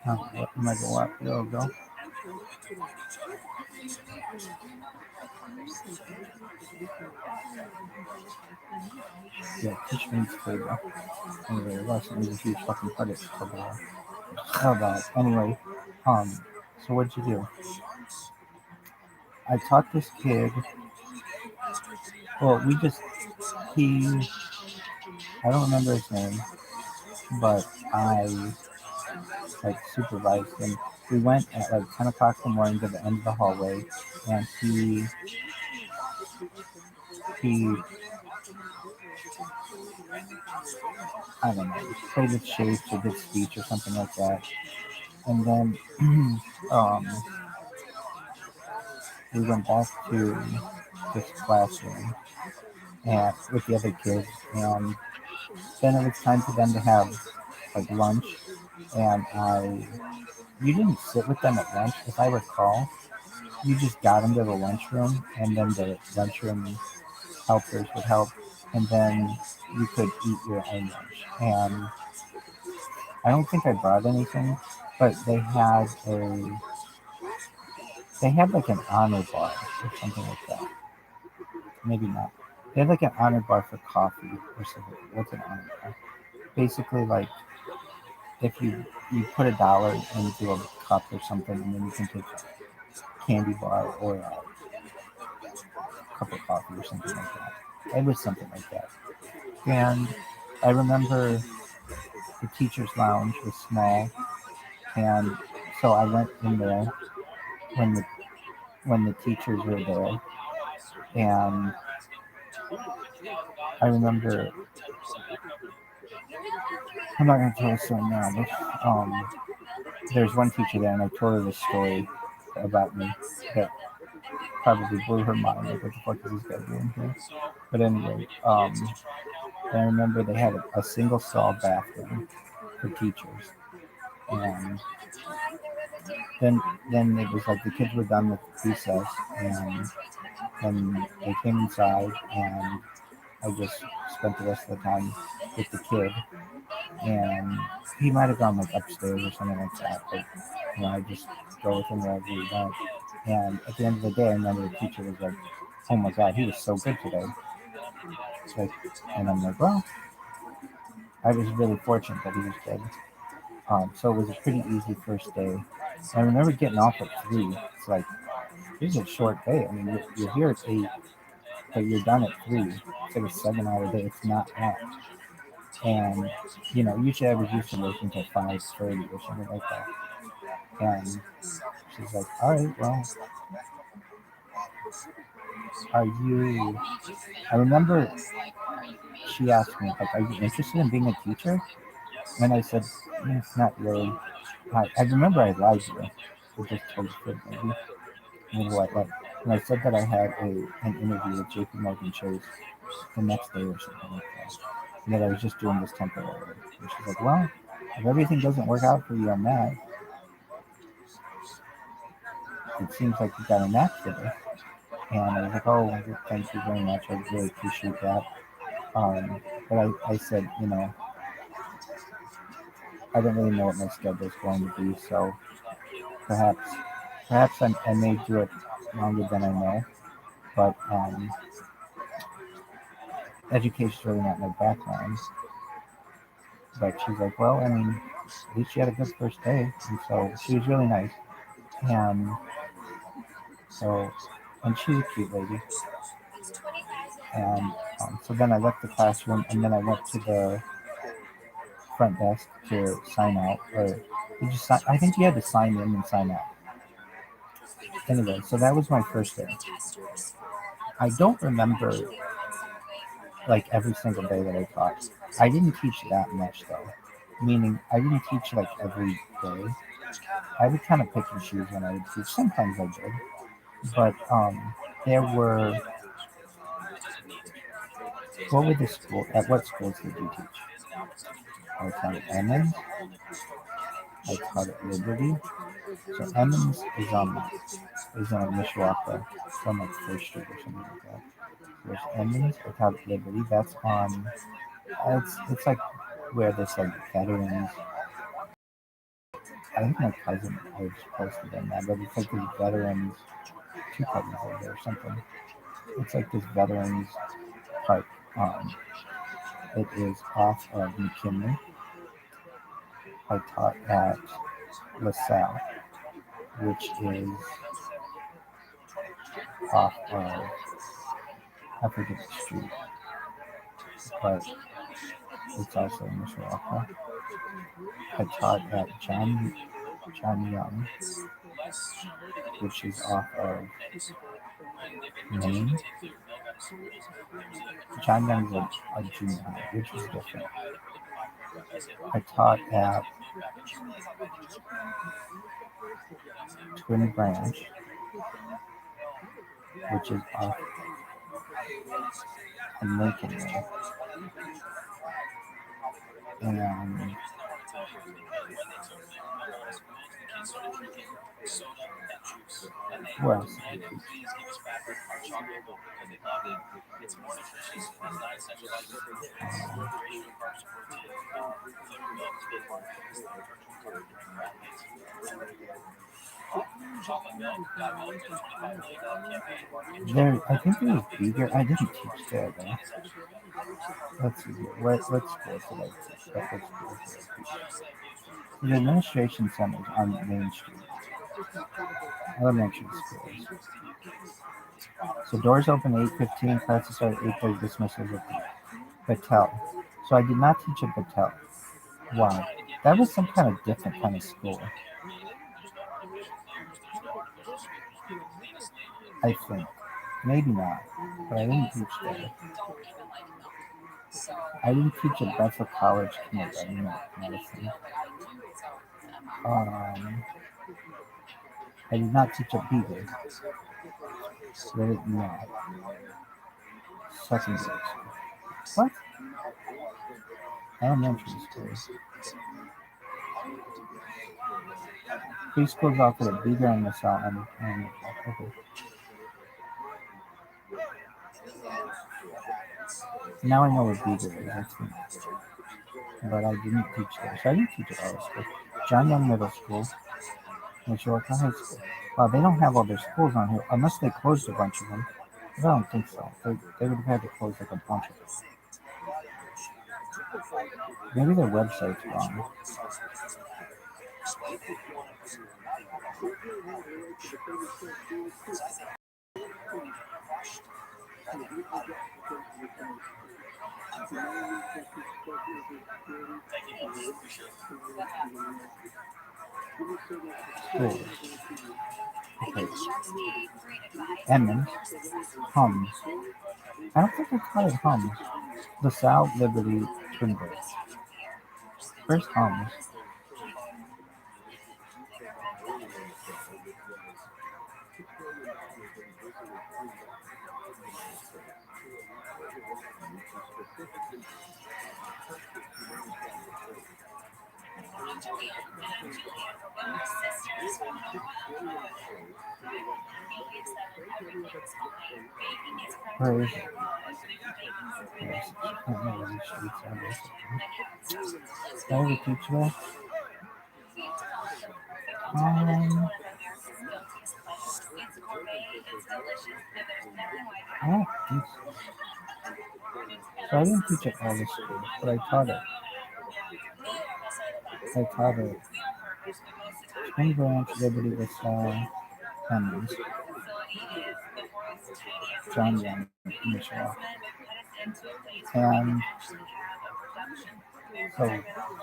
What am I going to go? Yeah, fish means flavor. Anyway, it wasn't a huge fucking credit for that. Anyway, so what'd you do? I taught this kid Well, I don't remember his name, but I like supervised him. We went at like 10 o'clock in the morning to the end of the hallway, and he I don't know, played with shapes or did speech or something like that. And then we went back to this classroom and with the other kids, and then it was time for them to have like lunch. And you didn't sit with them at lunch, if I recall. You just got them to the lunchroom, and then the lunchroom helpers would help, and then you could eat your own lunch. And I don't think I brought anything, but they had like an honor bar or something like that. Maybe not. They had like an honor bar for coffee or something. What's an honor bar? Basically, like if you put $1 into a cup or something, and then you can take a candy bar or a cup of coffee or something like that. It was something like that. And I remember the teacher's lounge was small, and so I went in there when the teachers were there, and I remember I'm not going to tell a story now, but there's one teacher there, and I told her this story about me that probably blew her mind. Like, what the fuck is this guy doing here? But anyway, I remember they had a single stall bathroom for teachers, and then it was like the kids were done with recess, and then they came inside, and I just spent the rest of the time with the kid, and he might have gone like upstairs or something like that, but I just go with him wherever we went. And at the end of the day, I remember the teacher was like, "Oh my God, he was so good today." Like, and I'm like, "Well, I was really fortunate that he was good." So it was a pretty easy first day. I remember getting off at 3. It's like, this is a short day. I mean, you're here at 8, but you're done at 3. It's like a 7-hour day. It's not that. And, usually I was used to working till 5:30 or something like that. And she's like, all right, well, I remember she asked me, like, are you interested in being a teacher? And I said, not really. I remember I lied to her. I just told her, maybe. And I said that I had an interview with JP Morgan Chase the next day or something like that. And that I was just doing this temporarily. And she's like, well, if everything doesn't work out for you on that, it seems like you got a knack for this. And I was like, oh, thank you very much. I really appreciate that. But I said, I don't really know what my schedule is going to be, so perhaps I may do it longer than I know. But education is really not my background. But she's like, well, I mean, at least she had a good first day. And so she was really nice. And she's a cute lady. And so then I left the classroom, and then I went to the front desk to sign out. Or I think you had to sign in and sign out. Anyway, so that was my first day. I don't remember like every single day that I taught. I didn't teach that much though. Meaning I didn't teach like every day. I would kind of pick and choose when I would teach. Sometimes I did. But there were at what schools did you teach? I taught at Emmons. I taught at Liberty. So Emmons is in Mishawaka from like First Street or something like that. There's Emmons. I taught at Liberty. That's on it's like where there's like veterans. I think my cousin lives close to them now, but it's like these veterans. 2 cousins live there or something. It's like this veterans park. It is off of McKinley. I taught at LaSalle, which is off of I forget the street, but it's also in Mishawaka. I taught at John Young, which is off of Main. John Young's a junior high, which is different. I taught at Twin Branch, which is off in Lincoln Way. And where else? There, I think there was Beaver. I didn't teach there though. Let's see here. What school did I teach? What school did I teach? The administration centers on Main Street, elementary schools. So doors open at 8:15, classes start at 8:30, dismissals at 3. Battelle. So I did not teach at Battelle. Why? That was some kind of different kind of school. I think. Maybe not. But I didn't teach there. I didn't teach at Bethel College kindergarten medicine. I did not teach at Beaver. No. Secondary school. What? Elementary school. Preschools offered at Beaver and LaSalle and okay. Now I know what Beaver is, I think. But I didn't teach there. So I didn't teach at all school. John Young Middle School, Mishawaka High School. Wow, they don't have all their schools on here, unless they closed a bunch of them. But I don't think so. They would have had to close like a bunch of them. Maybe their website's wrong. Schools. Okay. Emmons. Hums. I don't think I taught at Hums. LaSalle, Liberty, Twin Branch. Where's Hums? Where is it? I don't know where these streets are. Did I ever teach there? I don't think so. So I didn't teach at all the schools, but I taught it. Twin Branch, Liberty, LaSalle, Emmons, John Young, Mishawaka. And so I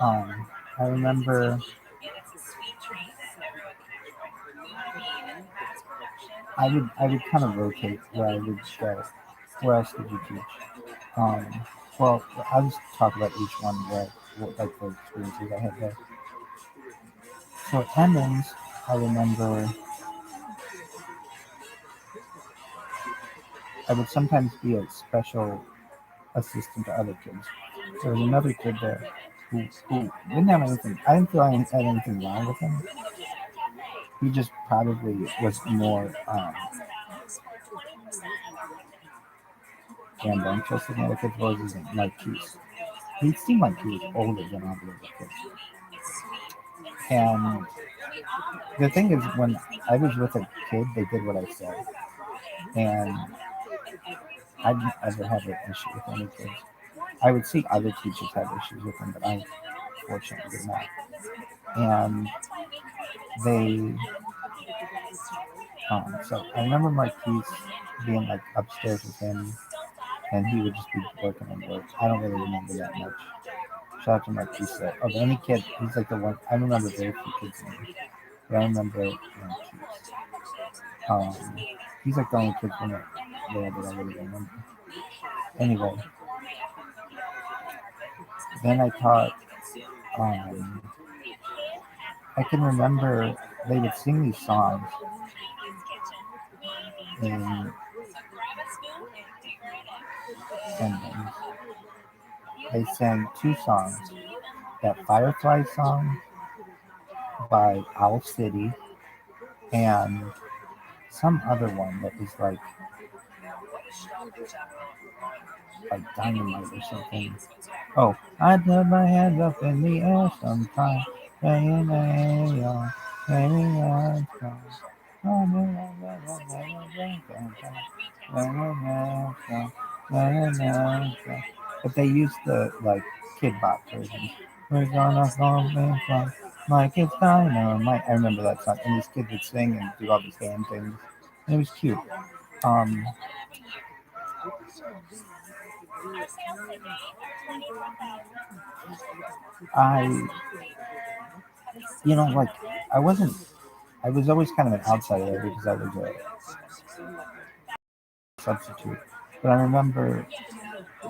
remember I would kind of rotate where I would go. Where else did you teach? Well, I'll just talk about each one where like the experiences I had there. So at Emmons, I remember I would sometimes be a special assistant to other kids. There was another kid there who didn't have anything. I didn't feel I had anything wrong with him. He just probably was more rambunctious than the other kids was. Like he seemed like he was older than all the other kids. And the thing is, when I was with a kid, they did what I said. And I didn't ever have an issue with any kids. I would see other teachers have issues with them, but I fortunately did not. And so I remember Marquise being like upstairs with him and he would just be working on work. I don't really remember that much. Shout out to Mark Pisa. Of any kid, he's like the one. I remember very few kids' names, but I remember. He's like the only kid from it there that I really remember. Anyway, then I taught. I can remember they would sing these songs, and they sang two songs. That Firefly song by Owl City, and some other one that was like Dynamite or something. Oh, I put my hands up in the air sometime. But they used the kid bop version. We're gonna go fun like it's dynamite. I remember that song, and these kids would sing and do all these hand things, and it was cute. I was always kind of an outsider there because I was a substitute. But I remember a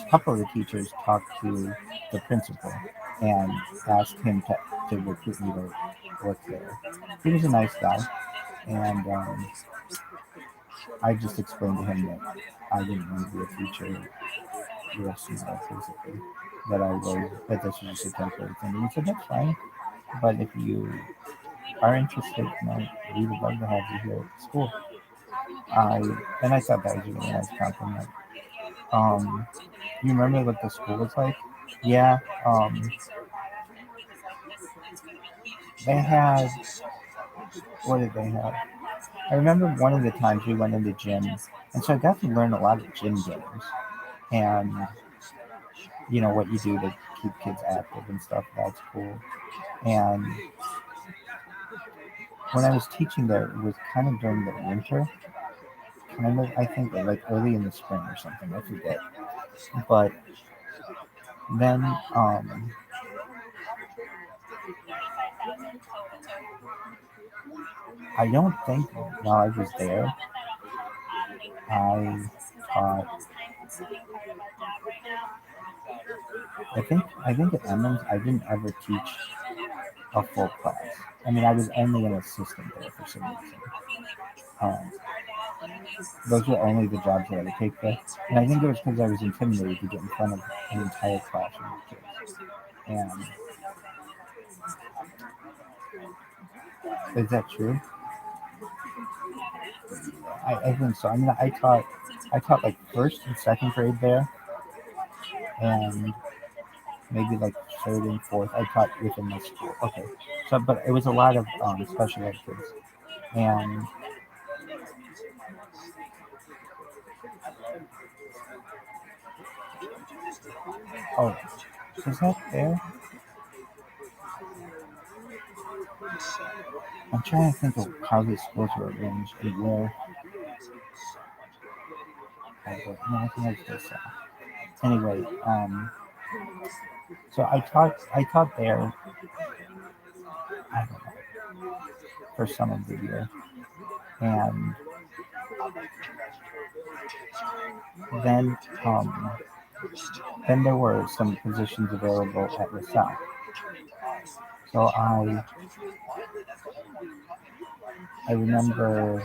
couple of the teachers talked to the principal and asked him to recruit me to work there. He was a nice guy, and I just explained to him that I didn't want to be a teacher the rest of my life, basically. That this was just a temporary thing. And he said, that's fine, but if you are interested, we would love to have you here at school. And I thought that was a really nice compliment. You remember what the school was like? Yeah. They had, what did they have? I remember one of the times we went into gym, and so I got to learn a lot of gym games, and what you do to keep kids active and stuff. That's cool. And when I was teaching there, it was kind of during the winter, I think, like early in the spring or something. I forget. But then I don't think while I was there, I taught. I think at Emmons I didn't ever teach a full class. I mean, I was only an assistant there for some reason. Those were only the jobs that I would take there, and I think it was because I was intimidated to get in front of an entire classroom of kids. And is that true? I think so. I mean, I taught like first and second grade there, and maybe like third and fourth. I taught within the school. Okay, so but it was a lot of special ed kids, and oh, is that there? I'm trying to think of how these schools were arranged and where. No, I think I was just anyway. So I taught there. I don't know, for some of the year, and then there were some positions available at LaSalle. So I remember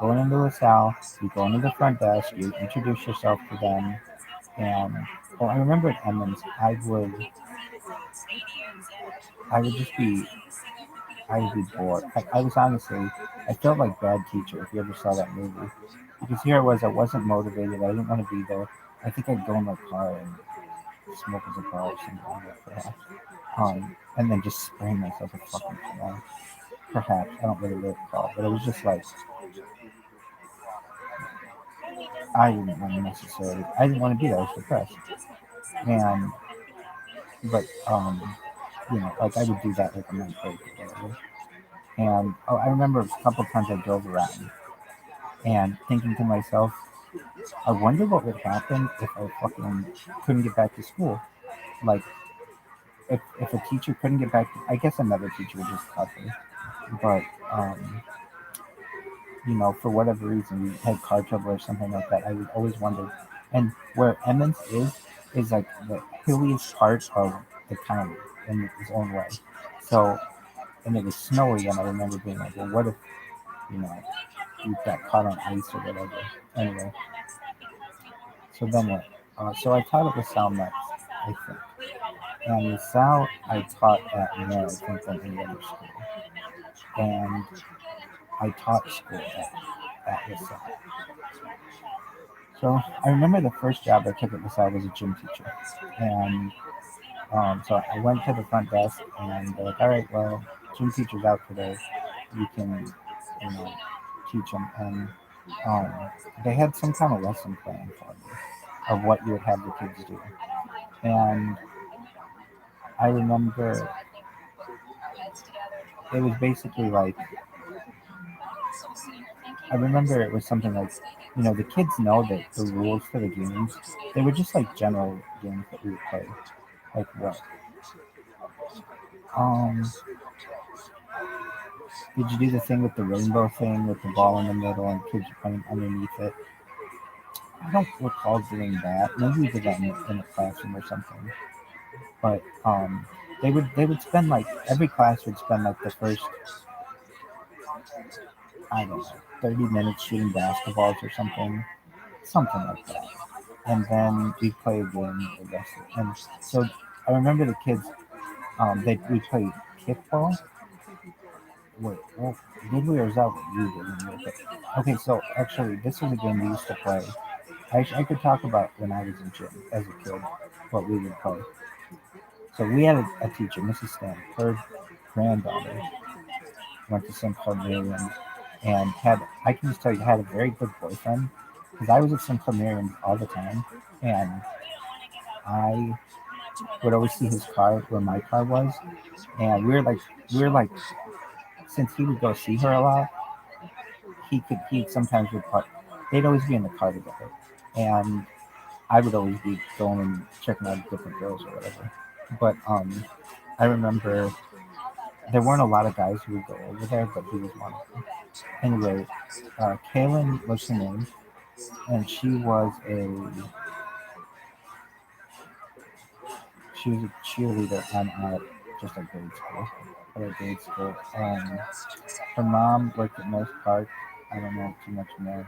going into LaSalle, you go into the front desk, you introduce yourself to them, and I remember at Emmons, I would be bored. I was honestly, I felt like Bad Teacher, if you ever saw that movie. Because here I wasn't motivated, I didn't want to be there. I think I'd go in my car and smoke a cigar or something like that, perhaps. And then just spraying myself with fucking cologne. Perhaps, I don't really recall, but it was just like, I didn't want to be there, I was depressed. But like I would do that like a month break or whatever. And I remember a couple times I drove around and thinking to myself, I wonder what would happen if I fucking couldn't get back to school. Like, if a teacher couldn't get back, I guess another teacher would just cover. But, for whatever reason, we had car trouble or something like that. I would always wonder. And where Emmons is like the hilliest part of the county in its own way. So, and it was snowy, and I remember being like, well, what if, you got caught on ice or whatever. Anyway, so then what? So I taught at LaSalle next, I think. And LaSalle I taught at more, I think, than any other school. And I taught school at LaSalle. So I remember the first job I took at LaSalle was a gym teacher. And so I went to the front desk, and they're like, all right, well, gym teacher's out today. You can, teach them. And they had some kind of lesson plan for me of what you would have the kids do. And I remember it was basically like, I remember it was something like, the kids know that the rules for the games, they were just like general games that we would play. Like what? Did you do the thing with the rainbow thing with the ball in the middle and kids playing underneath it? I don't recall doing that. Maybe we did that in a classroom or something. But they would spend like, every class would spend like the first, I don't know, 30 minutes shooting basketballs or something like that. And then we'd play a game the rest of it. And so I remember the kids, we played kickball. Wait, well, did we, or is that what you did? Okay, so actually, this was a game we used to play. I could talk about when I was in gym as a kid, what we would play. So we had a teacher, Mrs. Stan. Her granddaughter went to St. Clair Marian and I can just tell you, had a very good boyfriend, because I was at St. Clair Marian all the time, and I would always see his car where my car was, and we were like, since he would go see her a lot, he sometimes would park. They'd always be in the car together, and I would always be going and checking out different girls or whatever. But I remember there weren't a lot of guys who would go over there, but he was one of them. Anyway, Kaylin was her name, and she was a cheerleader at just a grade school. Her mom worked at North Park. I don't know too much more.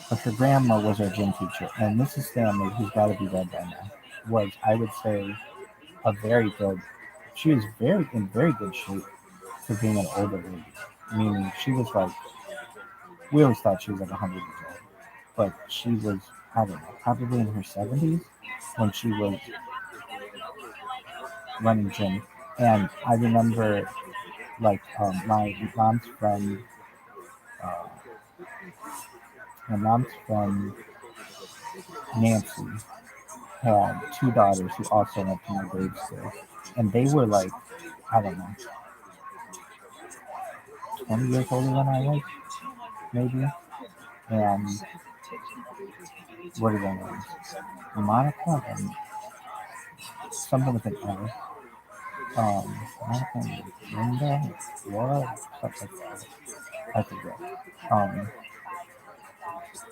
But her grandma was our gym teacher, and Mrs. Stanley, who's got to be dead by now, was, I would say, she was in very good shape for being an older lady. Meaning she was like, we always thought she was like 100 years old, but she was, I don't know, probably in her 70s when she was running gym. And I remember, like, my mom's friend Nancy had two daughters who also went to my grade school, and they were like, I don't know, 20 years older than I was, maybe. And what are their names? Monica and something with an L. Monica and Linda, Laura, stuff like that. I forget.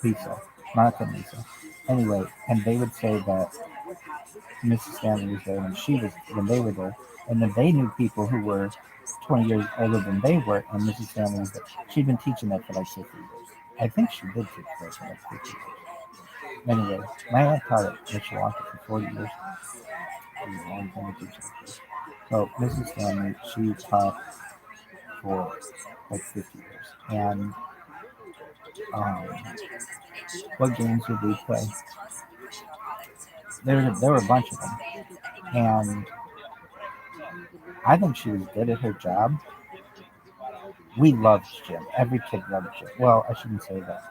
Lisa, Monica and Lisa. Anyway, and they would say that Mrs. Stanley was there when they were there, and then they knew people who were 20 years older than they were, and Mrs. Stanley was there. She'd been teaching that for like 50 years. I think she did teach that for like 50 years. Anyway, my aunt taught at Mishawaka for 40 years. It was a long time to teach it. So Mrs. Stanley, she taught for like 50 years. And what games would we play? There were a bunch of them. And I think she was good at her job. We loved gym. Every kid loved gym. Well, I shouldn't say that.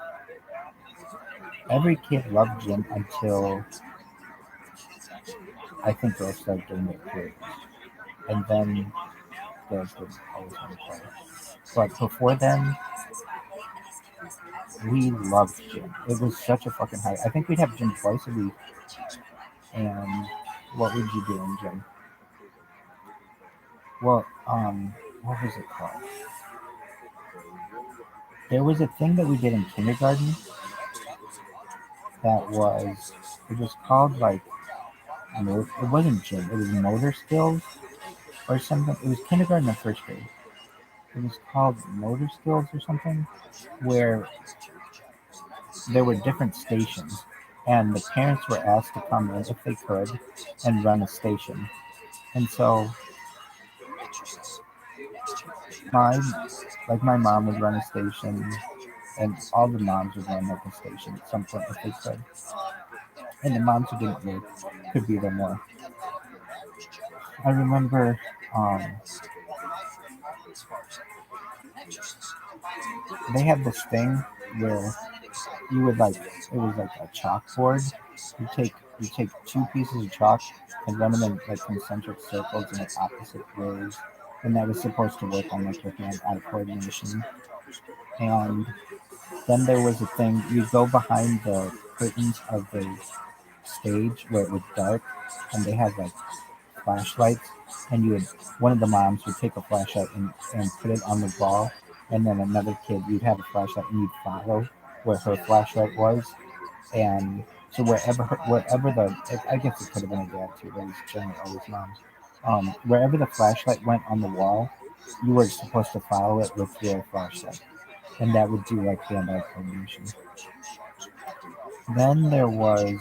Every kid loved gym until I think girls started doing it periods. And then girls would always want to play. But before then, we loved gym. It was such a fucking high. I think we'd have gym twice a week. And what would you do in gym? Well, what was it called? There was a thing that we did in kindergarten that was, it was called like, it wasn't gym, it was motor skills or something. It was kindergarten and first grade. It was called motor skills or something, where there were different stations, and the parents were asked to come in if they could and run a station. And so my my mom would run a station, and all the moms would run like a station at some point if they could. And the moms who didn't work could be there more. I remember they had this thing where you would like, it was like a chalkboard. You take two pieces of chalk and run them in like concentric circles in like opposite ways, and that was supposed to work on like your hand-eye coordination. And then there was a thing, you go behind the curtains of the stage where it was dark, and they had like flashlights, and you would, one of the moms would take a flashlight and put it on the wall, and then another kid, you'd have a flashlight and you'd follow where her flashlight was. And so wherever the, I guess it could have been a dad too, but it's generally always moms. Wherever the flashlight went on the wall, you were supposed to follow it with your flashlight, and that would do like hand-eye coordination. Then there was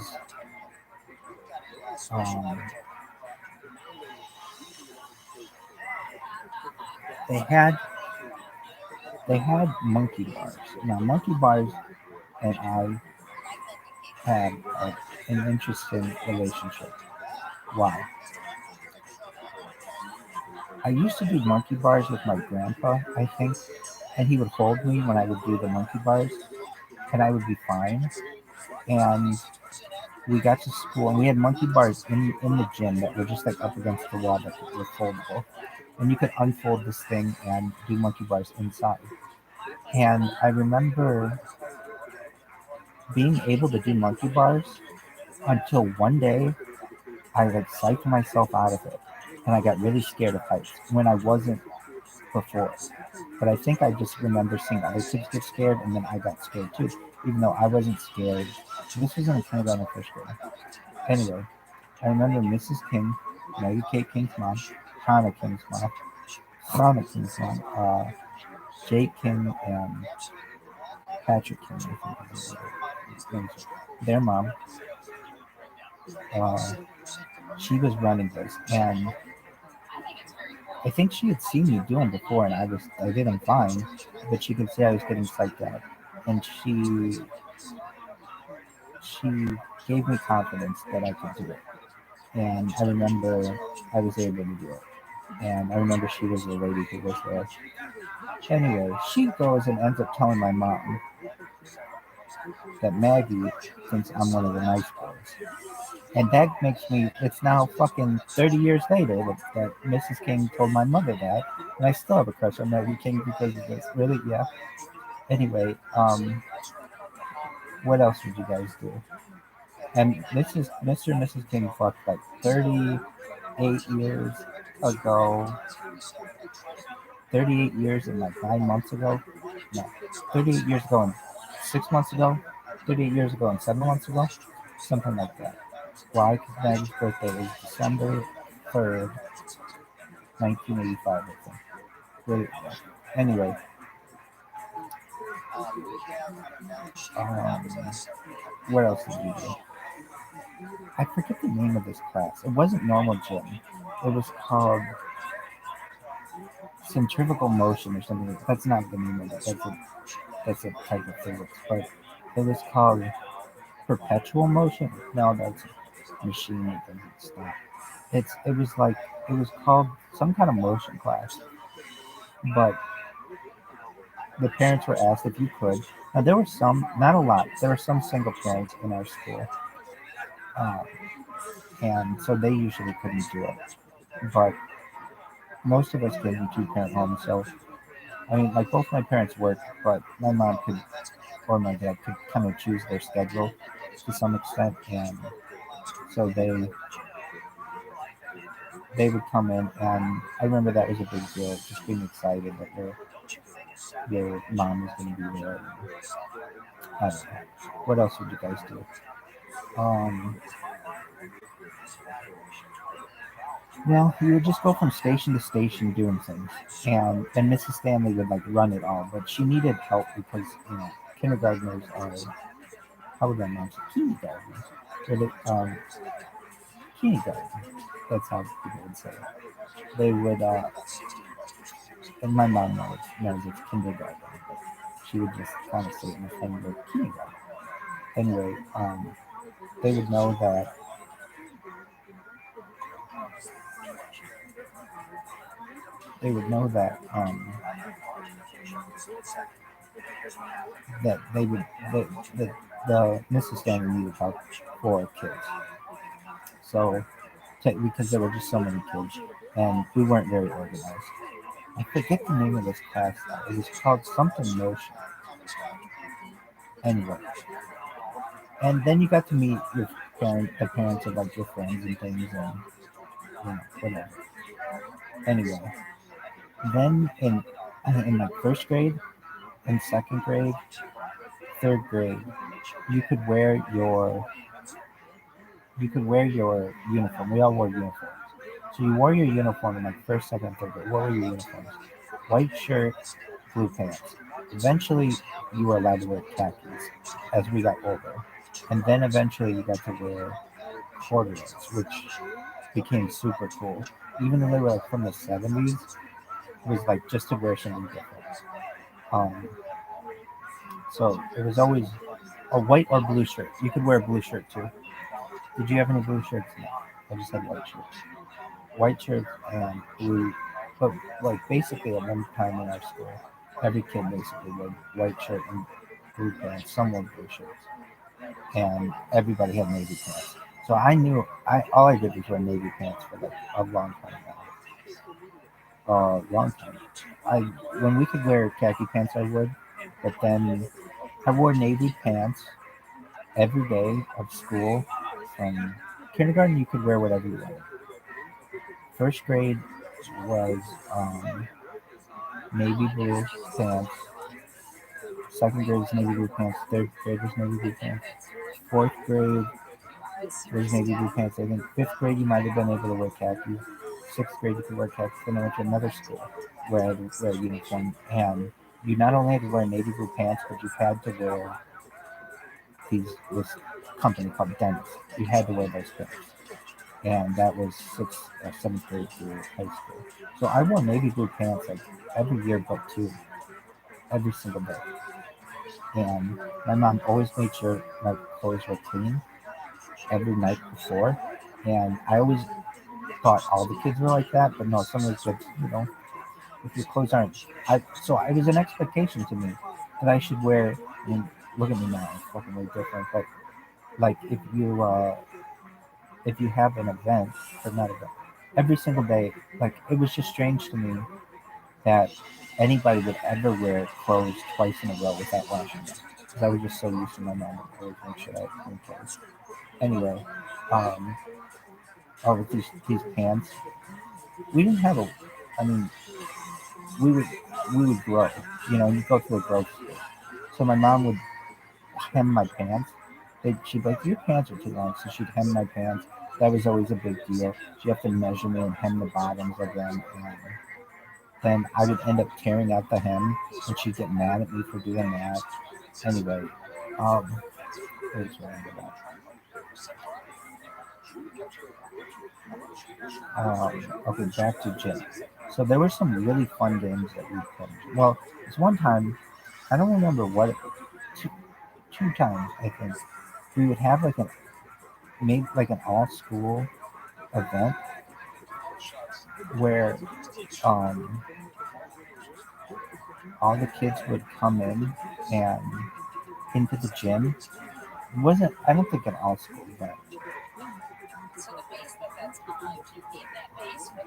they had monkey bars. Now monkey bars and I had an interesting relationship. Why? I used to do monkey bars with my grandpa, I think, and he would hold me when I would do the monkey bars, and I would be fine. And we got to school, and we had monkey bars in the gym that were just like up against the wall that were foldable. And you could unfold this thing and do monkey bars inside. And I remember being able to do monkey bars until one day I like psyched myself out of it, and I got really scared of heights when I wasn't before. But I think I just remember seeing other kids get scared, and then I got scared too, even though I wasn't scared. This was in kindergarten or first grade. Anyway, I remember Mrs. King, Maggie K. King's mom, Hannah King's mom, Jake King and Patrick King, I think is his name. Their mom, she was running this, and I think she had seen me do them before, and I did them fine, but she could see I was getting psyched out, and she gave me confidence that I could do it, and I remember I was able to do it, and I remember she was the lady who was there. Anyway, she goes and ends up telling my mom that Maggie thinks I'm one of the nice boys. And that makes me, it's now fucking 30 years later that Mrs. King told my mother that, and I still have a crush on Maggie King because of this. Really? Yeah. Anyway, what else would you guys do? And Mr. and Mrs. King fucked like 38 years ago. 38 years and like 9 months ago. No, 38 years ago and 6 months ago. 38 years ago and 7 months ago. Something like that. Why? Because Maggie's birthday is December 3rd, 1985, I think. Really, yeah. Anyway, what else did we do? I forget the name of this class. It wasn't normal gym. It was called centrifugal motion or something. That's not the name of it. That's a type of physics. But it was called perpetual motion. No, that's a machine that doesn't stop. It was called some kind of motion class. But the parents were asked if you could. Now there were some, not a lot. There were some single parents in our school, and so they usually couldn't do it. But most of us came from two-parent homes, so I mean, like both my parents worked, but my mom could or my dad could kind of choose their schedule to some extent, and so they would come in, and I remember that was a big deal, just being excited that their mom was going to be there. I don't know. What else would you guys do? Well, we would just go from station to station doing things, and Mrs. Stanley would like run it all, but she needed help because kindergartners are, how would I pronounce it? Kindergartners. Kindergarten. That's how people would say it. They would, and my mom knows it's kindergarten, but she would just kind of say it in a funny way, kindergarten. Anyway, they would know that that they would that the Mrs. Stanley needed help for kids. So because there were just so many kids, and we weren't very organized. I forget the name of this class. It was called something motion. Anyway, and then you got to meet the parents of like your friends and things, and whatever. Anyway, then in like first grade, in second grade, third grade, you could wear your uniform. We all wore uniforms. So you wore your uniform in like first, second, third grade. What were your uniforms? White shirt, blue pants. Eventually, you were allowed to wear khakis as we got older. And then eventually you got to wear corduroys, which became super cool. Even though they were like from the 70s, it was like just to wear something different. So it was always a white or blue shirt. You could wear a blue shirt too. Did you have any blue shirts? No. I just had white shirts. White shirts and blue. But like basically at one time in our school, every kid basically wore white shirt and blue pants. Some wore blue shirts, and everybody had navy pants. So I knew all I did was wear navy pants for like a long time. Long time. When we could wear khaki pants, I would, but then I wore navy pants every day of school. From kindergarten, you could wear whatever you wanted. First grade was navy blue pants. Second grade was navy blue pants. Third grade was navy blue pants. Fourth grade was navy blue pants. I think fifth grade you might have been able to wear khakis. Sixth grade you could wear khakis. Then I went to another school where I had to wear a uniform, and you not only had to wear navy blue pants, but you had to wear this company called Dennis. You had to wear those pants, and that was sixth or seventh grade through high school. So I wore navy blue pants like every year but two, every single day. And my mom always made sure my clothes were clean every night before. And I always thought all the kids were like that, but no, some of the kids, if your clothes aren't, so it was an expectation to me that I should wear. I mean, look at me now, it's fucking way different. But like if you have an event, or not event, every single day, like it was just strange to me that anybody would ever wear clothes twice in a row without washing them. Because I was just so used to my mom always make sure I had clean clothes. Anyway, with these pants, we didn't have I mean, we would grow. You go through a growth stage. So my mom would hem my pants. She'd be like, your pants are too long, so she'd hem my pants. That was always a big deal. She'd have to measure me and hem the bottoms of them. And then I would end up tearing out the hem, and she'd get mad at me for doing that. Anyway, here's what I ended up. Okay, back to gym. So there were some really fun games that we played. Well, this one time, I don't remember what, two times I think, we would have maybe like an all school event where all the kids would come in and into the gym. It wasn't, I don't think, an all school event. So the base that's on, you get that base And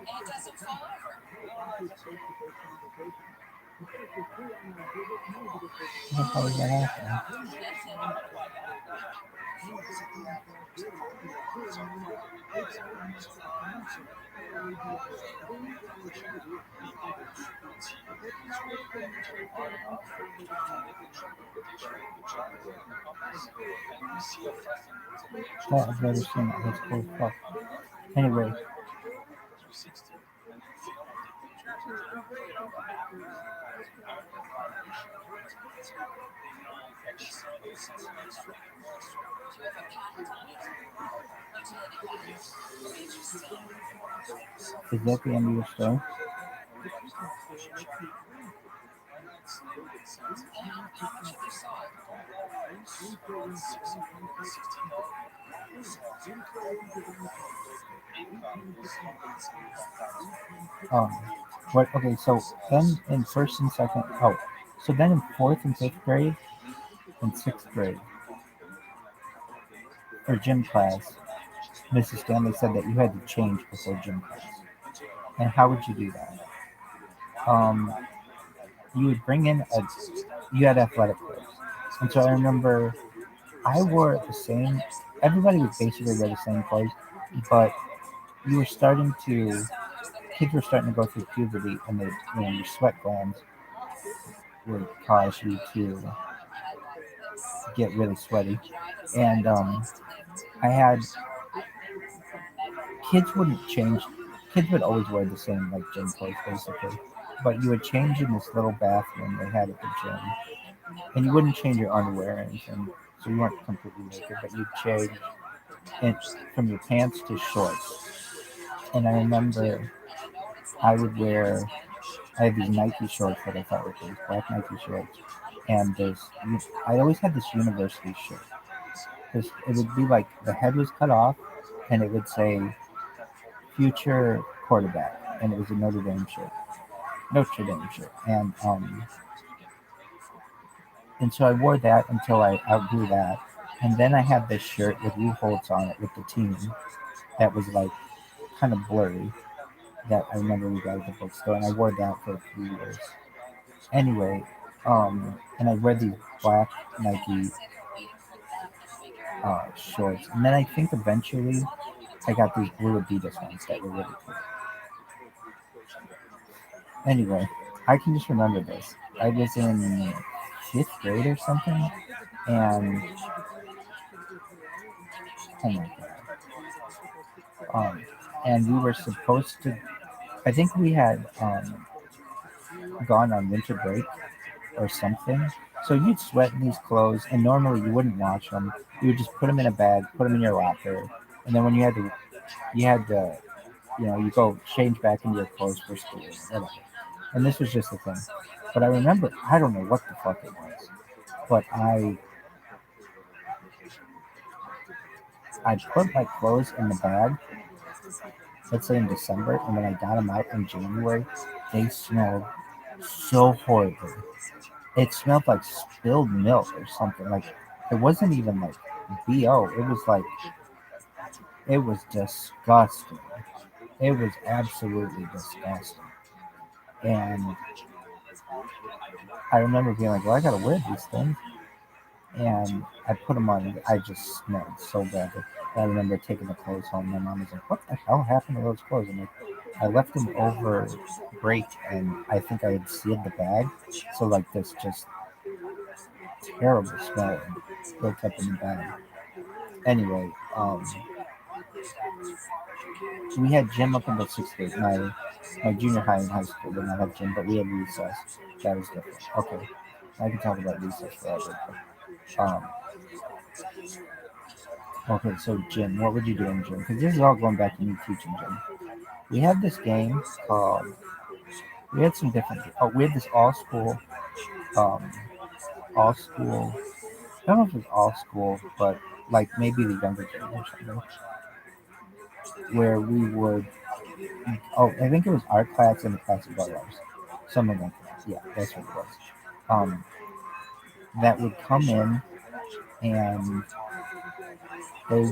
it doesn't fall over. How is that happening? Oh, I've never seen that. That's cool. Fuck. Anyway. Is that the end of your story? What? Okay, so then in first and second. Oh, so then in fourth and fifth grade, and sixth grade, for gym class, Mrs. Stanley said that you had to change before gym class. And how would you do that? You would bring in you had athletic clothes. And so I remember I wore the same, everybody would basically wear the same clothes, but kids were starting to go through puberty, and your sweat glands would cause you to get really sweaty. And I had, kids wouldn't change, kids would always wear the same like gym clothes basically, but you would change in this little bathroom they had at the gym, and you wouldn't change your underwear or anything, so you weren't completely naked, but you'd change from your pants to shorts. And I remember I had these Nike shorts that I thought were cool, black Nike shorts, and I always had this university shirt. It would be like the head was cut off, and it would say future quarterback, and it was a Notre Dame shirt, and so I wore that until I outgrew that, and then I had this shirt with Holtz on it with the team that was like kind of blurry, that I remember we got at the bookstore, and I wore that for a few years. Anyway, and I wear these black Nike shorts, and then I think eventually I got these blue Adidas ones that were really cool. Anyway, I can just remember this. I was in fifth grade or something, and oh my god, and we were supposed to. I think we had gone on winter break or something. So you'd sweat in these clothes, and normally you wouldn't wash them. You would just put them in a bag, put them in your locker, and then when you had to, you go change back into your clothes for school, whatever. And this was just the thing. But I remember, I don't know what the fuck it was, but I put my clothes in the bag, let's say in December, and when I got them out in January, they smelled so horribly. It smelled like spilled milk or something. Like, it wasn't even like BO. It was disgusting. It was absolutely disgusting. And I remember being like, well, I gotta wear these things. And I put them on, I just smelled so bad. I remember taking the clothes home. My mom was like, what the hell happened to those clothes? And I left them over break, and I think I had sealed the bag. So like this just terrible smell built up in the bag. Anyway, we had gym up until sixth grade. My junior high and high school did not have gym, but we had recess. That was different. Okay, I can talk about recess forever. Okay, so gym. What would you do in gym? Because this is all going back to me teaching gym. We had this game called. We had some different. We had this all school. I don't know if it was all school, but like maybe the younger generation, where we would, I think it was our class and the class above ours, something like that. Yeah, that's what it was. That would come in and they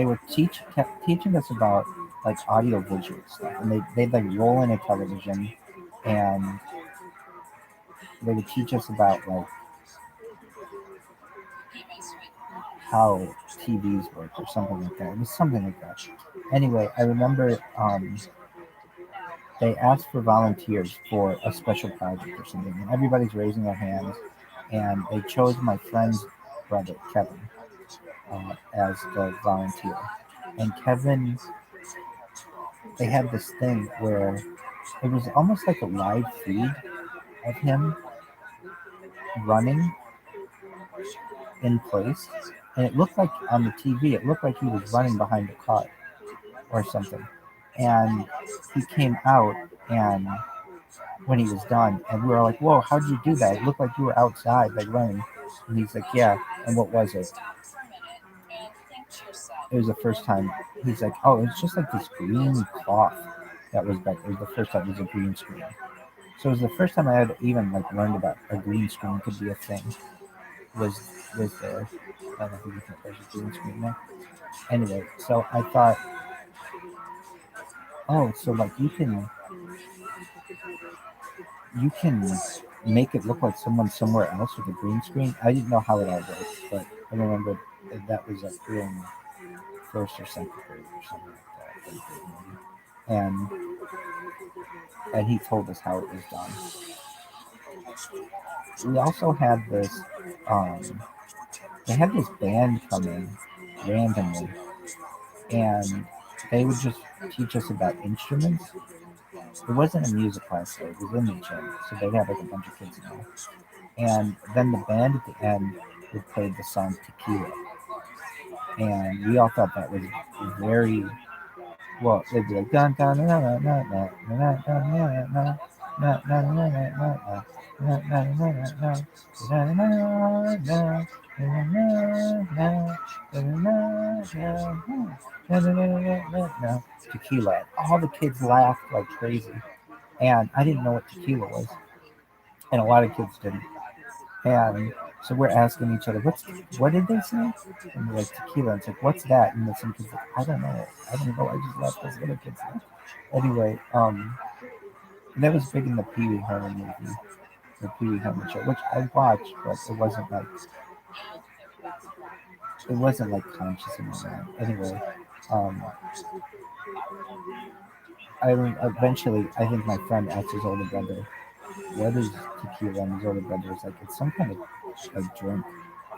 would kept teaching us about like audio visual stuff, and they'd like roll in a television, and they would teach us about like how TVs work or something like that. It was something like that. Anyway, I remember they asked for volunteers for a special project or something, and everybody's raising their hands, and they chose my friend's brother Kevin as the volunteer. And Kevin, they had this thing where it was almost like a live feed of him running in place, and it looked like on the TV, it looked like he was running behind a car or something. And he came out, and when he was done, and we were like, "Whoa, how did you do that? It looked like you were outside, like running." And he's like, "Yeah." And what was it? It was the first time. He's like, "Oh, it's just like this green cloth that was back." It was the first time it was a green screen. So it was the first time I had even like learned about a green screen could be a thing. Was there? I don't know if you think there's a green screen there. Anyway, so I thought, oh, so like you can make it look like someone's somewhere else with a green screen. I didn't know how it all worked, but I remember that was like during first or second grade or something like that. And he told us how it was done. We also had this, they had this band come in randomly, and they would just teach us about instruments. It wasn't a music class though, it was in the gym, so they'd have like a bunch of kids in there. And then the band at the end would play the song Tequila. And we all thought that was very, well, they'd be like, dun dun dun dun dun dun dun dun dun. Tequila. All the kids laughed like crazy. And I didn't know what tequila was. And a lot of kids didn't. And so we're asking each other, what did they say? And we're like, tequila. It's like, what's that? And then some kids like, I don't know. I just left those other kids there. Anyway, and that was big in the Pee Wee Herman movie, the Pee Wee Herman show, which I watched, but it wasn't like conscious in my mind. Anyway, eventually, I think my friend asked his older brother, what is tequila? And his older brother was like, it's some kind of like drink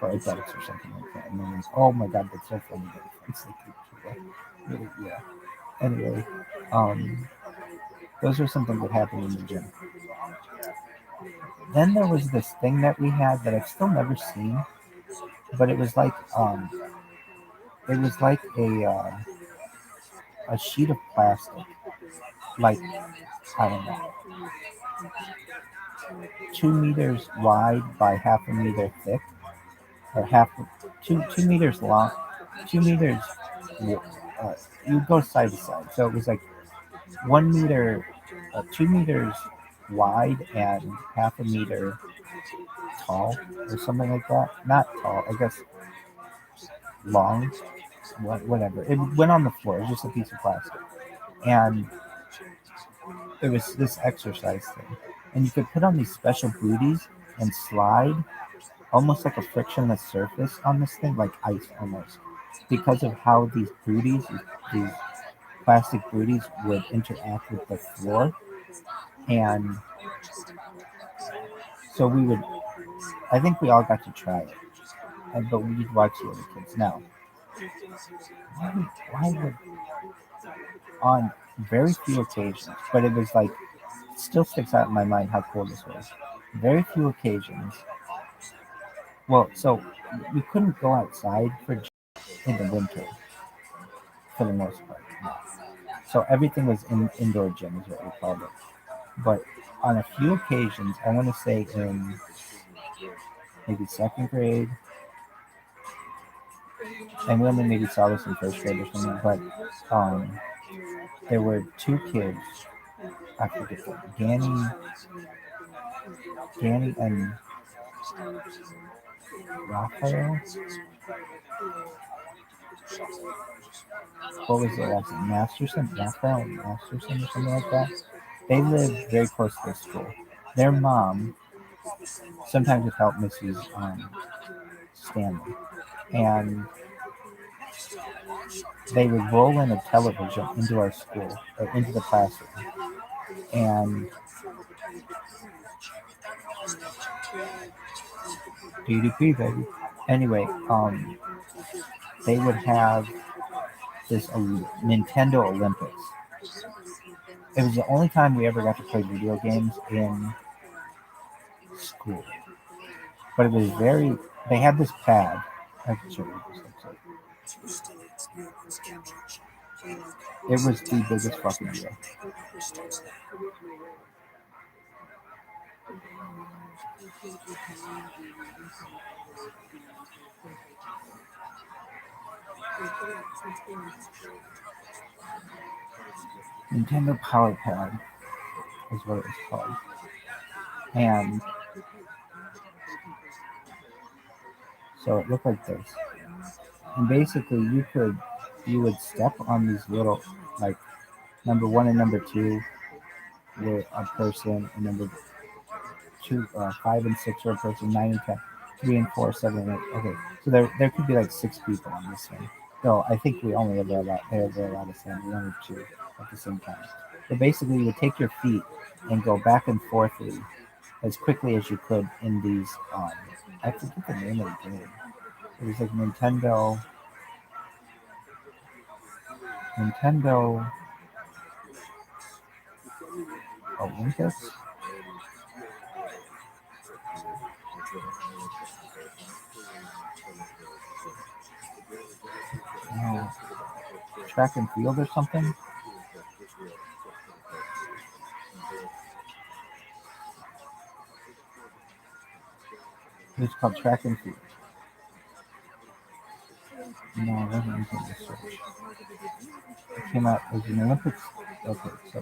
for adults or something like that. And then he's, oh my god, that's so funny. It's like tequila. Really, yeah. Anyway, those are some things that happened in the gym. Then there was this thing that we had that I've still never seen, but it was like a sheet of plastic, like, I don't know, 2 meters wide by half a meter thick, or two meters long, 2 meters. You go side to side, so it was like 1 meter, 2 meters wide and half a meter tall, or something like that. Not tall, I guess long, whatever. It went on the floor. It was just a piece of plastic, and it was this exercise thing, and you could put on these special booties and slide almost like a frictionless surface on this thing, like ice almost, because of how these plastic booties would interact with the floor. And so I think we all got to try it, but we'd watch the other kids. Now, why would, on very few occasions, but it was like, it still sticks out in my mind how cool this was. Very few occasions. Well, so we couldn't go outside in the winter, for the most part. No. So everything was indoor gym is what we called it. But on a few occasions, I want to say in maybe second grade, and we only maybe saw this in first grade or something. But there were two kids. I forget them. Danny and Raphael. What was their last name? Masterson, Raphael Masterson, or something like that. They lived very close to the school. Their mom sometimes would help Mrs. Stanley, and they would roll in a television into our school or into the classroom, and DDP baby. Anyway, they would have this Nintendo Olympics. It was the only time we ever got to play video games in school. But it was very. They had this pad. I can show you what this looks like. It was the biggest fucking deal. Nintendo Power Pad is what it was called. And so it looked like this. And basically you would step on these little, like, number 1 and number 2 were a person, and number 5 and 6 were a person, 9 and 10, 3 and 4, 7 and 8. Okay, so there could be like 6 people on this thing. So I think we only ever allowed to stand 1 or 2 at the same time. But basically, you would take your feet and go back and forth as quickly as you could in these. I forget the name of the game. It was like Nintendo Olympus. Track and field or something. It's called track and field. No, it wasn't using the search. It came out as an Olympics. Okay, so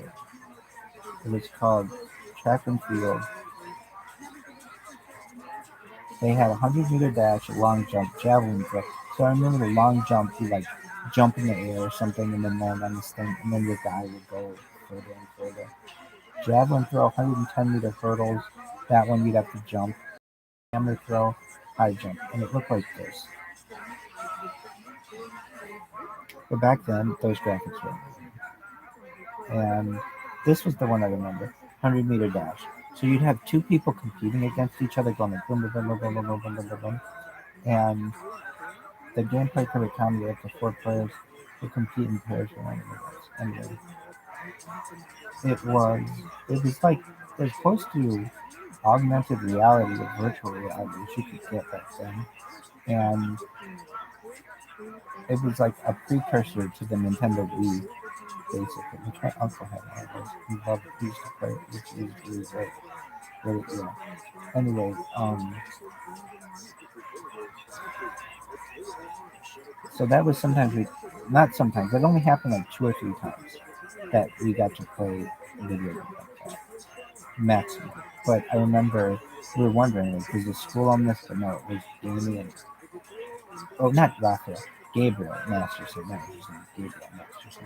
it was called track and field. They had a 100-meter dash, a long jump, javelin throw. So I remember the long jump, you like jump in the air or something and then land on this thing, and then your guy would go further and further. Javelin throw, 110-meter hurdles. That one you'd have to jump. Hammer throw, high jump, and it looked like this. But back then, those graphics were amazing. And this was the one I remember, 100-meter dash. So you'd have 2 people competing against each other, going like boom, boom, boom, boom, boom, boom, boom, boom, boom, boom. And the gameplay could accommodate up to 4 players who compete in pairs around the world. Anyway, it was like as close to augmented reality or virtual reality as you could get back then. And it was like a precursor to the Nintendo Wii, basically, which my uncle had one of those. He used to play it, which is really great. Really, yeah. Anyway, so that was not sometimes, it only happened like 2 or 3 times that we got to play video games like that, maximum. But I remember we were wondering, like, was the school on this? But no, it was Danny and, not Raphael, Gabriel Masterson, that was his name, Gabriel Masterson.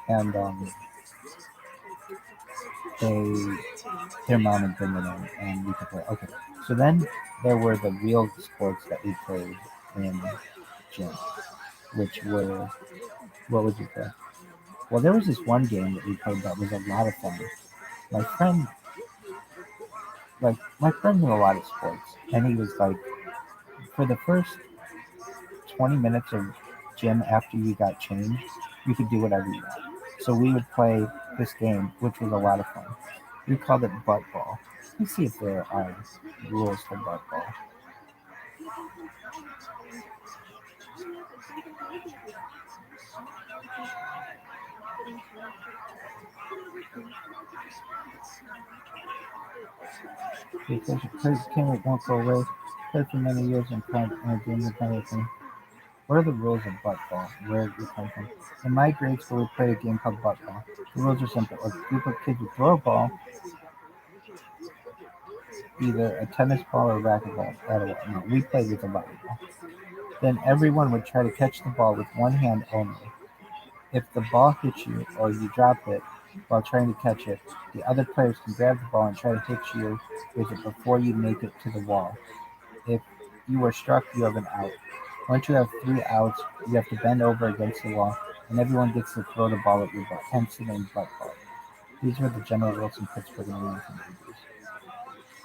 And their mom would bring it in and we could play. Okay, so then there were the real sports that we played in gym, which were, what would you play? Well, there was this one game that we played that was a lot of fun. My friend knew a lot of sports, and he was like, for the first 20 minutes of gym after you got changed, you could do whatever you want. So we would play this game, which was a lot of fun. We called it butt ball. Let's see if there are rules for butt ball. Because your credit payment won't go away. Played for many years and kind of doing the kind of thing. What are the rules of butt ball? Where do you come from? In my grade school, we played a game called butt ball. The rules are simple. A group of kids would throw a ball, either a tennis ball or a racquetball, at a wall. No, we played with a volleyball. Then everyone would try to catch the ball with one hand only. If the ball hits you or you drop it while trying to catch it, the other players can grab the ball and try to hit you with it before you make it to the wall. If you are struck, you have an out. Once you have 3 outs, you have to bend over against the wall, and everyone gets to throw the ball at your butt, hence the name butt ball. These were the general rules in Pittsburgh in the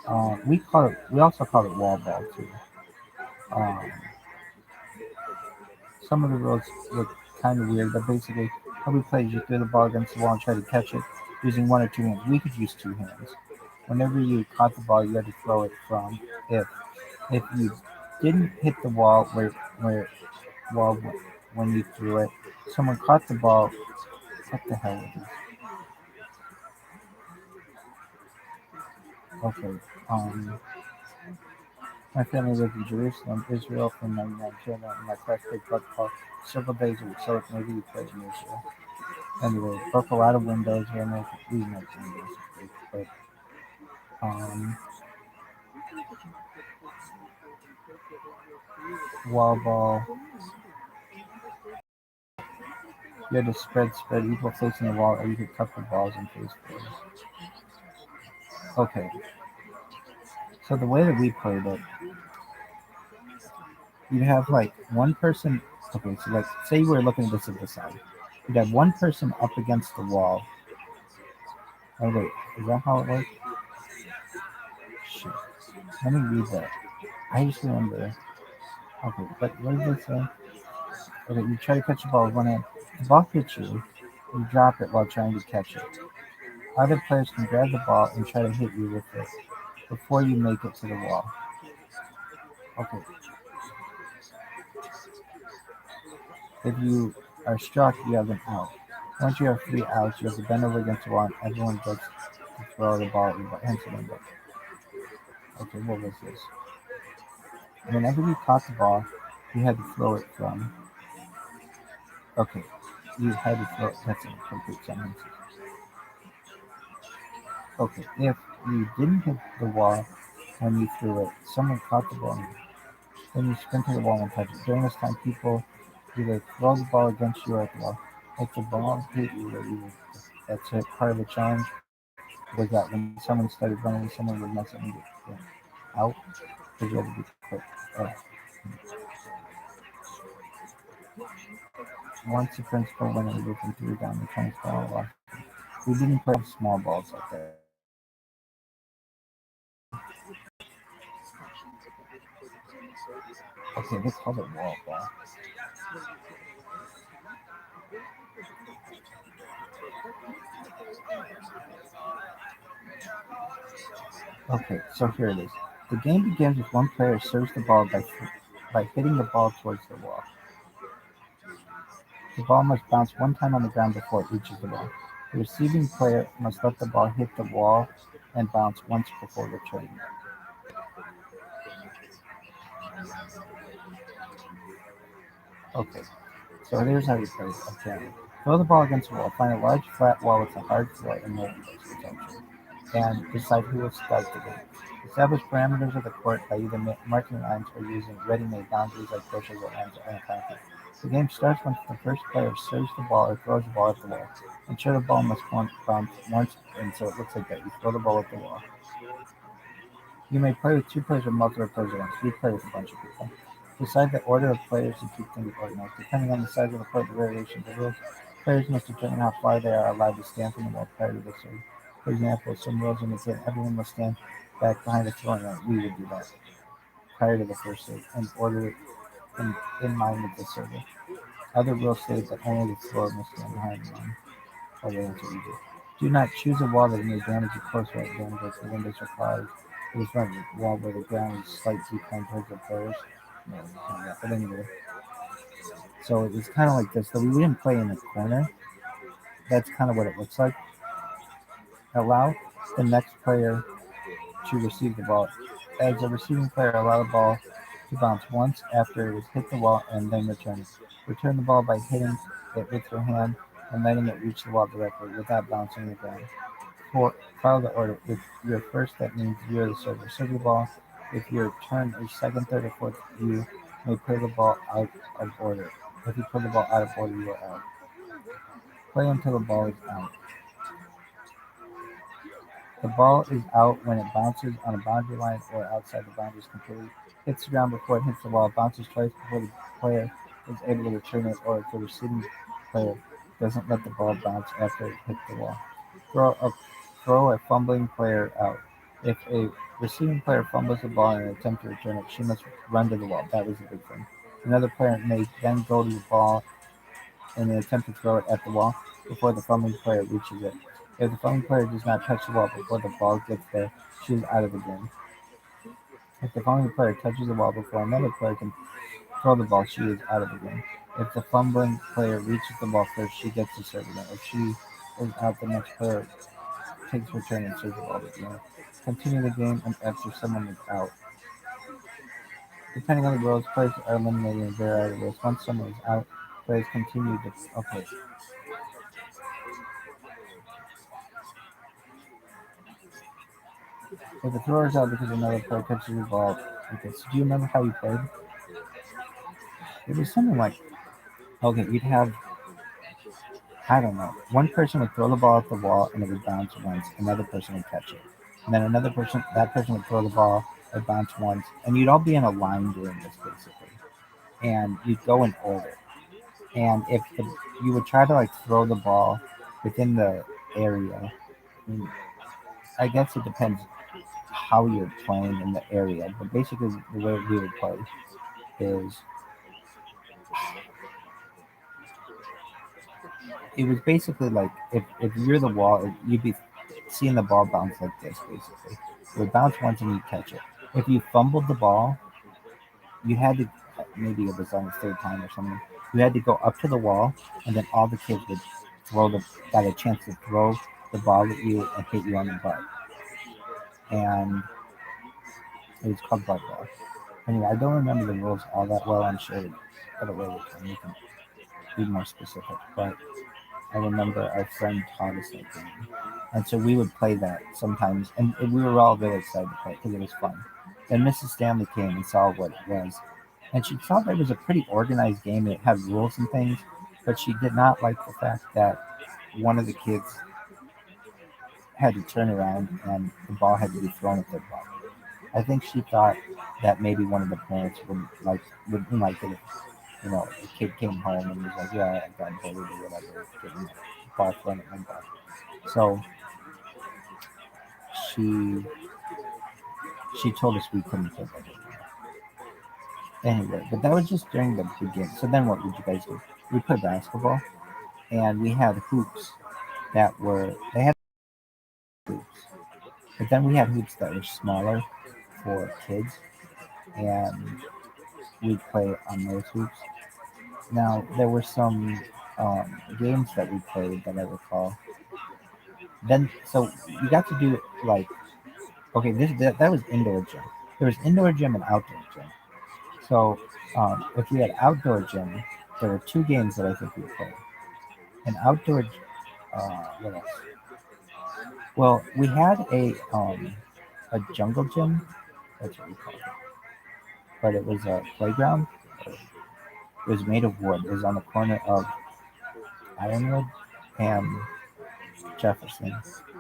1980s. We also call it wall ball too. Um, some of the rules were kind of weird, but basically, how we played is you threw the ball against the wall and try to catch it using one or two hands. We could use 2 hands. Whenever you caught the ball, you had to throw it from. If you didn't hit the wall where wall when you threw it, someone caught the ball. What the hell is this? Okay. My family lived in Jerusalem, Israel from 99 children, and my class played football several days a week, so maybe we played in Israel. Anyway, broke a lot of windows here, we make windows, but wall ball. You had to spread equal facing the wall, or you could cut the balls and face players. Okay, so the way that we played it, you'd have like one person. Okay, so like say you were looking at this at the side, you'd have one person up against the wall. Oh wait, is that how it works? Shit. Let me read that. I just remember. Okay, but what does it say? Okay, you try to catch the ball with one hand. The ball hits you, you drop it while trying to catch it. Other players can grab the ball and try to hit you with it before you make it to the wall. Okay. If you are struck, you have an out. Once you have 3 outs, you have to bend over against the wall and everyone gets to throw the ball at your hence the number. Okay, what was this? Whenever you caught the ball, you had to throw it from. Okay, you had to throw. That's a complete sentence. Okay, if you didn't hit the wall when you threw it, someone caught the ball, then you sprint to the wall and touch it. During this time, people either throw the ball against you or at the wall. If the ball hit you, that's it. Part of the challenge was that when someone started running, someone would mess up and get out because you had to be quick. Once the principal went in the booth and threw down the tennis ball, lost. We didn't play small balls like that. Okay, they call it wall ball. Okay, so here it is. The game begins with one player serves the ball by hitting the ball towards the wall. The ball must bounce one time on the ground before it reaches the wall. The receiving player must let the ball hit the wall and bounce once before returning it. Okay, so here's how you play it. Okay. Throw the ball against the wall. Find a large flat wall with a hard floor and no windows, potentially, and decide who will start the game. Establish parameters of the court by either marking lines or using ready-made boundaries like bushes or ends on a concrete. The game starts when the first player serves the ball or throws the ball at the wall. Ensure the ball must bounce once, and so it looks like that. You throw the ball at the wall. You may play with 2 players or multiple players at once. We play with a bunch of people. Decide the order of players to keep things organized. Depending on the size of the court, the variations of rules, players must determine how far they are allowed to stand from the ball prior to the serve. For example, some rules indicate everyone must stand back behind the throwing line. We would do that prior to the first serve and order it in line with the server. Other rules state that only the thrower must stand behind the line. Okay, that's what we do. Do not choose a wall that may damage your close right damage like the windows or cars. It is not a wall where the ground is slightly declined towards the players. No, it's not that. But anyway. So it's kind of like this. So we didn't play in the corner. that's kind of what it looks like. Allow the next player to receive the ball. As a receiving player, allow the ball to bounce once after it has hit the wall and then return it. Return the ball by hitting it with your hand and letting it reach the wall directly without bouncing the ground. Follow the order. If you're first, that means you're the server. Serve the ball. If your turn is second, third, or fourth, you may play the ball out of order. If you play the ball out of order, you are out. Play until the ball is out. The ball is out when it bounces on a boundary line or outside the boundaries completely, hits the ground before it hits the wall, bounces twice before the player is able to return it, or if the receiving player doesn't let the ball bounce after it hits the wall. Throw a, throw a fumbling player out. If a receiving player fumbles the ball in an attempt to return it, she must run to the wall. That was a big thing. Another player may then go to the ball in an attempt to throw it at the wall before the fumbling player reaches it. If the fumbling player does not touch the wall before the ball gets there, she is out of the game. If the fumbling player touches the wall before another player can throw the ball, she is out of the game. If the fumbling player reaches the ball first, she gets to serve again. If she is out, the next player takes her turn and serves the ball again. Continue the game and after someone is out. Depending on the rules, players are eliminated in variety of ways. Once someone is out, players continue to okay. If the thrower is out because another player touches the ball, okay, so do you remember how you played? It was something like, okay, you'd have, I don't know, one person would throw the ball at the wall and it would bounce once, another person would catch it. And then another person, that person would throw the ball, it would bounce once, and you'd all be in a line doing this basically. And you'd go in order. And if you would try to like throw the ball within the area, I mean, I guess it depends how you're playing in the area, but basically the way we would play is it was basically like if you're the wall, you'd be seeing the ball bounce like this basically. It would bounce once and you'd catch it. If you fumbled the ball, you had to, maybe it was on the third time or something, you had to go up to the wall and then all the kids would got a chance to throw the ball at you and hit you on the butt. And it was called butt ball. Anyway, I don't remember the rules all that well. I'm sure at a later time you can be more specific, but I remember our friend taught us that game. And so we would play that sometimes, and we were all really excited to play it because it was fun. Then Mrs. Stanley came and saw what it was, and she thought that it was a pretty organized game and it had rules and things, but she did not like the fact that one of the kids had to turn around and the ball had to be thrown at their butt. I think she thought that maybe one of the parents wouldn't like it if, a kid came home and was like, yeah, I got bullied or whatever, getting the ball thrown at my butt. So she told us we couldn't play that game. Anyway, but that was just during the beginning. So then what would you guys do? We played basketball and we had hoops they had hoops. But then we had hoops that were smaller for kids and we'd play on those hoops. Now there were some games that we played that I recall. Then so you got to do like okay, that was indoor gym. There was indoor gym and outdoor gym. So if we had outdoor gym, there were two games that I think we played. An outdoor, what else? Well, we had a jungle gym. That's what we called it. But it was a playground. It was made of wood. It was on the corner of Ironwood and Jefferson.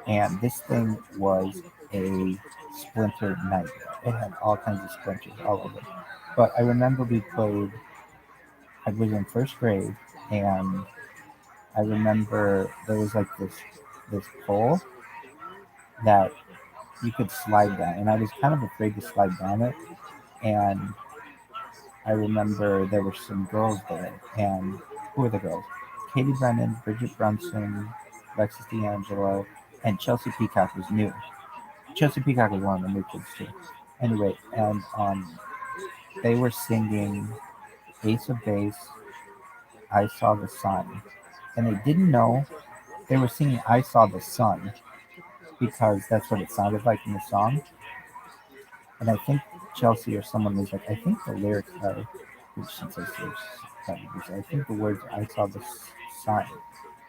And this thing was a splinter nightmare. It had all kinds of splinters all over it. But I remember I was in first grade, and I remember there was like this pole that you could slide down, and I was kind of afraid to slide down it. And I remember there were some girls there, and who were the girls? Katie Brennan, Bridget Brunson, Alexis D'Angelo, and Chelsea Peacock was new. Chelsea Peacock was one of the new kids too. Anyway, and they were singing Ace of Base, I Saw the Sun, and they didn't know they were singing "I Saw the Sun" because that's what it sounded like in the song. And I think Chelsea or someone was like, I think the lyrics are, which since I think the words "I saw the sign."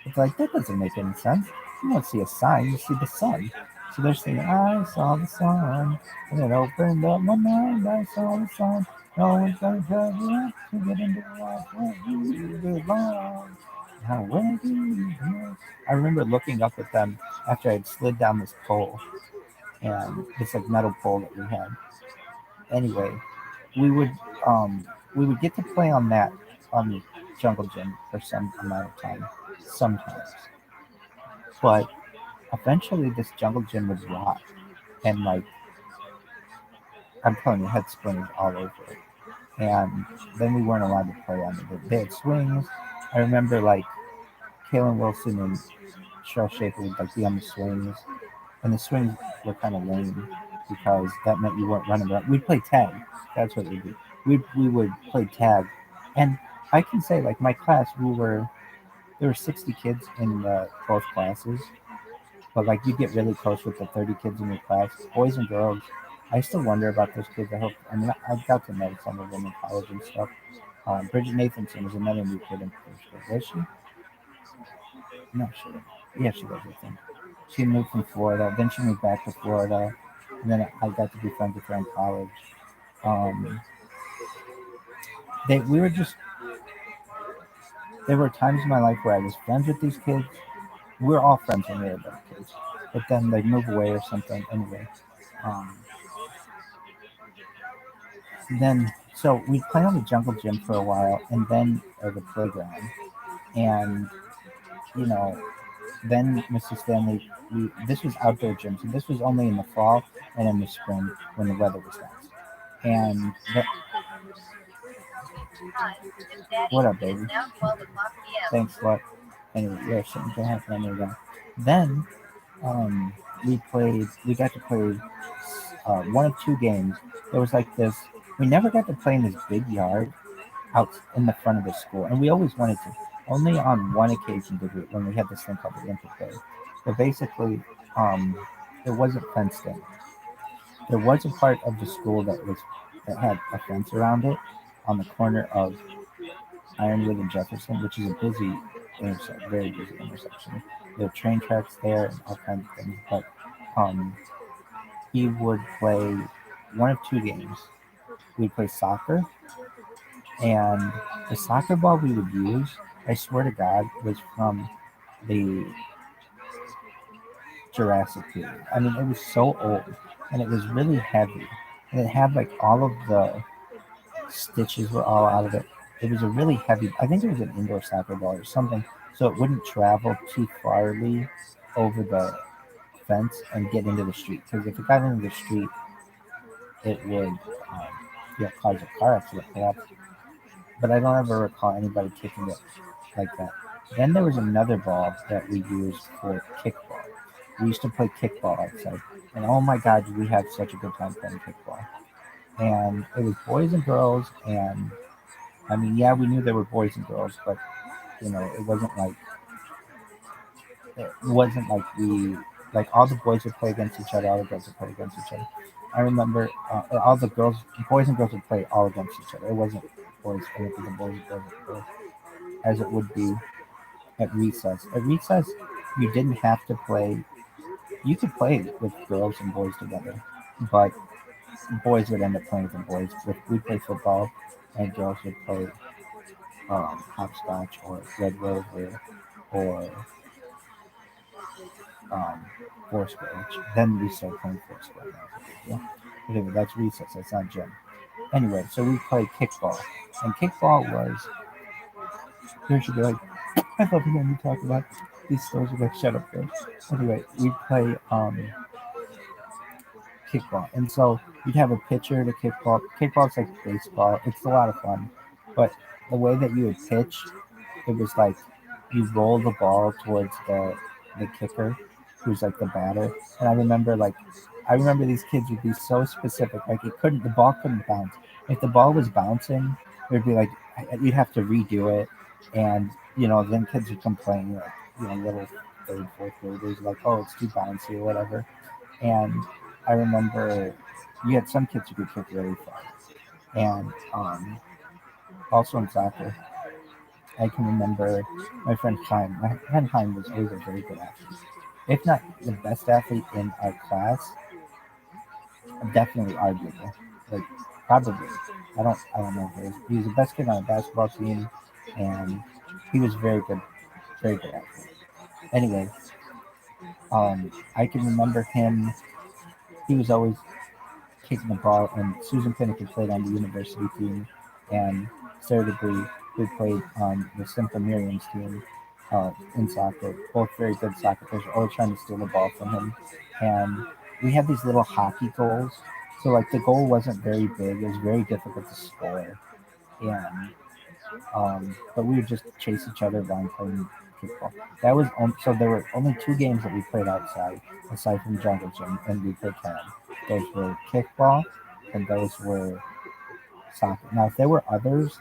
It's like that doesn't make any sense. You don't see a sign, you see the sun. So they're saying, "I saw the sun, and it opened up my mind. I saw the sun. No one's gonna tell you to get into the life where you belong." Now where do you belong? I remember looking up at them after I had slid down this pole, and this like metal pole that we had. Anyway, we would we would get to play on that on the jungle gym for some amount of time, sometimes. But eventually, this jungle gym would rot, and like I'm telling you, had springs all over it. And then we weren't allowed to play on it. They had swings. I remember like Kalen Wilson and Cheryl Schaefer would like be on the swings, and the swings were kind of lame because that meant you weren't running around. We'd play tag. That's what we did. We would play tag, and I can say like my class, there were 60 kids in both classes, but like you get really close with the 30 kids in your class, boys and girls. I still wonder about those kids. I mean, I got to know some of them in college and stuff. Bridget Nathanson was another new kid in first grade. Was she? No, she was. Yeah, she was, I think. She moved from Florida. Then she moved back to Florida. And then I got to be friends with her in college. Um, we were just, there were times in my life where I was friends with these kids. We were all friends when we were little kids. But then they'd move away or something. Anyway. Um, so we'd play on the jungle gym for a while and then or the playground. And, you know, then Mr. Stanley, this was outdoor gyms, and this was only in the fall and in the spring when the weather was nice. And what up, baby? Thanks, what? Anyway, yeah, shouldn't happen anyway. Then we got to play one of two games. There was like this, we never got to play in this big yard out in the front of the school, and we always wanted to. Only on one occasion did we, when we had this thing called the interplay. But basically, it wasn't fenced in. There was a part of the school that had a fence around it on the corner of Ironwood and Jefferson, which is a busy intersection, very busy intersection. There are train tracks there and all kinds of things. But he would play one of two games. We'd play soccer, and the soccer ball we would use, I swear to God, was from the Jurassic period. I mean, it was so old, and it was really heavy, and it had like all of the stitches were all out of it. It was a really heavy. I think it was an indoor soccer ball or something, so it wouldn't travel too farly over the fence and get into the street. Because if it got into the street, it would cause a car accident, perhaps. But I don't ever recall anybody kicking it like that. Then there was another ball that we used for kickball. We used to play kickball outside, and oh my God, did we have such a good time playing kickball. And it was boys and girls, and I mean, yeah, we knew there were boys and girls, but it wasn't like we like all the boys would play against each other, all the girls would play against each other. I remember all the boys and girls would play all against each other. It wasn't boys, and it was boys and girls, as it would be at recess. At recess, you didn't have to play. You could play with girls and boys together, but boys would end up playing with the boys. We'd play football, and girls would play hopscotch or Red Rover or Foursquare. Which then we started playing Foursquare. But anyway, that's recess. That's not gym. Anyway, so we played kickball, and kickball was. Here should be like, I love when you talk about these stories. Are like, shut up, girl. Anyway, we play kickball, and so you'd have a pitcher to kickball. Kickball's like baseball. It's a lot of fun, but the way that you would pitch, it was like you roll the ball towards the kicker, who's like the batter. And I remember these kids would be so specific. Like the ball couldn't bounce. If the ball was bouncing, it'd be like you'd have to redo it, and then kids would complain, like little third, fourth graders, like, oh, it's too bouncy or whatever. And I remember you had some kids who could kick really far. And also in soccer, I can remember my friend Chaim. My friend Chaim was always a very good athlete. If not the best athlete in our class, definitely arguable. Like probably. I don't know. He was the best kid on the basketball team, and he was very good athlete. Anyway, I can remember him. He was always kicking the ball, and Susan Pinnaker played on the university team, and Sarah Debris, who played on the Simple Miriam's team in soccer, both very good soccer players, were always trying to steal the ball from him. And we had these little hockey goals. So, like, the goal wasn't very big, it was very difficult to score. And but we would just chase each other around playing kickball. So there were only 2 games that we played outside, aside from jungle gym, and we played tag. Those were kickball, and those were soccer. Now, if there were others,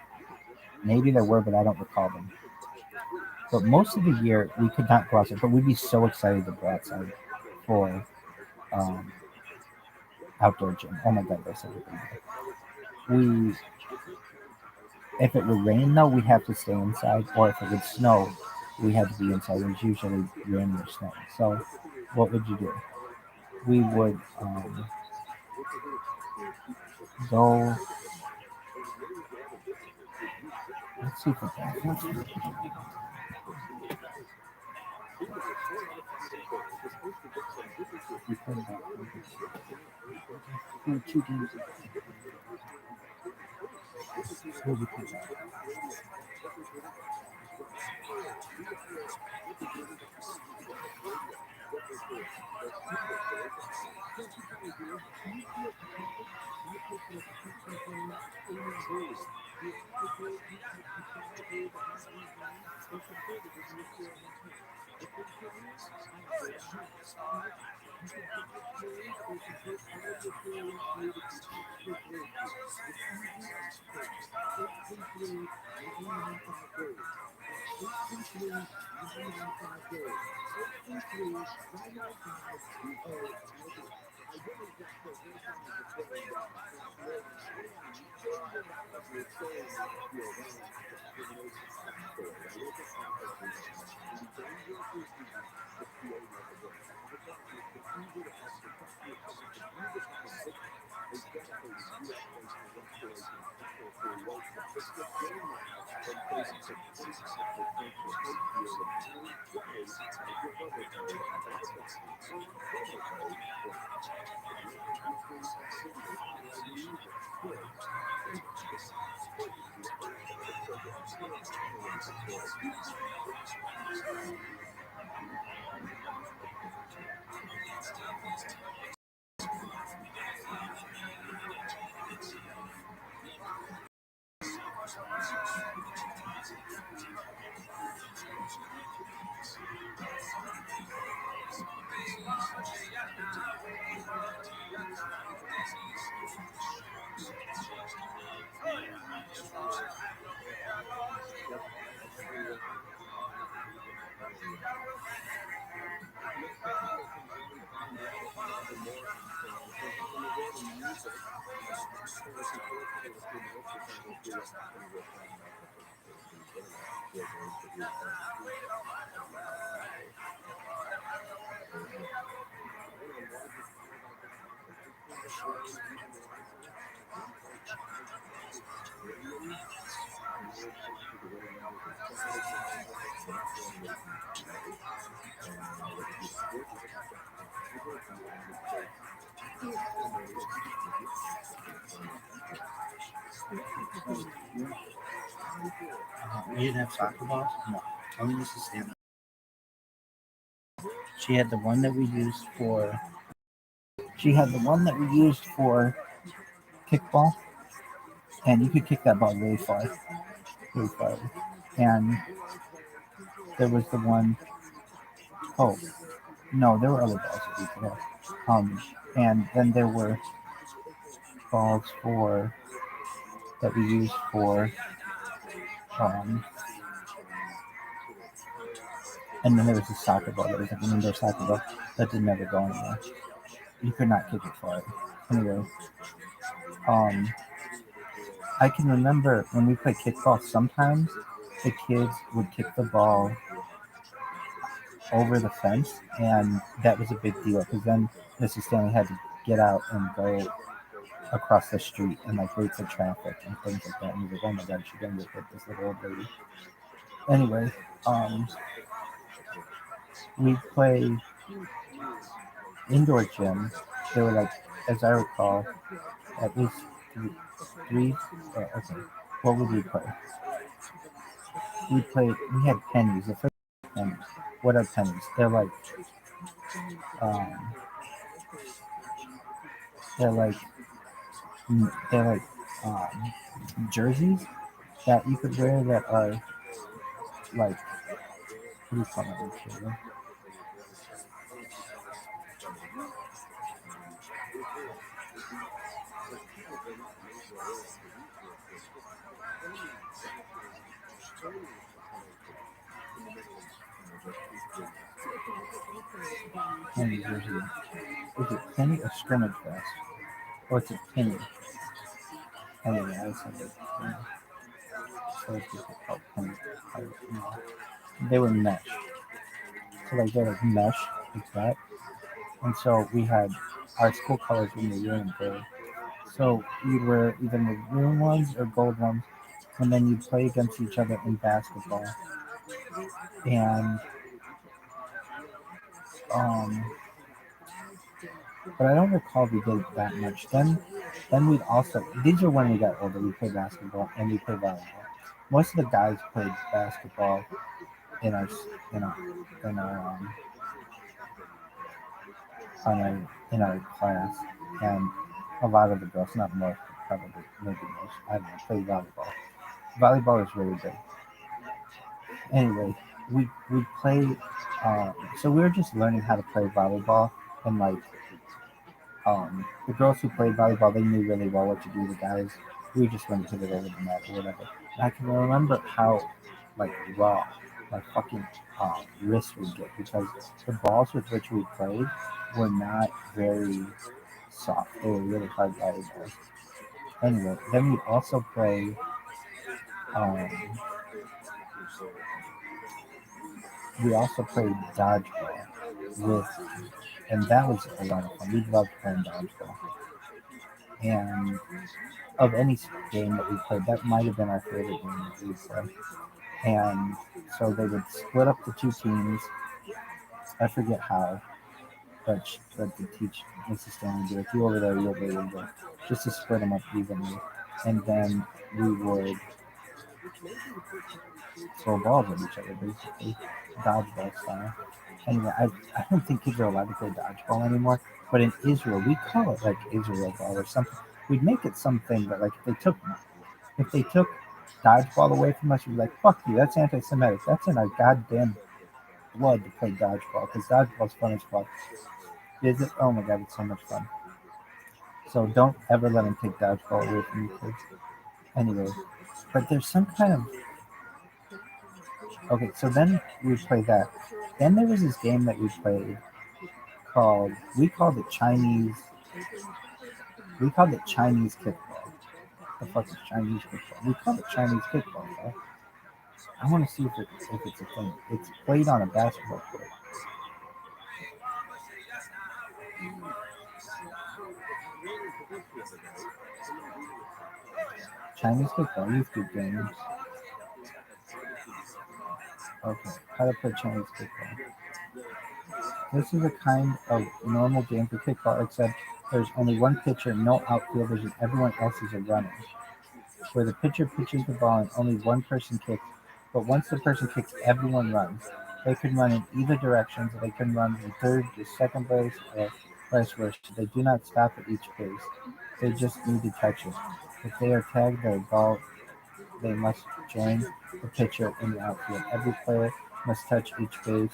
maybe there were, but I don't recall them. But most of the year, we could not go outside, but we'd be so excited to go outside for um, outdoor gym. Oh my God, that's so good. If it would rain, though, we'd have to stay inside, or if it would snow, we had to be inside. It was usually rain or snow. So, what would you do? We would go. Let's see if we can. Two games. We didn't have soccer balls? No. Only used to stand up. She had the one that we used for kickball, and you could kick that ball really far. Really far. And there was the one oh no, there were other balls that we could have. And then there were balls that we used for And then there was a soccer ball that was like an indoor soccer ball that did never go anywhere. You could not kick it far. Anyway, I can remember when we played kickball, sometimes the kids would kick the ball over the fence, and that was a big deal because then Mrs. Stanley had to get out and go across the street and like wait for traffic and things like that. And he was like, "Oh my God, she's gonna get hit, this little old lady." Anyway, we play indoor gym. There were like, as I recall, at least three. Okay, what would we play? We had pennies. The first pennies. What are pennies? Um, they're like they're like jerseys that you could wear that are like, what do you call them? Penny jersey. Is it penny or scrimmage vest? Or it's a penny? Anyway, I said it. So it's just called penny. They were mesh. So like they're like mesh, like that. And so we had our school colors in the year and gold. So you'd wear either maroon ones or gold ones, and then you'd play against each other in basketball. And but I don't recall we did that much. Then we'd also, these are when we got older. We played basketball and we played volleyball. Most of the guys played basketball in our in our in our in our class, and a lot of the girls, not most, probably maybe most, I don't know, played volleyball. Volleyball is really good. Anyway, we play. So we were just learning how to play volleyball, and like the girls who played volleyball, they knew really well what to do. The guys, we just went to hit it over the net or whatever. And I can remember how like raw my fucking wrist would get because the balls with which we played were not very soft. They were really hard volleyballs. Anyway, then we also play. We also played dodgeball with, and that was a lot of fun. We loved playing dodgeball. And of any game that we played, that might have been our favorite game that we played. And so they would split up the two teams. I forget how, but the teach Mrs. Stanley do it. You over there, you over there, just to split them up evenly. And then we would throw balls at each other, basically, dodgeball style. Anyway, I don't think kids are allowed to play dodgeball anymore. But in Israel, we call it like Israel ball or something. We'd make it something that like if they took dodgeball away from us, we'd be like, fuck you, that's anti-Semitic. That's in our goddamn blood to play dodgeball because dodgeball's fun as fuck. Is it? Oh my god, it's so much fun. So don't ever let them take dodgeball away from you kids. Anyway, but there's some kind of okay. So then we play that. Then there was this game that we played we called it Chinese. We called it Chinese kickball. The fuck is Chinese kickball? We called it Chinese kickball, though. I want to see if it's a thing. It's played on a basketball court. Chinese kickball, youth group games. Okay, how to play Chinese kickball. This is a kind of normal game for kickball, except there's only one pitcher, no outfielders, and everyone else is a runner. Where the pitcher pitches the ball and only one person kicks, but once the person kicks, everyone runs. They can run in either direction, so they can run from third to second base or vice versa. They do not stop at each base. They just need to touch it. If they are tagged by a ball, they must join the pitcher in the outfield. Every player must touch each base.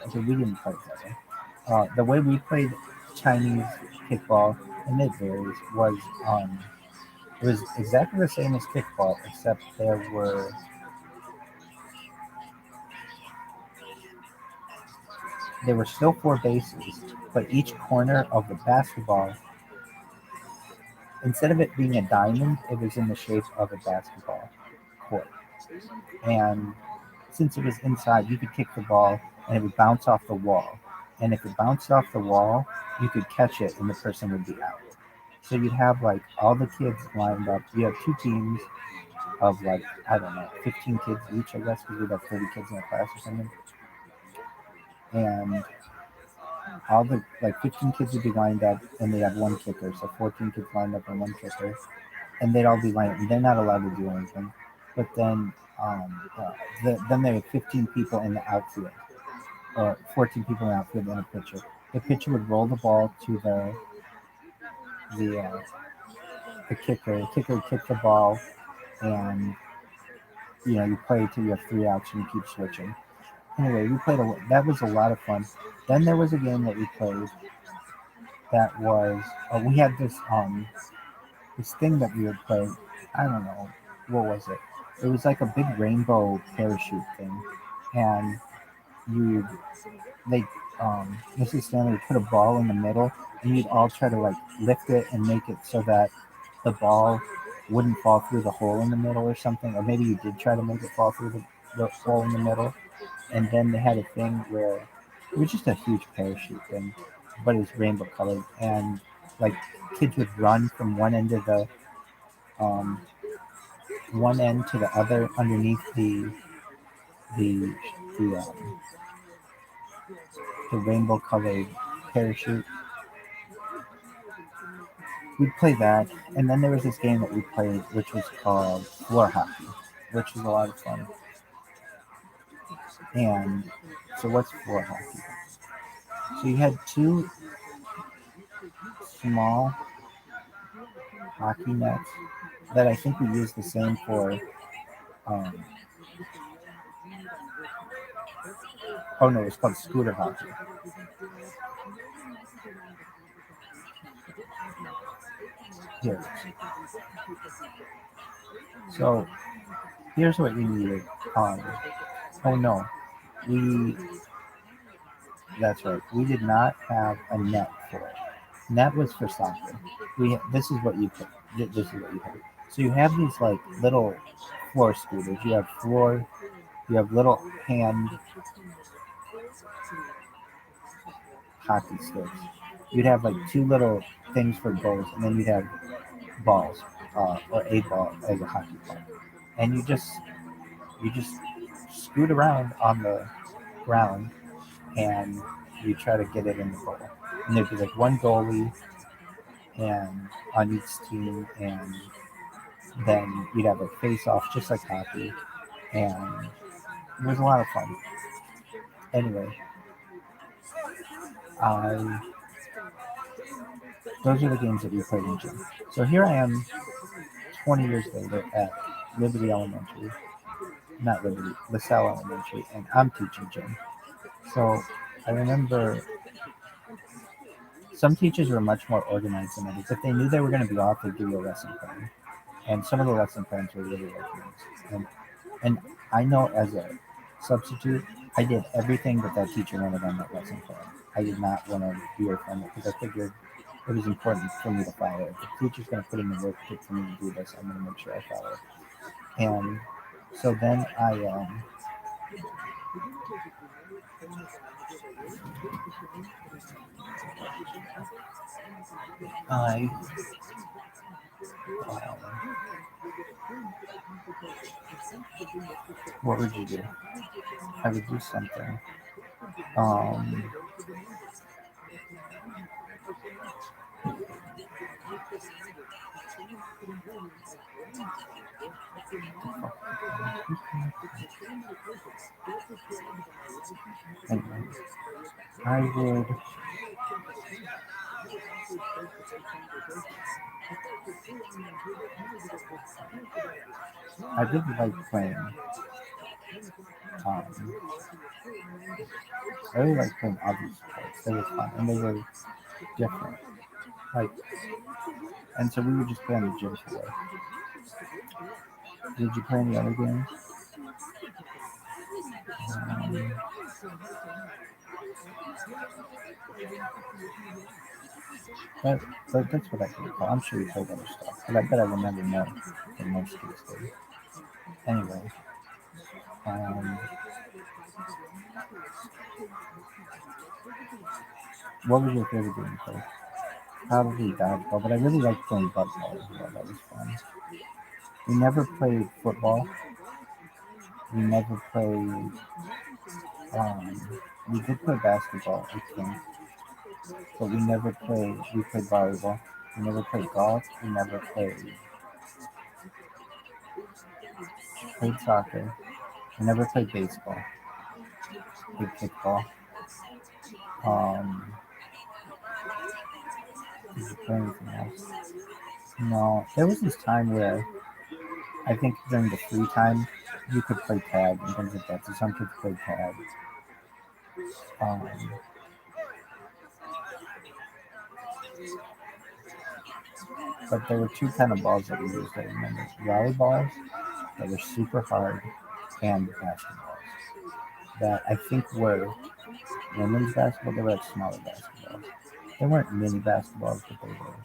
Okay, we didn't play that way. The way we played Chinese kickball, and it varies, was it was exactly the same as kickball, except there were there were still 4 bases, but each corner of the basketball, instead of it being a diamond, it was in the shape of a basketball court. And since it was inside, you could kick the ball and it would bounce off the wall. And if it bounced off the wall, you could catch it and the person would be out. So you'd have like all the kids lined up. You have 2 teams of like, I don't know, 15 kids each, I guess, because we'd have 30 kids in a class or something. And all the, like 15 kids would be lined up and they'd have 1 kicker. So 14 kids lined up and 1 kicker. And they'd all be lined up. And they're not allowed to do anything. But then, then there were 15 people in the outfield. Or 14 people in the outfield and a pitcher. The pitcher would roll the ball to the kicker. The kicker would kick the ball, and you play till you have 3 outs and you keep switching. Anyway, we played that was a lot of fun. Then there was a game that we played that was we had this thing that we would play. I don't know what was it. It was like a big rainbow parachute thing, and Mrs. Stanley would put a ball in the middle, and you'd all try to like lift it and make it so that the ball wouldn't fall through the hole in the middle or something, or maybe you did try to make it fall through the hole in the middle. And then they had a thing where it was just a huge parachute thing, but it was rainbow colored, and like kids would run from one end of the one end to the other underneath the the rainbow colored parachute. We'd play that, and then there was this game that we played, which was called floor hockey, which was a lot of fun. And so, what's floor hockey? So you had 2 small hockey nets that I think we used the same for. Oh no, it's called scooter hockey. Here. So here's what you needed. Oh no, that's right. We did not have a net for it. Net was for soccer. This is what you put. This is what you have. So you have these like little floor scooters. You have little hand hockey sticks. You'd have like 2 little things for goals, and then you'd have balls, or a ball as a hockey ball, and you just scoot around on the ground, and you try to get it in the goal. And there'd be like 1 goalie, and on each team, and then you'd have a face-off just like hockey, and it was a lot of fun. Anyway, those are the games that we played in gym. So here I am 20 years later at Liberty Elementary, not Liberty, LaSalle Elementary, and I'm teaching gym. So I remember some teachers were much more organized than others. If they knew they were going to be off, they'd give you a lesson plan. And some of the lesson plans were really organized. And I know as a substitute, I did everything that teacher wanted on that lesson plan. I did not want to veer from it because I figured it was important for me to follow it. If the teacher's going to put in the work for me to do this, I'm going to make sure I follow it. And so then I what would you do? I would do something. Anyway, I really like playing. I really like playing other sports. They were fun and they were different. And so we would just play on the gym floor. Did you play any other games? But that's what I can recall. I'm sure we played other stuff, but I bet I remember more than most kids did. Anyway, what was your favorite game to play? Probably dodgeball, but I really liked playing bug ball as well. That was fun. We never played football. We never played. We did play basketball, I think, but we never played. We played volleyball. We never played golf. We never played soccer. We never played baseball. Played kickball. Did you play anything else? No. There was this time where I think during the free time you could play tag and things like that. So some kids played tag. But there were two kind of balls that we used. I remember rally balls that were super hard and basketballs that I think were women's basketball. They were like smaller basketballs. They weren't mini basketballs, but they were.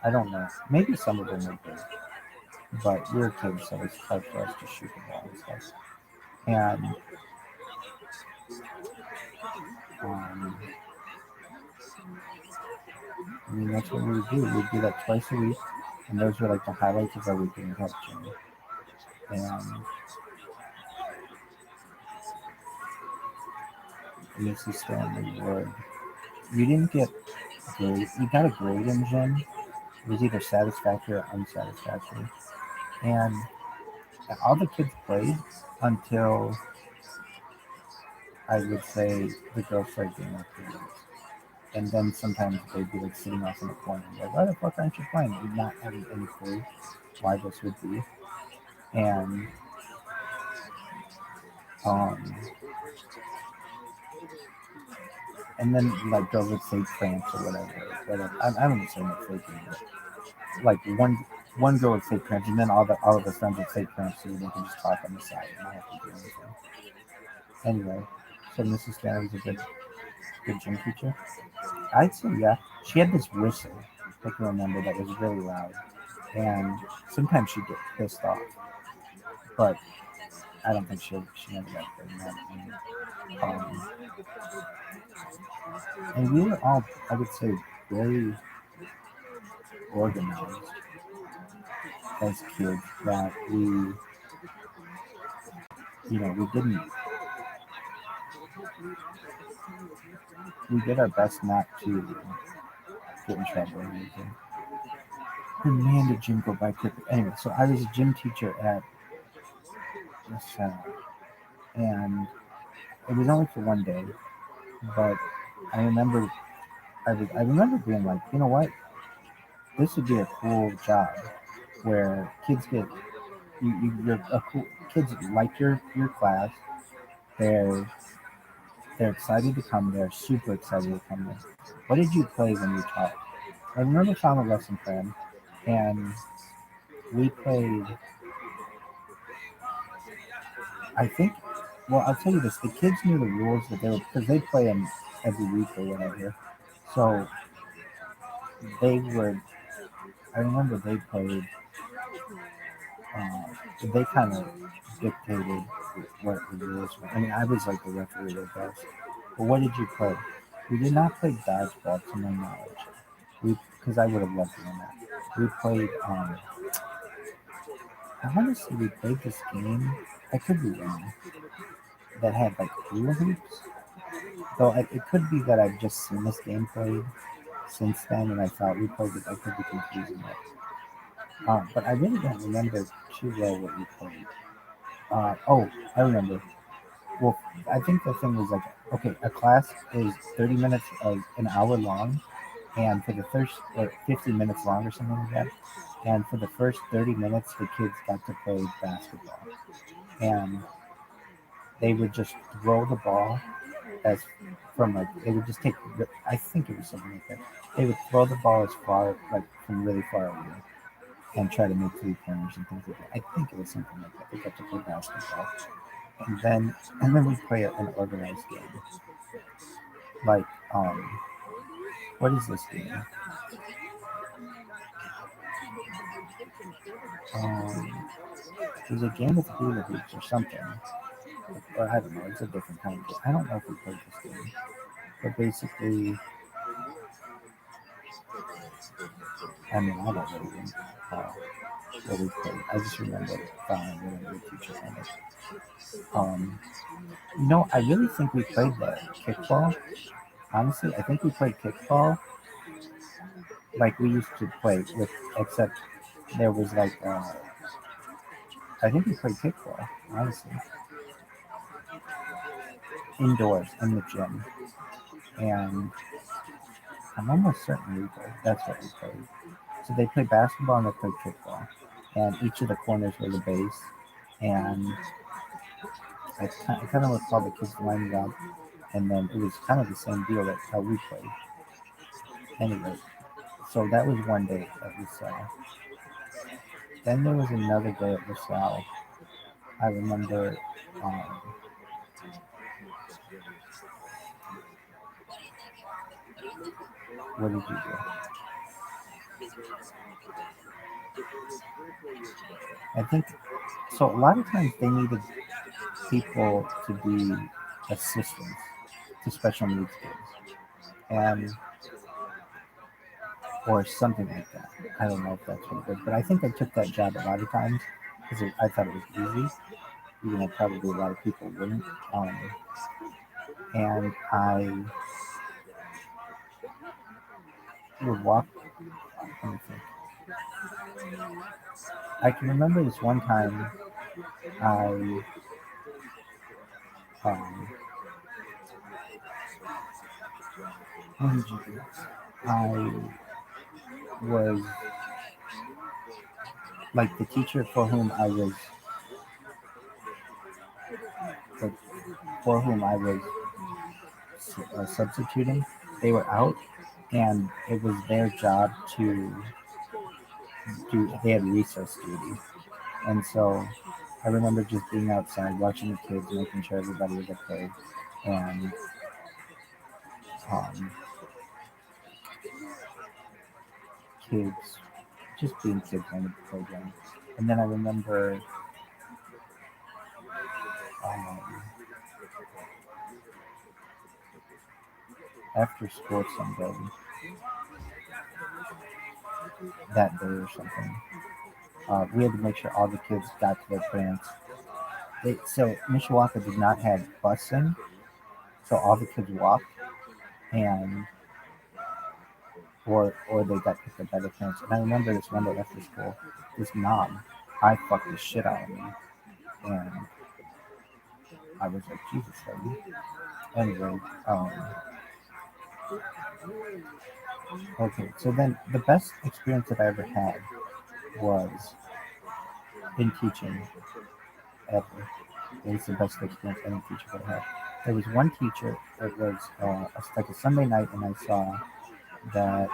I don't know. Maybe some of them were big, but we were kids, so it's hard for us to shoot the ball and stuff. And I mean, that's what we would do. We'd do that twice a week, and those were like the highlights of our weekend help Jimmy. And Mrs. Stanley would. You didn't get grade. You got a grade in gym. It was either satisfactory or unsatisfactory. And all the kids played until I would say the girls started getting up to it. And then sometimes they'd be like sitting off in the corner and be like, why the fuck aren't you playing? And not having any clue why this would be. And then like girls would say cramps or whatever. I'm not saying it's faking, but like one girl would say cramps, and then all of the friends would say cramps, so they can just talk on the side and not have to do anything. Anyway, so Mrs. Stanley was a good gym teacher. I'd say yeah. She had this whistle, I can remember, that was really loud, and sometimes she'd get pissed off, but I don't think she never got very mad at me. And we were all, I would say, very organized as kids. That we did our best not to get in trouble or anything. And man, did gym go by quickly. Anyway, so I was a gym teacher at this and it was only for one day, but I remember being like, you know what, this would be a cool job where kids get you're a cool kids like your class. They're excited to come there, super excited to come there. What did you play when you taught? I remember found a lesson plan, and we played. I think. Well, I'll tell you this: the kids knew the rules that because they play them every week or whatever. So they would. I remember they played. They kind of dictated what the rules were. I mean, I was like the referee at best. But what did you play? We did not play dodgeball, to my knowledge. Because I would have loved doing that. We played. I want to say we played this game. I could be wrong. That had like hula hoops. Though it could be that I've just seen this game played since then, and I thought we played it. I could be confusing it. But I really don't remember too well what we played. I remember. Well, I think the thing was like, okay, a class is 30 minutes of an hour long, and for the first 50 minutes long or something like that. And for the first 30 minutes, the kids got to play basketball, and they would just throw the ball they would just take. I think it was something like that. They would throw the ball as far, like from really far away, and try to make 3-pointers and things like that. I think it was something like that. They got to play basketball. And then we play an organized game. like what is this game? There's a game with hula hoops or something, or I don't know. It's a different kind of game. I don't know if we played this game, but basically, I mean, I don't really recall what we played. I just remember whenever the teacher had it. I really think we played the kickball. Honestly, I think we played kickball like we used to play with, except there was like, I think we played kickball, honestly, indoors in the gym. And I'm almost certain we played. That's what we played. So they played basketball and they played kickball. And each of the corners were the base. And I kind of recall the kids lining up. And then it was kind of the same deal that how we played. Anyway, so that was one day at LaSalle. Then there was another day at LaSalle. I remember what did you do? I think so. A lot of times they needed people to be assistants to special needs kids, and or something like that. I don't know if that's what it is, but I think I took that job a lot of times because I thought it was easy, even though probably a lot of people wouldn't. And I would walk. Let me think. I can remember this one time I what did you do? I was like the teacher like, for whom I was substituting. They were out, and it was their job to do. They had recess duty, and so I remember just being outside watching the kids, making sure everybody was okay, and um, kids just being kids on the playground. And then I remember after school someday, that day or something, we had to make sure all the kids got to their parents. So Mishawaka did not have busing, so all the kids walked, and or they got picked up by their parents. And I remember this one day after school, this mom, I fucked the shit out of me, and I was like, Jesus, lady. Anyway, okay, so then the best experience that I ever had was in teaching ever. It was the best experience any teacher could have. There was one teacher, it was like a Sunday night, and I saw that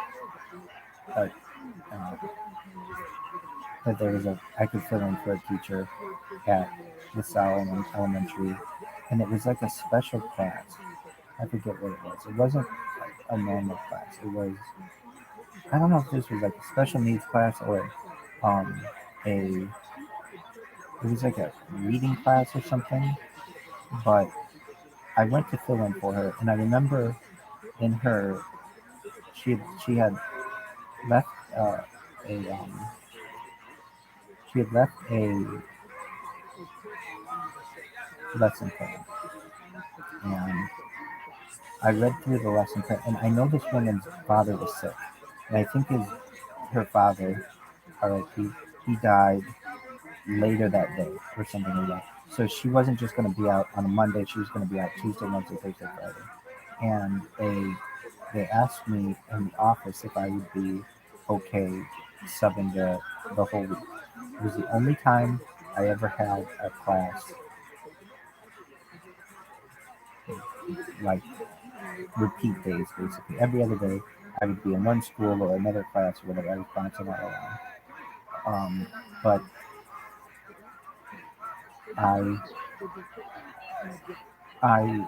uh, uh, that there was I could fill in for a teacher at LaSalle Elementary, and it was like a special class. I forget what it was. It wasn't like a normal class. It was, I don't know if this was like a special needs class or um, a, it was like a reading class or something, but I went to fill in for her, and I remember in her, she had left a she had left a lesson plan, and I read through the lesson plan, and I know this woman's father was sick, and I think her father, R.I.P., he died later that day or something like that. So she wasn't just going to be out on a Monday; she was going to be out Tuesday, Wednesday, Thursday, Friday, and they asked me in the office if I would be okay subbing the whole week. It was the only time I ever had a class like repeat days, basically. Every other day, I would be in one school or another class or whatever. I was bouncing all around. But I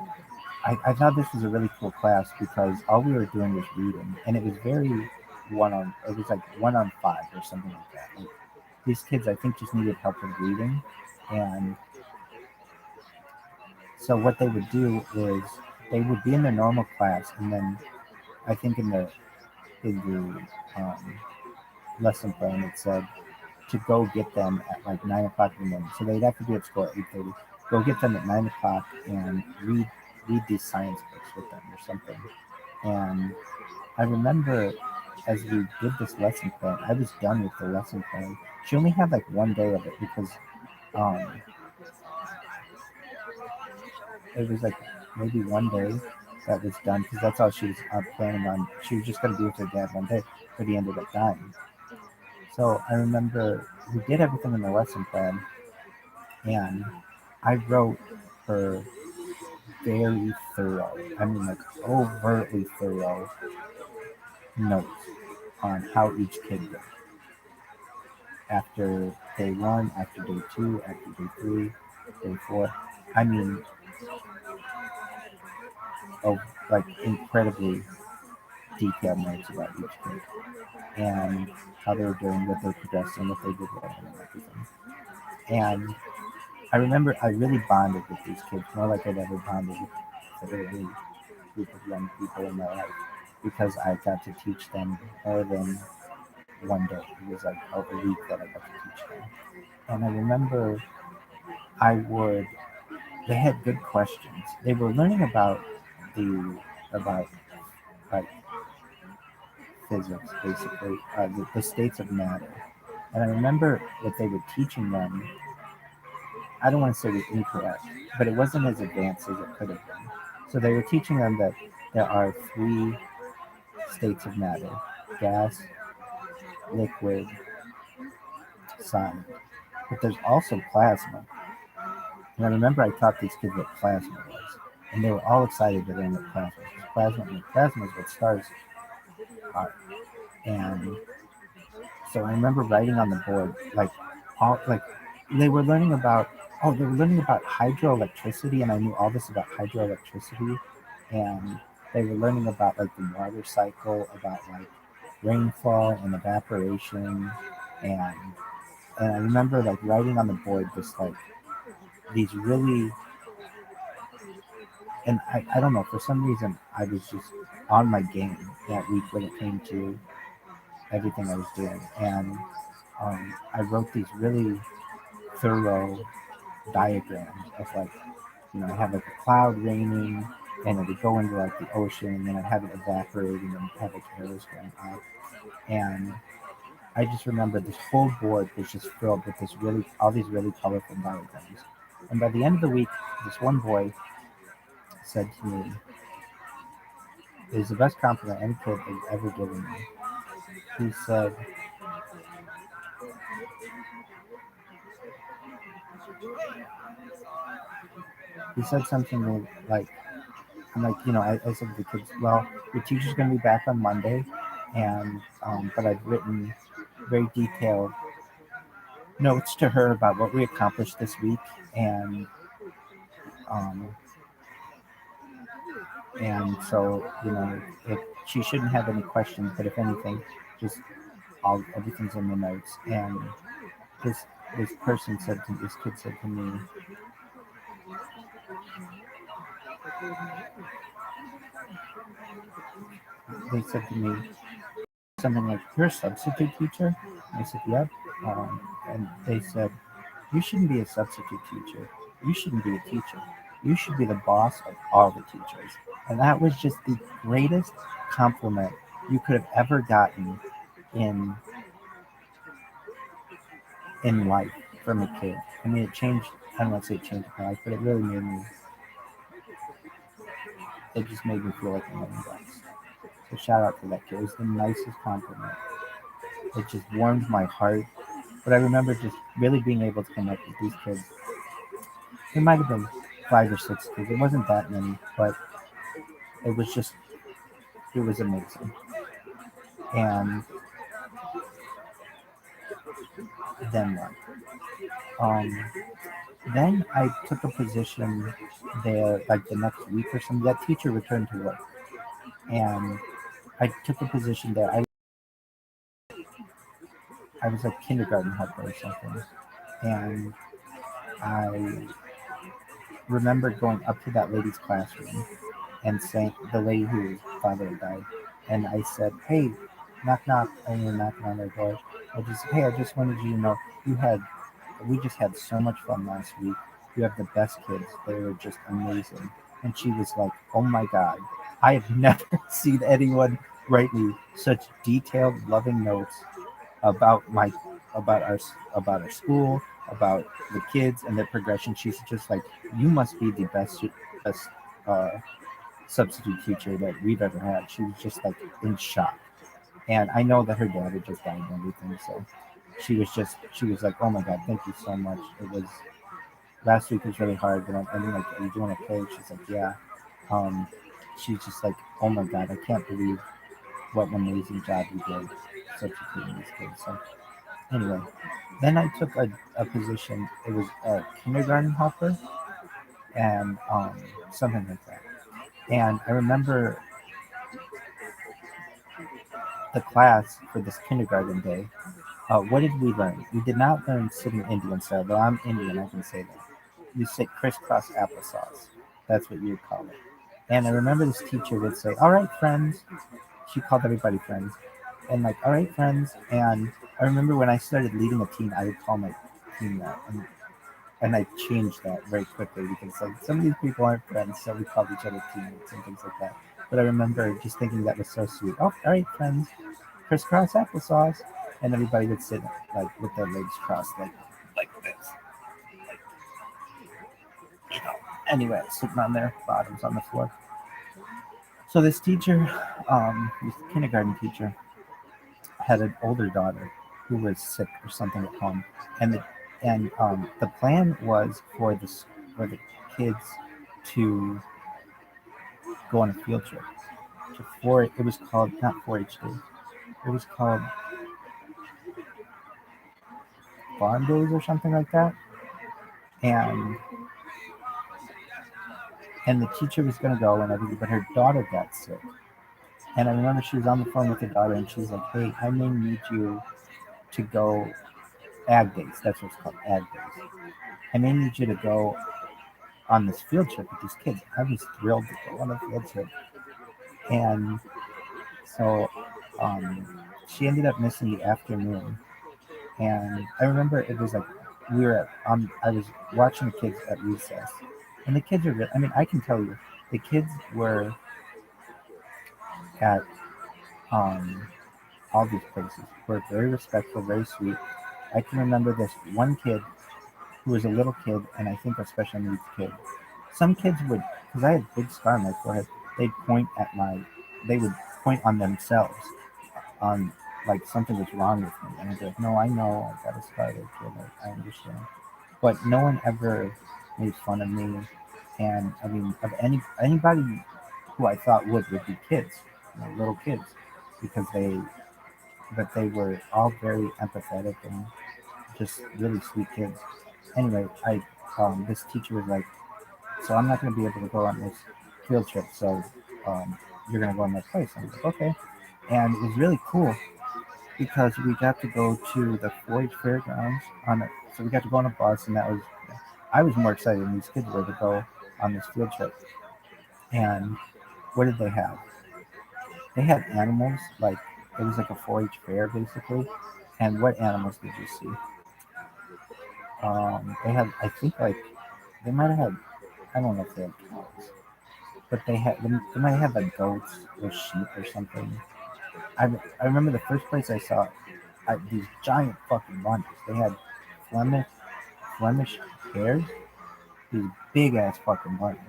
I I thought this was a really cool class because all we were doing was reading, and it was very it was like 1-on-5 or something like that. Like, these kids, I think, just needed help with reading, and so what they would do is they would be in their normal class, and then I think in the lesson plan it said to go get them at like 9 o'clock in the morning. So they'd have to be at school at 8:30. Go get them at 9 o'clock and read these science books with them or something. And I remember as we did this lesson plan, I was done with the lesson plan. She only had like one day of it because it was like maybe one day that was done because that's all she was planning on. She was just going to be with her dad one day, but he ended up dying. So I remember we did everything in the lesson plan, and I wrote her very thorough, I mean like overtly thorough notes on how each kid did. After day 1, after day 2, after day 3, day 4. I mean, like incredibly detailed notes about each kid and how they were doing, what they progressed, and what they did well, and everything. And I remember I really bonded with these kids, more like I'd ever bonded with any group of young people in my life, because I got to teach them more than one day. It was like a week that I got to teach them. And I remember they had good questions. They were learning about like physics, basically, the states of matter. And I remember what they were teaching them. I don't want to say it was incorrect, but it wasn't as advanced as it could have been. So they were teaching them that there are 3 states of matter: gas, liquid, solid. But there's also plasma. And I remember I taught these kids what plasma was, and they were all excited to learn what plasma was. Plasma is what stars are. And so I remember writing on the board, they were learning about hydroelectricity, and I knew all this about hydroelectricity, and they were learning about like the water cycle, about like rainfall and evaporation, and I remember like writing on the board just like these really, and I don't know, for some reason I was just on my game that week when it came to everything I was doing, and I wrote these really thorough diagrams of like, I have like a cloud raining, and it would go into like the ocean, and then I'd have it evaporating and have like arrows going up. And I just remember this whole board was just filled with all these really colorful diagrams. And by the end of the week, this one boy said to me, "It is the best compliment any kid has ever given me." He said, something like, I'm like, I said to the kids, well, your teacher's going to be back on Monday, and but I've written very detailed notes to her about what we accomplished this week, and so she shouldn't have any questions, but if anything, just everything's in the notes. And this kid said to me, they said to me something like, "You're a substitute teacher?" I said, "Yep." And they said, "You shouldn't be a substitute teacher. You shouldn't be a teacher. You should be the boss of all the teachers." And that was just the greatest compliment you could have ever gotten in life from a kid. I mean, it changed. I don't want to say it changed my life, but it really just made me feel like $1 million. So shout out to that kid. It was the nicest compliment. It just warmed my heart. But I remember just really being able to connect with these kids. There might have been 5 or 6 kids. It wasn't that many, but it was amazing. And then what? Then I took a position there like the next week or something. That teacher returned to work, and I took a position there. I was like kindergarten helper or something, and I remember going up to that lady's classroom and saying, the lady whose father had died, and I said, "Hey, knock knock," and you're knocking on their door. I just wanted you to know we just had so much fun last week. You have the best kids. They were just amazing. And she was like, "Oh my God, I have never seen anyone write me such detailed, loving notes about my about our school, about the kids and their progression." She's just like, "You must be the best uh, substitute teacher that we've ever had." She was just like in shock. And I know that her dad had just died and everything, so she was like, "Oh my God, thank you so much. It was last week was really hard, but I'm like, are you doing okay?" She's like, "Yeah." Um, she's just like, "Oh my God, I can't believe what an amazing job you did. Such a kid these kids." So anyway, then I took a position. It was a kindergarten helper and something like that. And I remember the class for this kindergarten day. What did we learn? We did not learn sitting Indian style, though I'm Indian, I can say that. You sit crisscross applesauce. That's what you would call it. And I remember this teacher would say, "All right, friends." She called everybody friends. And like, "All right, friends." And I remember when I started leading a team, I would call my team that. And I changed that very quickly because like some of these people aren't friends, so we called each other teammates and things like that. But I remember just thinking that was so sweet. "Oh, all right, friends, crisscross applesauce," and everybody would sit like with their legs crossed, like this, like you know. Anyway, sitting on their bottoms on the floor. So this teacher, this kindergarten teacher, had an older daughter who was sick or something at home, and the plan was for the kids to go on a field trip to it was called not 4-H days, it was called farm days or something like that, and the teacher was going to go and everything, but her daughter got sick. And I remember she was on the phone with her daughter, and she's like, "Hey, I may need you to go ag days." That's what it's called, ag days. "I may need you to go on this field trip with these kids." I was thrilled to go on a field trip. And so she ended up missing the afternoon. And I remember it was like we were at, I was watching the kids at recess. And the kids are, I mean, I can tell you, the kids were at all these places were very respectful, very sweet. I can remember this one kid who was a little kid, and I think a special needs kid. Some kids would, because I had a big scar on my forehead, they'd point at they would point on themselves, on like something was wrong with me, and I'd be like, "No, I know, I got a scar there, kid. I understand." But no one ever made fun of me, and I mean, of anybody who I thought would be kids, little kids, because they were all very empathetic and just really sweet kids. Anyway, I this teacher was like, "So I'm not going to be able to go on this field trip, so you're going to go in my place." I was like, "Okay," and it was really cool because we got to go to the 4-H fairgrounds so we got to go on a bus, and I was more excited than these kids were to go on this field trip. And what did they have? They had animals, like it was like a 4-H fair basically. And what animals did you see? They had, I think, like they might have had, I don't know if they had cows, but they might have like goats or sheep or something. I remember the first place I saw these giant fucking bunnies. They had Flemish hares, these big ass fucking bunnies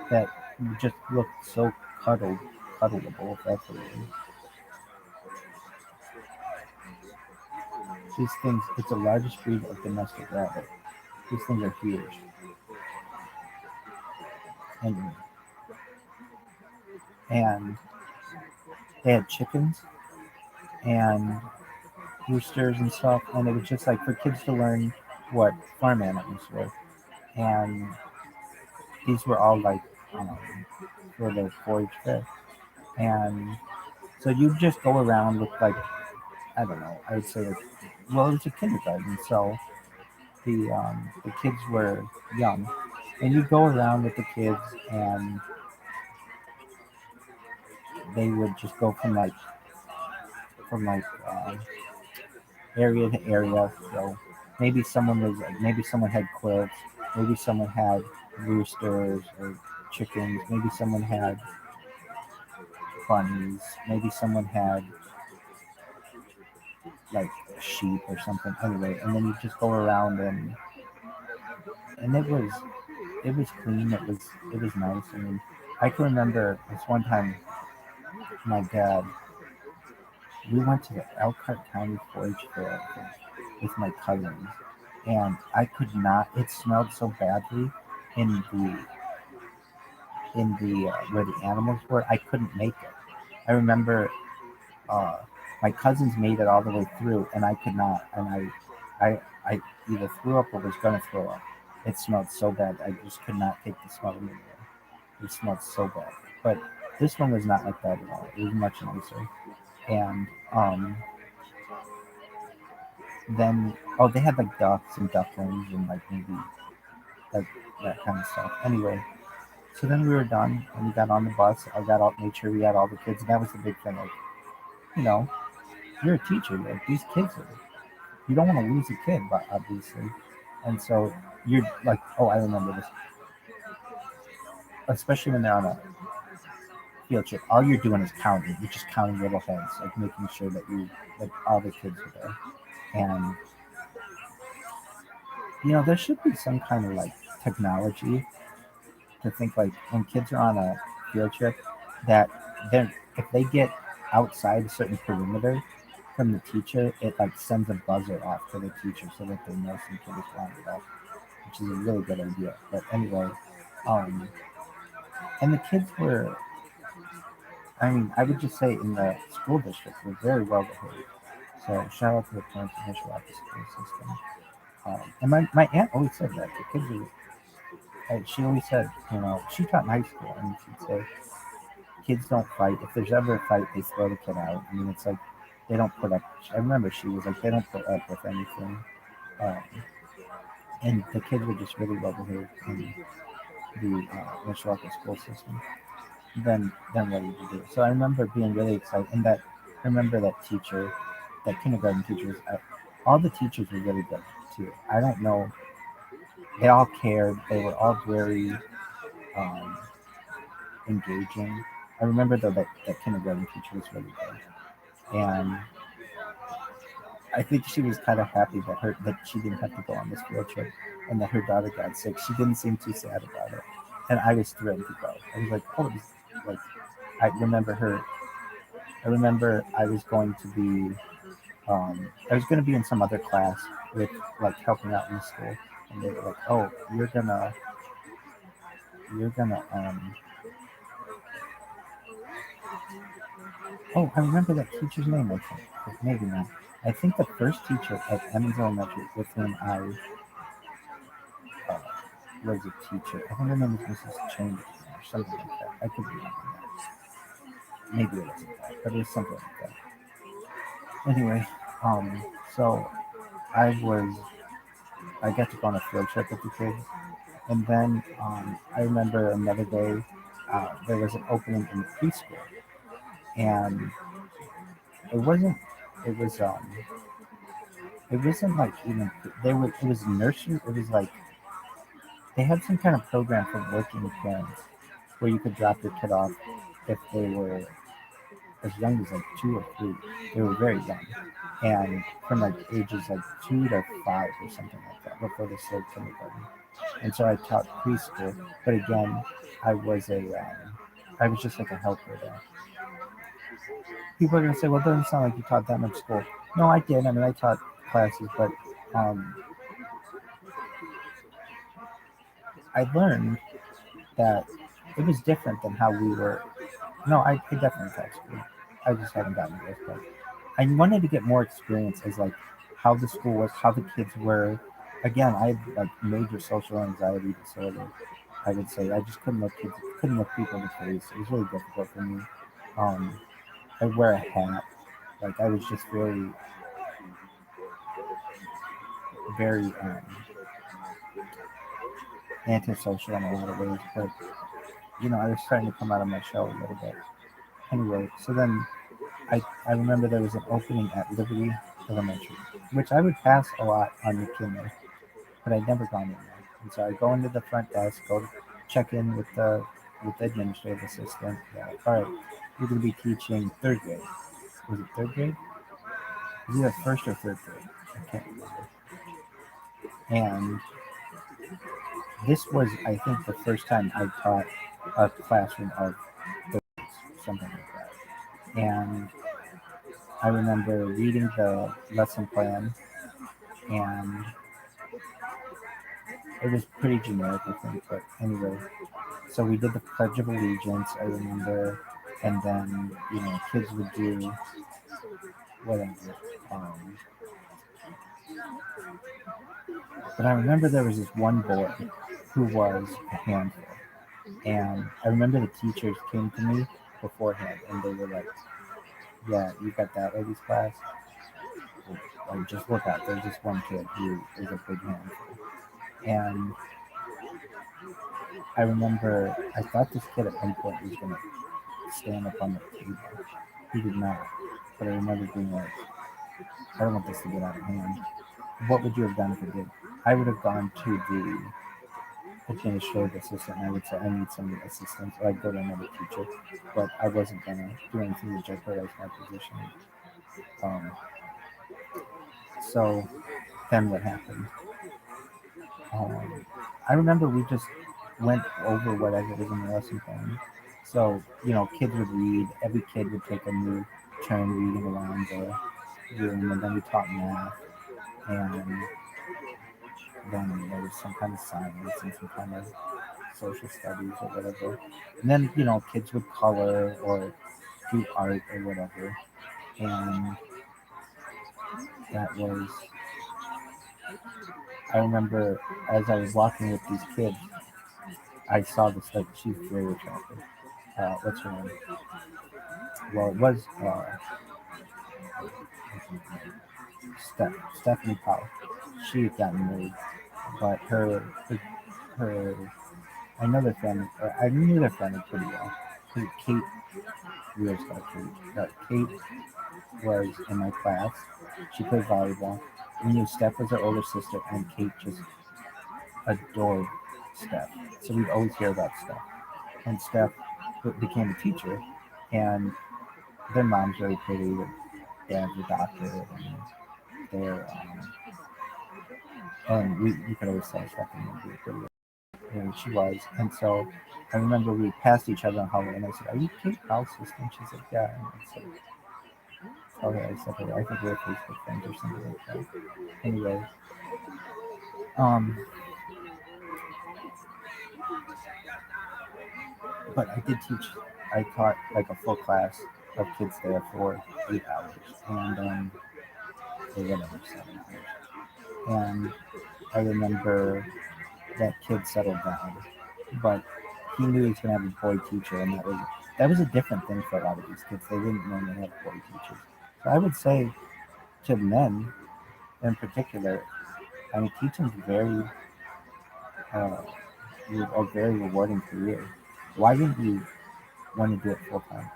that just looked so cuddleable, if that's what it is. These things, it's the largest breed of domestic rabbit. These things are huge. Anyway, and they had chickens and roosters and stuff, and it was just like for kids to learn what farm animals were, and these were all like for the 4-H fair, and so you just go around with like I don't know, I would say like, well, it was a kindergarten, so the kids were young, and you go around with the kids, and they would just go from like area to area. So maybe someone had quilts, maybe someone had roosters or chickens, maybe someone had bunnies, maybe someone had like sheep or something. Anyway, and then you just go around and it was clean. It was nice. I mean, I can remember this one time my dad, we went to the Elkhart County 4-H fair with my cousins, and I could not. It smelled so badly in the where the animals were. I couldn't make it. I remember my cousins made it all the way through, and I could not. And I either threw up or was gonna throw up. It smelled so bad. I just could not take the smell anymore. It smelled so bad. But this one was not like that at all. It was much nicer. And then they had like ducks and ducklings and like maybe like that kind of stuff. Anyway, so then we were done and we got on the bus. I got out, made sure we had all the kids, and that was the big thing. Like, you know, you're a teacher. Like these kids you don't want to lose a kid, but obviously, and so you're like, oh, I remember this, especially when they're on a field trip. All you're doing is counting. You're just counting little heads, like making sure that all the kids are there, and there should be some kind of like technology to think like when kids are on a field trip that if they get outside a certain perimeter from the teacher, it like sends a buzzer off to the teacher so that they know some kid is wandered up, which is a really good idea. But anyway, and the kids were, I mean, I would just say in the school district were very well behaved. So shout out to the parents and official at the school system. And my aunt always said that the kids are. She always said, she taught in high school, and she'd say, kids don't fight. If there's ever a fight, they throw the kid out. I mean, it's like they don't put up. I remember she was like, they don't put up with anything. And the kids were just really well behaved in the Mishawaka school system. Then what did you do? So I remember being really excited, and I remember that teacher, that kindergarten teacher was. All the teachers were really good too. I don't know. They all cared. They were all very engaging. I remember though that kindergarten teacher was really good, and I think she was kind of happy that she didn't have to go on this field trip, and that her daughter got sick. She didn't seem too sad about it, and I was thrilled to go. I was like, oh, like I remember her. I remember I was going to be, in some other class with like helping out in the school, and they were like, oh, you're gonna oh, I remember that teacher's name, I think, but maybe not. I think the first teacher at Emmons Elementary with whom I was a teacher, I think her name was Mrs. Chambers or something like that. I could be wrong on that. Maybe it wasn't that, but it was something like that. Anyway, so I got to go on a field trip with the kids, and then I remember another day there was an opening in the preschool, and it wasn't like even it was nursery. It was like they had some kind of program for working parents where you could drop your kid off if they were as young as like 2 or 3. They were very young, and from like ages like 2 to 5 or something like that before they started kindergarten. And so I taught preschool, but again, I was just like a helper there. People are gonna say, well, it doesn't sound like you taught that much school. No, I did. I mean, I taught classes, but I learned that it was different than how we were. No, I definitely taught school. I just haven't gotten to this, but I wanted to get more experience as like how the school was, how the kids were, again, I had like major social anxiety disorder. I would say I just couldn't look people in the face. It was really difficult for me. Um, I'd wear a hat. Like I was just very antisocial in a lot of ways. But I was starting to come out of my shell a little bit. Anyway, so then I remember there was an opening at Liberty Elementary, which I would pass a lot on McKinley, but I'd never gone in there. And so I go into the front desk, go to check in with the administrative assistant. Yeah, all right, you're going to be teaching third grade. Was it third grade? Was it either first or third grade? I can't remember. And this was, I think, the first time I taught a classroom of thirds, something like that. And I remember reading the lesson plan, and it was pretty generic, I think. But anyway, so we did the Pledge of Allegiance, I remember, and then kids would do whatever. But I remember there was this one boy who was a handful, and I remember the teachers came to me beforehand, and they were like, "Yeah, you got that lady's class. Like, just look out. There's this one kid who is a big handful." And I remember I thought this kid at one point was going to stand up on the table. He did not. But I remember being like, I don't want this to get out of hand. What would you have done if it did? I would have gone to the administrative assistant and I would say, I need some assistance. Or I'd go to another teacher. But I wasn't going to do anything to jeopardize my position. So then what happened? I remember we just went over whatever was in the lesson plan. So, kids would read, every kid would take a new turn reading around the room, and then we taught math, and then there was some kind of science and some kind of social studies or whatever. And then, kids would color or do art or whatever. And that was, I remember as I was walking with these kids, I saw this, like, she's very attractive. What's her name? Well, it was Stephanie Powell. She had gotten married, but I know their family. I knew their family pretty well. Kate, real stuff. Kate was in my class. She played volleyball. I knew Steph was her older sister, and Kate just adored Steph. So we'd always hear about Steph. And Steph became a teacher, and their mom's very pretty. Their dad's a doctor, and you could always tell Steph would be pretty. And she was, and so I remember we passed each other on hallway, and I said, "Are you Kate Powell's sister?" And she said, "Yeah." And I said, "Okay." I said, "I think we're Facebook friends or something like that." Anyway, but I did teach. I taught like a full class of kids there for 8 hours, and or whatever, 7 hours. And I remember that kid settled down, but he knew he was going to have a boy teacher, and that was a different thing for a lot of these kids. They didn't normally have boy teachers. So I would say to men in particular, I mean, teaching is a very rewarding career. Why wouldn't you want to do it full time?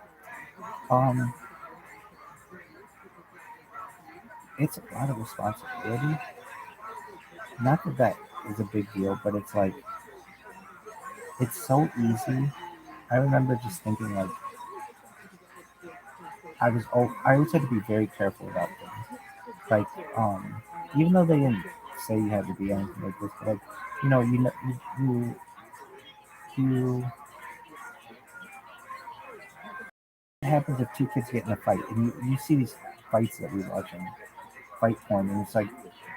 It's a lot of responsibility. Not that is a big deal, but it's like it's so easy. I remember just thinking like I always had to be very careful about things. Like even though they didn't say you had to be anything like this, but like you what happens if two kids get in a fight and you see these fights that we watch on fight porn, and it's like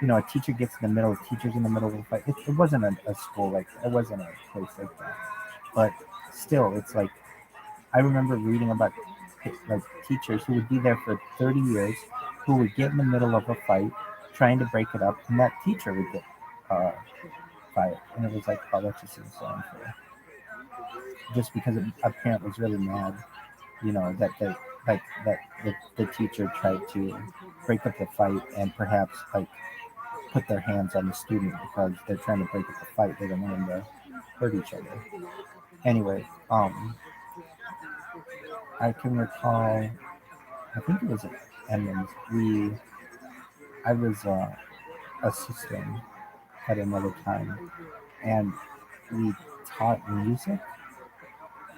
a teacher gets in the middle, teachers in the middle of a fight. It wasn't a school like it wasn't a place like that, but still, it's like I remember reading about like teachers who would be there for 30 years, who would get in the middle of a fight, trying to break it up, and that teacher would get fight, and it was like, oh, that just seems so unfair. Just because a parent was really mad, that the teacher tried to break up the fight and perhaps like put their hands on the student because they're trying to break up the fight. They don't want them to hurt each other. Anyway, I can recall, I think it was at Emmons. I was assisting at another time, and we taught music,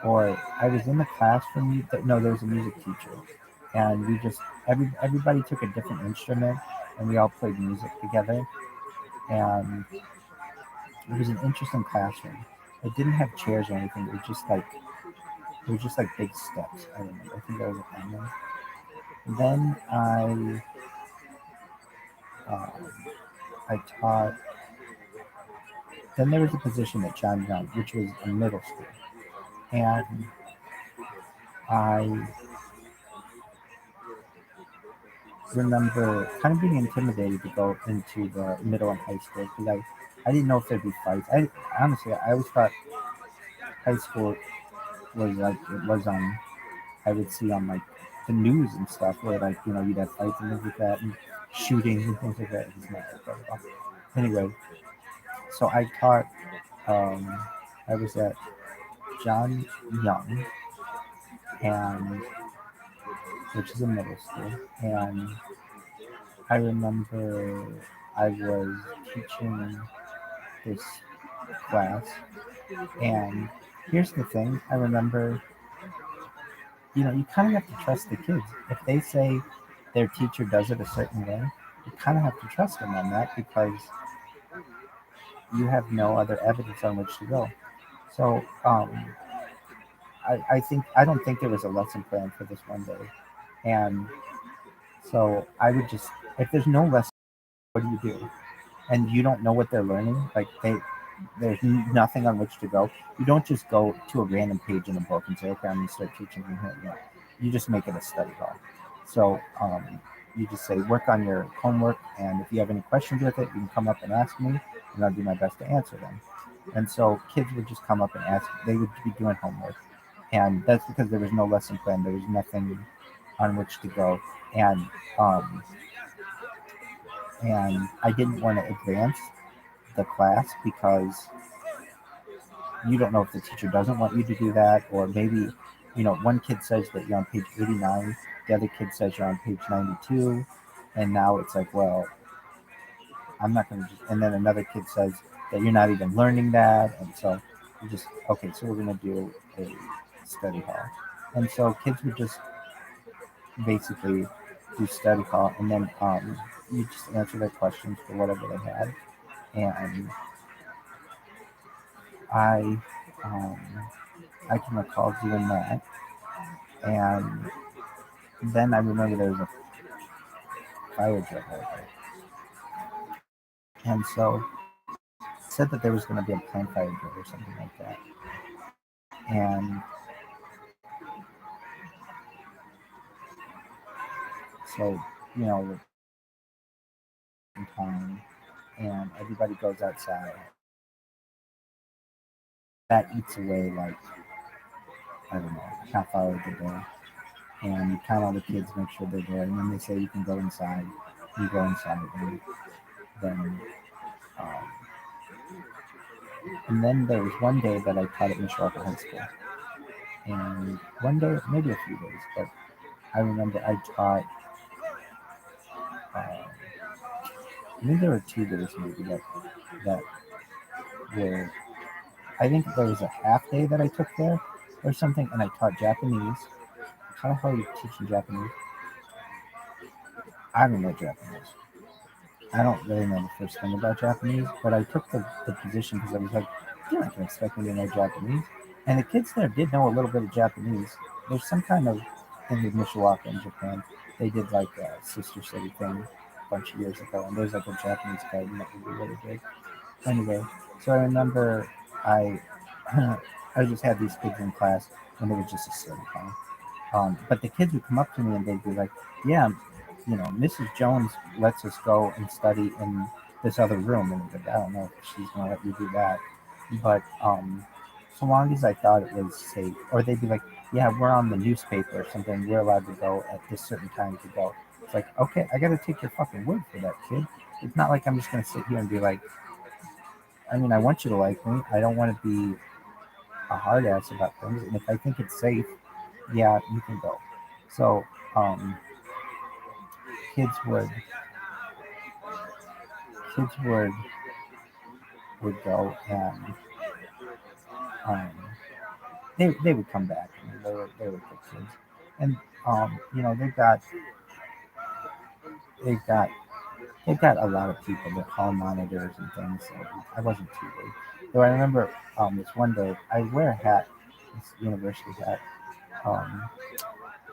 or I was in the classroom. No, there was a music teacher, and we just everybody took a different instrument, and we all played music together, and it was an interesting classroom. It didn't have chairs or anything. It was just like big steps. I remember. I think that was a family. Then I taught. Then there was a position at John Young, which was a middle school, and I remember kind of being intimidated to go into the middle and high school because I didn't know if there'd be fights. I always thought high school was like it was on. I would see on like the news and stuff where like you'd have fights and things like that and shootings and things like that. It's not like that at all. Anyway, so I taught. I was at John Young, and which is a middle school, and I remember I was teaching this class, and here's the thing: I remember, you kind of have to trust the kids. If they say their teacher does it a certain way, you kind of have to trust them on that because you have no other evidence on which to go. So I don't think there was a lesson plan for this one day, and so I would just if there's no lesson, what do you do? And you don't know what they're learning, like there's nothing on which to go. You don't just go to a random page in a book and say, okay, I'm going to start teaching you here. No. You just make it a study hall. So you just say, work on your homework, and if you have any questions with it, you can come up and ask me, and I'll do my best to answer them. And so kids would just come up and ask. They would be doing homework, and that's because there was no lesson plan. There was nothing on which to go, and I didn't want to advance the class because you don't know if the teacher doesn't want you to do that, or maybe one kid says that you're on page 89, the other kid says you're on page 92, and now it's like, well, I'm not going to just, and then another kid says that you're not even learning that, and so you just, okay, so we're going to do a study hall. And so kids would just basically do study hall, and then you just answer their questions for whatever they had. And I can recall doing that, and then I remember there was a fire drill over, and so it said that there was going to be a planned fire drill or something like that, and so time, and everybody goes outside. That eats away like I don't know half hour of the day, and you count all the kids, make sure they're there, and then they say you can go inside. You go inside, um, and then there was one day that I taught at Mishawaka High School, and one day, maybe a few days, but I remember I taught. I think there were 2 days maybe that were. I think there was a half day that I took there or something, and I taught Japanese. How the hell are you teaching Japanese? I don't know Japanese. I don't really know the first thing about Japanese, but I took the position because I was like, you're not going to expect me to know Japanese. And the kids there did know a little bit of Japanese. There's some kind of thing with Mishawaka in Japan. They did like a sister city thing a bunch of years ago, and there's like a Japanese garden that would be really big. Anyway, so I remember I I just had these kids in class, and it was just a silly time. But the kids would come up to me and they'd be like, "Yeah, Mrs. Jones lets us go and study in this other room, and I was like, I don't know if she's gonna let you do that, but so long as I thought it was safe, or they'd be like, yeah, we're on the newspaper or something, we're allowed to go at this certain time to go. It's like, okay, I gotta take your fucking word for that, kid. It's not like I'm just gonna sit here and be like, I mean, I want you to like me. I don't want to be a hard ass about things, and if I think it's safe, yeah, you can go. So kids would go, and they would come back. I mean, they were good kids, and they've got a lot of people that hall monitors and things. So I wasn't too worried. Though I remember this one day I wear a hat, this university hat,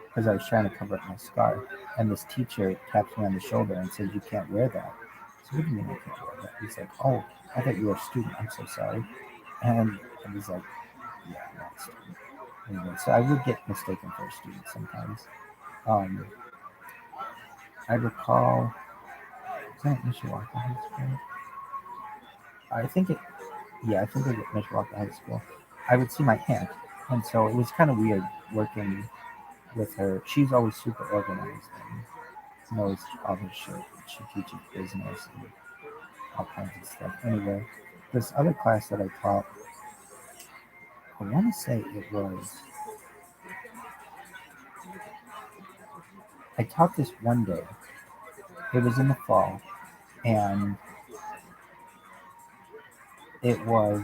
because I was trying to cover up my scar, and this teacher taps me on the shoulder and says, "You can't wear that." So what do you mean I can't wear that? He's like, "Oh, I thought you were a student. I'm so sorry." And I was like, "Yeah, I'm not a student." Anyway, so I would get mistaken for a student sometimes. I recall, was that Mishawaka High School? I think it was at Mishawaka High School. I would see my aunt, and so it was kind of weird working with her. She's always super organized and knows all her shit. She teaches business and all kinds of stuff. Anyway, this other class that I taught, I want to say I taught this one day. It was in the fall, and it was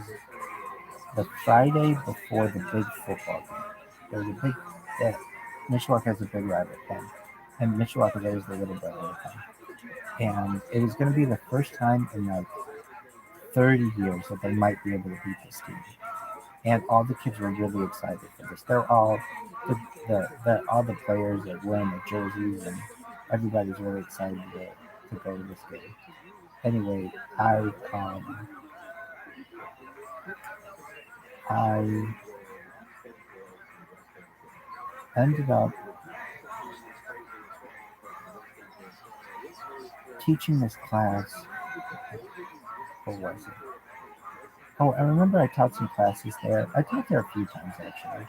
the Friday before the big football game. There was a big, Mishawaka has a big rival pen, and Mishawaka is always the little brother pen. And it was going to be the first time in like 30 years that they might be able to beat this team. And all the kids were really excited for this. They're all all the players are wearing their jerseys, and everybody's really excited to go to this game. Anyway, I ended up teaching this class. What was it? Oh, I remember I taught some classes there. I taught there a few times actually,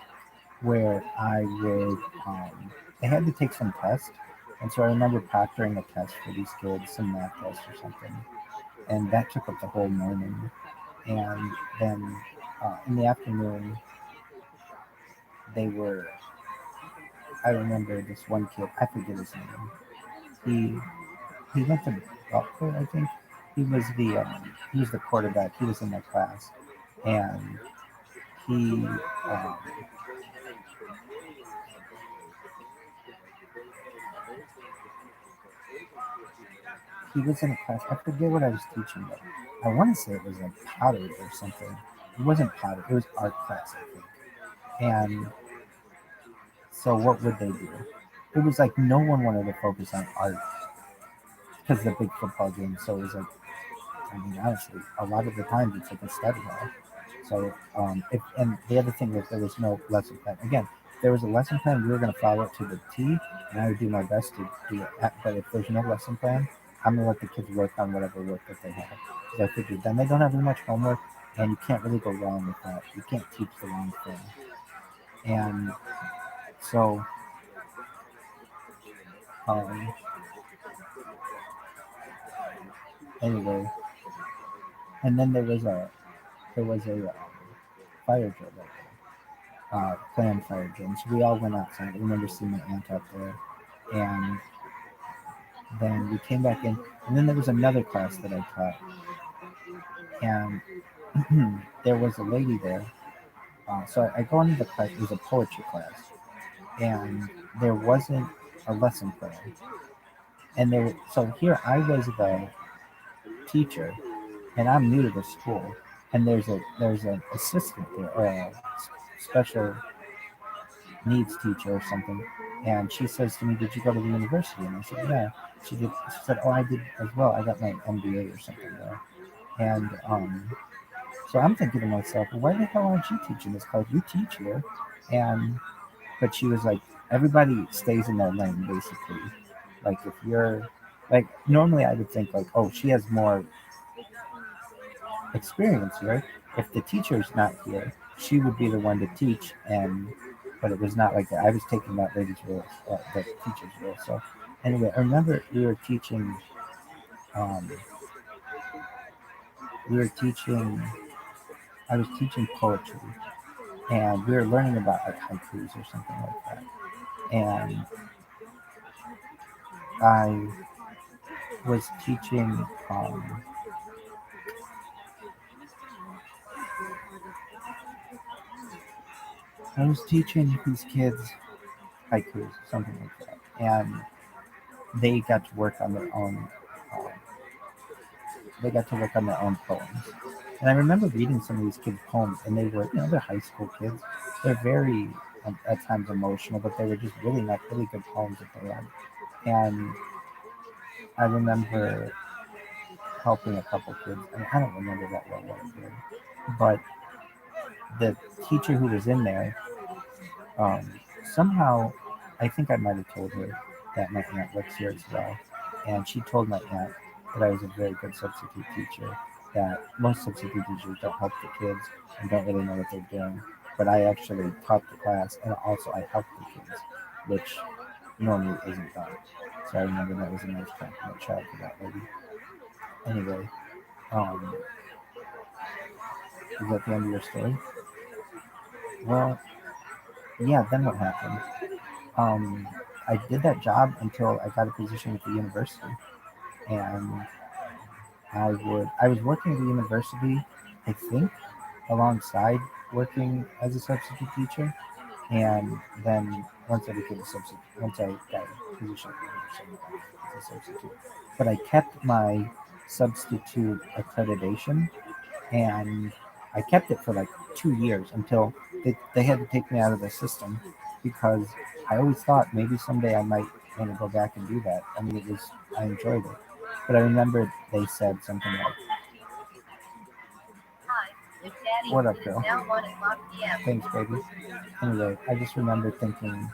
where I would, they had to take some tests. And so I remember proctoring a test for these kids, some math test or something. And that took up the whole morning. And then in the afternoon, I remember this one kid, I forget his name. He went to Buckler, I think. He was the quarterback. He was in my class. And he was in a class. I forget what I was teaching, but I want to say it was like pottery or something. It wasn't pottery. It was art class, I think. And so what would they do? It was like no one wanted to focus on art because the big football game. So it was like, I mean, honestly, a lot of the times it's like a study hall. So and the other thing was there was no lesson plan. Again, if there was a lesson plan, we were going to follow it to the T, and I would do my best to do it. But if there's no lesson plan, I'm going to let the kids work on whatever work that they have. Because I figured then they don't have as much homework, and you can't really go wrong with that. You can't teach the wrong thing. And so anyway, and then there was a fire drill that day, planned fire drill. So we all went outside. I remember seeing my aunt out there, and then we came back in, and then there was another class that I taught, and there was a lady there. So I go into the class. It was a poetry class, and there wasn't a lesson plan. And so here I was the teacher, and I'm new to the school, and there's an assistant there, or a special needs teacher or something, and she says to me, "Did you go to the university?" And I said, "Yeah." She said, "Oh, I did as well. I got my MBA or something there." And so I'm thinking to myself, well, why the hell aren't you teaching this class? You teach here. But she was like, everybody stays in their lane, basically. Like if you're Like normally I would think like, oh, she has more experience here. If the teacher's not here, she would be the one to teach. And but it was not like that. I was taking that lady's role, the teacher's role. So anyway, I remember we were teaching. Um, we were teaching. I was teaching poetry, and we were learning about like haikus or something like that. And I was teaching. I was teaching these kids haikus, something like that, and they got to work on their own. Uh, they got to work on their own poems. And I remember reading some of these kids' poems, and they were, they're high school kids. They're very, at times, emotional, but they were just really not really good poems that they had. And I remember helping a couple kids. I mean, I don't remember that well what I did, but the teacher who was in there, um, somehow, I think I might have told her that my aunt works here as well. And she told my aunt that I was a very good substitute teacher, that most substitute teachers don't help the kids and don't really know what they're doing. But I actually taught the class and also I helped the kids, which normally isn't done. So I remember that was a nice compliment child for that lady. Anyway, is that the end of your story? Well, yeah, then what happened? Um, I did that job until I got a position at the university, and I was working at the university, I think, alongside working as a substitute teacher, and then once I became a substitute, once I got a position at the university as a substitute, but I kept my substitute accreditation, and I kept it for like 2 years until they had to take me out of the system because I always thought maybe someday I might want to go back and do that. I mean, I enjoyed it, but I remember they said something like, "What up, girl? Thanks, baby." Anyway, I just remember thinking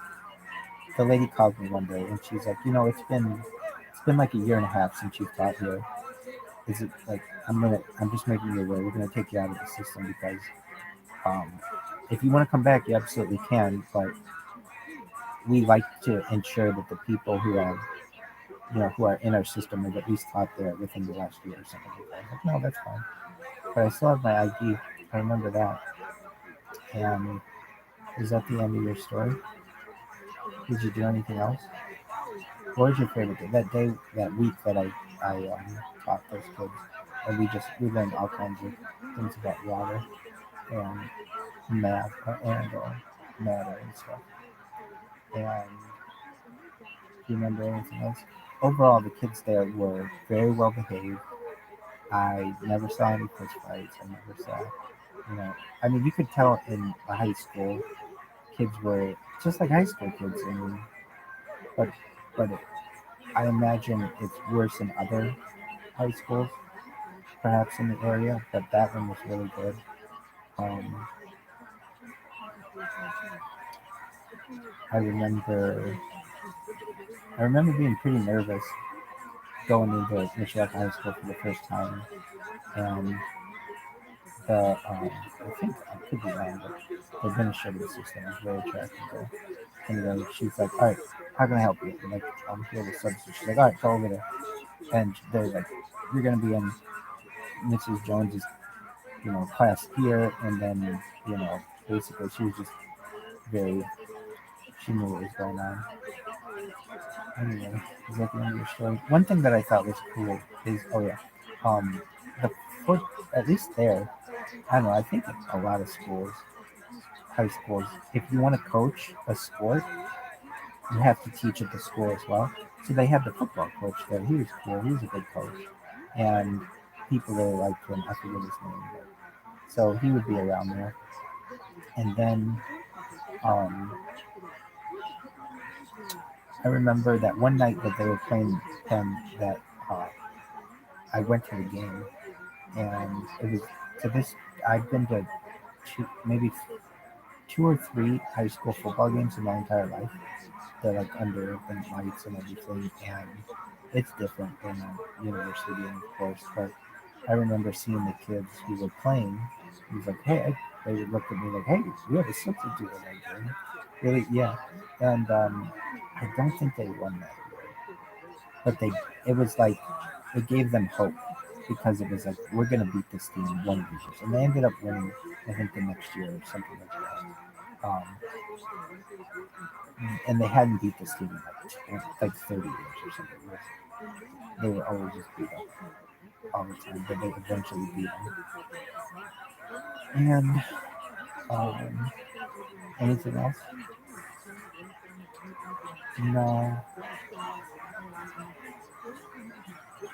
the lady called me one day and she's like, it's been like a year and a half since you've taught here. Is it like I'm just making you aware we're gonna take you out of the system because um, if you want to come back, you absolutely can, but we like to ensure that the people who have, who are in our system have at least taught there within the last year or something like that. Like, no, that's fine. But I still have my ID. I remember that. And is that the end of your story? Did you do anything else? What was your favorite day? That week that I taught those kids, and we learned all kinds of things about water and math and matter and stuff. And do you remember anything else? Overall, the kids there were very well behaved. I never saw any fist fights. I never saw, I mean, you could tell in the high school, kids were just like high school kids. I mean, but but I imagine it's worse in other high schools, perhaps in the area. But that one was really good. Um, I remember I remember being pretty nervous going into Michigan High School for the first time, and I think I could be wrong, but the administrative assistant was very attractive there. Anyway, she's like, "All right, how can I help you?" And like, I'm here with substitute. She's like, "All right, go over there." And they're like, "You're gonna be in Mrs. Jones's, class here," and then, basically she was just very, she knew what was going on. Anyway, is that the end of your story? One thing that I thought was cool is, oh yeah, um, the foot, at least there, I don't know, I think a lot of schools, high schools, if you want to coach a sport, you have to teach at the school as well. So they had the football coach there. He was cool. He was a good coach, and people really liked him. I forget his name, but so he would be around there. And then um, I remember that one night that they were playing him, that uh, I went to the game, and it was to this. I've been to maybe 2 or 3 high school football games in my entire life. They're like under the lights and everything, and it's different in a university, of course. But I remember seeing the kids who were playing. He was like, "Hey," they would look at me like, "Hey, you have a substitute in that game." Really, yeah. And I don't think they won that year, but it was like it gave them hope because it was like we're gonna beat this team one of these years, and they ended up winning. I think the next year or something like that. And they hadn't beat this team in like 30 years or something. They were always just beat up all the time, but they eventually beat them. And anything else? No.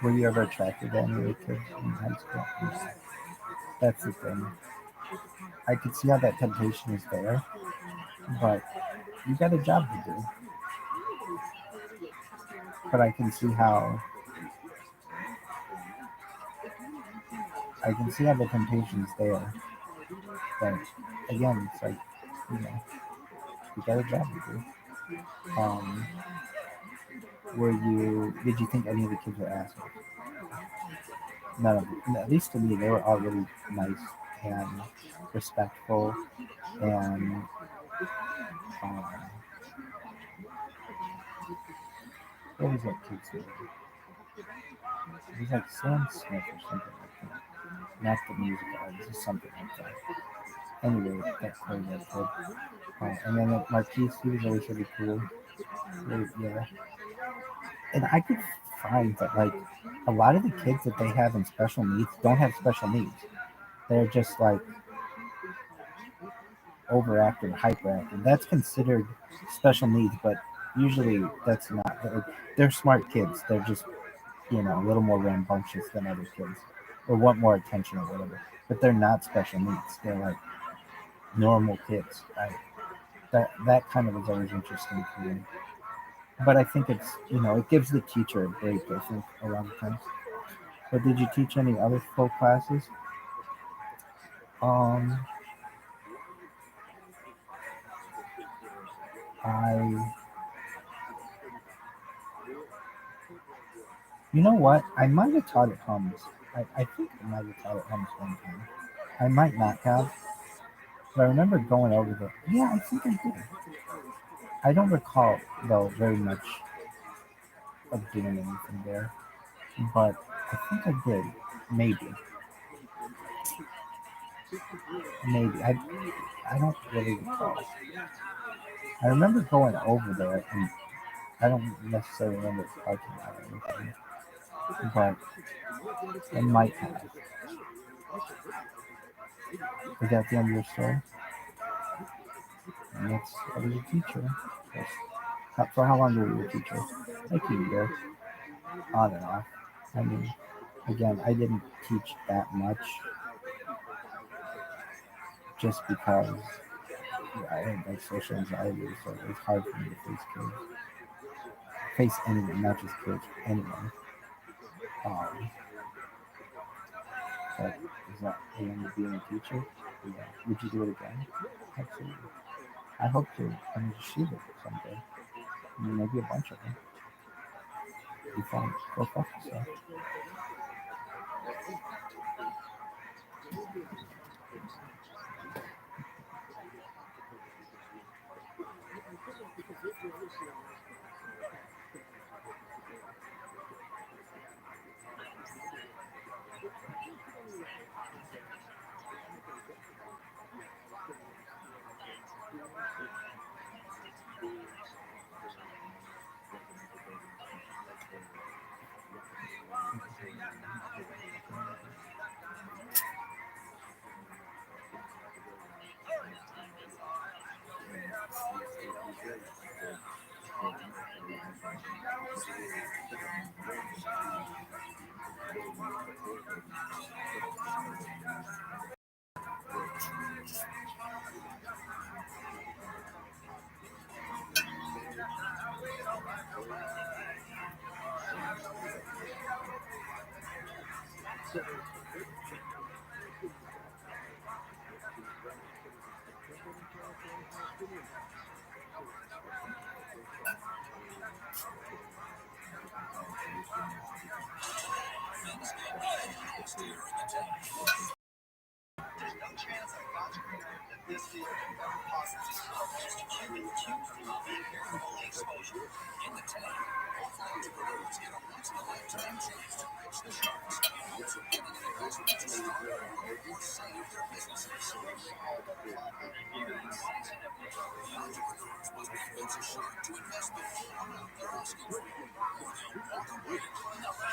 Were you ever attracted to any of the kids in high school? No. That's the thing. I could see how that temptation is there, but you got a job to do. But I can see how the temptation's there. But again, it's like, you got a job to do. Did you think any of the kids were assholes? None of them. At least to me, they were all really nice and respectful and what was that kid's name? It was like Sam Smith or something like that. Not the music artist, just something like that. Anyway, that played that kid. And then Marquise, he was always really cool. Yeah. And I could find that like a lot of the kids that they have in special needs don't have special needs. They're just like overactive, hyperactive. That's considered special needs, but usually that's not. They're smart kids. They're just a little more rambunctious than other kids, or want more attention or whatever. But they're not special needs. They're like normal kids. That kind of is always interesting to me. But I think it's it gives the teacher a break. I think a lot of times. But did you teach any other full classes? Um, I You know what? I might have taught at Hums. I think I might have taught at Hums one time. I might not have, but I remember going over there. Yeah, I think I did. I don't recall, though, very much of doing anything there, but I think I did. Maybe. Maybe. I don't really recall. I remember going over there, and I don't necessarily remember talking about anything, but I might have. Is that the end of your story? And I was a teacher. For how long were you a teacher? Like a year, on and off. I mean, again, I didn't teach that much just because I had like social anxiety, so it was hard for me to face anyone, not just kids, anyone. But is that the end of being a teacher? Yeah. Would you do it again? Absolutely. I hope to. I'm a yeshiva someday. Maybe a bunch of them. Be fun. Go fuck yourself. There's no chance on God's green earth that this field could ever possibly grow. Just human fully exposure in the tank. Entrepreneurs get a once-in-a-lifetime chance to reach the sharks and also getting an investment to start, grow, or save their businesses. The entrepreneurs must convince a shark to invest the full amount they're asking for, or they'll walk away with nothing.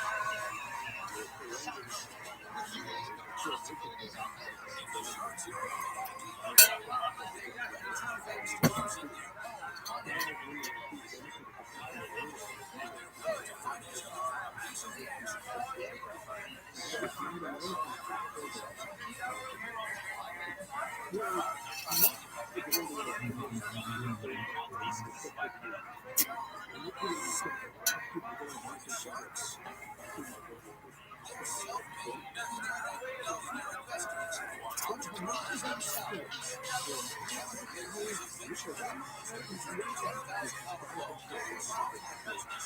Possibilities out there. If the sharks are right, they're ready to invest using their own money. When they're ready to find each other for a piece of the action. Sharks. Self-made millionaire investors who are entrepreneurs themselves. Kevin Bailey's adventure who's earned $10,000 loan to start their business.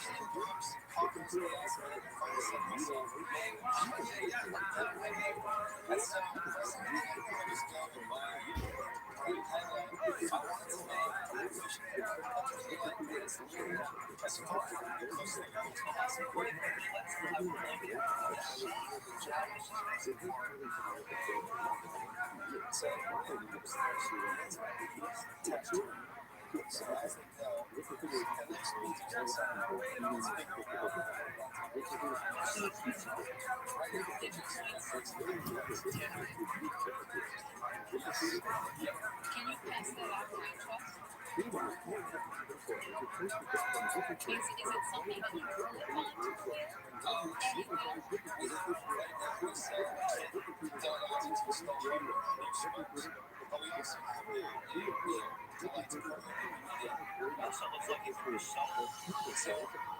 Can you pass that out around to us? Is it something that you really want to clear?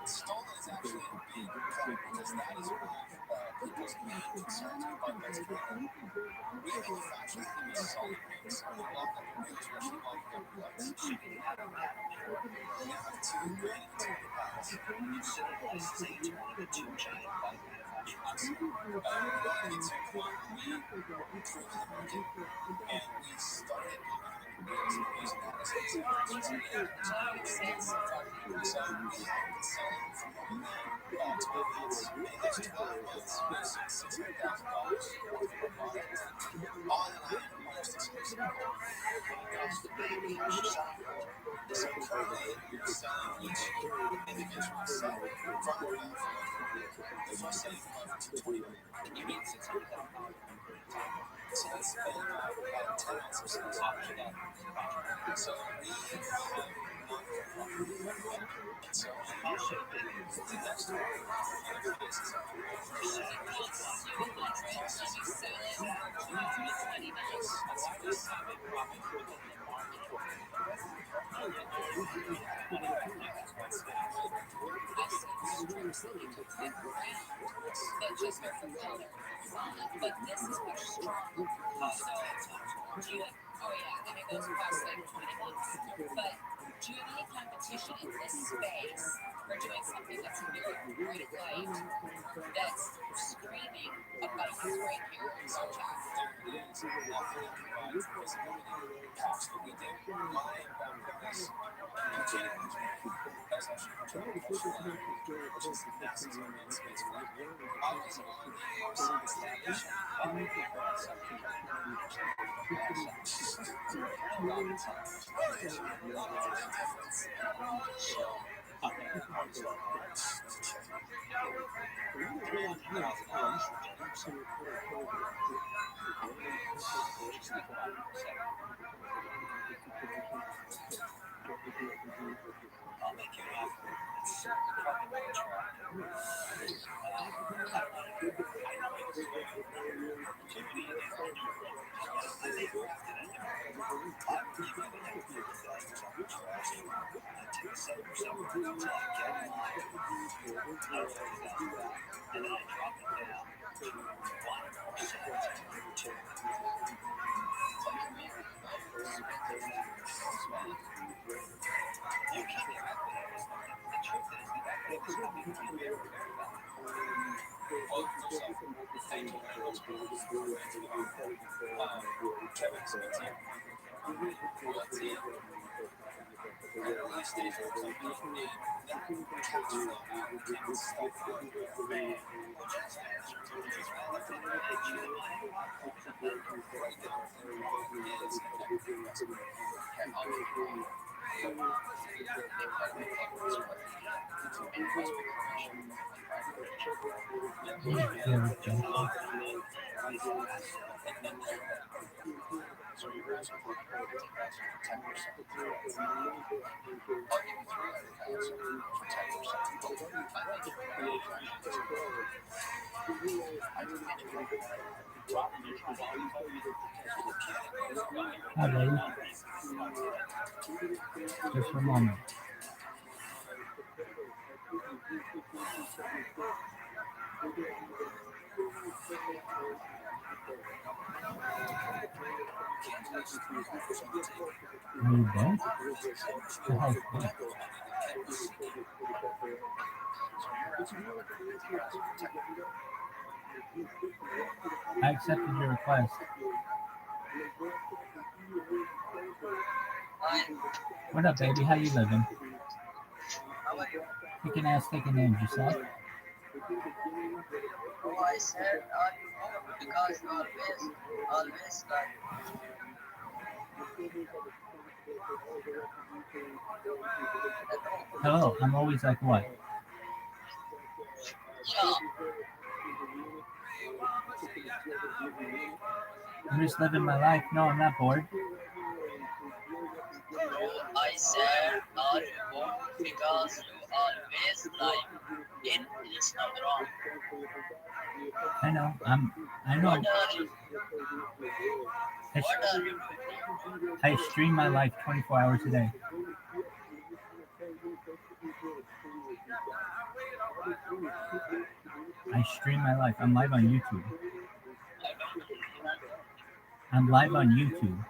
Stolen is actually a big problem because that is one of people's main concerns with bike-based training. We manufacture the most solid rings on the block of the rings, especially like lights. Shipping out of that. We have 2 grand and 2 pounds. You said this is one of the 2 giant bike manufacturers. It's one we grew in the market, and we started building the wheels and using that as a makes sense. So we have been selling from only 12 months. In those 12 months, we sold $600,000 worth of our product. All in all, almost exclusively. So currently, we're selling each individual set from the first set is $11 to $20 million. You mean $600,000? So that's about 10 ounces of option that. So we have not and so I'll show you the next one. That just are for color, but this is much stronger. So, do you, oh yeah, I mean those cost like $20. But do you have any competition in this space for doing something that's very bright light, that's screaming about us right here in Socha? There is nothing provides the visibility patch that we do. My background is computing engineering. That's actually propulsion engineering, which is NASA's unmanned spaceflight. I was on the science station I'll make you an offer. It's probably more attractive. So you're asking for 10%. I'll give you 300,000 for 10%. Hi, baby. Just for a moment. Are you done? Hi. I accepted your request. What up, baby? How you living? How are you? Taking ass, taking names yourself. Oh, I said, are you home? Because you always like. Hello, I'm always like what? Yeah. I'm just living my life. No, I'm not bored. No, I said, are you home? Because you always like in Instagram. I know. I know. What are you doing? I stream my life 24 hours a day. I stream my life. I'm live on YouTube. I'm live on YouTube.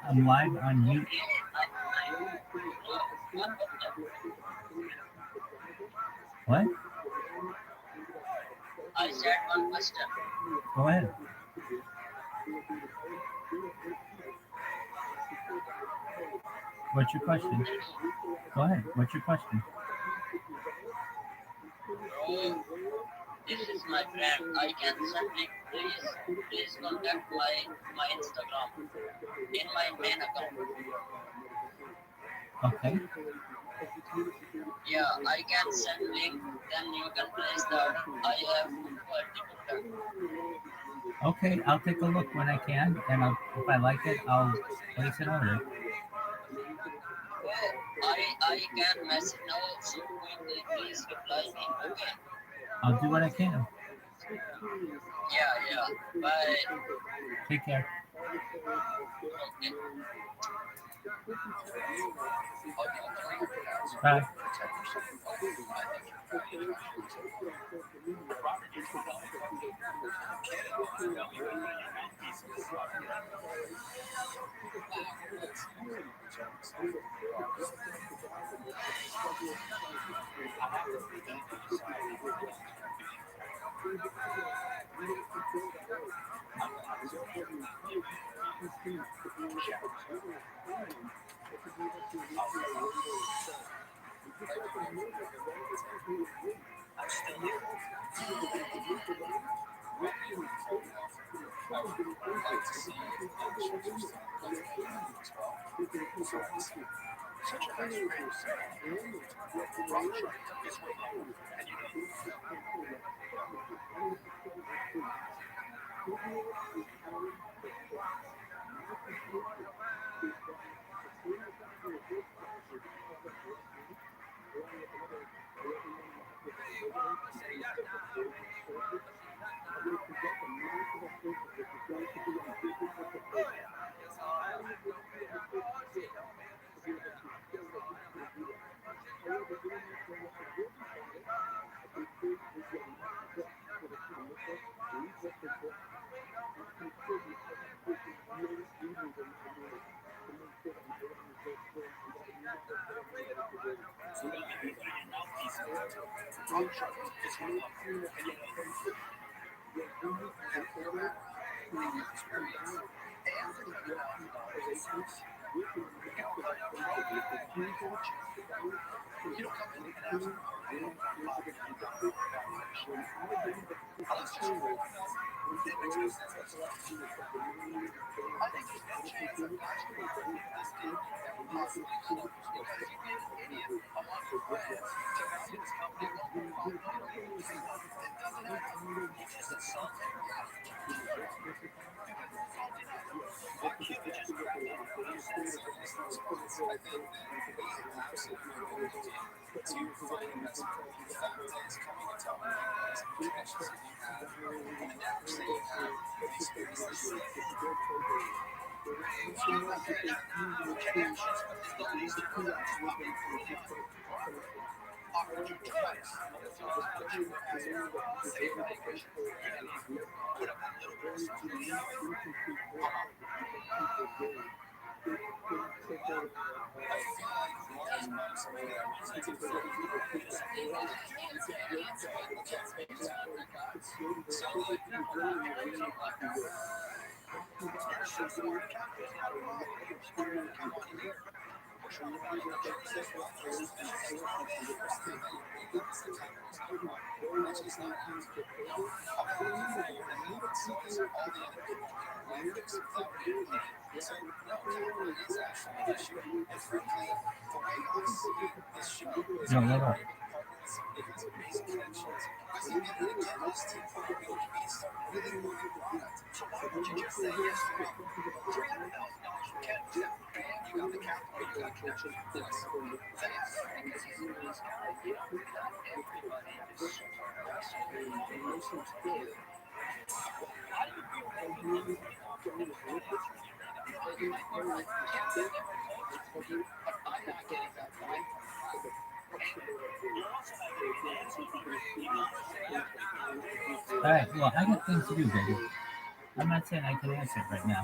I'm live on YouTube. What? I said one question. Go ahead. What's your question? Go ahead. What's your question? Bro, this is my friend. I can send link. Please contact my Instagram in my main account. Okay. Yeah, I can send link. Then you can place the order. I have quality product. Okay, I'll take a look when I can, and if I like it, I'll place an order. Oh, I can message now so quickly. Please reply me. Okay. I'll do what I can. Yeah. Bye. Take care. Okay. Bye. No, no, no. All right, well, I got things to do, baby. I'm not saying I can answer it right now.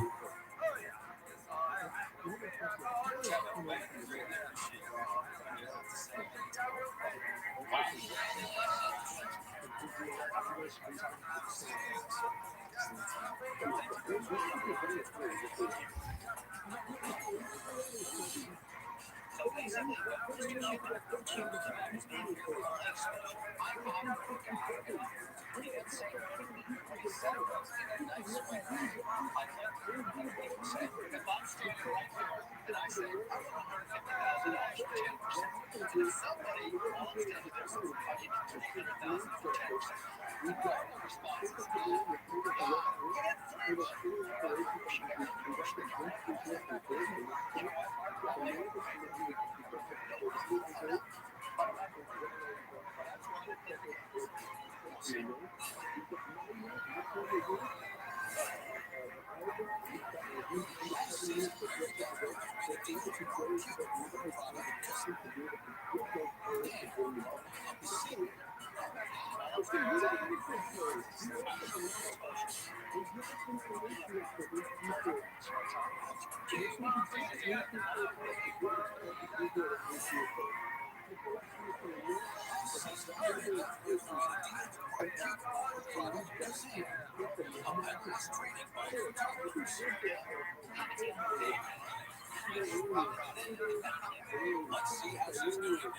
Let's see how she's doing now.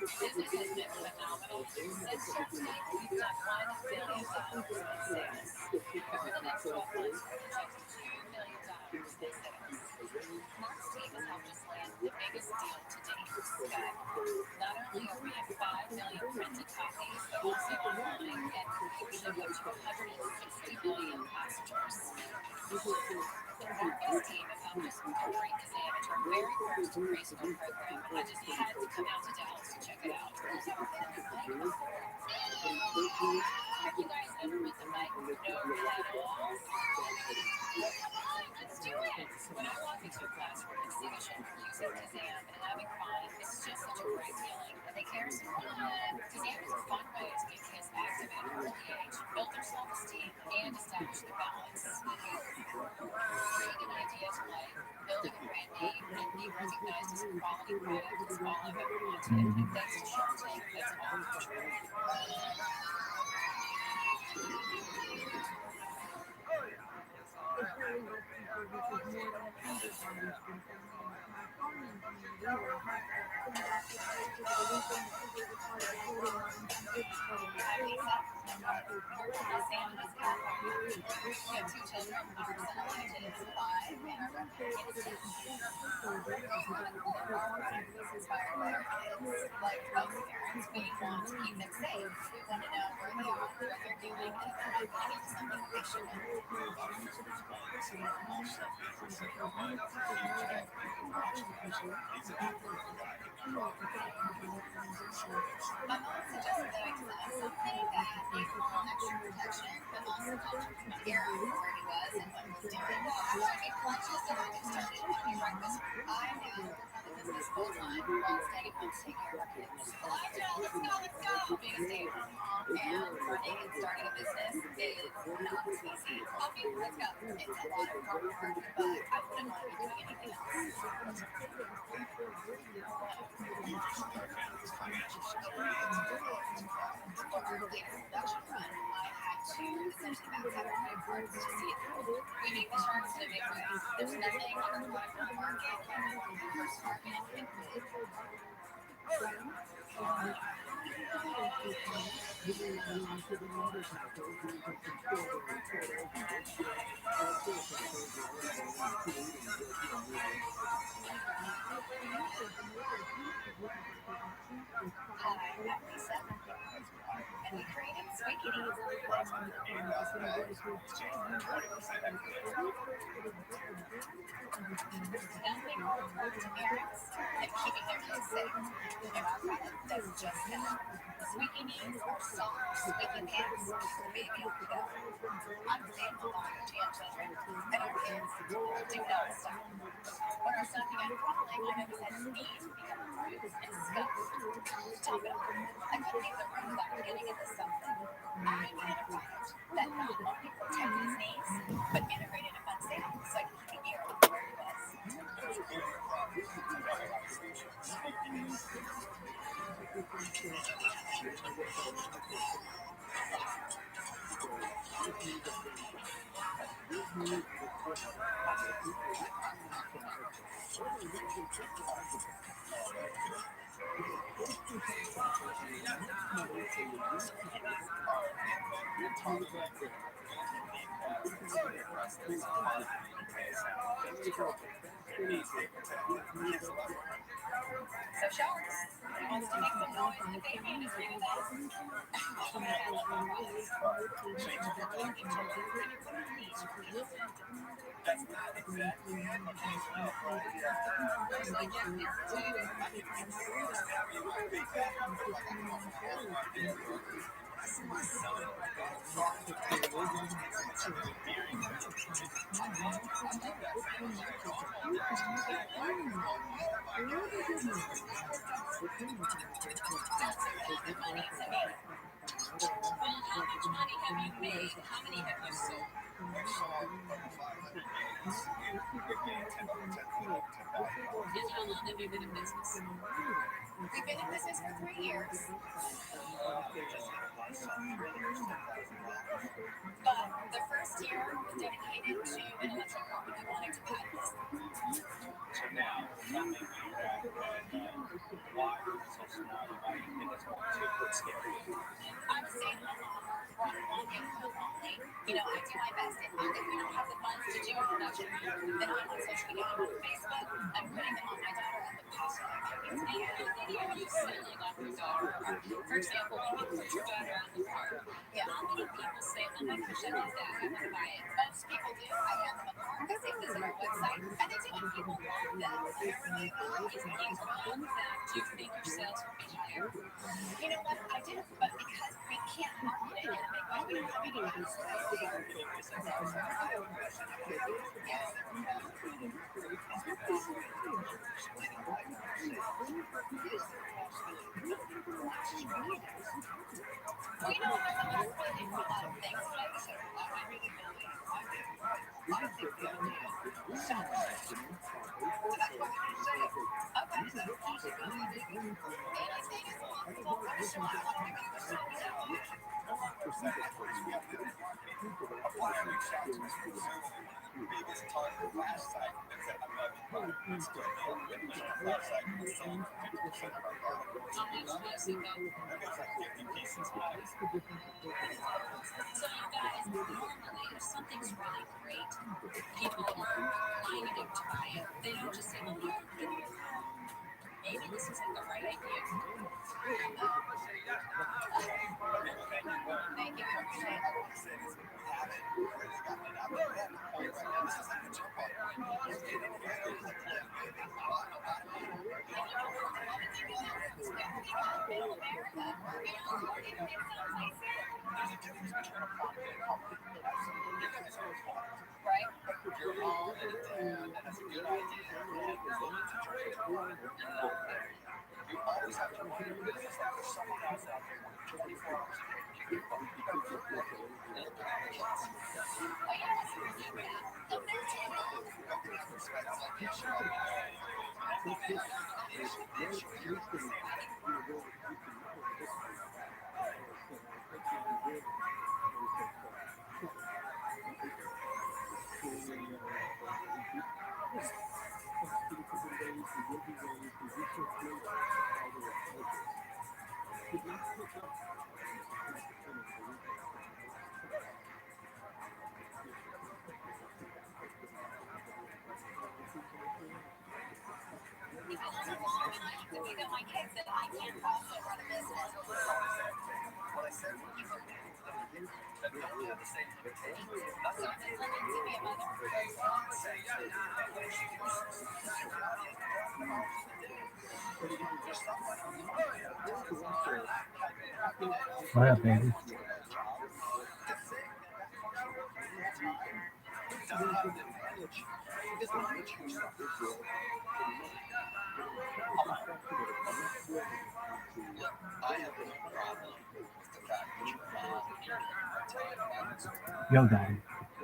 Business has been phenomenal. Since Shark Tank, we've done $1 billion in sales. Over the next 12 months, we're projecting $2 million in sales. Mark's team has helped us land the biggest deal to date. But not only are we at 5 million printed copies, but also online, and we ship up to 160 million passengers. Mark and his team have helped us great because they have our very first preschool program. I just had to come out to Dallas to check it out. Have you guys ever met the mic? No pedals? Well, come on, let's do it. When I walk into a classroom and see the children using Kazam and having fun, it's just such a great feeling. And they care so much. Kazam is a fun way to get kids active at an early age, build their self-esteem, and establish their balance. Creating ideas like building a brand name and being recognized as a quality product is all I've ever wanted. And thanks to Shark Tank, that's all true. We have 2 children. Our son Elijah is 5, and our daughter is 6. Our product was inspired by our kids. Like most parents, we want to keep them safe. We want to know where they are, what they're doing, and if they're not getting something they shouldn't. My mom suggested that I design something that gave him a little extra protection, but also helped him figure out where he was and what he was doing. I made lunches and I started having breakfast. I now work on the business full time while staying at home to take care of our kids. Let's go. Being a stay-at-home mom and running and starting a business is not easy. Okay, let's go. It's a lot of hard work, but I wouldn't want to be doing anything else. Financial security and For our latest production run, I had to essentially max out our credit cards to see it through. We make the sharks in a big way. There's nothing on our product on the market that will be for smart man and big. Hi, I'm Lisa, and we created Sweet Kitties. Nothing more important to parents than keeping their kids safe. And our product does just that. Sweet Kitties are soft, squeaky pants for baby on the go. I'm staying along with jam children, and our kids do not stop. When our son began crawling, I noticed that his knees would become bruised and scuffed. Top it off, I couldn't leave the room without getting into something. I needed a product that not only protected his knees, but integrated a fun sound so I could keep an ear on where he was. So sharks wants to make some noise in the baby industry with us. That's not exactly it. Looks like you're irritated. I see my son talking to Well, how much money have you made? How many have you sold? We've sold over 500 units. And how long have you been in business? We've been in business for 3 years. But the first year was dedicated to intellectual property, wanting to patent this. So now, tell me where you're at and why is it so small? Why do you think it's going to scary? I'm a stay-at-home mom, run long income only. You know, I do my best. If we don't have the funds to do a production run, then I'm on social media. I'm on Facebook. I'm putting them on my daughter at the pasta. And how many are you selling off your daughter? For example, when you put your daughter on the cart, how many people say, oh my gosh, I love that, I want to buy it? Most people do. I hand them a card because they visit our website, and they do, and people love them. They're really nice. Is anything wrong with that? Do you think your sales will be higher? You know what? I do, but because we can't market it in a big way, we don't have any money. We know I'm really for a lot of things, but I wish I really believe. I think the idea is so interesting. So that's what we're going to say. Okay, so also go ahead. Anything is possible. I'm sure I want to give you a shot. Apply a big shot to Mr. Consumer, one of the biggest target flash site that's at my product. It's still there with the flash site that's selling 50% of our product. How much was it though? That makes like 50 pieces high. So you guys, normally if something's really great, people are lining up to buy it. They don't just say, oh, yeah, put it in your car. Maybe this isn't the right idea. Thank you. Right? You're all in it, and that's a good idea. And you're willing to trade. You always have to run your business like there's someone else out there working 24 hours a day to keep you afloat. My kids that I can't also run a business. What I said was that don't have the same limitations. That's not to be a mother. What up, baby? Yo, Dad,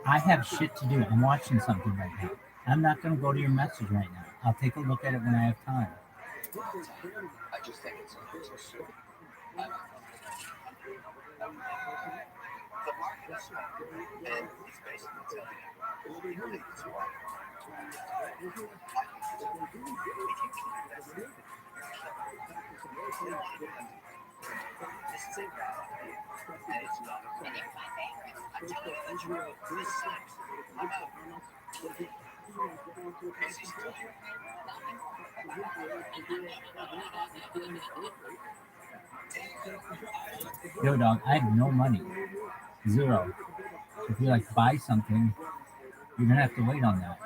I have shit to do. I'm watching something right now. I'm not going to go to your message right now. I'll take a look at it when I have time. I just think it's a little too soon. The market is small, and it's basically telling you who you are. If you keep that secret, this is a bad idea, and it's not a good idea. My favorite. I'm telling you the truth. This sucks. I'm out. Is he still here? Yo, dog, I have no money. Zero. If you buy something, you're going to have to wait on that.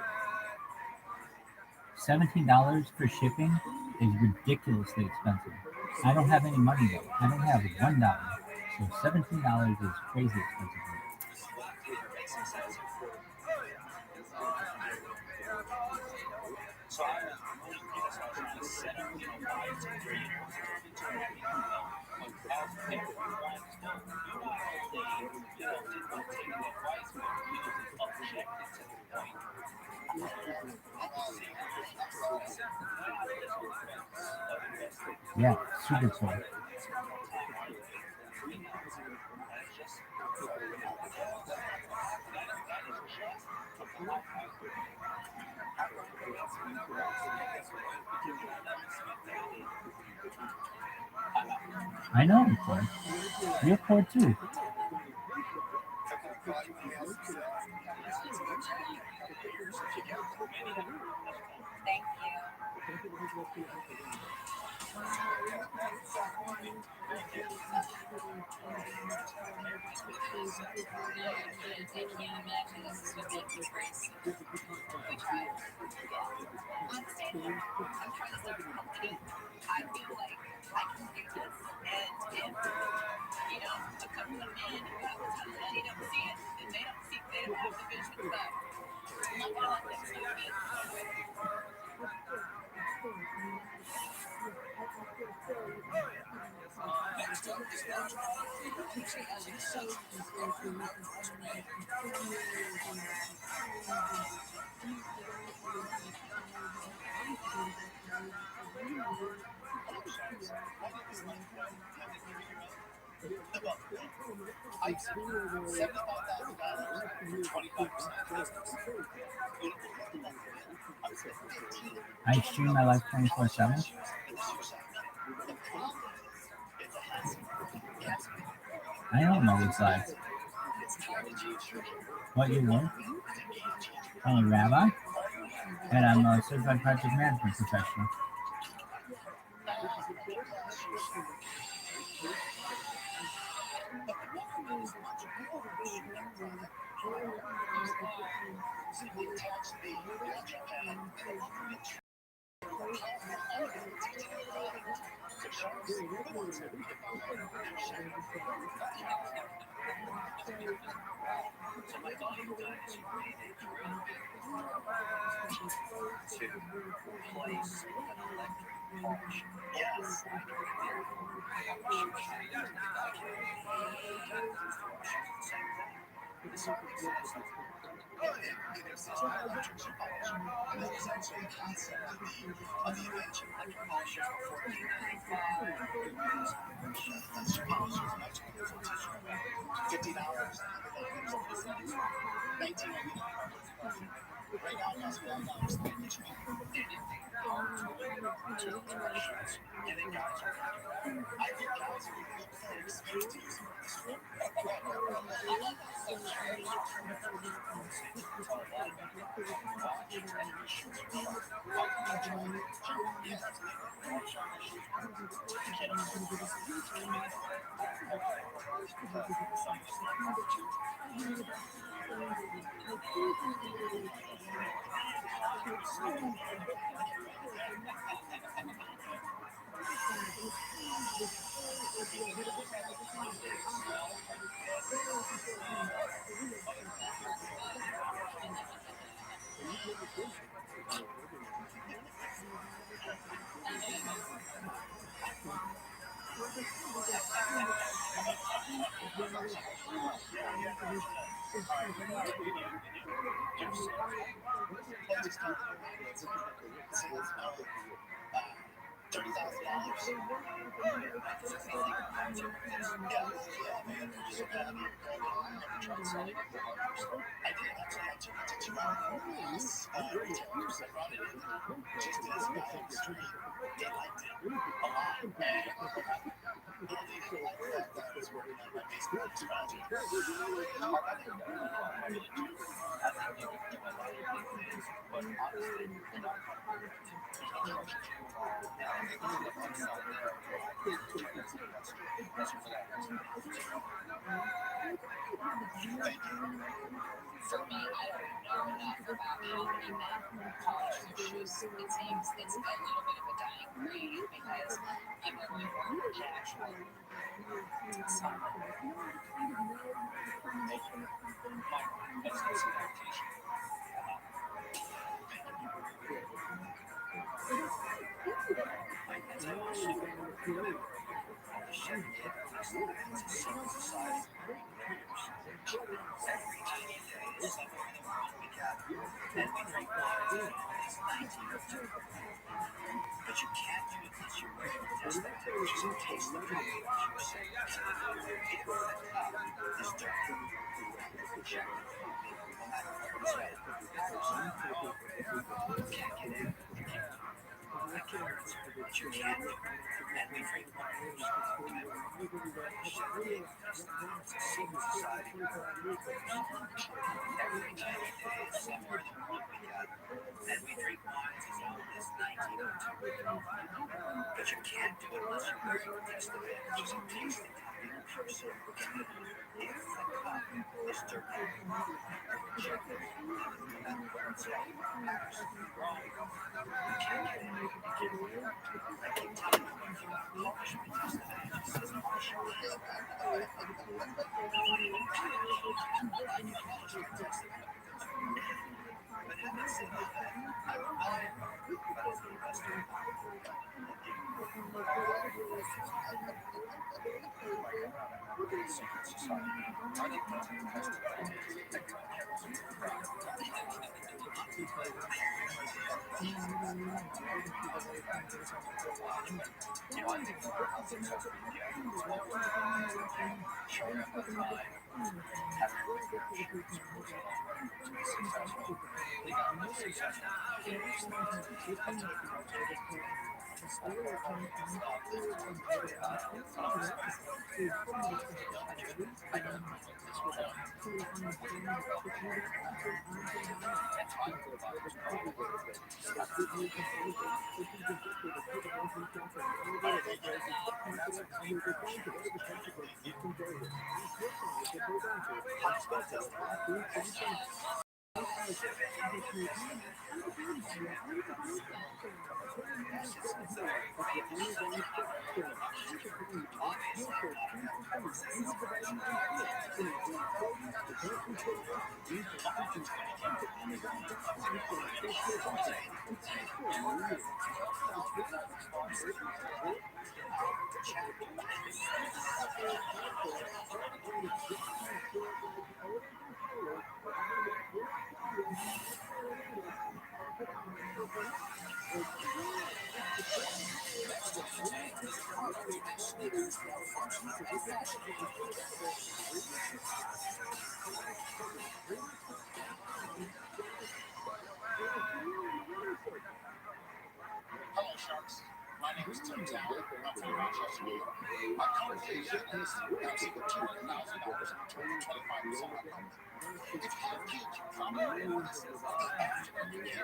$17 for shipping is ridiculously expensive. I don't have any money though. I don't have $1. So $17 is crazy expensive. So I was trying to set up, why it's a great Yeah, super cool. I know I'm poor. You're poor too. Thank you. Imagine this is what makes me crazy. We tried. Honestly, I'm trying to start a company. I feel like I can do this, and if a couple of men who have a ton of money don't see it, then they don't have the vision. So I'm not gonna let them see me. I accept $75,000 for 25% business. I stream my life 24/7. I don't know these sides. What you want? I'm a rabbi, and I'm a certified project management professional. polish. Yes, I agree with you. Same thing. This all makes sense. Oh, yeah, it exists by electric polish. That was actually a concept of the invention. Electric polishers were $14.95. Electric polish was much more than tissue. $50. $19.99. Right now, it costs $5 to get this one. Anything power tools. You think guys are going to do that? I think guys are going to expect to use this one. For me, I don't know enough about how many men polish their shoes. It seems it's a little bit of a dying breed because people are wearing more casual. So, but you can't do it unless you're ready to test that temperature and taste the food. If the cup is dirty, check it. No matter where it's at, you can't get in. You can't do it. I can hear it, but you can't do it. And we drink water. It's a secret society. Every 90 days, somewhere in the world we gather, and we drink wines as old as 1902. But you can't do it unless you're ready to test the beverages and taste the cup in person. If the cup is dirty, check it. No matter where it's at, Paris, Rome, you can't get in. I keep telling you, if you got a polish, we test the beverages. It's partial. But having said all that, I will not about the rest of secret society. Are they testing you know, I think the more successful you get, the more showing up on time, having a great relationship to be successful. They got to be successful. Hello, Sharks. My name is Tim Town. I'm from Rochester, New York. My company is seeking $200,000 in return for 25% of my company. If you have kids, you probably notice that after you get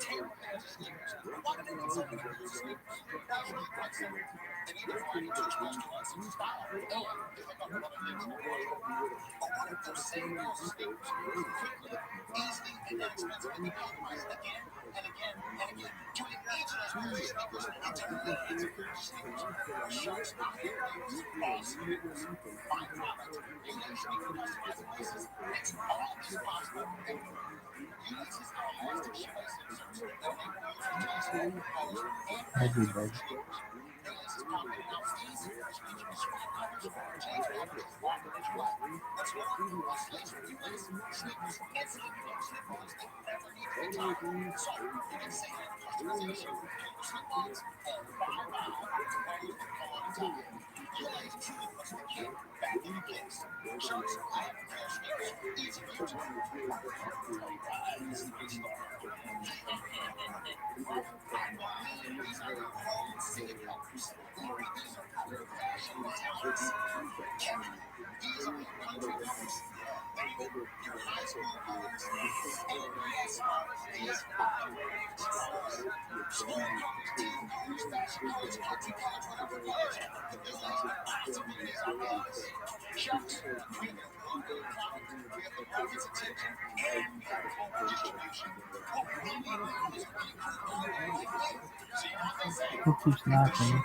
tailor pairs of sneakers, why do they need so many pairs of sneakers? That's really quite simple. They need a variety to choose restaurants and style, and to hook up with other things in your wardrobe. But what if those same pairs of sneakers quickly, easily, and inexpensively can be customized again and again and again, turning each of those pairs of sneakers into millions of pairs of sneakers? Sharks not here is all sneakers. Find product, uniquely customized places, makes all this possible, and uses our elastic shoelace inserts that enable users to install, post, and create their sneakers. The lace is pocket and now easy, which means you can swap colors or change fabrics as often as you like. What's more, once lace accumulates, sneakers instantly become slip-ons that never need to be tied. So, you can save on customization, paper slip-ons, or buy now, or you can call it a tie. Your lace truly puts the kid back in the case. Sharks, I have a pair of sneakers easy for you to wear. This is my story. I believe these are your home city colors. Lori, these are your fashion metallics. Kevin, these are your country colors. David, your high school colors. And yes, Mars, these are your beach colors. School colors, team colors, fashion colors, country colors, whatever colors. You'll find lots of these on us. Sharks, we have your global product, we have the market's attention, and we have global distribution. What we really need now is a really cool guy like you. So you know what they say? Who keeps laughing?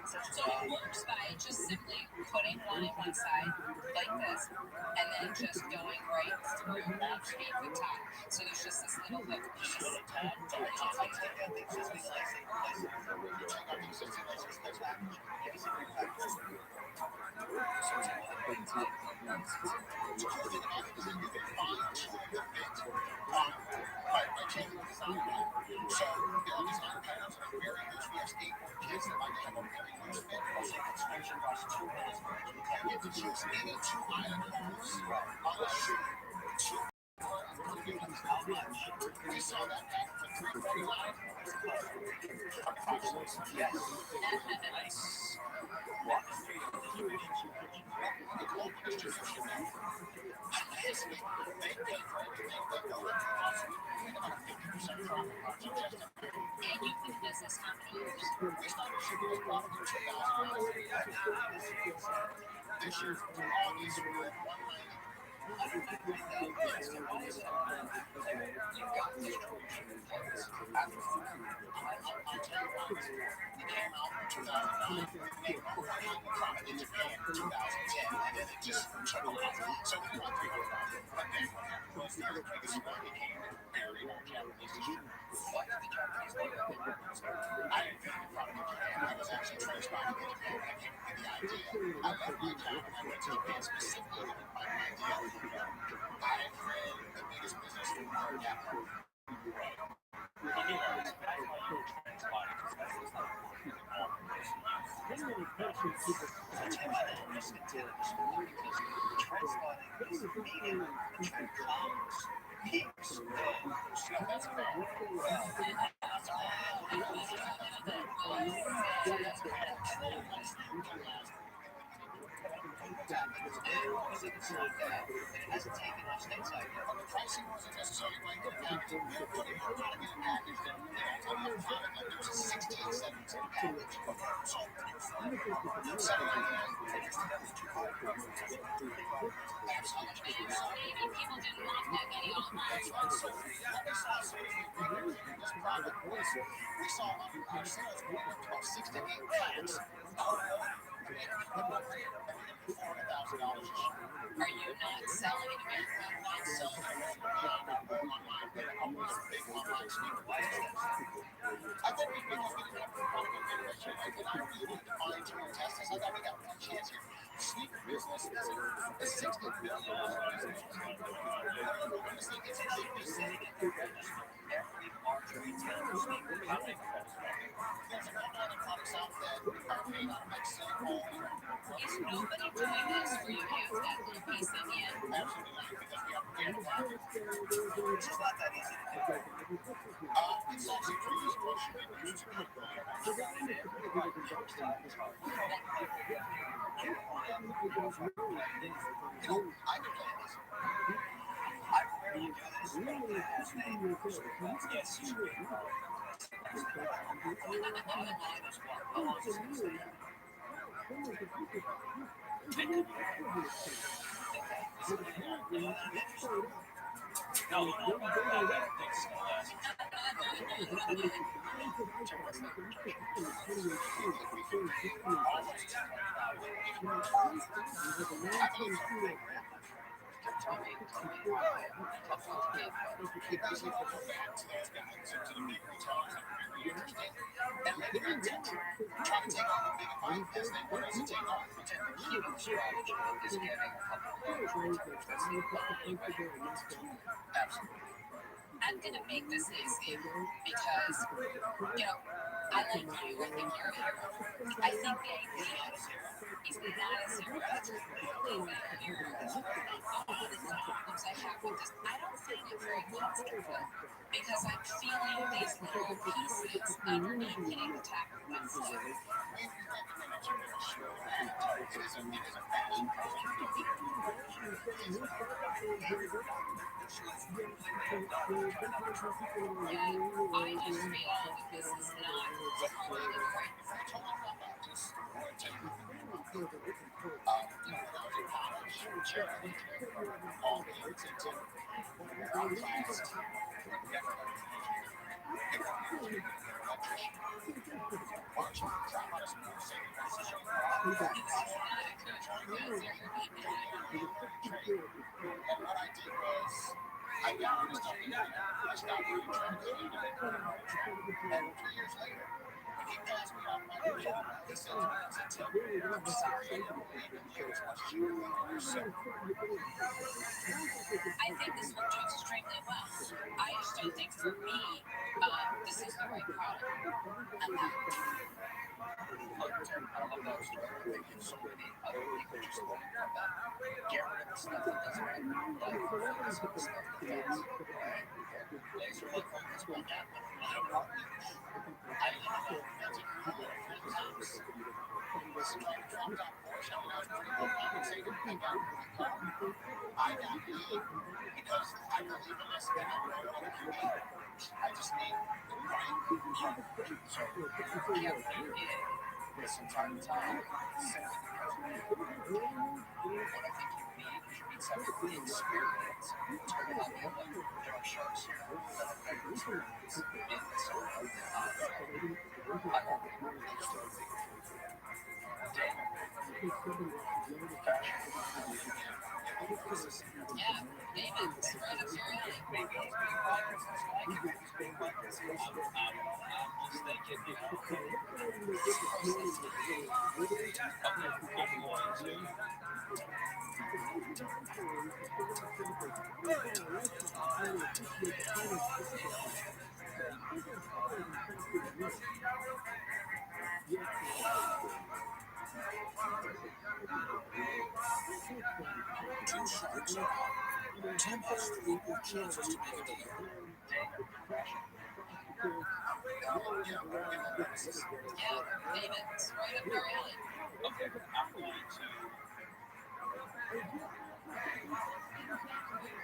So it works by just simply putting one on one side like this, and then just going right through underneath the top. So there's just this little hook. Just a little tab. So I take that existing lacing, place it through. You take out the existing laces, that's packaged. Yes, packaged. So it's all the way tight. The cool thing about it is that you can fine-tune the fit by changing the design. So there are design patterns that are very loose. We have skateboard kids that like to have a very loose fit. I'll say construction costs $2 million. You get to choose any two item colors on the shoe. Two how much? We saw that pattern for $349. Yes. Nice. What? The global distribution network. They pay for everything they go into. We have about a 50% profit margin just in there. And you've been in business how many years? We started shipping this product in 2009. This year, all these are worth $190. Yes, to buy something, you've got distribution in place. After I'll tell you what, we came out in 2009, we made over $1 million profit in Japan in 2010, and then it just took off. So we were $300. But then what happened was very quick as Rabbi came and buried our Japanese distributor. Why did the Japanese leave it? I invented the product in Japan. I was actually transplanted in Japan when I came up with the idea. I left my job and I went to Japan specifically to find an idea. I created the biggest business in the world. Right. It hasn't taken off stateside yet. The price pricing wasn't necessarily going to impact it. They're putting more product in a package than they don't tell you product. Like there's a 16-17 package. So you're fine. $7.99. It used to definitely too high. Absolutely. So maybe people didn't want that many online. That's right. So what we saw as soon as we put everything in this product was we saw our sales going up to about 6 to 8 times. Are you not selling it again? Not selling online, but almost big online speaker license. I thought we were getting enough for product information, and I really wanted to fine tune and test this. I thought we got one chance here. Sneaker business is a $60 billion business. Honestly, it's a big business. Every large retailer sneaker company There's a couple other products out that are made out of like silicone. Is nobody doing this where you have that little piece on the end? Absolutely, because we have a brand market. It's just not that easy to do. It's actually a tremendous question. It used to be. I can play this. I rarely do this, but as they yes, you should be. How long is this going to stay? No, I don't think it's going to last. It doesn't all go back to those guys and to the big retailers that are very interested and making an attention, trying to take on the big fight as they want us to take on. The key to the strategy is getting a couple of large retailers that see value in Absolutely. I'm going to make this easy because, I like you. I think you're a hero. I think the idea is not a zero. That's a hero. All the problems I have with this, I don't find it very comfortable because I'm feeling these little pieces underneath hitting the top of my foot. It is a fashion I just feel that this is not totally right. And what I did was, I got rid of stuff in there. I stopped really trying to clean it. And 3 years later, when he passed me off my new job, he said to me, Tim, I'm sorry I didn't believe in you as much as you believe in yourself. I think this will do extremely well. I just don't think for me, this is the right product. Look, Tim, I love that story. I think there's so many other people just looking at that. Get rid of the stuff that doesn't make life focus on the stuff that does. Laser look focus on that, but not partners. I love that. That's a cool house. Was trying to drop that Porsche. I mean, I was pretty well compensated. I got my car. I got paid because I believe in this and I know what it can be. I just need the right partner. So, yeah, you did this entire time simply because of you. What I think you need is you need something with experience to come in. Like, there are sharks here that have had experience in this sort of I don't think those two things. David, fashion. Yeah, David, it's right up your alley. Maybe he's being like this. I like it. He's being like this. I'm just thinking, two sharks are out. Tim has 3 more chances to make a deal. Yeah, David, it's right up your alley. Okay, I'm going to.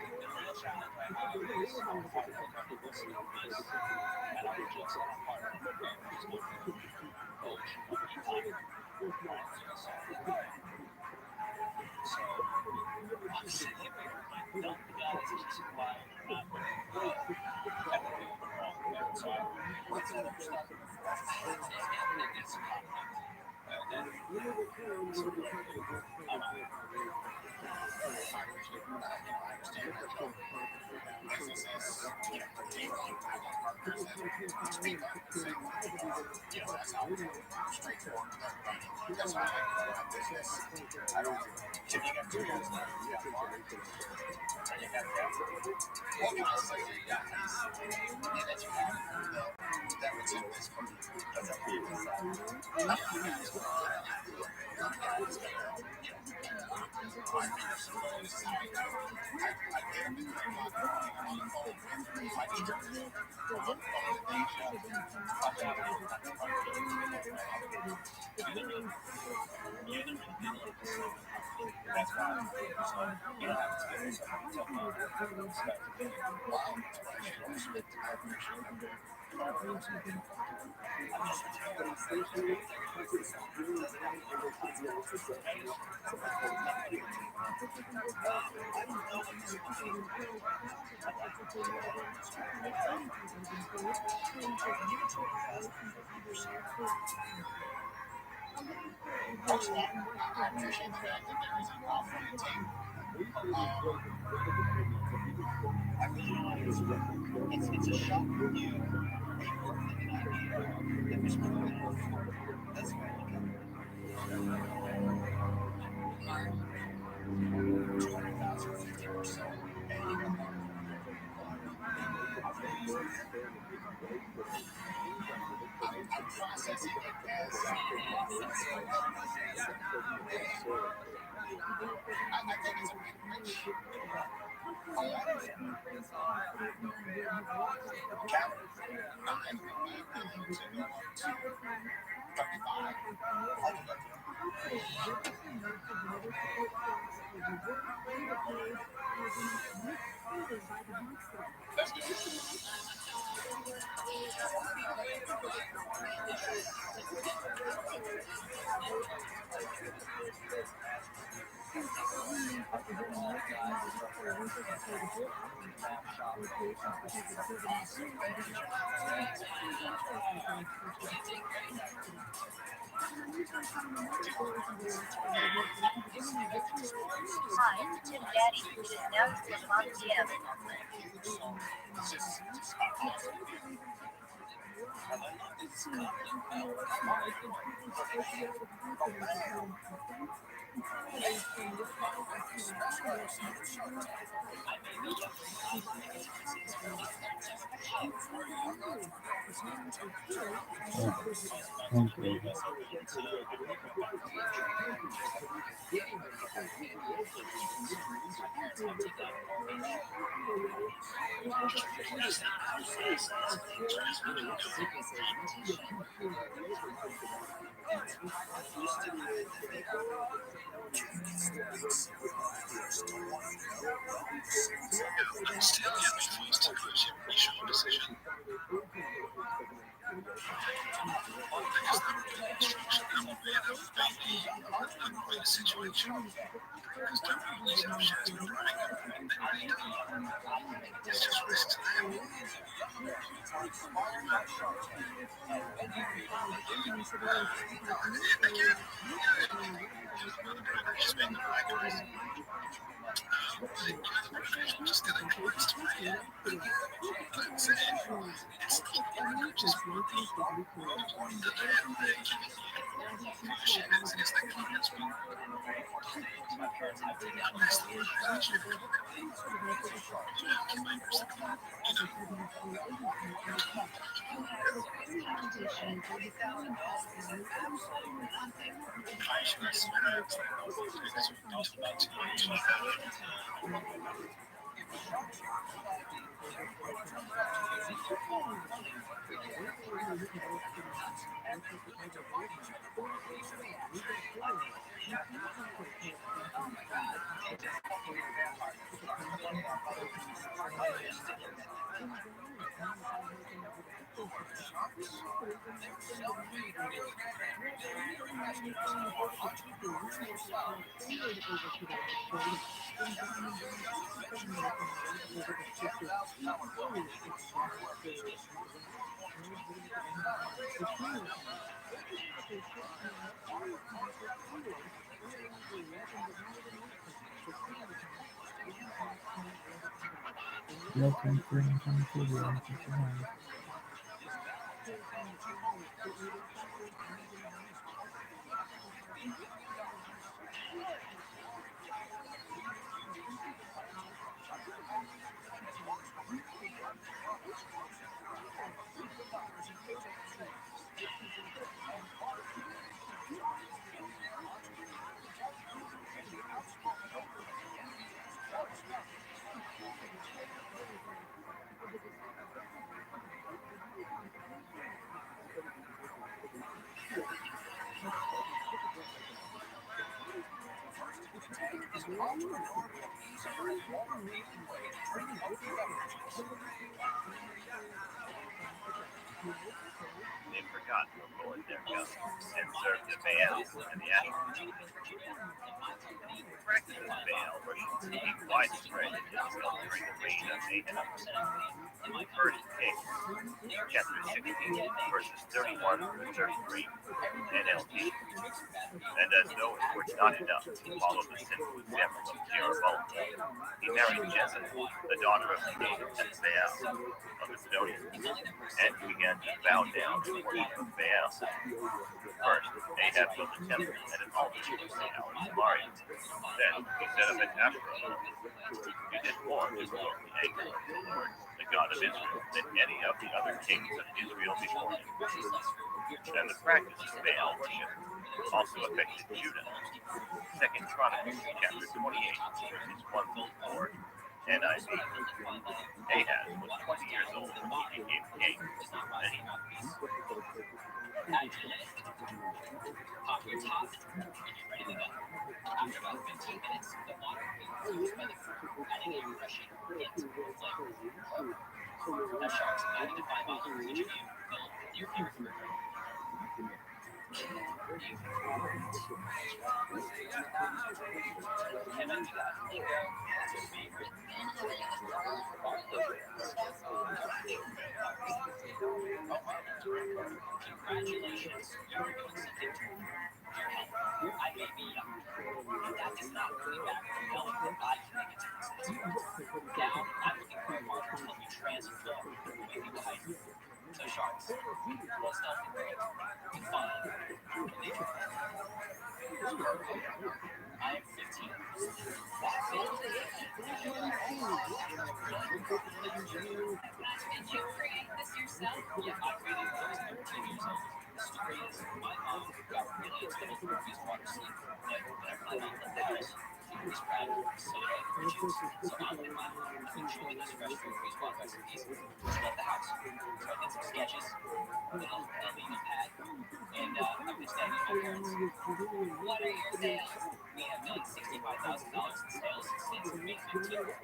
The real challenge I have It's a shock when you rework an idea that was proven before. That's the way I look at it. 200,000, 50%, and you got market. I'm processing it as I think it's a bit rich. A lot of it. Cameron, I'm willing to go up to 35. I'll do that. Let's do it. Hi, Tim Daddy. It is now 1 p.m. Welcome to the They forgot to load their guns and serve the Baal and the Ashram. Practice of Baal worship became widespread in Israel during the reign of Ahab. First Kings, chapter 16, verses 31 through 33, NLT. And as though it were not enough to follow the sinful example of Jeroboam, he married Jezebel, the daughter of the king of Baal, of the Sidonians, and he began to bow down to the worship of Baal. First, Ahab built a temple and an altar to Baal in Samaria. Then he set up an Ashram. He did more to provoke the anger of the Lord, the God of Israel, than any of the other kings of Israel before him. And the practice of Baal worship also affected Judah. 2 Chronicles chapter 28, verses 1 through 4. NIV. Ahaz was 20 years old when he became king, and he Pop your top and get ready to go. After about 15 minutes, the water will be infused by the fruit, adding a refreshing hint of flavor. Now, sharks, I need to find out which of you filled your favorite fruit. Kevin, you got mango. That's your favorite. Congratulations, you're doing something to your health. I may be young, but that does not hold me back from knowing that I can make a difference. Now, I'm looking for a partner to help me transform the way people hide. So, sharks, what's not the great? Fun. I am 15. Did you create this yourself? Yeah, I created it when I was 13 years old. The story is, my mom got really into the movies water sleep, but whenever my mom left the house, she was proud of her soda and juice. So I'm like, wow, enjoy those fresh fruit freeze water recipes. She left the house. So I did some sketches, little legal pad, and I reached out to my parents. What are your sales? We have done $65,000 in sales since May 15th.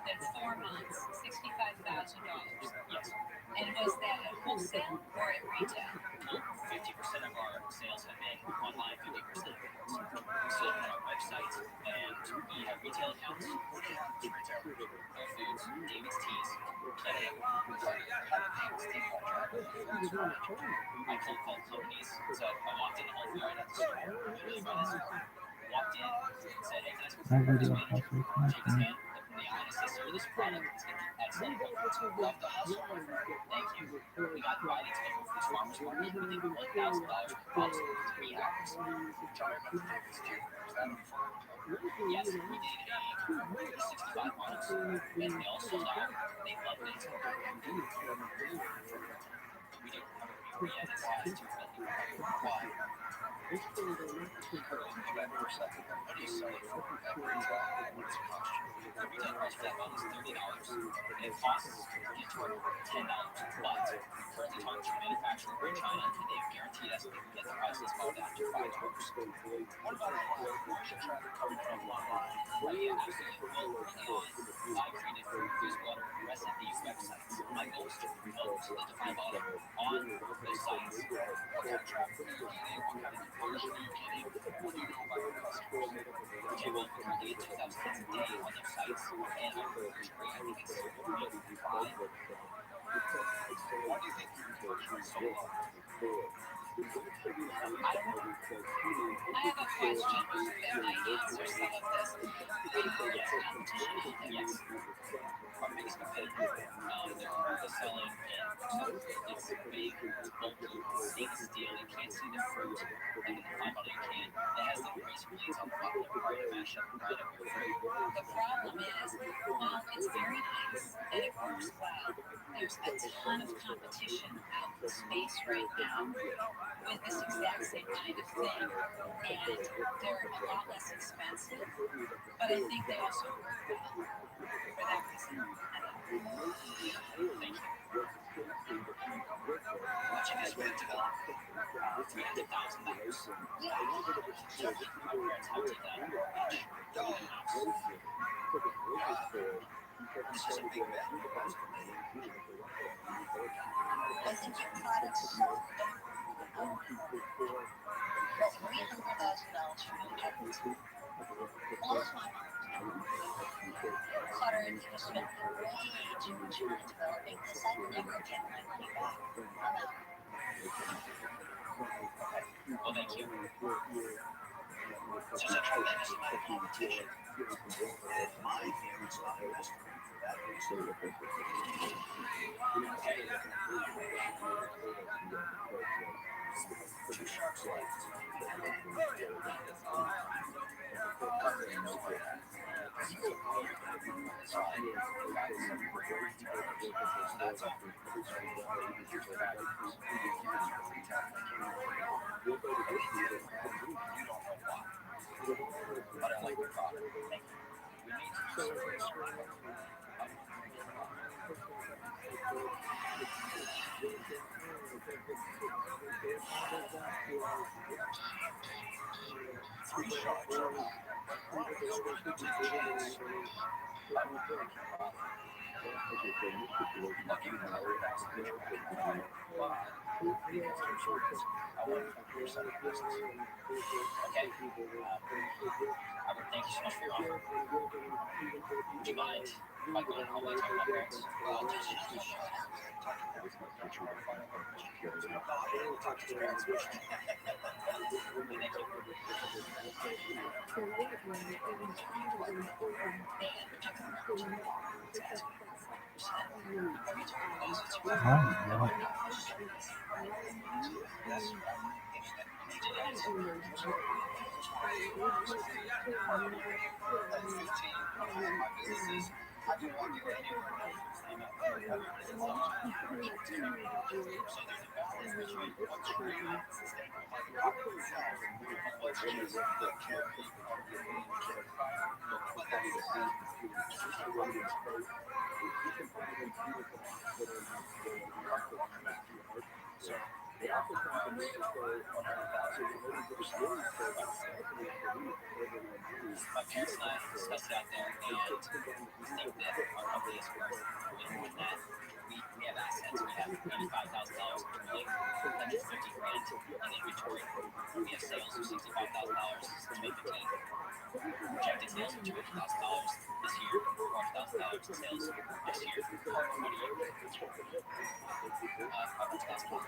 That's 4 months, $65,000. Yes. And was that at wholesale or at retail? 50% of our sales have been online, 50% of it. We still run our website, and we have retail accounts. Whole Foods, David's Teas, Canada. I cold called companies, so I walked in Whole Foods at the store. Walked in, said, hey, can I speak to the product manager? Shake his hand, looked in the eye, and said, sir, this product is going to be excellent. Love the hustle. Thank you. We got invited to the Whole Foods Farmers Market. We did $1,000 for calls in 3 hours. Sorry about the difference, too. Was that on phone? Yes, we did a 65 models, and they all sold out. They loved it. We don't have a review yet. It's too filthy. Why? back for a second. What do you sell it for at retail? What's it cost you? The retail price for that bottle is $30. It costs you $10, but currently talking to a manufacturer over in China, and they've guaranteed us we can get the prices brought down to $5. What about online? Where's your traffic coming from online? Yeah, absolutely. Well, early on, I created food water recipes websites. My goal is to promote the Define bottle on those sites. What kind of traffic are you getting? What kind of conversion are you getting? What do you know about your customers? Okay, well, we currently get 2,000 hits a day on those sites, and our conversion rate, I think it's 0.5. Why do you think your conversion rate is so low? I have a question that might answer some of this. Yes, competition out there. Yes. Our biggest competitor, they're currently selling it's big, it's bulky, stainless steel. You can't see the fruit like in the Define bottle you can. It has little razor blades on the bottom that require to mash up and grind up your fruit. The problem is, while it's very nice and it works well, there's a ton of competition out in space right now with this exact same kind of thing. And they're a lot less expensive, but I think they also work well for that reason. Thank you. Much of this been developed $300,000. Yeah. My parents helped take that each dog house. This is a big bet you guys are making. I think your product sold $300,000 for new patents. Blows my mind. Clutter, you spent way too much money developing this. I'd never get my money back. I'm out. Well, thank you. There's a tremendous amount of competition. In my view, it's not a restaurant for that reason. Two sharks left. That's all. Here's the bad news. Your retail thinking you don't know why. But I like your product. Thank you. We need to serve this product. Three sharks are out. Nobody's gonna take a chance. Lucky for another fast pitch back. But I want 40% of the business. Okay. Robert, thank you so much for your offer. Would you mind if I go home and talk to my parents? Well, just talk to your parents. No, I didn't want to talk to your parents. Thank you. That's right. My businesses, I can walk into anywhere and I'm out there. So there's a balance between what's real and sustainable by the product itself and what's just the carry of your name. But that's so they offer $100,000 My parents and I discussed it out there, and we think that our company is worth way more than that. We have assets. We have $85,000 accumulating, $150,000 in inventory. We have sales of $65,000 to make the team. Projected sales of $200,000 this year, $400,000 in sales next year. What do you? $500,000.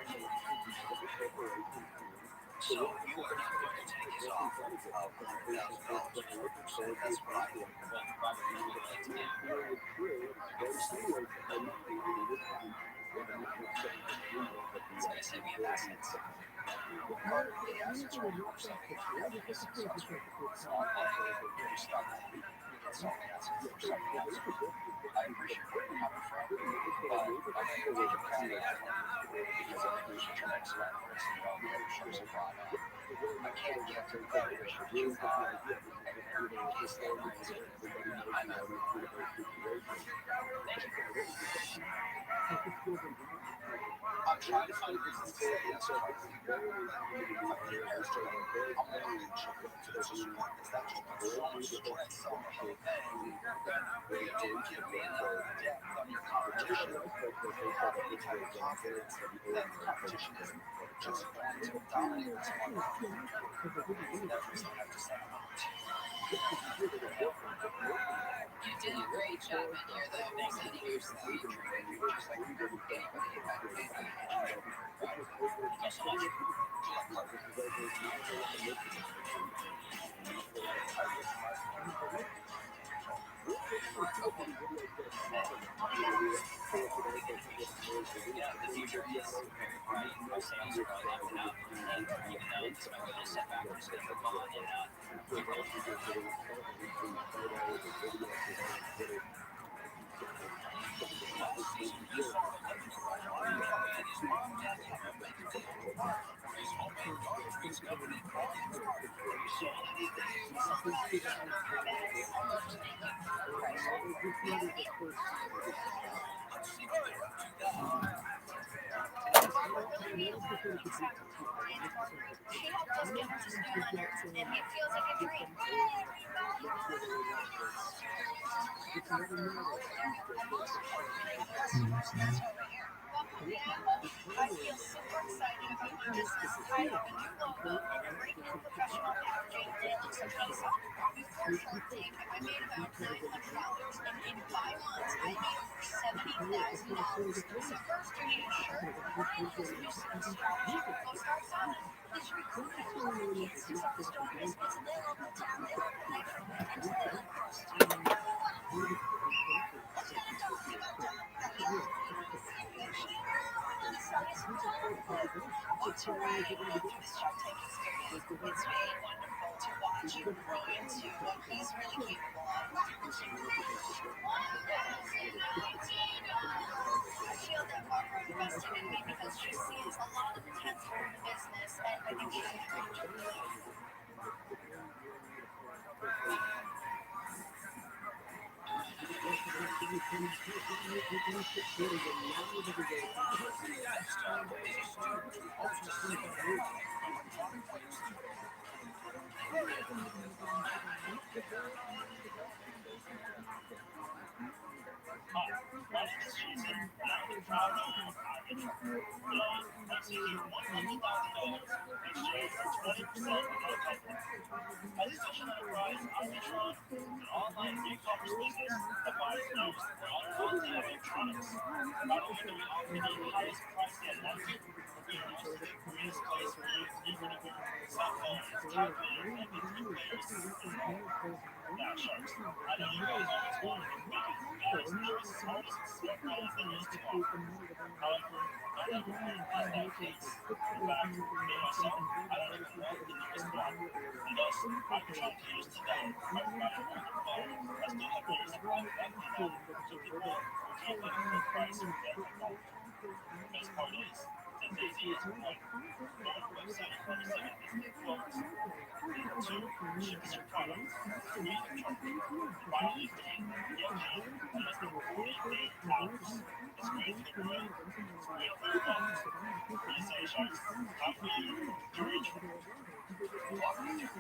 So you are not going to take his offer of $100,000 for 40%. That's what I think. Well, Robert, here's what I'd like to do. Like I said, we have assets. Part of the assets are your stuff. You have to be successful. So I'm like, you stop that. You can sell the assets for somebody else. I appreciate where you're coming from, but I'm going to take your company out because I think there's a tremendous amount of risk involved in the sharks of product. I can't get to the question you have in case they might say, I'm out. Thank you. I'm trying to find reasons to say yes to other people. If I put a marriage together, I'm marriage to the support this. That just puts so much stress on the whole thing. But you did give me enough depth on your competition to give me type of confidence that the competition isn't just going to dominate this one. That's the reason I have to say I'm out. You did a great job in here, though, presenting yourself. You treated you just like anybody if I could pay that. Thanks so much. Good luck, Yeah, the future is very bright. Our sales are going up and up, and even though some of those setbacks are going to move on and keep going. She helped us get her to school, and it feels like a dream. I feel super excited about my business. I have a new logo, a great new professional packaging, and it looks amazing. Before Shark Tank, I made about $900, and in 5 months, I made over $70,000. So first, you need a shirt, brand, use some strategy, go start selling. It's recruiting. Kids to tell stories. It's a little battalion life, and a little first. What's your after the Shark Tank experience? It's really wonderful to watch you grow into what he's really capable of. I feel that Barbara invested in me because she sees a lot of potential in the business, and I think she's great. As a social enterprise, Omnitron, an online e-commerce business that buys most on electronics. Not only do we offer the highest price in the market, we are also the greatest place for you to keep it. Cell phones, calculators, MP3 players, and more. Now, Sharks, I know you guys always wanted to be the best, newest, smartest smartphones there is to offer. However, that never really is that case. In fact, me myself, I don't even want the newest one. And thus, Omnitron caters to that by providing older phones that still have years of life left in them, so people will can't get a full price for their phone. The best part is, it's as easy as one, go on our website and find us at instant quotes. 2, ship us your product. 3, return. Buy only 3, get 2, for less than $48. It's great for the road. You're very welcome. What do you say, Sharks? Time for you to reach. My son is a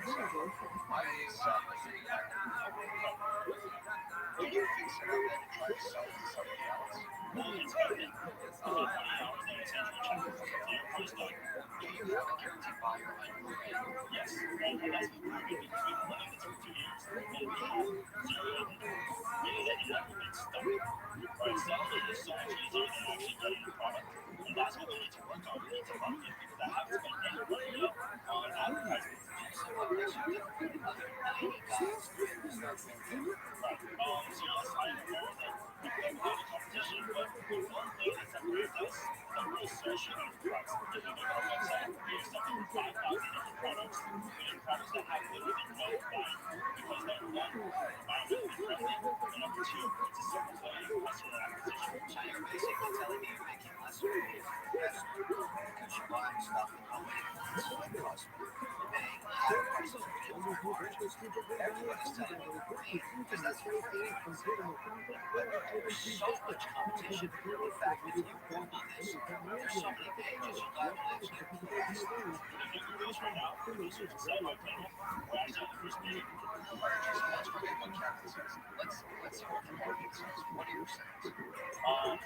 do you consider then to try to sell it to somebody else? Well, it's happening. For 20 hours, they essentially check your price tag. Do you have a guaranteed buyer on your end? Yes, and that's been proven because we've been running this for 2 years, and we have 0 inventory, meaning that you never get stuck. Right, selling is so much easier than actually getting the product, and that's what we need to work on. We need to market because I haven't spent any money yet on advertising. So what makes you different than other 90 guys in the smartphone field? Right. So yes, I am aware that we have a lot of competition, but the one thing that separates us is that we're associated with price. If you go to our website, we have something 5,000 different products. We have products that have literally no value because number one, they're environmentally friendly, and number two, it's a simple way of customer acquisition. So you're basically telling me you're making less money as an investor because you're buying stuff and nobody because we're paying higher prices for kills and margins. Everybody's telling me to breathe because that's what free is. But there's so much competition. In fact, if you Google this, there's so many pages you'll dive into that get lost. If you Google this right now, research and site on table, we're actually on the first page. Let's forget about capitalism. Let's hear what the market says. What are your sayings?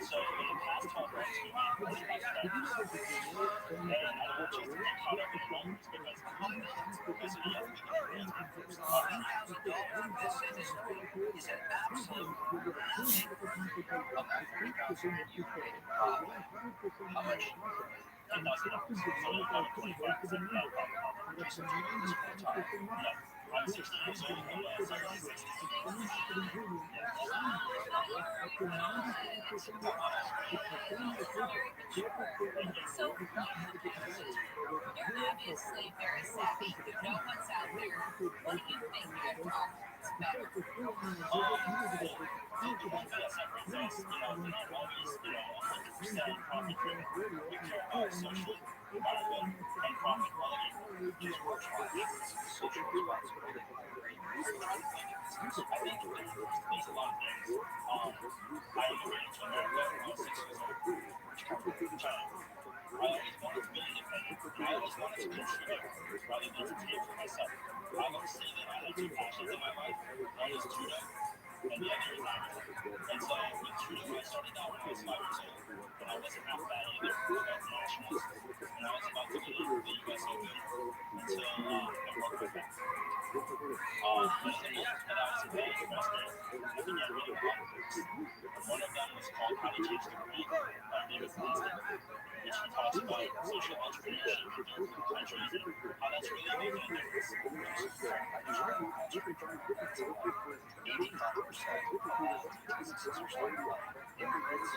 So in the past 12 months, we made really nice progress. And I don't want you to get caught up in the numbers because Why not? listen, you have to look at the real numbers. $40,000. This industry is an absolute magic. Okay, $40,000 you made in profit. How much? $10,000. So about 25% of that profit. Jason, do you do this full time? No, I'm 60 years old. So, you're obviously very savvy. You know what's out there. What do you think your product's better? The one thing that separates us, we're not always, 100% profit driven. We care about social, environment, and profit quality. Just what's social responsibility? What are you trying to make it? I think there's a lot of things. I immigrated to America when I was 6 years old. China. I always wanted to be independent. I always wanted to contribute rather than to take for myself. I always say that I have two passions in my life. One is judo, and the other is Irish. And so with judo, I started out when I was 5 years old. And I wasn't half bad either. I got to nationals, and I was about to go to the US Open until I broke my back. But in the book that I was a big investor, I began reading a lot of books. One of them was called How to Change the World by David Winston, which he talks about social entrepreneurship in third world countries and how that's really making a difference. I just read a country chart that 85% of all businesses are started by immigrants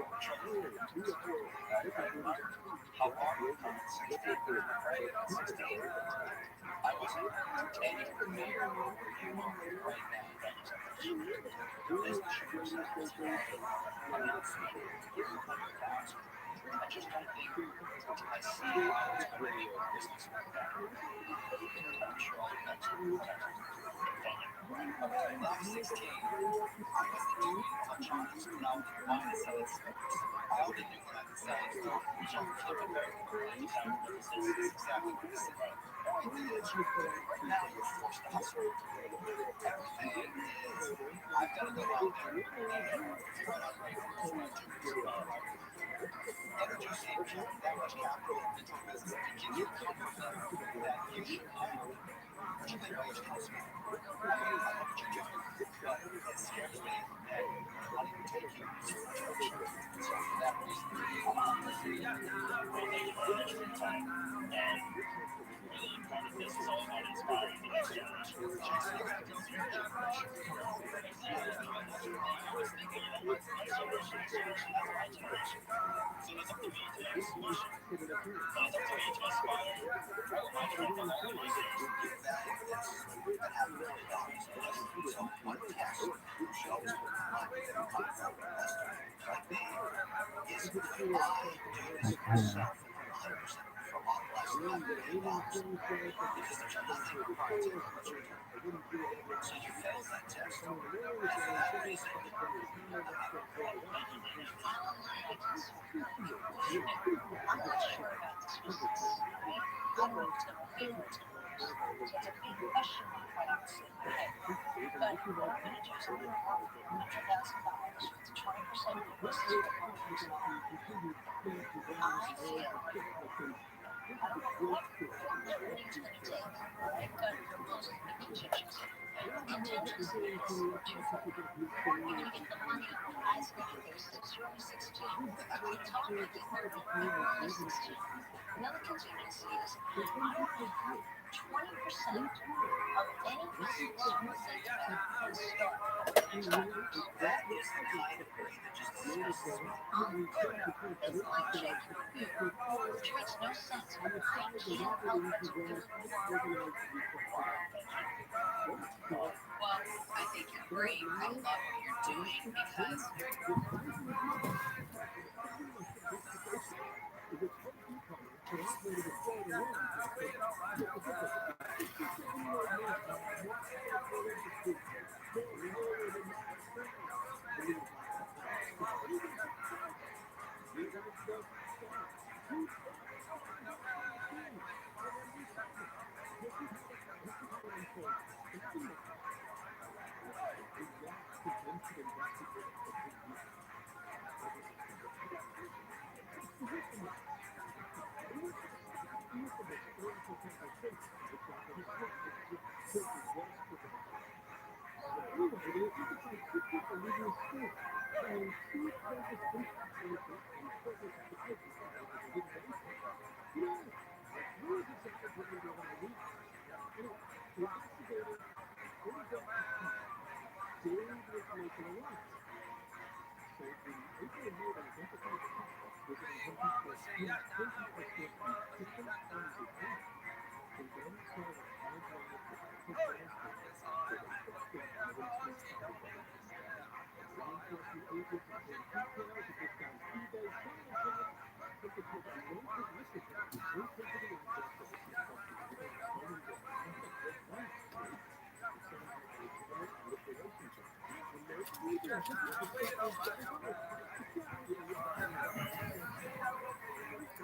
or children. I admire how far we've come in 16 years. Right? 16 years. I wasn't anywhere near where you are right now. The business you're presenting today, I'm not saying you're 100,000. I just don't think I see how it's going to be a business like that. I wish you all the best. Okay, when I was 16, I wasn't doing electronics, but I was buying and selling stickers. I already knew what I could sell in store, so I'm flipping very quickly. This is exactly what this is. Right now, you're forced to hustle. Everything is, I've got to go out there and figure out how to make it what I'm doing. Introducing that much capital into a business that gives you comfort that you should have. Which is why you trust me. I love what you're doing, but it scares me that I'll even take you in certain direction. So for that reason, I'm not listening. Well, thank you very much for your time. And really, part of this is all about inspiring the next generation. Jason, you gotta go to your generation. I was thinking, what next generation, next generation, that's my generation. So it's up to me to make a solution. And it's up to me to inspire. I remind everyone for all of my years. You're valuing this at $500 million. So untest show to my high-value investor like me is could I do this myself 100% for a lot less than $5 million? Because there's nothing proprietary about what you're doing. So you failed that test. And for that reason, I'm not going to call you. I'm not sure about this business. I moved to Nofilter to lose. So it's a big question mark right out the head. But what I'm going to do is I'm going to offer you $100,000 with 20% of the business for 1 year. I feel I don't know what earnings going to take, but I've got proposed a contingency. The contingency is twofold. You're going to get the money on an isolated basis. You're only 16. We talk about the equipment when you're only 16. Another contingency is I want to have 20% of any business you think can start over the next 5 years. That is the kind of brain that just disgusts me. It's like shaking a beer, which makes no sense. I can't help but to do it for Well, I think you're great. I love what you're doing because you're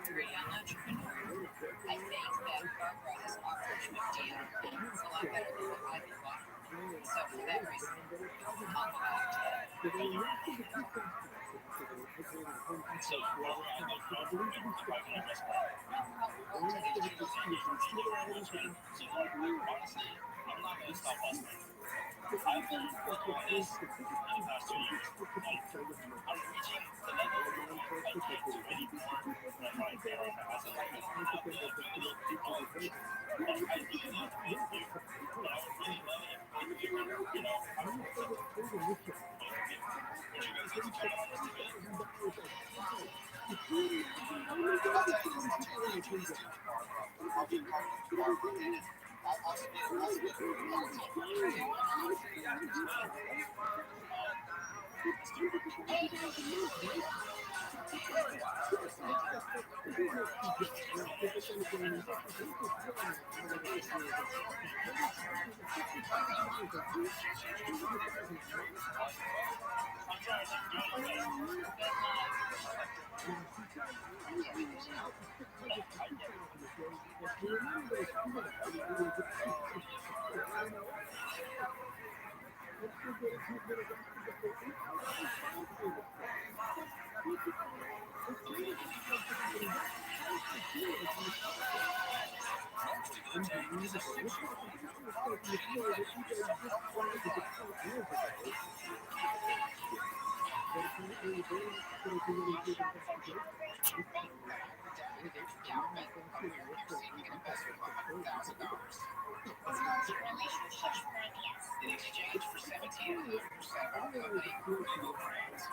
You're a young entrepreneur. I think that Barbara has offered you a deal, and it's a lot better than what I could offer. So for that reason, I'll go out to So, well, I go from if I can address that. So, like, honestly, I'm not going to stop hustling. I've learned doing this in the past 2 years. Like, I'm reaching the level where I can't do anymore. And I'm like, man, like, I said, like, I'm good. I'm a little coach. Like, I really love to make food. But I would really love it if we could figure, you know, how to make something both of you. Would you guys like to jump on this together? I'll tell you this, I'll do this too, Barbara. I'll get partnered with Barbara and I'll split it with the team. I'm trying to do it, guys. In exchange for 17.5% of our company, Google Brands.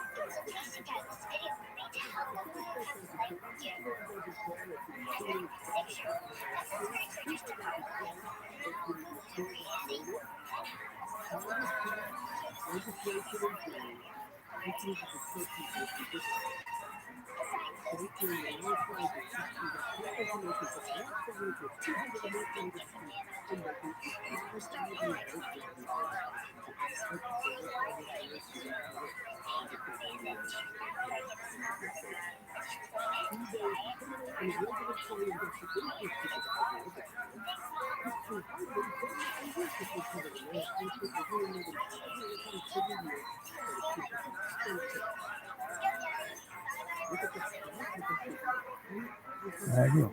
I do.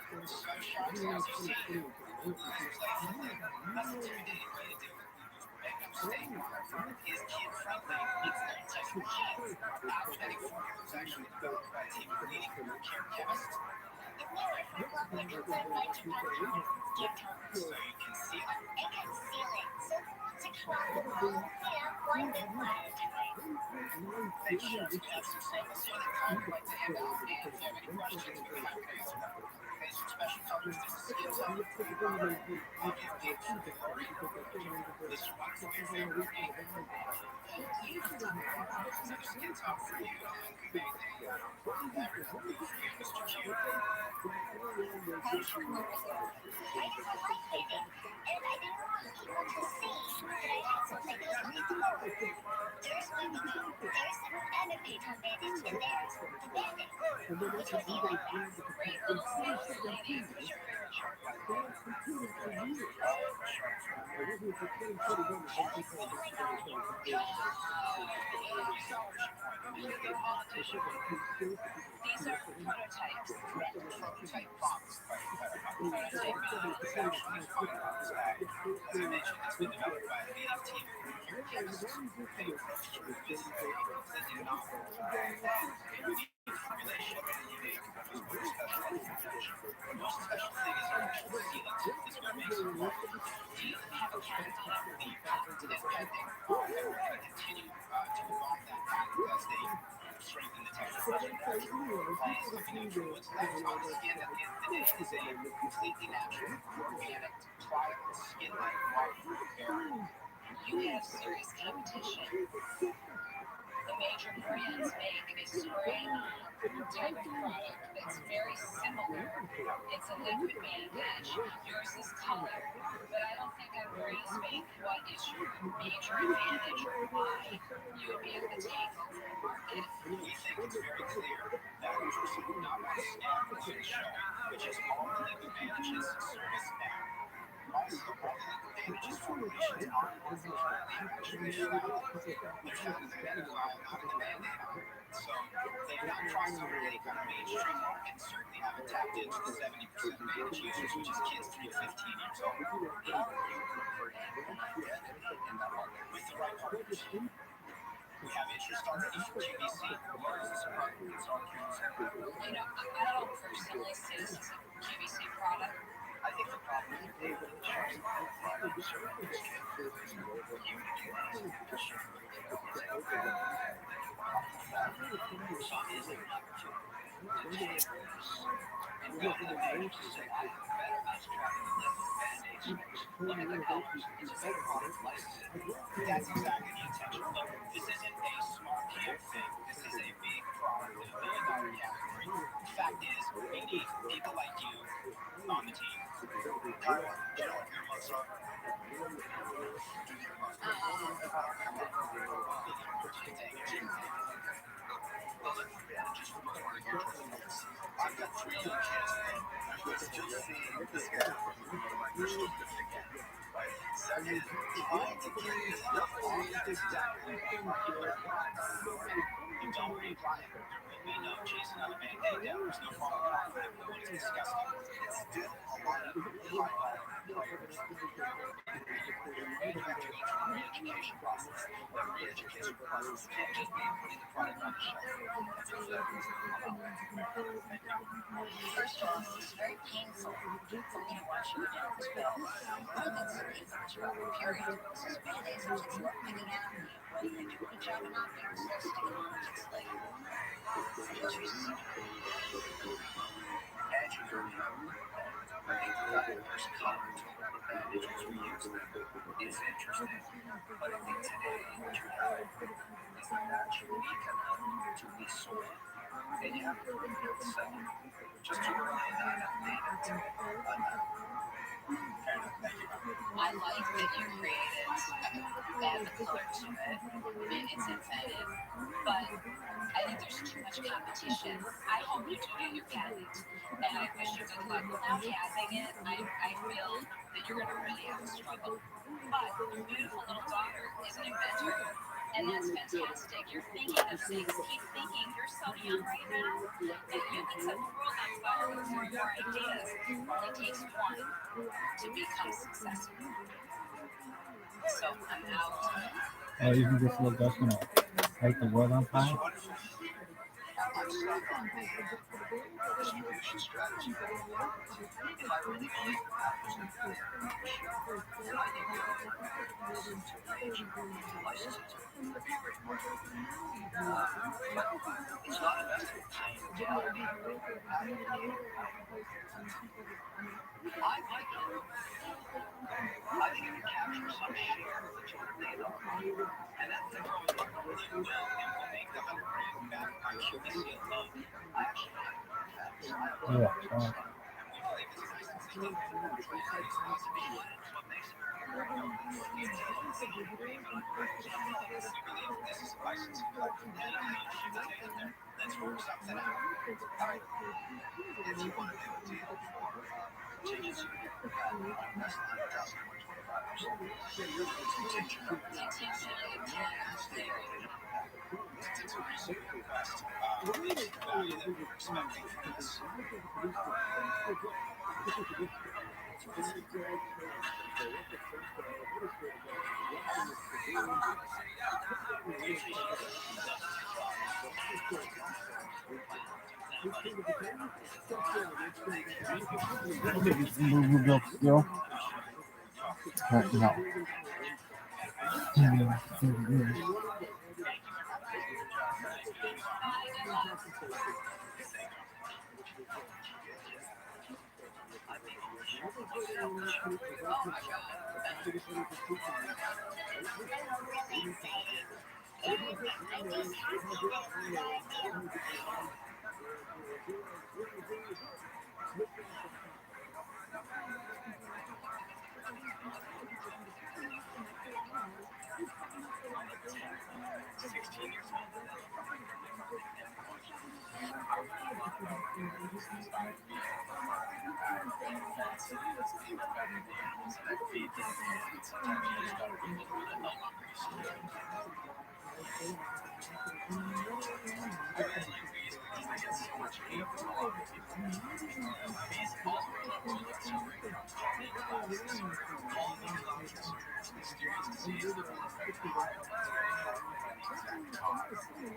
So Sharks, as you see, influencers like Flynn, that's intimidating way to do it. Make no mistake, is kid friendly. It's not just for kids. Our genetic formula was actually developed by a team of leading wound care chemists. The mother from Brooklyn confirmed my technology. Give her so you can seal it. And conceal it. So to come off the bone, one big line. Thanks, Sharks. We have some samples here that Kyle would like to hand out. And if you have any questions, we'll be happy to answer them. made some special colors just to see what's up. I'll give Jake some glory. This is one from your favorite game. Another skin top for you, and we made a fabric for you, Mr. Q. These are prototypes. Prototype box. Prototype is actually fun. As I mentioned, it's been developed by a leading team of hair chemists. They approach this in a completely novel and unique formulation. Unique, most special formulation. The most special thing is our actual sealant. This is what makes it work. Do you have a patent on it? The patent is pending, and we're going to continue to evolve that patent as they strengthen the technology. It's looking at what's left on the skin at the end of the day is a completely natural, organic, pliable, skin-like waterproof barrier. You have serious competition. The major brands make a spray-on type of product that's very similar. It's a liquid bandage. Yours is color, but I don't think I'm grasping what is your major advantage or why you would be able to take over the market. We think it's very clear that a person would not want to scam what's been shown, which is all the liquid bandages service now. Also, all the liquid bandages formulations are actually found. They're found in the medical aisle, not in the Band-Aid aisle. So they've not crossed over any kind of mainstream market, and certainly haven't tapped into the 70% of bandage users, which is kids 3 to 15 years old. How are you converting identity in that market? With the right partners. We have interest already from QVC. Where is this product being sold? You know, I don't personally see this as a QVC product. I think the problem with your data shows a lot of products are in this case. You to do this, you should really go and take so is there an opportunity to take this and go to the page to say, I have a better mousetrap than liquid band-aids mix. Look at the colors. It's a better product, license it. That's exactly the intention. Look, this isn't a smart cute thing. This is a big product in $1 billion category. The fact is, we need people like you on the team. Kyle, do you know what earmuffs are? Do the earmuffs work? I've got 3 young kids. Let's just see this guy. You're still doing it again, right? Second, trying to get this stuff on. That's exactly what you don't reply it. There will be no chasing on the Band-Aid down. There's no falling off of it. It's disgusting. It's still a lot of high-dollar players. You have to go through a re-education process. The re-education process can't just be putting the product on the shelf. First of all, it's very painful for me to watch you down this bill. I don't think it's influential, period. This is Band-Aids that kids love picking at, whether they do a good job or not, they will still stick them on the kids' leg. Jesus. As you heard, the first contour bandages we use is interesting, but I think today what you have is a natural econ to the soil, and you have to bring it itself. Just to rely on that data. I like that you created add the color to it. It's inventive, but I think there's too much competition. I hope you do get your patent, and I wish you good luck. Without having it, I feel that you're going to really have a struggle. But your beautiful little daughter is an inventor, and that's fantastic. You're thinking of things. Keep thinking. You're so young right now that you can set the world on fire with more and more ideas. It only takes one to become successful. So I'm out. Oh, isn't this little girl gonna light the world on fire? stuck on the distribution strategy that we want. If I really believe that there's going to be an internet issue, then I think the only way to arrange licenses would be a great market. But it's not invested in saying, yeah, I mean, I like it. I think it could capture some share of the $200 million market. And that's the growing market. You will make the $100 million back by QVC alone. I actually like the effects. I love Yeah. it. And we believe this licensing is what makes America great. It's we believe this is a licensing play. And I mean, shoot, let's get in there. Let's work something out. All right. If you want to do a deal for tickets, you can get that. That's $9,125. Take your number. Since it's a recent request, the value that we're expecting from this. Still? No.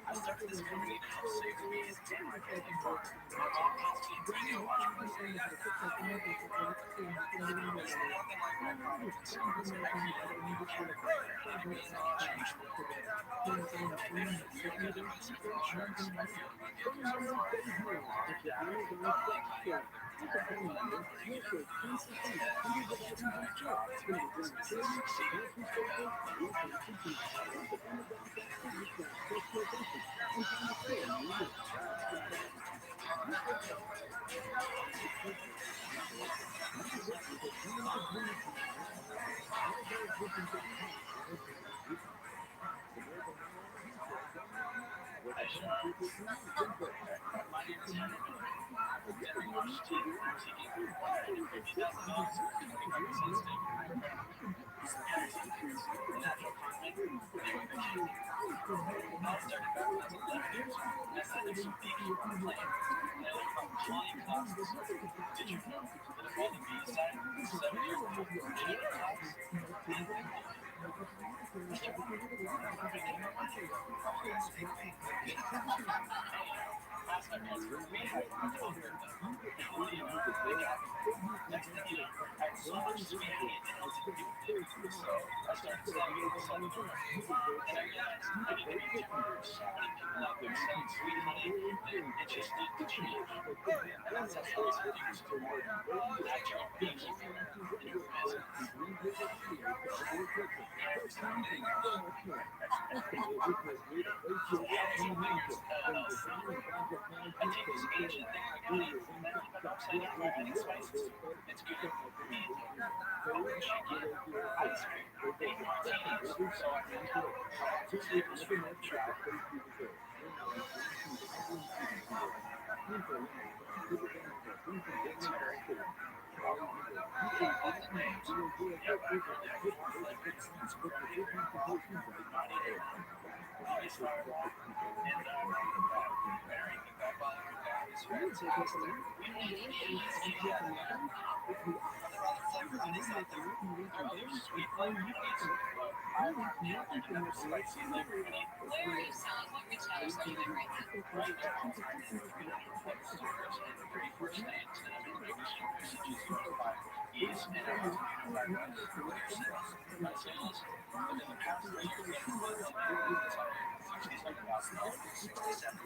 I started this company to help save the bees and my family farm. There's nothing like my product and service. I created a new category that bees can change the world. And if you're going to do some insurance, I feel like you give yourself a like I have it's my job to make this business succeed. My name is Henry. Henry Marsh, seeking $150,000 to become a sun state. The natural climate, the immigration. I started back when I was 11 years old. I signed up some beekeeping plan. And I learned about trillion classes. Did you know that if all the bees died 7 years ago, any of the hives? Mr. Woman, I think my money is going to speak me. Last time I was beehive, I told her that. Well, you know, they got me. Next thing you know, I had so much sweet honey it didn't know what to do with it. So I started selling it to some people. And I realized I need to be different. There's so many people out there selling sweet honey, and it just needs to change. And that's how I started using the word natural beekeeping in your business. I take this ancient thing I got in, and then flip it upside down by adding spices. It's good. Mint, chicken, ice cream, and martinis. So I think flavors from the trout. It's very good. All the names. Yep, I've heard that 4 flavors. It's brody, body hair, Vegas fireball, and Mary Piccola is fantastic. We don't need any of these. Are there other flavors? everyone is out there. There are other sweet flavor hoodies, but I want another spicy flavor hoodie. Where are you selling? What retailers are you in right now? Right now, I'm in 300 plus stores, and the 31st states, and I'm in registered usages notified East and West. What are your sales? My sales within the past 3 years have been $67,000. $67,000.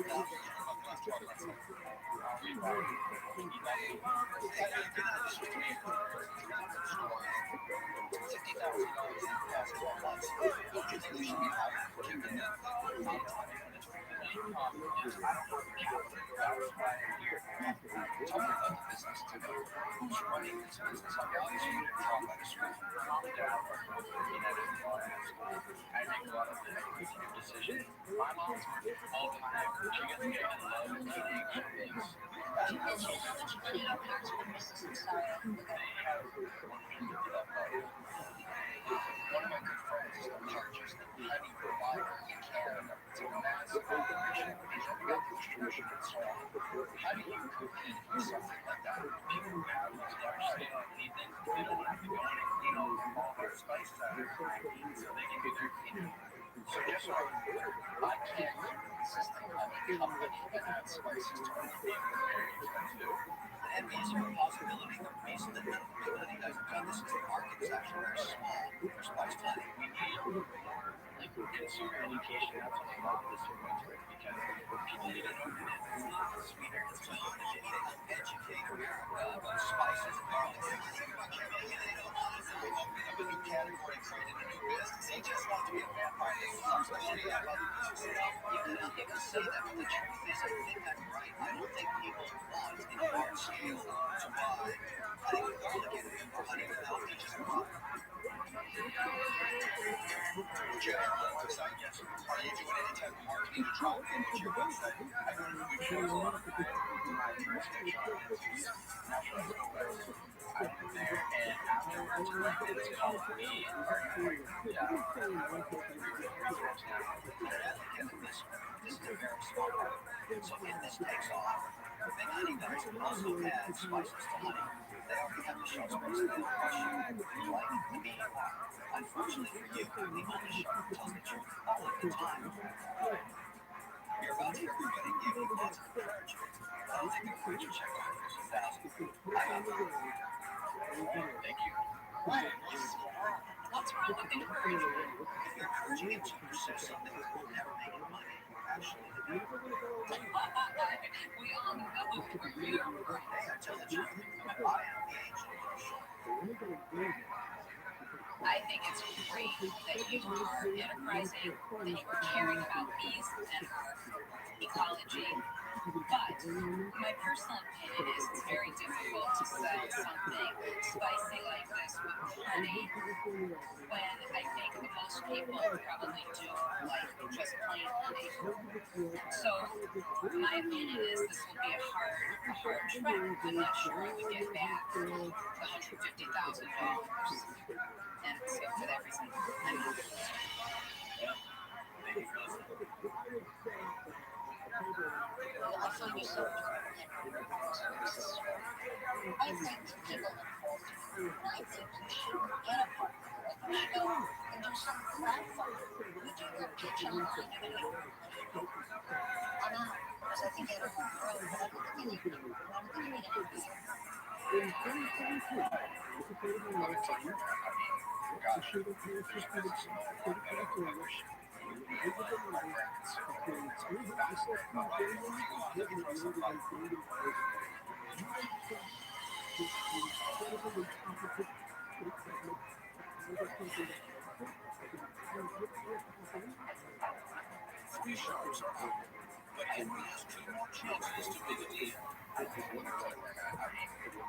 Who's running this business? I'm obviously going to talk about the school. Mom and dad are working at a school. I make a lot of the decisions. My mom's working full time. She gets paid in love and teenage things. And how much money you put into the business to start with? They have one of my good friends is the largest honey provider in Canada. It's a massive operation. He's already got the distribution and so on. How do you compete with something like that? People who have these large scale need things, they don't have to go and all their spices out of so they can do their cleaning. So just like I can't consistent honey company that adds spices to it, being very expensive. And is there a possibility the reason that none of the big honey guys have done this is the market is actually very small for spiced honey? We need more like consumer education. That's what a lot of this is going to because people need to know that it's not sweeter. It's So you need to educate America about spices and garlic. They don't want us to open up a new category, creating a new business. They just want to be a vampire. They love especially you can say that, but the truth is, I think I'm right. I don't think people want in a large scale to buy honey with garlic in it or honey with health features in it. Jay, on the website, yes. Are you doing any type of marketing or dropping into your website? I go to foodporn. My jurisdiction is National West. I went there and afterwards it's called me This is a very small market. So if this takes off, big honey guys will also add spices to honey. They already have the shelf space. They don't question you like the meat you are. Unfortunately for you, the only shark tells the truth all of the time. You're about to hear everybody give you lots of encouragement. I don't think they're your check over 50,000. I got that. Thank you. What's wrong with encouragement? If you're encouraging him to pursue something that will never make him money, actually, We all know for you. hey, I tell the truth. I am the angel of the show. I think it's great that you are enterprising, that you are caring about bees and ecology. But my personal opinion is it's very difficult to sell something spicy like this with honey when I think that most people probably do like just plain honey. So my opinion is this will be a hard trek. I'm not sure we would get back the $150,000. And so for that reason, I'm not. Thank you for listening. I find yourself I think people involved in food, I think you should get a partner with a show and do some crowdfunding. You do your pitch online, you're going to get I'm out, because I think it'll grow. But I don't think you need Gosh, there's business in all along that I wish my friend could sit there and it's fascinating. But like, before we go on, let me throw something out. Three sharks are out, but Henry has two more chances to make a deal.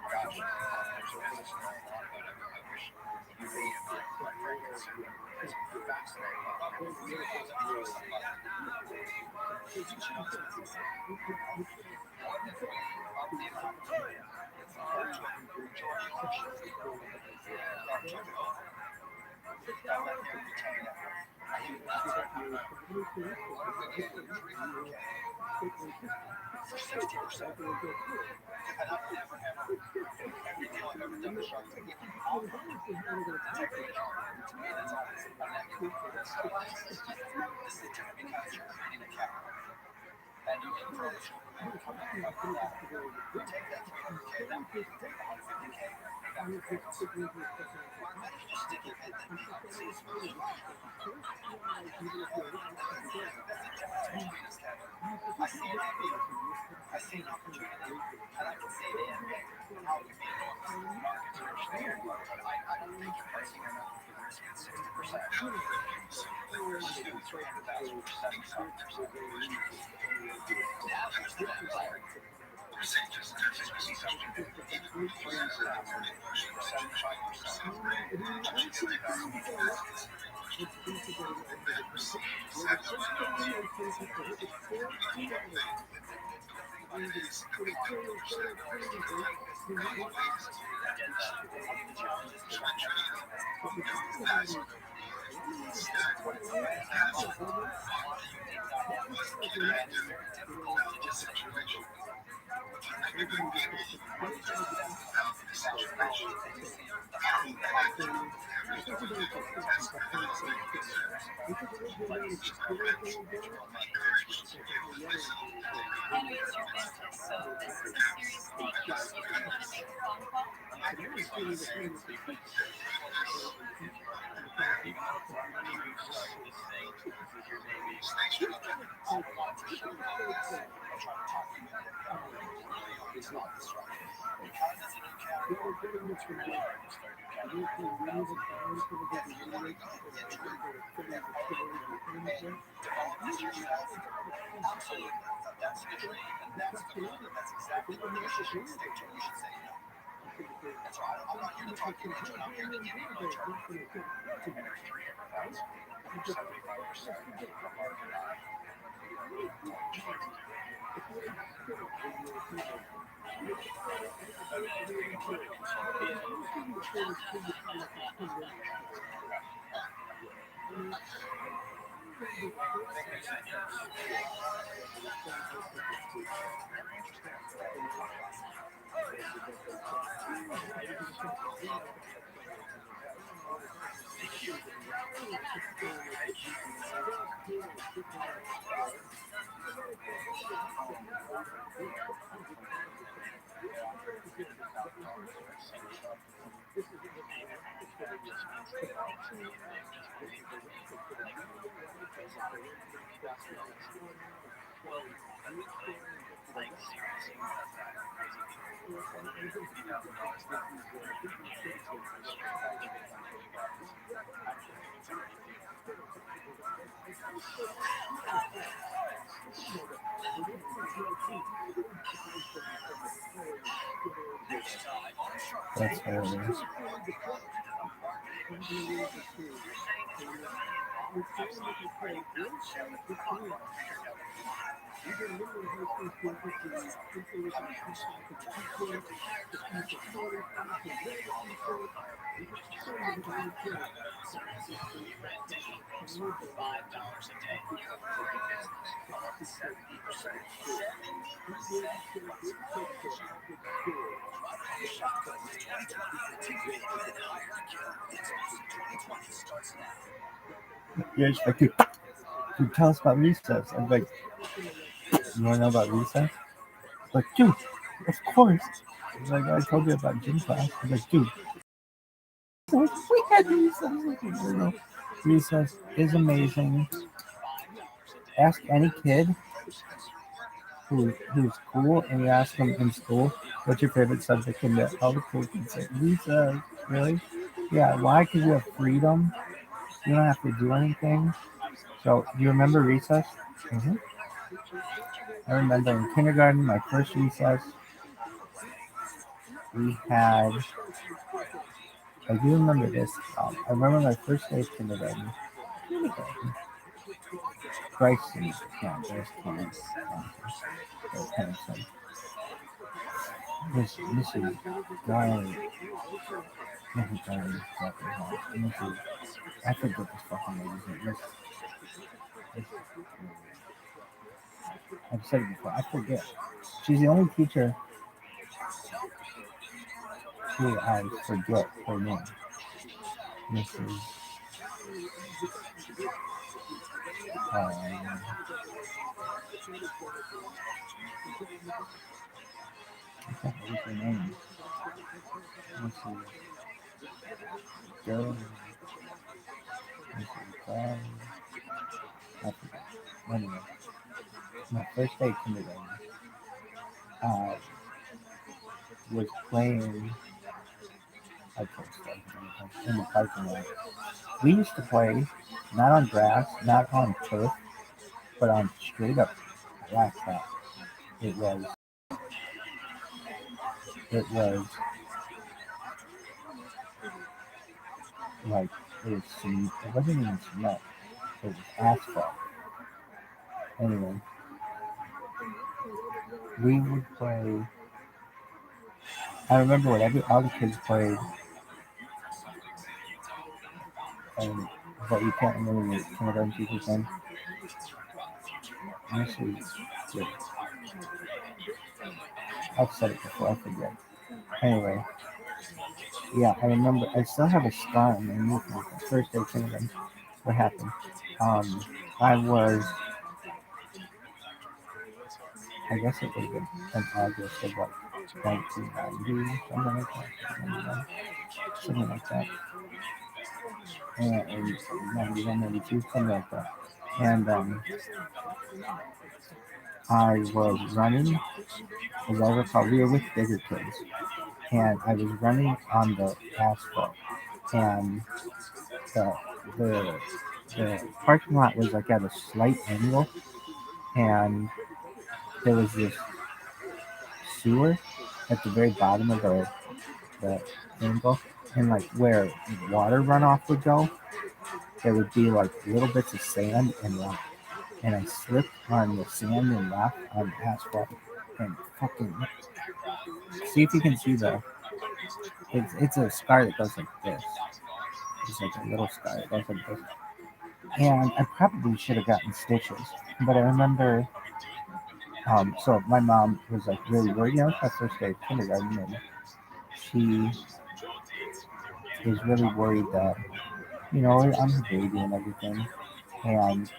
Gosh, there's business in all along that I wish you and my friend could sit there. It's fascinating. Before we go on, let me throw something out. What if we up the amount to majority ownership? That took it over. That let them retain it. I think that's what we do. What if we for 60%. And I've never, ever, every deal I've ever done with Sharks, even offer, the technique is hard. To me, that's always a negative. This is different because you're creating a capital. And you can throw the Superman and come in like that. You take that 300K, then you take 150K, you got your parents. Where I managed to stick your head that deep and see as much as you can. That's the difference between us, Kevin. I see an idea, I see an opportunity, and I can see the end game. How it can be enormous. The market's understanding, but I don't think you're pricing enough for the risk at 60%. Let's do 300,000 for 77%. Now here's the next player. Percentages technically subject. Even when you use that for an inversion of 75%. Henry, it's your business, so this is a serious thing. You really want to make a phone call? Absolutely. That's the dream, and that's the goal, and that's exactly what you should stick to. You should say no. That's right. I'm not here to talk you into it. I'm here to give you no turn. And there's 300,000. 75% of market eye. That's hilarious. Yes, I could tell us about recess. I'm like, you want to know about recess? Like, dude, of course. Like, I told you about gym class. I'm like, dude, we had recess. Recess is amazing. Ask any kid who's cool, and you ask them in school, what's your favorite subject? And all the cool kids say, recess. Really? Yeah, why? Because you have freedom. You don't have to do anything. So, do you remember recess? Mm-hmm. I remember in kindergarten, my first recess, we had, I do remember this. I remember my first day of kindergarten. Christ in yeah, there's Thomas. There's Thomas. Mrs. Darling. Mrs. Darling. Mrs. I forget this fucking lady's name. I've said it before. I forget. She's the only teacher who I forget her name. Mrs. I can't remember her name. Mrs. Joe. Mrs. Brown. I forget. Anyway, my first day of kindergarten, I was playing. I told stuff in the parking lot. We used to play not on grass, not on turf, but on straight up blacktop. It was like it wasn't even cement. It was asphalt. Anyway, we would play. I remember when all the kids played, and but you can't remember your kindergarten teacher's name. Honestly, yeah. I've said it before. I forget. Anyway, yeah, I remember. I still have a scar on my knee from the first day of kindergarten. What happened? I was. I guess it would have been in August of like 1990, something like that. And 91, 92, something like that. And I was running, as I recall, we were with bigger kids, and I was running on the asphalt, and the the the parking lot was like at a slight angle, and there was this sewer at the very bottom of the angle, and like where water runoff would go, there would be like little bits of sand and rock. And I slipped on the sand and rock on the asphalt and fucking see if you can see it's a scar that goes like this. It's like a little scar that goes like this. And I probably should have gotten stitches. But I remember so my mom was like really worried, you know, it's my first day of kindergarten, and she was really worried that, you know, I'm her baby and everything. And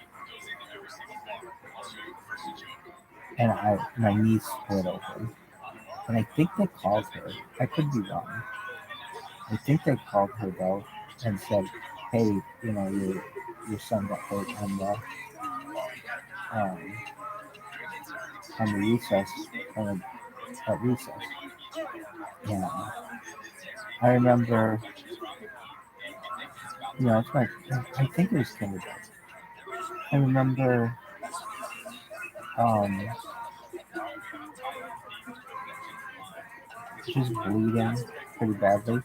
my knee split open. And I think they called her. I could be wrong. I think they called her though and said, "Hey, you know, your son got hurt um, on the recess, at recess." Yeah, I remember. You know, I think it was kindergarten. I remember. Um, just bleeding pretty badly.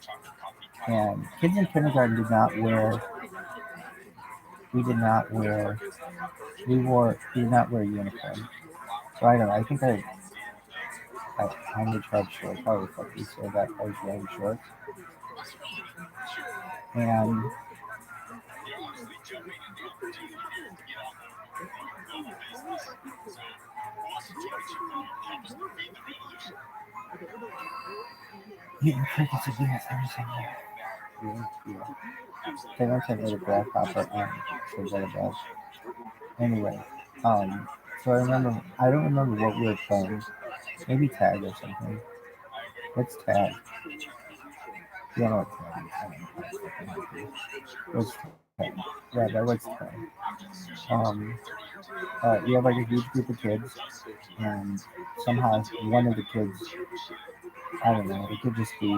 And kids in kindergarten did not wear. We did not wear. We did not wear uniform. So I don't know. I think I only tried shorts. I was lucky, so that I was wearing shorts. And eating crickets and beans every single day. Yeah. They don't say little grasshopper and forget about. Anyway, so I don't remember what we were playing. Maybe tag or something. What's tag? You know what tag is. I don't know. What's tag? Yeah, that was tag. Um, you have like a huge group of kids, and somehow one of the kids, I don't know, it could just be,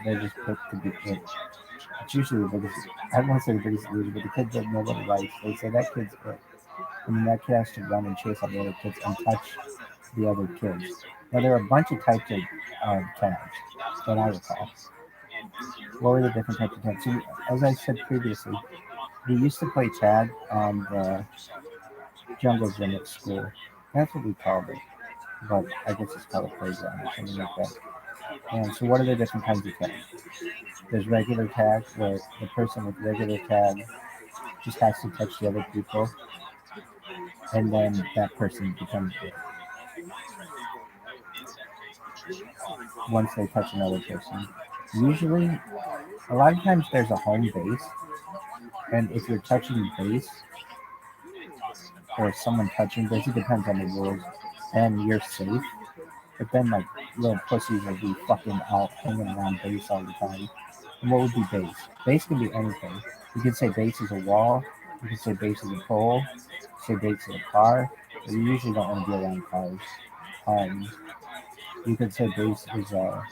they just pick to be it. It's usually the biggest, I don't want to say the biggest loser, but the kids that nobody likes, they say that kid's it. I mean, that kid has to run and chase all the other kids and touch the other kids. Now, there are a bunch of types of tags that I recall. What were the different types of tags? So, as I said previously, we used to play tag on the jungle gym at school. That's what we called it. But I guess it's called a playground or something like that. And so what are the different kinds of tag? There's regular tag, where the person with regular tag just has to touch the other people. and then that person becomes it once they touch another person. Usually, a lot of times there's a home base, and if you're touching base or someone touching base, it depends on the rules, and you're safe. But then, like, little pussies will be fucking out hanging around base all the time. And what would be base? Base can be anything. You could say base is a wall. You could say base is a pole. You could say base is a car. But you usually don't want to be around cars. You could say base is a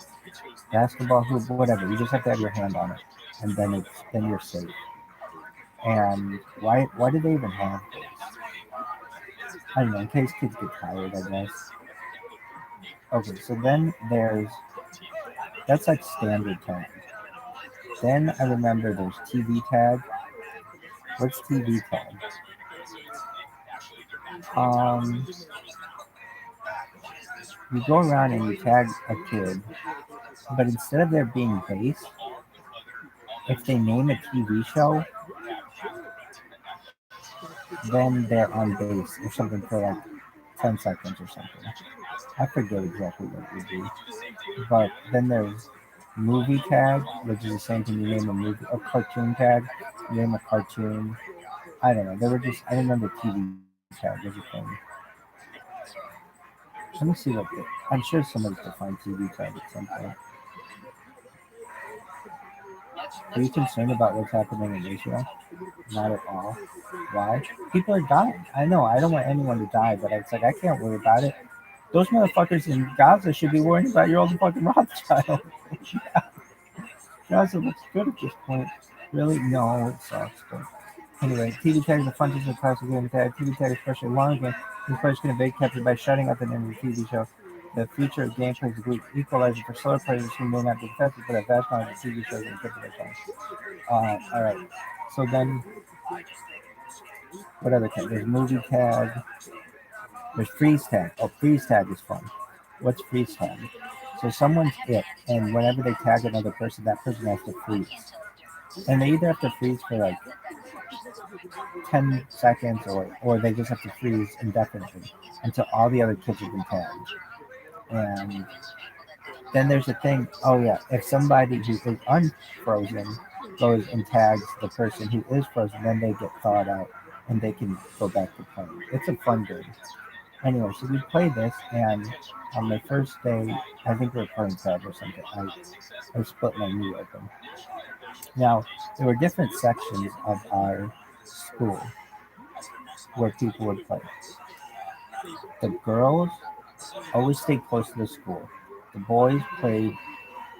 basketball hoop, whatever. You just have to have your hand on it, and then you're safe. And why do they even have base? I don't know. In case kids get tired, I guess. Okay, so then that's like standard tag. Then I remember there's TV tag. What's TV tag? You go around and you tag a kid, but instead of there being base, if they name a TV show, then they're on base or something for like 10 seconds or something. I forget exactly what it would be. But then there's movie tag, which is the same thing. You name a movie, a cartoon tag, you name a cartoon. I don't know. I remember TV tag was a thing. Let me see I'm sure somebody's defined TV tag at some point. Are you concerned about what's happening in Israel? Not at all. Why? People are dying. I know. I don't want anyone to die, but it's like I can't worry about it. Those motherfuckers in Gaza should be worrying about your old fucking Rothschild. Gaza looks good at this point. Really? No, it sucks. But anyway, TV tag is the fun of the classic game tag. TV tag, especially long game, is players can evade capture by shutting up the name of the TV show. The future of gameplay is a good equalizer for slower players who may not be effective, but have vast knowledge of TV shows and encrypted time. Alright. So then, what other tag? There's movie tag. There's freeze tag. Oh, freeze tag is fun. What's freeze tag? So someone's it, and whenever they tag another person, that person has to freeze. And they either have to freeze for like 10 seconds or they just have to freeze indefinitely until all the other kids have been tagged. And then there's a thing, oh yeah, if somebody who is unfrozen goes and tags the person who is frozen, then they get thawed out and they can go back to playing. It's a fun game. Anyway, so we played this, and on my first day, I think we were playing tag or something. I split my knee open. Now, there were different sections of our school where people would play. The girls always stayed close to the school. The boys played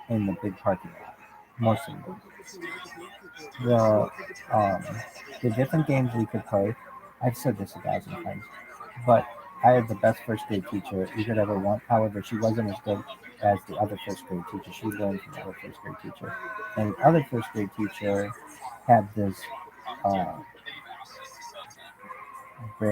in the big parking lot, most of them. The different games we could play, I've said this 1,000 times, but I had the best first grade teacher you could ever want. However, she wasn't as good as the other first grade teacher. She learned from the other first grade teacher. And the other first grade teacher had this, what do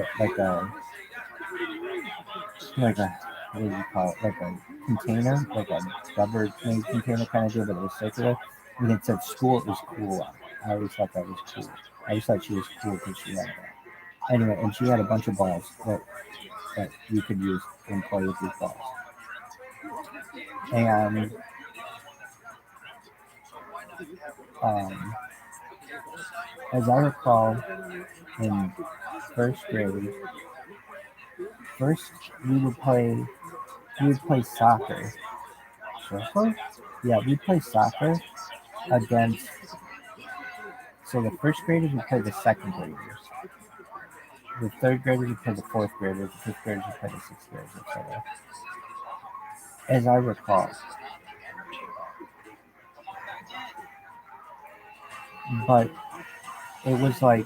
you call it? Like a container, like a rubber made container kind of deal, but it was circular. And it said "school is cool" on it. I always thought that was cool. I always thought she was cool because she had that. Anyway, and she had a bunch of balls that you could use and play with these balls. And as I recall, in first grade, we would play soccer. Soccer? Yeah, we play soccer against. So the first graders would play the second graders. The third graders would play the fourth graders. The fifth graders would play the sixth graders, etc. As I recall. But it was like,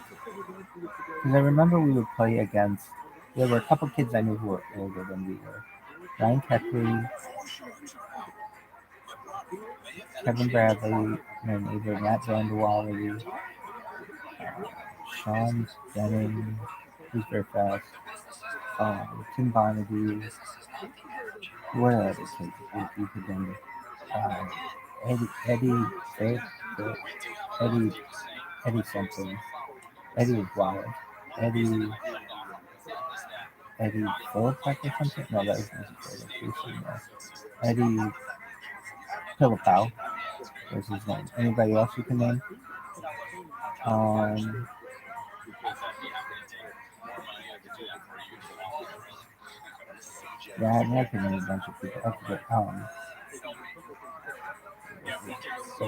because I remember we would play against, there were a couple kids I knew who were older than we were. Ryan Keckley, Kevin Bradley, my neighbor Matt Vanderwally, Sean Denning, who's very fast, Tim Bonady, what are other kids you could name? Eddie something. Eddie was wild. Eddie, Eddie Philipek or something. No, that was Eddie Pilipow was his name. Anybody else you can name? Yeah, I can name a bunch of people. I forget. So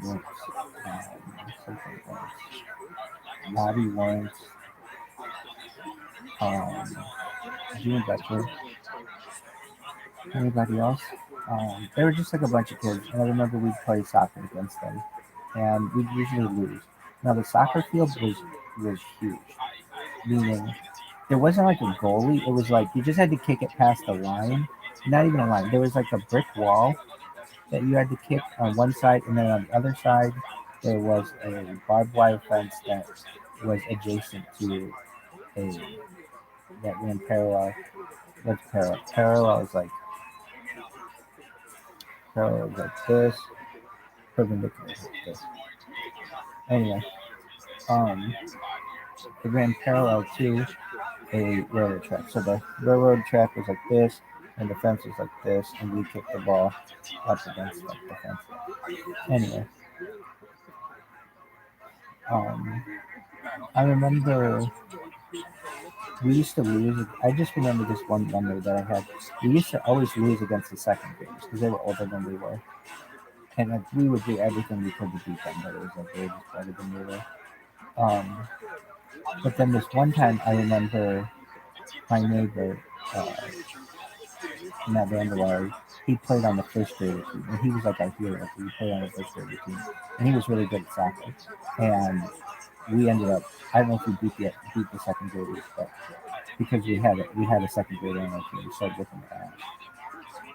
was something else. Bobby Lawrence, June Butcher. Anybody else? They were just like a bunch of kids, and I remember we'd play soccer against them, and we'd usually lose. Now the soccer field was huge, meaning there wasn't like a goalie. It was like you just had to kick it past the line. Not even a line. There was like a brick wall that you had to kick on one side, and then on the other side there was a barbed wire fence that was adjacent to a that ran parallel. What's parallel? Parallel is like this, perpendicular is like this. Anyway, it ran parallel to a railroad track. So the railroad track was like this, and the fence was like this, and we kicked the ball up against like the fence. Anyway, I remember we used to lose. I just remember this one memory that I had. We used to always lose against the second graders because they were older than we were, and like, we would do everything we could to beat them. But it was like they were just better than we were. But then this one time, I remember my neighbor, Matt Vanderwaard, he played on the first grader team, and he was like our hero. He played on the first grader team, and he was really good at soccer. And we ended up, I don't know if we beat the second graders, but because we had a second grader on our team, we started whipping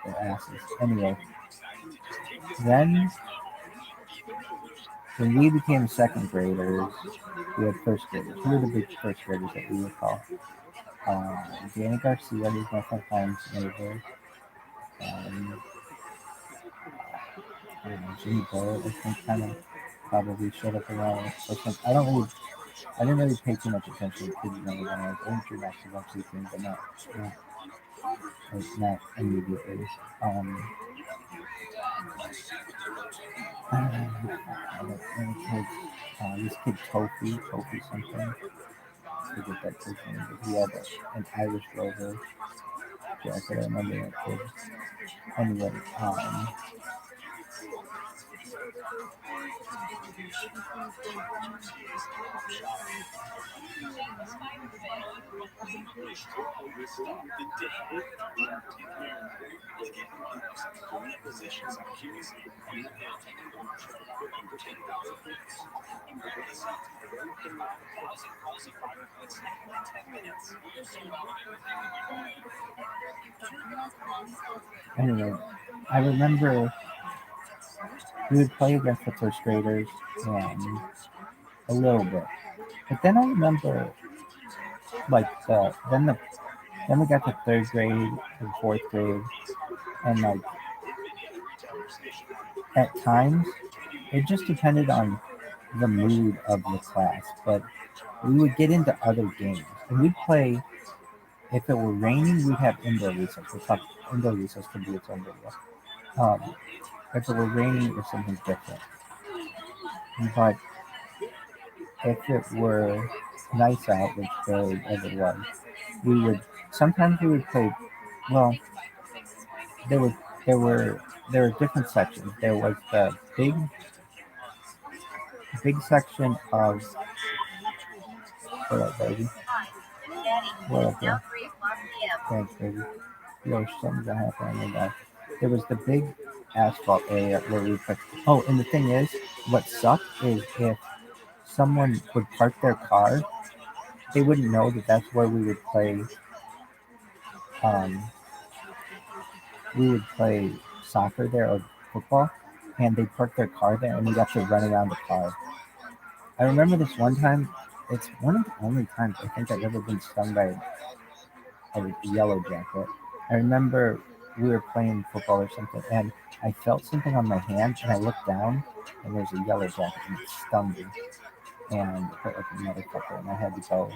their asses. Anyway, then when we became second graders, we had first graders. Who were the big first graders that we would call? Danny Garcia, who's my front neighbor. Jimmy Barrett, I think, kind of probably showed up around. I didn't really pay too much attention to kids younger than I was. I went through that eventually thing, but not immediately. This kid Tofi something. I forget that kid's name, but he had an Irish Rover jacket. I remember that kid. Anyway, I remember we would play against the first graders a little bit, but then I remember like then we got to third grade and fourth grade, and like at times it just depended on the mood of the class, but we would get into other games, and we'd play. If it were raining, we'd have indoor recess. Indoor recess could be its own video. If it were raining, it was something different. But if it were nice out, which barely ever was, sometimes we would play. Well, there were different sections. There was the big section of what up, baby? What up, there? Thanks, baby. Yo, something's gonna happen on that. There was the big asphalt area where we put. Oh, and the thing is, what sucked is if someone would park their car, they wouldn't know that that's where we would play. We would play soccer there or football, and they'd park their car there, and we'd have to run around the car. I remember this one time. It's one of the only times I think I've ever been stung by a yellow jacket. I remember we were playing football or something, and I felt something on my hand, and I looked down, and there's a yellow jacket, and it stung me, and it hurt like a motherfucker, and I had to go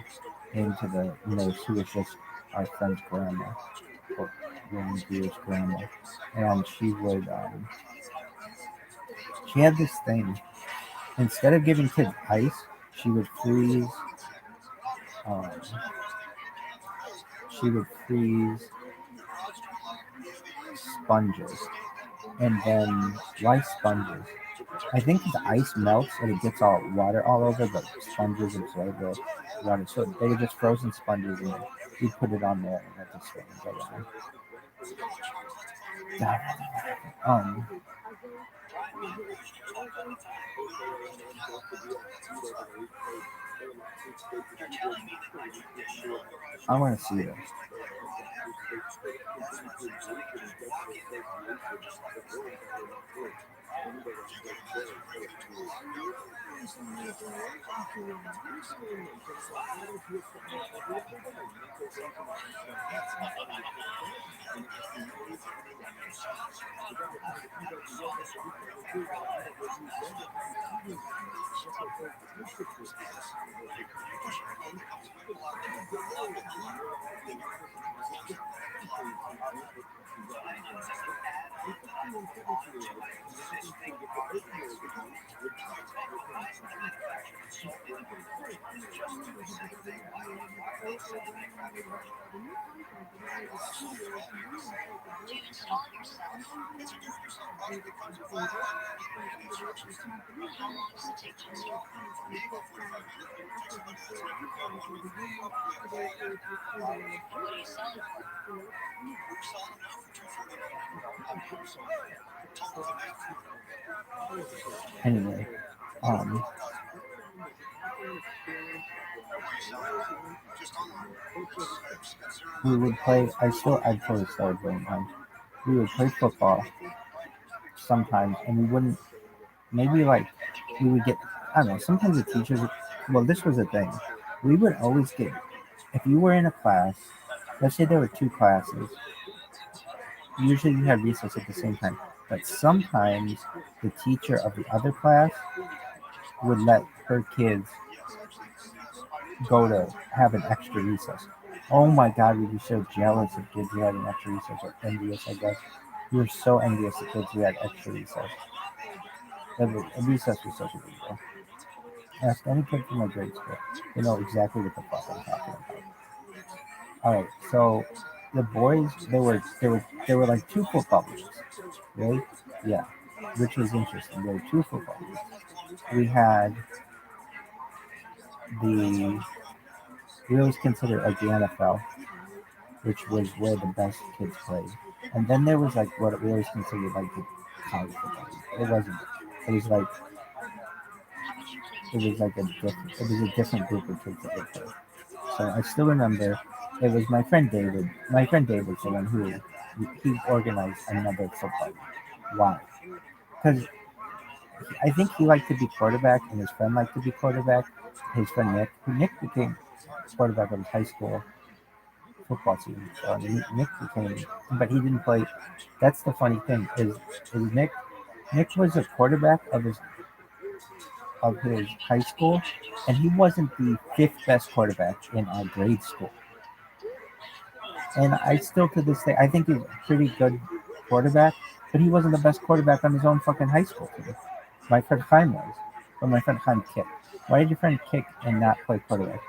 into the nurse who was just our friend's grandma, or William Beer's grandma, and she had this thing. Instead of giving kids ice, she would freeze. Um, she would freeze sponges, and then why sponges? I think the ice melts and it gets all water all over, but sponges absorb the water. So they were just frozen sponges, and you put it on there and let the strain go down. I want to see this. Do you install it yourself? How long does it take to install? What are you selling for? Anyway, we would play. I'd totally started playing. We would play football sometimes, and we wouldn't. Maybe like we would get. I don't know. Sometimes the teachers. Well, this was a thing. We would always get. If you were in a class, let's say there were two classes. Usually you had recess at the same time, but sometimes the teacher of the other class would let her kids go to have an extra recess. Oh my God, we'd be so jealous of kids who had an extra recess, or envious, I guess. We were so envious of kids who had extra recess. Recess was such a big deal. Ask any kid from my grade school. They know exactly what the fuck I'm talking about. All right, so the boys, there were like two football leagues, right? Yeah, which was interesting. There were two football leagues. We had we always considered like the NFL, which was where the best kids played. And then there was like what we always considered like the college football league. It wasn't. It was like a different group of kids that would play. So I still remember it was my friend David. My friend David was the one who he organized another football league. Why? Because I think he liked to be quarterback, and his friend liked to be quarterback. His friend Nick became quarterback of his high school football team. So Nick became, but he didn't play. That's the funny thing is Nick was a quarterback of his high school, and he wasn't the fifth best quarterback in our grade school. And I still to this day I think he's a pretty good quarterback, but he wasn't the best quarterback on his own fucking high school team. My friend Chaim was, but my friend Chaim kicked. Why did your friend kick and not play quarterback?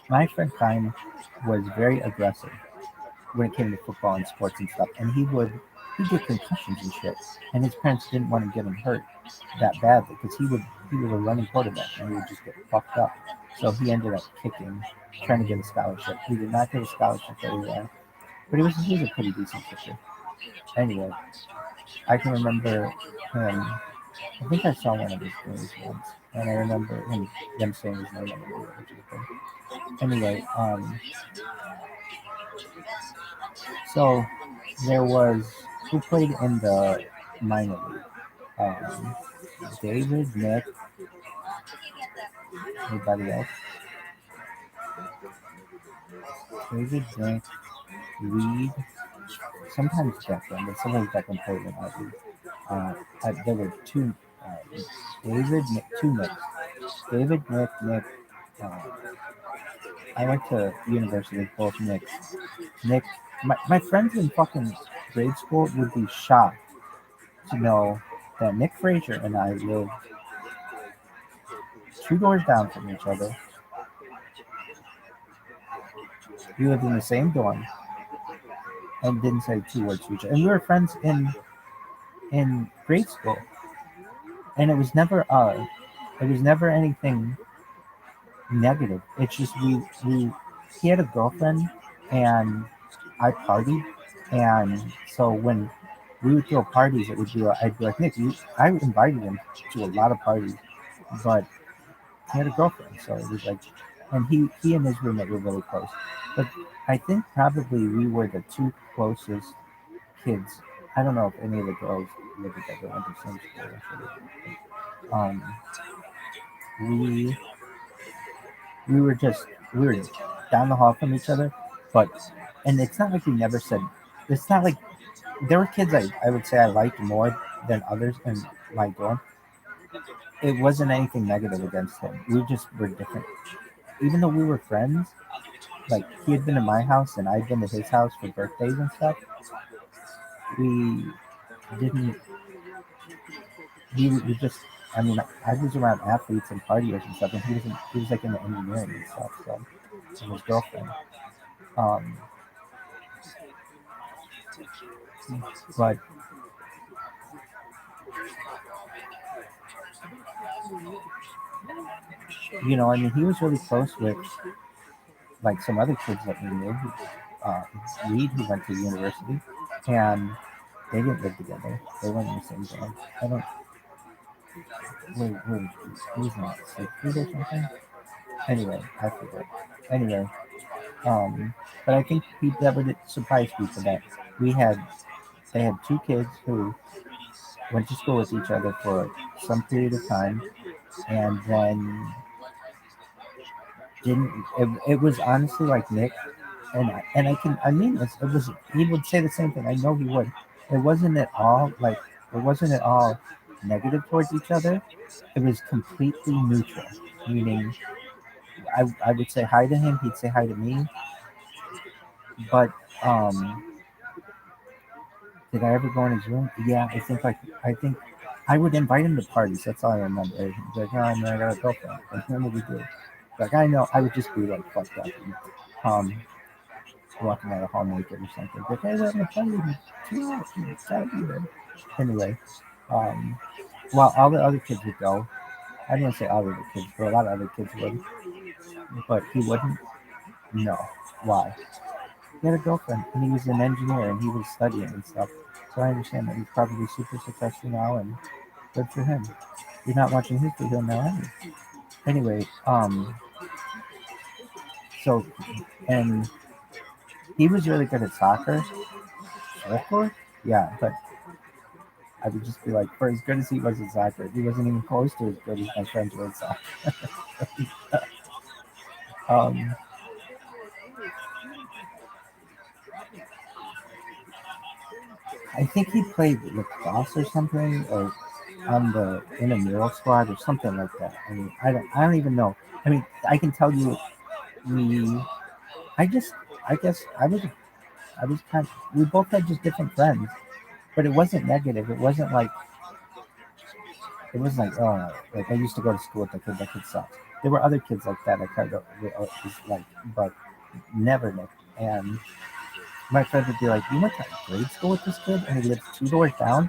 My friend Chaim was very aggressive when it came to football and sports and stuff, and he'd get concussions and shit, and his parents didn't want to get him hurt that badly because he was a running quarterback and he would just get fucked up. So he ended up kicking, trying to get a scholarship. He did not get a scholarship everywhere, but he was a pretty decent kicker. Anyway, I can remember him. I think I saw one of his games once, and I remember them saying his name on the video, which is good. Anyway, so there was who played in the minor league? David, Nick, anybody else? David, Nick, Reed, sometimes Declan, but sometimes Declan played in our league. There were two, David, two Nicks. David, Nick, I went to university with both Nicks. Nick, my friends in fucking grade school would be shocked to know that Nick Frazier and I lived 2 doors down from each other. We lived in the same dorm and didn't say 2 words to each other. And we were friends in grade school. And it was never anything negative. It's just he had a girlfriend and I partied, and so when we would throw parties, it would be like, I'd be like, Nick, I invited him to a lot of parties, but he had a girlfriend, so it was like, and he and his roommate were really close. But I think probably we were the 2 closest kids. I don't know if any of the girls lived together, went to the same school. We were down the hall from each other, and it's not like we never said. It's not like there were kids I would say I liked more than others in my dorm. It wasn't anything negative against him. We just were different. Even though we were friends, like he had been to my house and I'd been to his house for birthdays and stuff. We didn't. We just. I mean, I was around athletes and partiers and stuff, and he was like in the engineering and stuff. So, and his girlfriend. But I mean, he was really close with like some other kids that we knew. Reed, who went to university, and they didn't live together. They weren't in the same dorm. I don't. Wait, who's not sick or something? Anyway, I forget. Anyway, but I think that would surprise people that they had 2 kids who went to school with each other for some period of time, and then didn't. It was honestly like Nick, I mean this. It was he would say the same thing. I know he would. It wasn't at all negative towards each other. It was completely neutral, meaning I would say hi to him, he'd say hi to me. But did I ever go in his room? Yeah, I think I would invite him to parties. That's all I remember. He'd be like, oh, man, I got a girlfriend. Like, when would we do? Like, I know, I would just be like fucked up and walking out of hall naked or something. But hey, we're having a party. It's gotta be there. Anyway, while all the other kids would go, I didn't say all of the kids, but a lot of other kids would. But he wouldn't. No. Why? He had a girlfriend, and he was an engineer, and he was studying and stuff. So I understand that he's probably super successful now, and good for him. You're not watching his video now, are you? Anyway, so, and he was really good at soccer. Soccer? Yeah, but I would just be like, for as good as he was at soccer, he wasn't even close to as good as my friends were at soccer. I think he played lacrosse or something, or on the intramural squad or something like that. I mean, I don't even know. I mean, I can tell you, I guess I was kind. We both had just different friends, but it wasn't negative. It wasn't like like I used to go to school with that kid sucks. There were other kids like that I kind of was like, but never Nick. And my friend would be like, "You went to grade school with this kid, and he lives 2 doors down,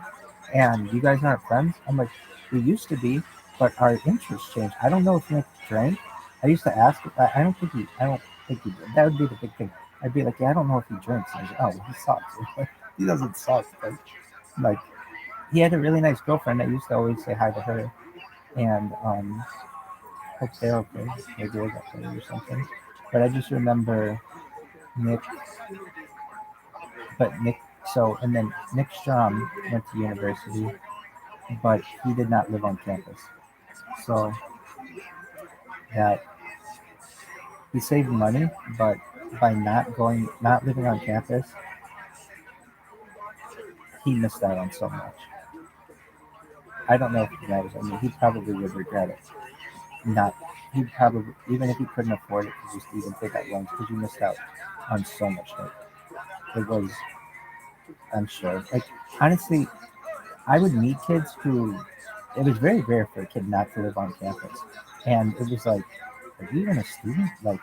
and you guys aren't friends?" I'm like, "We used to be, but our interests changed. I don't know if Nick drank. I used to ask. I don't think he. I don't think he did. That would be the big thing. I'd be like, yeah, I don't know if he drinks. And he's like, oh, he sucks. Like, he doesn't suck. But like, he had a really nice girlfriend. I used to always say hi to her, and hope they're okay. Maybe they got married or something. But I just remember Nick. But Nick. So and then Nick Strom went to university, but he did not live on campus. So that he saved money, but by not living on campus, he missed out on so much. I don't know if he knows. I mean, he probably would regret it, not he'd probably, even if he couldn't afford it, to just even take out loans because you missed out on so much. Like, it was, I'm sure. Like, honestly, I would meet kids who, it was very rare for a kid not to live on campus. And it was like, are you even a student? Like,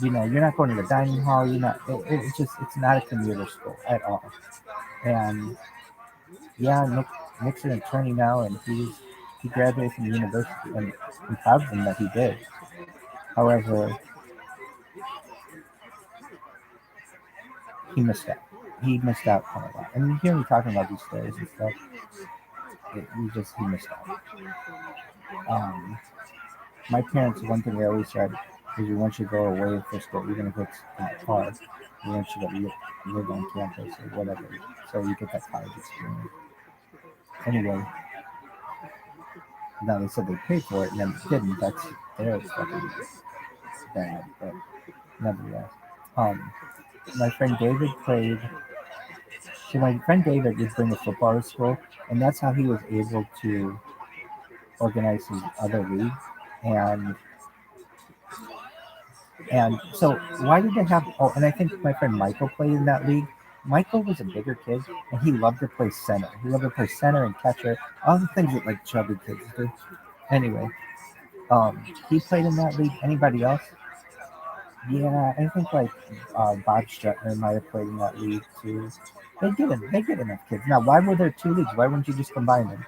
you're not going to the dining hall. You're not, it's just, it's not a commuter school at all. And yeah, Nick's an attorney now, and he graduated from the university, and I'm proud of him that he did. However, he missed out. He missed out on a lot. And you hear me talking about these stories and stuff. He missed out. My parents, one thing they always said is, you want you to go away for school, even if it's in a car, you want you to live on campus or whatever, so you get that college experience. Anyway, now they said they paid for it, and then they didn't. That's their fucking bad, but nevertheless. My friend David played. So my friend David would bring a football to school, and that's how he was able to organize his other league. And so why did they have? Oh, and I think my friend Michael played in that league. Michael was a bigger kid, and he loved to play center. He loved to play center and catcher, all the things that like chubby kids do. Anyway, he played in that league. Anybody else? Yeah, I think like Bob Stratner might have played in that league too. They get enough kids. Now, why were there two leagues? Why wouldn't you just combine them?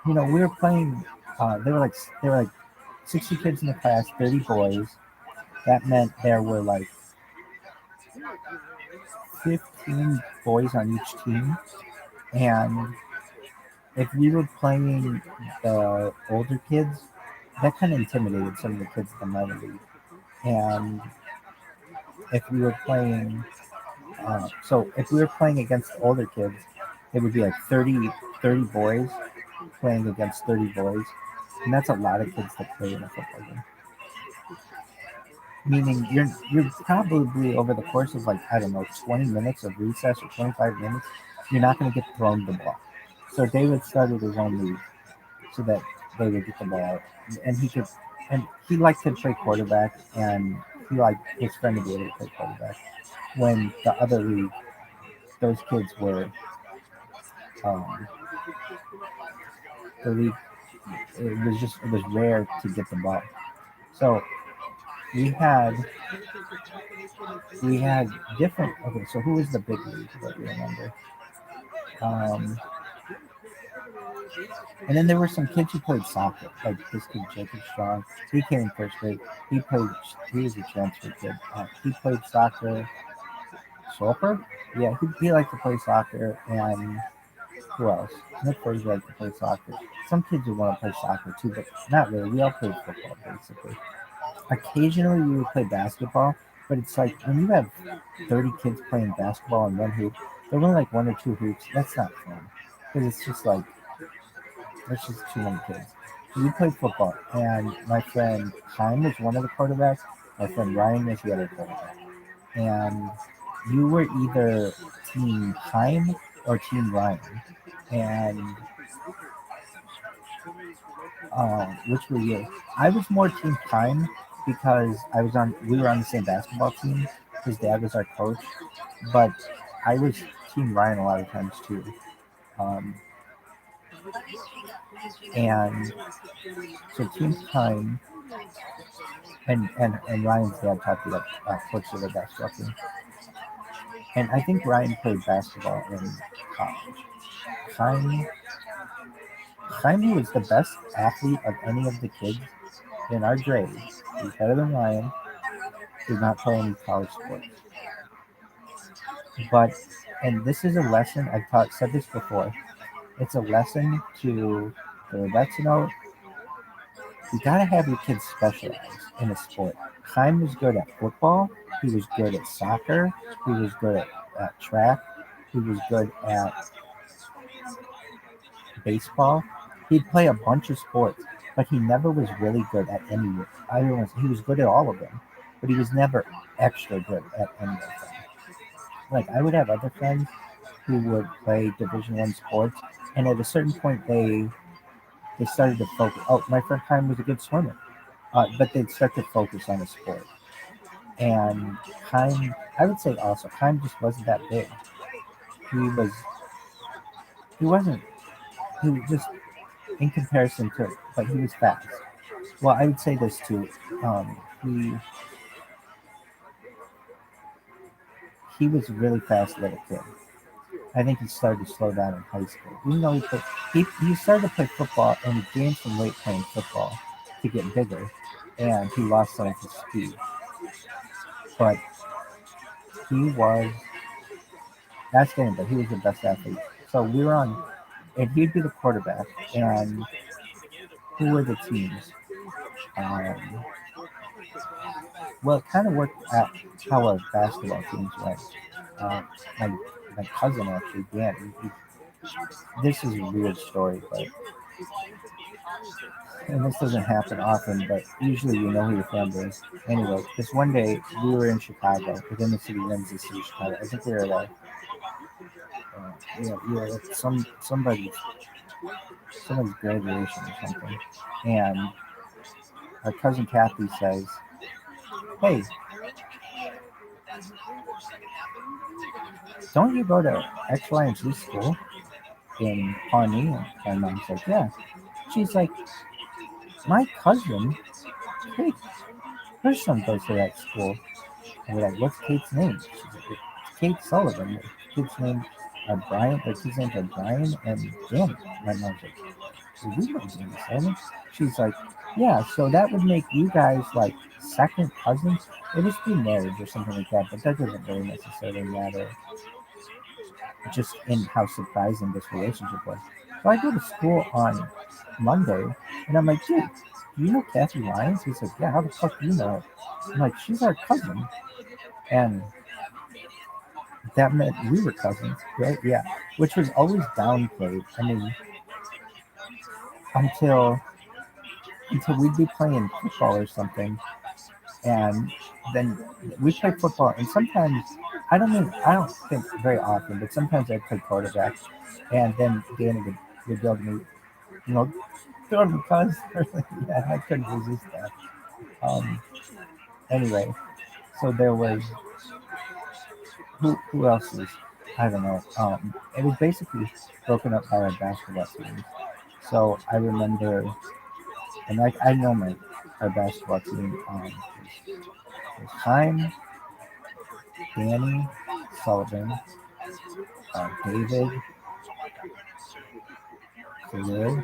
We were playing. There were like 60 kids in the class, 30 boys. That meant there were like 15 boys on each team, and if we were playing the older kids, that kind of intimidated some of the kids in the minor league. And if we were playing if we were playing against older kids, it would be like 30 boys playing against 30 boys. And that's a lot of kids to play in a football game. Meaning you're probably over the course of like, I don't know, 20 minutes of recess or 25 minutes, you're not going to get thrown the ball. So David started his own league so that they would get the ball. And he liked to play quarterback, and he liked his friend to be able to play quarterback. When the other league, those kids were the league, it was rare to get the ball. So we had different. Okay, so who was the big league that you remember? And then there were some kids who played soccer, like this kid Jacob Strong. He came in first grade. He was a transfer kid. He played soccer. Soccer? Yeah, he liked to play soccer. And who else? Nick Fergie liked to play soccer. Some kids would want to play soccer too, but not really. We all played football, basically. Occasionally we would play basketball, but it's like when you have 30 kids playing basketball in one hoop, there were like one or two hoops. That's not fun, because it's just like, there's just too many kids. So we played football, and my friend Chaim was one of the quarterbacks. My friend Ryan was the other quarterback. And you were either Team Chaim or Team Ryan. And which were you? I was more Team Chaim because we were on the same basketball team. His dad was our coach, but I was Team Ryan a lot of times too. And so Team Chaim and Ryan's dad taught me coach of the basketball team. And I think Ryan played basketball in college. Chaim was the best athlete of any of the kids in our grade. He's better than Ryan. Did not play any college sports. But, and this is a lesson, said this before, it's a lesson to the vets to know, you gotta have your kids specialize in a sport. Chaim was good at football, he was good at soccer, he was good at track, he was good at baseball. He'd play a bunch of sports, but he never was really good at any. He was good at all of them, but he was never extra good at any of them. Like, I would have other friends who would play Division I sports, and at a certain point they they started to focus. Oh, my friend Chaim was a good swimmer, but they'd start to focus on a sport. And Chaim, I would say also, Chaim just wasn't that big. He wasn't, he was just in comparison to, but he was fast. Well, I would say this too. He was a really fast little kid. I think he started to slow down in high school. Even though he started to play football and he gained some weight playing football to get bigger, and he lost some of his speed. But he was that's getting, but he was the best athlete. So we were on, and he'd be the quarterback. And who were the teams? Well, it kind of worked out how our basketball teams went. Uh, my cousin actually, Dan. This is a weird story, but and this doesn't happen often, but usually you know who your friend is. Anyway, this one day we were in Chicago, within the city limits of the city of Chicago. I think we were at somebody's graduation or something, and our cousin Kathy says, "Hey, don't you go to X, Y, and Z school in Pawnee?" And my mom's like, "Yeah." She's like, "My cousin, Kate, her son goes to that school." And we're like, "What's Kate's name?" She's like, "It's Kate Sullivan." The kids' names are Brian. Their kids' names are Brian and Danny. My mom's like, "Well, we know Danny Sullivan." She's like, "Yeah, so that would make you guys like second cousins. It must be marriage or something like that, but that doesn't really necessarily matter. Just in how surprising this relationship was." So I go to school on Monday, and I'm like, "Dude, do you know Kathy Lyons?" He's like, "Yeah, how the fuck do you know her?" I'm like, "She's our cousin." And that meant we were cousins, right? Yeah, which was always downplayed. I mean, until we'd be playing football or something, and then we play football, and sometimes I don't think very often, but sometimes I'd play quarterback, and then Danny would go to me, throw to cuz. Yeah, I couldn't resist that. Anyway, so there was who else is, I don't know. It was basically broken up by our basketball team. So I remember, and like I know our basketball team was Chaim, Danny Sullivan, David, Khalil,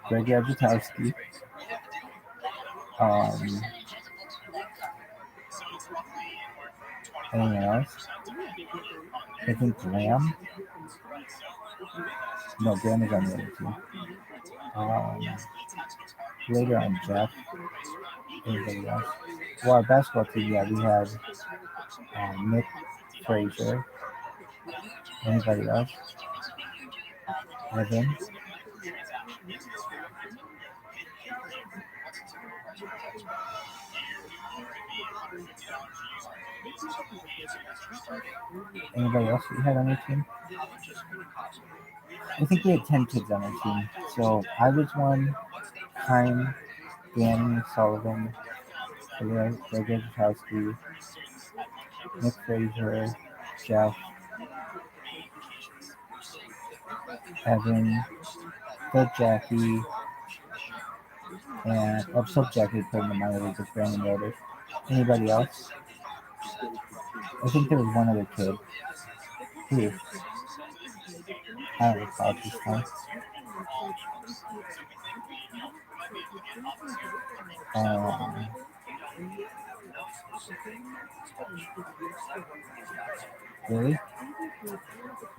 Greg Yabutowski, anyone else? I think Graham. No, Graham is on the other team. Later on, Jeff. Anybody else? Well, our basketball team, yeah, we had Nick Frazier. Anybody else? Evan. Anybody else that you had on your team? I think we had 10 kids on our team. So I was one, Chaim, Danny Sullivan, Greg Yabutowski, Nick Frazier, Jeff, Evan, Phil Jackie, and Phil Jackie played in the minor league with Brandon Roder. Anybody else? I think there was one other kid. Who? I don't recall at this time. Really?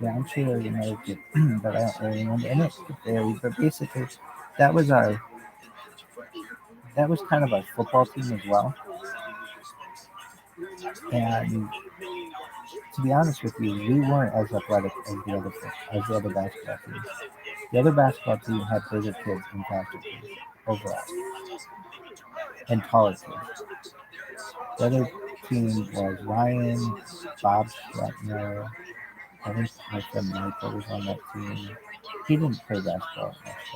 Yeah, I'm sure there was another kid, but I don't really remember. And it varied, but basically, that was kind of our football team as well. And to be honest with you, we weren't as athletic as the other basketball teams. The other basketball team had bigger kids and faster kids overall, and taller kids. The other team was Ryan, Bob Schrettner. I think my friend Michael was on that team. He didn't play basketball much,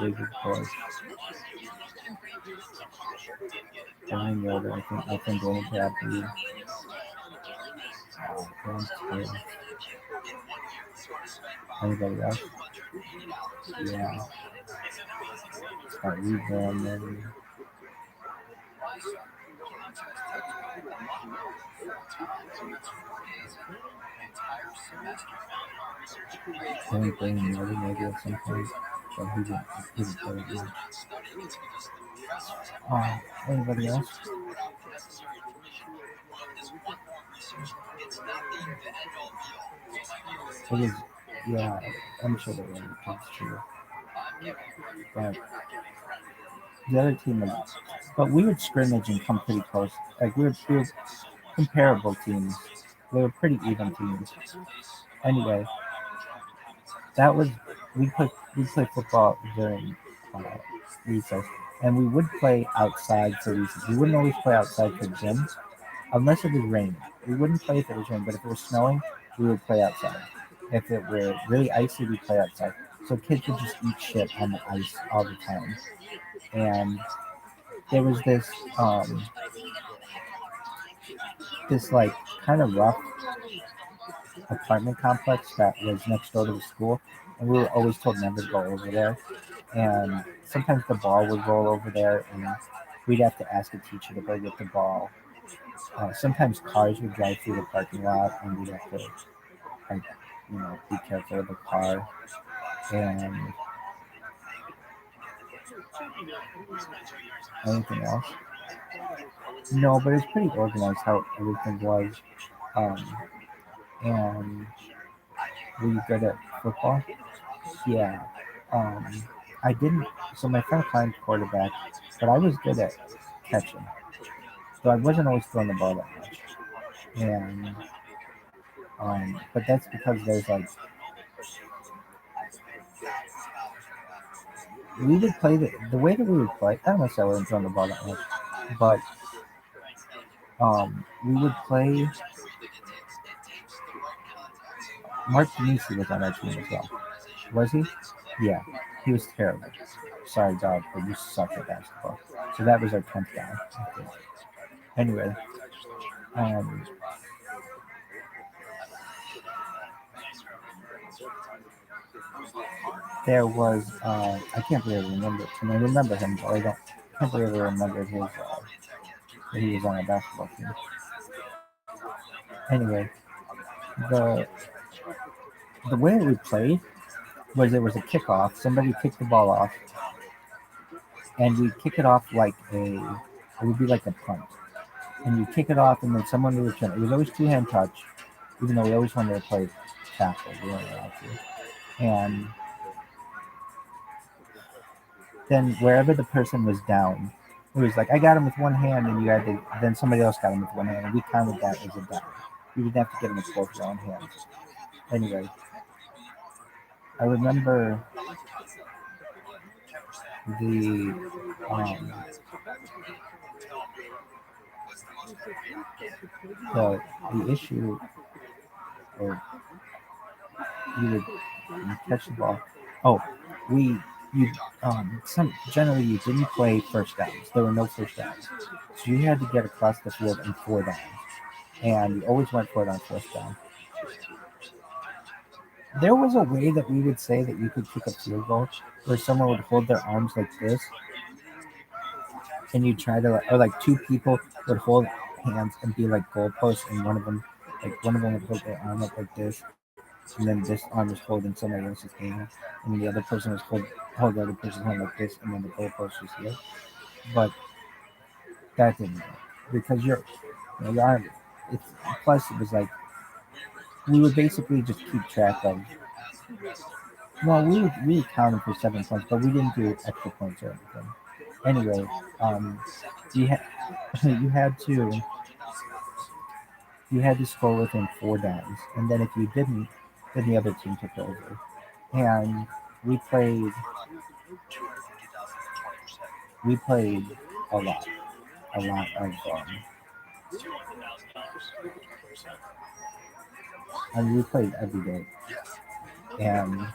David Bush, Brian Yoder, I think Danny Bradley, anybody else? Yeah. Reed Brandon. Danny Brandon maybe at some point, but he didn't play it much. Anybody else? It is, yeah, I'm sure they were. That's true. But the other team was, but we would scrimmage and come pretty close. Like we were comparable teams. They were pretty even teams. Anyway, that was we play football during recess, and we would play outside for recess. We wouldn't always play outside for gym, unless it was raining. We wouldn't play if it was raining, but if it was snowing, we would play outside. If it were really icy, we'd play outside. So kids would just eat shit on the ice all the time. And there was this like kind of rough apartment complex that was next door to the school, and we were always told never to go over there. And sometimes the ball would roll over there, and we'd have to ask a teacher to go get the ball. Sometimes cars would drive through the parking lot, and we'd have to, like, be careful of the car. And anything else? No, but it's pretty organized how everything was. And were you good at football? Yeah. I didn't. So my friend climbed quarterback, but I was good at catching. So I wasn't always throwing the ball that much. And but that's because there's like we would play the way that we would play. I don't know if I wasn't throwing the ball that much, but we would play. Mark Denisi was on our team as well. Was he? Yeah, he was terrible. Sorry, dog, but you suck at basketball. So that was our 10th guy. Anyway, there was I can't really remember. I remember him, but I can't really remember his that he was on a basketball team. Anyway, the way we played was there was a kickoff. Somebody kicked the ball off, and we kick it off like it would be like a punt. And you kick it off, and then someone would return. It was always two-hand touch, even though we always wanted to play tackle. We weren't allowed to. And then wherever the person was down, it was like I got him with one hand, and you had to. Then somebody else got him with one hand, and we counted that as a down. You didn't have to get him with both your own hands. Anyway, I remember the issue, or you catch the ball. Oh, generally you didn't play first downs. There were no first downs, so you had to get across the field in 4 downs, and you always went for it on first down. There was a way that we would say that you could kick a field goal where someone would hold their arms like this, and you try to, or like two people would hold hands and be like goalposts, and one of them would hold their arm up like this, and then this arm was holding somebody else's hand, and the other person was hold the other person's hand like this, and then the goalpost was here. But that didn't work because your arm. Plus, it was like we would basically just keep track of. Well, we would count them for 7 points, but we didn't do extra points or anything. Anyway, you had to score within 4 downs, and then if you didn't, then the other team took over. And we played a lot of and we played every day. And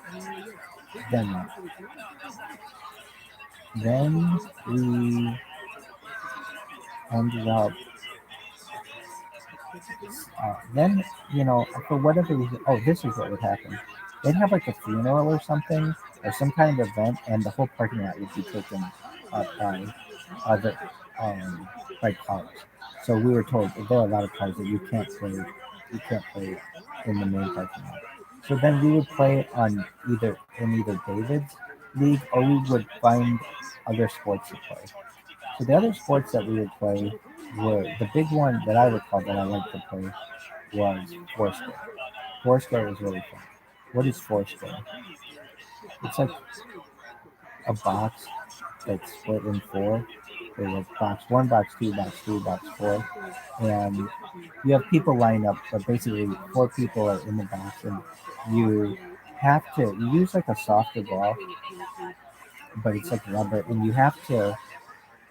Then then we ended up. Then for whatever reason, oh, this is what would happen. They'd have like a funeral or something, or some kind of event, and the whole parking lot would be taken up by other by cars. So we were told there are a lot of cars that you can't play in the main parking lot. So then we would play on either David's league, or we would find other sports to play. So the other sports that we would play were the big one that I recall that I liked to play was Foursquare. Foursquare was really fun. What is Foursquare? It's like a box that's split in four. There's like box one, box two, box three, box four, and you have people lined up, but basically four people are in the box, and you you use like a softer ball, but it's like rubber, and you have to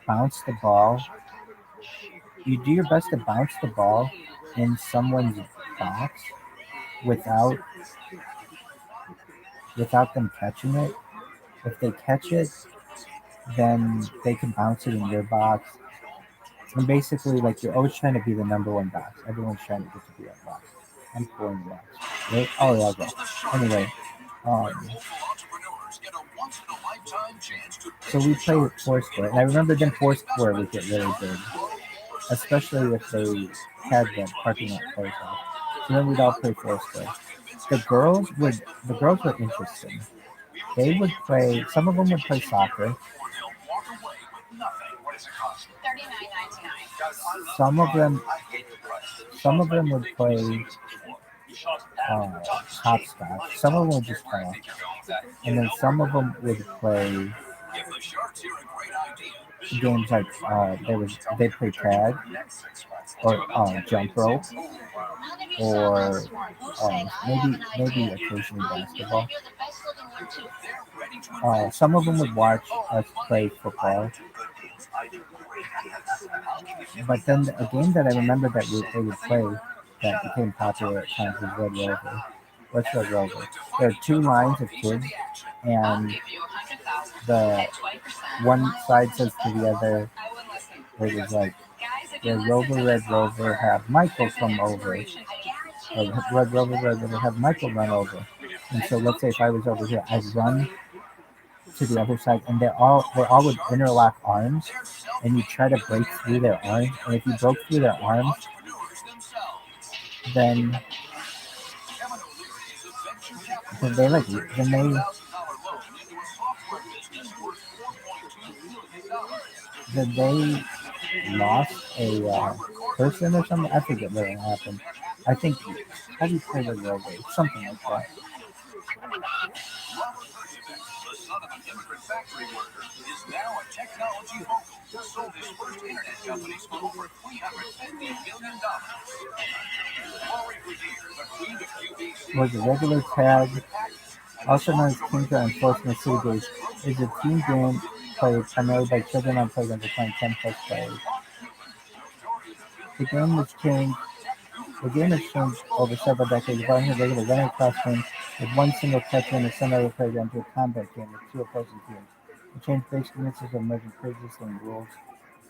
bounce the ball. You do your best to bounce the ball in someone's box without them catching it. If they catch it, then they can bounce it in your box. And basically, like, you're always trying to be the number one box. Everyone's trying to get to be that box. I'm pulling the box. Right? Oh, yeah, okay. Anyway, so we play with Foursquare, and I remember then Foursquare would get really big, especially if they had the parking lot closed off. So then we'd all play Foursquare. The girls were interesting. They would play. Some of them would play soccer. Some of them would play hopscotch. Some of them would just talk, and then some of them would play games like they play tag or jump rope or maybe occasionally basketball. Some of them would watch us play football. But then a game that I remember that they would play that became popular at times was Red Rover. What's Red Rover? There are two lines of kids, and the one side says to the other, it was like, Red Rover, have Michael come over. Or Red Rover, have Michael run over. And so let's say if I was over here, I'd run to the other side, and they all would interlock arms, and you try to break through their arms, and if you broke through their arms, then they lost a person or something. I forget what happened. I think, how do you play the railway? Something like that. The son of an immigrant factory worker is now a technology mogul. Sold his first internet companies for over $350 million. Was a regular tag, also known as Kinka Enforcement Series, is a team game played primarily by children on playgrounds playing 10 plus players. The game has changed over several decades, evolving a regular running across game with one single catcher and a similar playground to a combat game with two opposing teams. It changed basic mixes of merging pre-existing rules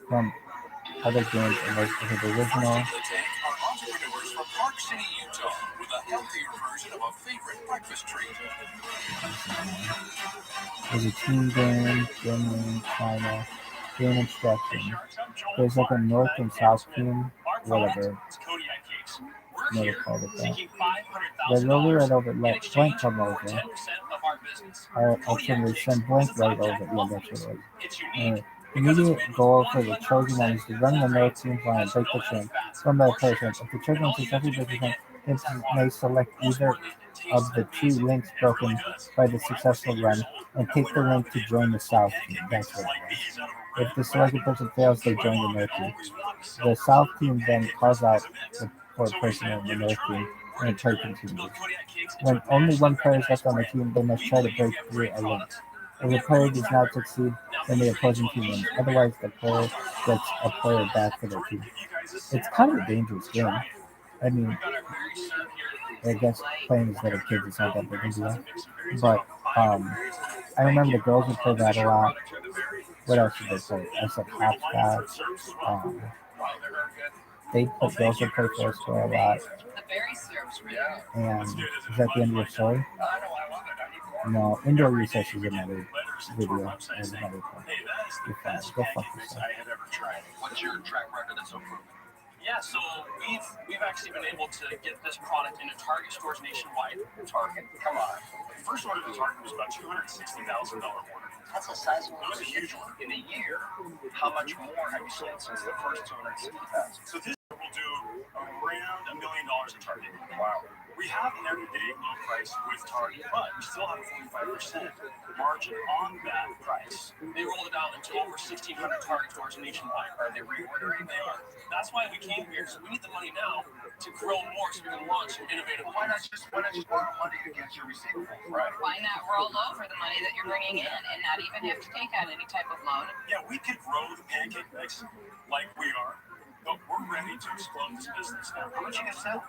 from other games and was the original. Entrepreneurs from Park City, Utah, with a healthier version of a favorite breakfast treat. There's a team game, Germany, China, game instructions. There's like a North and South team, whatever. Never called it that. Red Rover, let blank come over. Ultimately send blank right over. Yeah, that's what it was. Immediate goal for the chosen one is to run the North team's line and break the chain from the person. If the chosen one successfully breaks the chain, it may select either of the two links broken by the successful run and take the link to join the South team. That's what it was. If the selected person fails, they join the North team. The South team then calls out for a person in the North team, and the play continues. When only one player is left on the team, they must try to break through a link. If the player does not succeed, then the opposing team wins. Otherwise, the player gets a player back for their team. It's kind of a dangerous game. I mean, I guess playing instead of kids is not that big of a deal. But I remember the girls would play that a lot. What else did they play? I said hopscotch. They put girls would play Foursquare a lot. And is that the end of your story? No, indoor recess is another video. There's another one. You're fine. Go fuck yourself. What's your track record that's so proven? Yeah, so we've actually been able to get this product into Target stores nationwide. Target, come on. The first order to Target was about $260,000 order. That's a sizable That was a huge one. In a year, how much more have you sold since the first 260,000? So this year we'll do around $1 million at Target. Wow. We have an everyday low price with Target, but we still have a 45% margin on that price. They rolled it out into over 1,600 Target stores nationwide. Are they reordering? They are. That's why we came here, because we need the money now to grow more so we can launch some innovative Why not just borrow money against your receivables, right? Why not roll over the money that you're bringing in and not even have to take out any type of loan? Yeah, we could grow the pancake mix like we are, but we're ready to explode this business now. How much are you going to sell?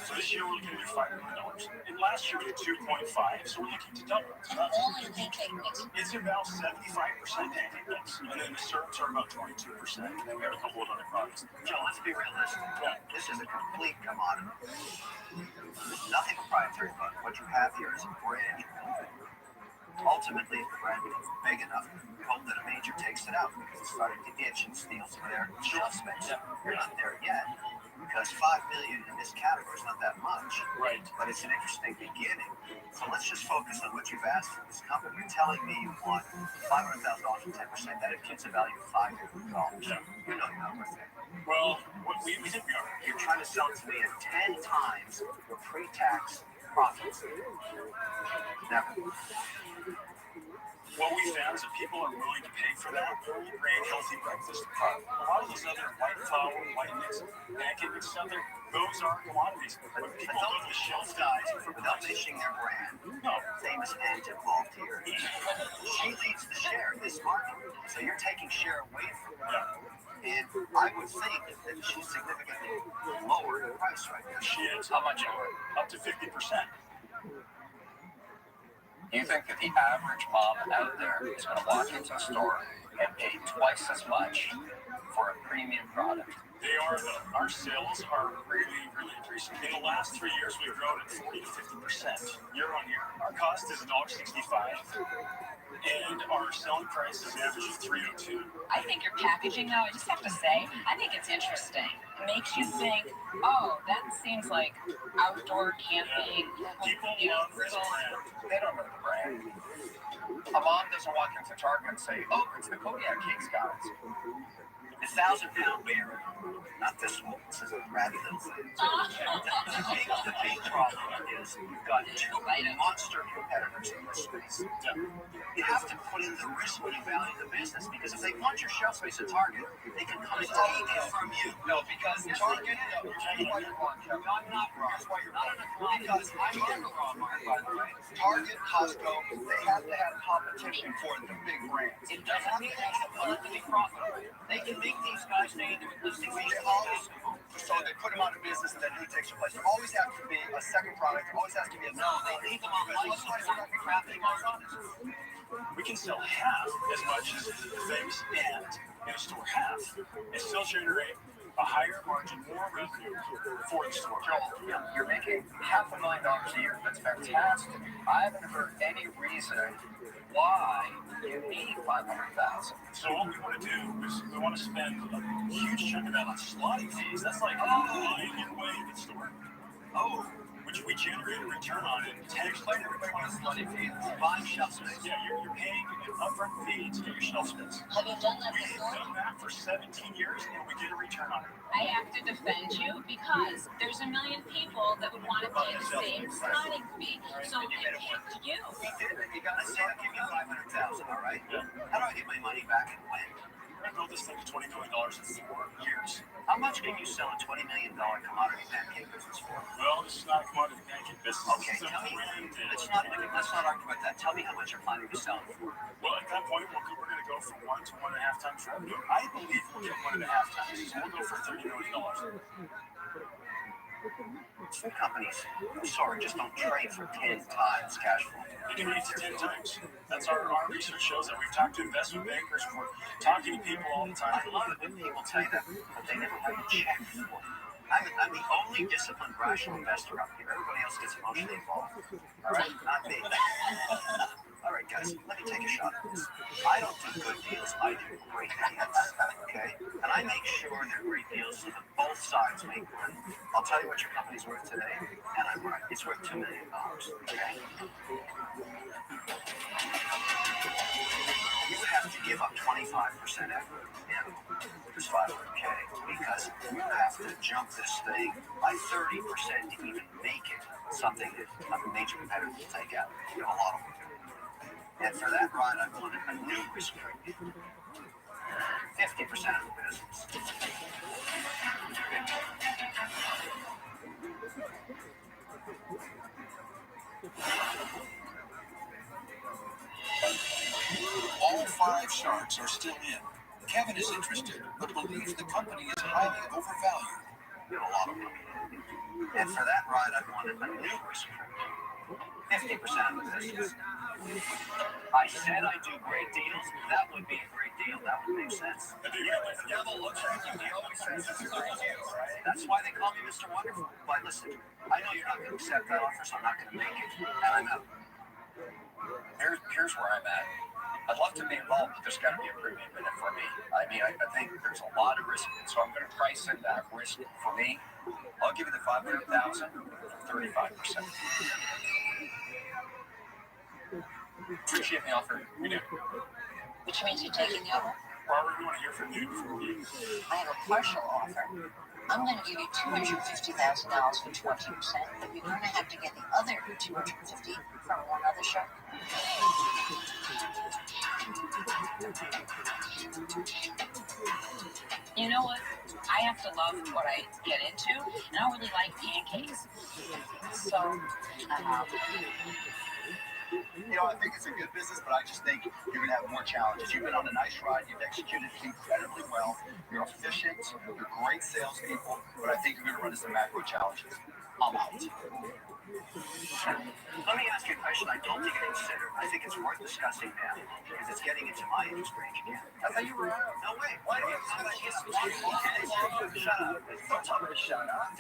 So this year we're looking to do $5 million. And last year we did 2.5, so we're looking to double it. And all in pancake mix. It's about 75% pancake mix, and then the syrups are about 22%, and then we have a couple of other products. Joe, let's be realistic. Yeah. This is a complete commodity. There's nothing proprietary about it. What you have here is a brand. Ultimately, if the brand becomes big enough, we hope that a major takes it out because it's starting to itch and steal some of their shelf space. You're not there yet because $5 million in this category is not that much. Right. But it's an interesting beginning. So let's just focus on what you've asked for this company. You're telling me you want $500,000 for 10%. That imputes a value of $5 million. Yeah. You know you're not worth it. Well, we think we are. You're trying to sell it to me at 10 times your pre-tax profits. Never. What we found is that people are willing to pay for that whole-grain healthy breakfast product. A lot of those other white flour, white mix, pancake mixes out there, those are commodities. When people go to the shelf guys without mentioning their brand, no. Famous aunt involved here. She leads the share in this market, so you're taking share away from her. And I would think that she's significantly lower in price right now. She is. How much lower? Up to 50%. You think that the average mom out there is going to walk into a store and pay twice as much for a premium product? They are, though. Our sales are really, really increasing. In the last 3 years, we've grown at 40 to 50% year on year. Our cost is $1.65, and our selling price is average of $3.02. I think your packaging, though, I just have to say, I think it's interesting. It makes you think, oh, that seems like outdoor camping. Yeah. People love this brand. They don't know the brand. A mom doesn't walk into Target and say, oh, it's the Kodiak Cakes, guys. The 1,000-pound bear. Not this one. This is a ratty little thing. The big problem is you've got two monster competitors in this space. You have to put in the risk when you value the business, because if they want your shelf space at Target, they can come and take it from you. No, because Target, Here's why you're wrong, Kevin. I'm not wrong. Here's why you're wrong. Because I'm wrong, Mark, by the way. Target, Costco, they have to have competition for the big brands. It doesn't mean they have to be profitable. They can make these guys name their listing fees. So they put them out of business, and then who takes your place? There always has to be a second product. There always has to be a they leave them on life. We can sell half as much as the famous aunt in a store, half, and still generate a higher margin, more revenue for the store. Joel, you're making $500,000 a year. That's fantastic. I haven't heard any reason why you need $500,000. So what we want to do is we want to spend a huge chunk of that on slotting fees. That's like buying your way to the store. Oh. Which we generate a return on in 10 Explain to everybody what a slotting fee is. Buying shelf space. Yeah, you're paying an upfront fee to get your shelf space. Have you done that We've before? done that for 17 years, and we get a return on it. I have to defend you because there's a million people that would want to pay the same slotting fee. So it picked you. We did it. You got to say, I'll give you $500,000, all right? Yeah. How do I get my money back and when? We're going to build this thing to $20 million in 4 years. How much can you sell a $20 million commodity pancake business for? Well, this is not a commodity pancake business. Okay, tell me. Let's not argue about that. Tell me how much you're planning to sell it for. Well, at that point, we're going to go from 1 to 1.5 times revenue. I believe we'll get 1.5 times. So we'll go for $30 million. most food companies, sorry, just don't trade for 10 times cash flow. They can reach 10 times. That's our research shows that. We've talked to investment bankers, we're talking to people all the time. I love it when people tell you that, but they never have a check for it. I'm the only disciplined, rational investor up here. Everybody else gets emotionally involved. All right? Not me. All right, guys, let me take a shot at this. I don't do good deals, I do great deals. Okay? And I make sure they're great deals so that both sides make money. I'll tell you what your company's worth today, and I'm right. It's worth $2 million. Okay? You have to give up 25% effort in this 500K because you have to jump this thing by 30% to even make it something that a major competitor will take out. You have a lot of work. And for that ride, I wanted a new risk premium. 50% of the business. All 5 sharks are still in. Kevin is interested, but believes the company is highly overvalued. You have a lot of money. And for that ride, I wanted a new risk premium. 50% of the business. I said I do great deals. That would be a great deal. That would make sense. The devil looks like you. He always says it's a great deal, right? That's why they call me Mr. Wonderful. But listen, I know you're not going to accept that offer, so I'm not going to make it. And I'm out. Here's where I'm at. I'd love to be involved, but there's got to be a premium in it for me. I mean, I think there's a lot of risk, so I'm going to price in that risk for me. I'll give you the $500,000 for 35%. Appreciate the offer. We do. Which means you're taking the offer? Robert, we want to hear from you before we... I have a partial offer. I'm going to give you $250,000 for 20%, but you're going to have to get the other $250,000 from one other shark. You know what? I have to love what I get into, and I don't really like pancakes. So, I'm out. You know, I think it's a good business, but I just think you're going to have more challenges. You've been on a nice ride. You've executed incredibly well. You're efficient. You're great salespeople, but I think you're going to run into some macro challenges. I'm out. Let me ask you a question I don't think you considered. I think it's worth discussing now because it's getting into my interest range again. I thought you were out. No way. Why do you have that? Shut up. Don't tell me to shut up.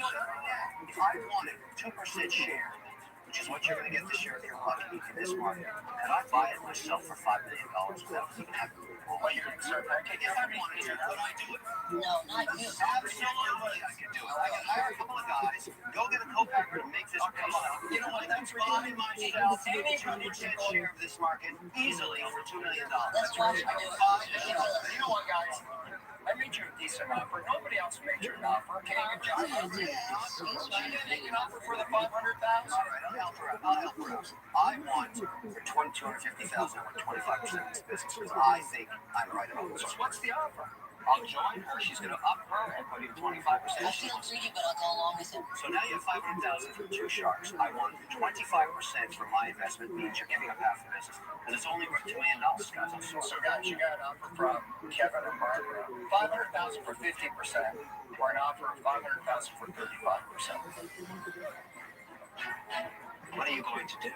If I wanted 2% share, which is what you're going to get this year if you're lucky in this market, could I buy it myself for $5 million without even having to? Well, you're going to start pancake. If I wanted to, would I do it? No, not you. Absolutely, I could do it. I could hire a couple of guys, go get a co-packer to make this pace. You know what? That's buy myself any 2% share of this market easily for $2 million. Let's watch you do it. You know what, guys? I made you a decent offer. Nobody else made you an offer. Can you job? She didn't make an offer for the $500,000. All right, I'll help her out. I want for $250,000 or 25% of this business because I think I'm right about this. So what's the offer? I'll join her. She's going to up her equity to 25%. I feel greedy, but I'll go along with it. So now you have $500,000 for 2 sharks. I want 25% for my investment. Means you're giving up half the business, and it's only worth $2 million, guys. I'm sorry. So guys, you got an offer from Kevin and Barbara. $500,000 for 50%, or an offer of $500,000 for 35%. What are you going to do?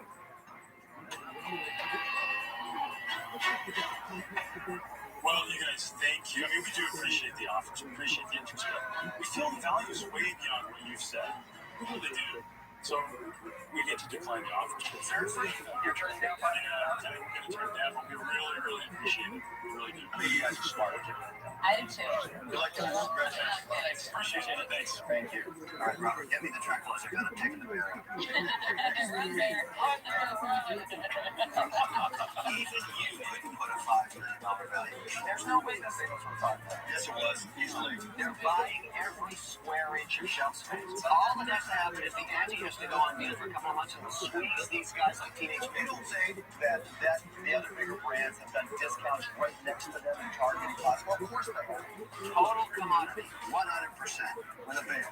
Well, you guys, thank you. I mean, we do appreciate the offers. We appreciate the interest, but we feel the value is way beyond what you've said. We really do. So we get to decline the offers. Seriously? You're turning down $500,000? Yeah, we're going to turn it down, but we really, really appreciate it. We really do. I mean, you guys are smart. I do too. You like to move, Thanks. Appreciate it. Thanks. Thank you. All right, Robert, get me the tranquilizer gun. I'm taking the bear out. Run there. Even you couldn't put a $5 million valuation. There's no way that thing was for $5 million. Yes, it was. Easily. They're buying every square inch of shelf space. All that has to happen is the ante has to go on mute for a couple of months and squeeze these guys like teenage kids. People say that the other bigger brands have done discounts right next to them in Target and Costco. Of course they have. Total commodity, 100% with a veil.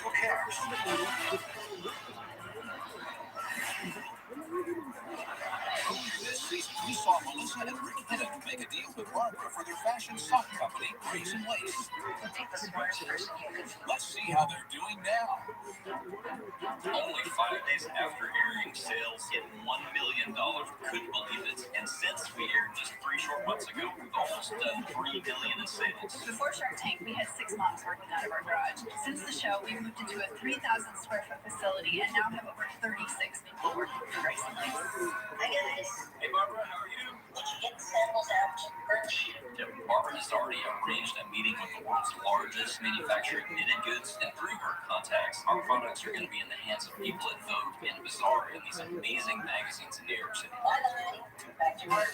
Who cares? This season, we saw Melissa and Rick Hinnon make a deal with Barbara for their fashion sock company, Grace and Lace. Let's see how they're doing now. Only 5 days after airing, sales hit $1 million. Couldn't believe it. And since we aired just 3 short months ago, we've almost done $3 million in sales. Before Shark Tank, we had 6 moms working out of our garage. Since the show, we moved into a 3,000 square foot facility and now have over 36 people working for Grace and Lace. Hi guys. Hey Barbara, how are you? Did you get the samples out? Yep. Barbara has already arranged a meeting with the world's largest manufacturer of knitted goods, and through her contacts, our products are going to be in the hands of people at Vogue and Bazaar in these amazing magazines in New York City. Bye-bye. Back to work.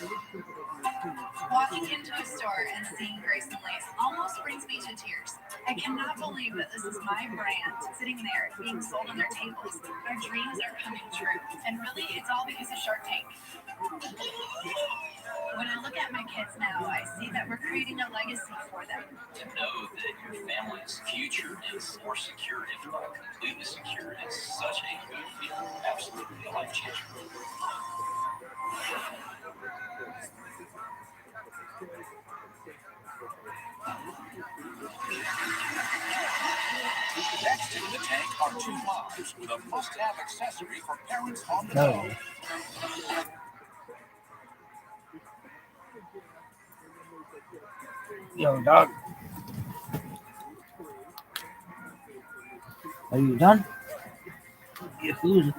Walking into a store and seeing Grace and Lace almost brings me to tears. I cannot believe that this is my brand sitting there being sold on their tables. Our dreams are coming true, and really, it's all because of Shark Tank. When I look at my kids now, I see that we're creating a legacy for them. To know that your family's future is more secure, if not completely secure, is such a good feeling. Absolutely a life changer. Next in the tank are 2 moms with a must-have accessory for parents on the go. Yo, dog. Are you done? Get food.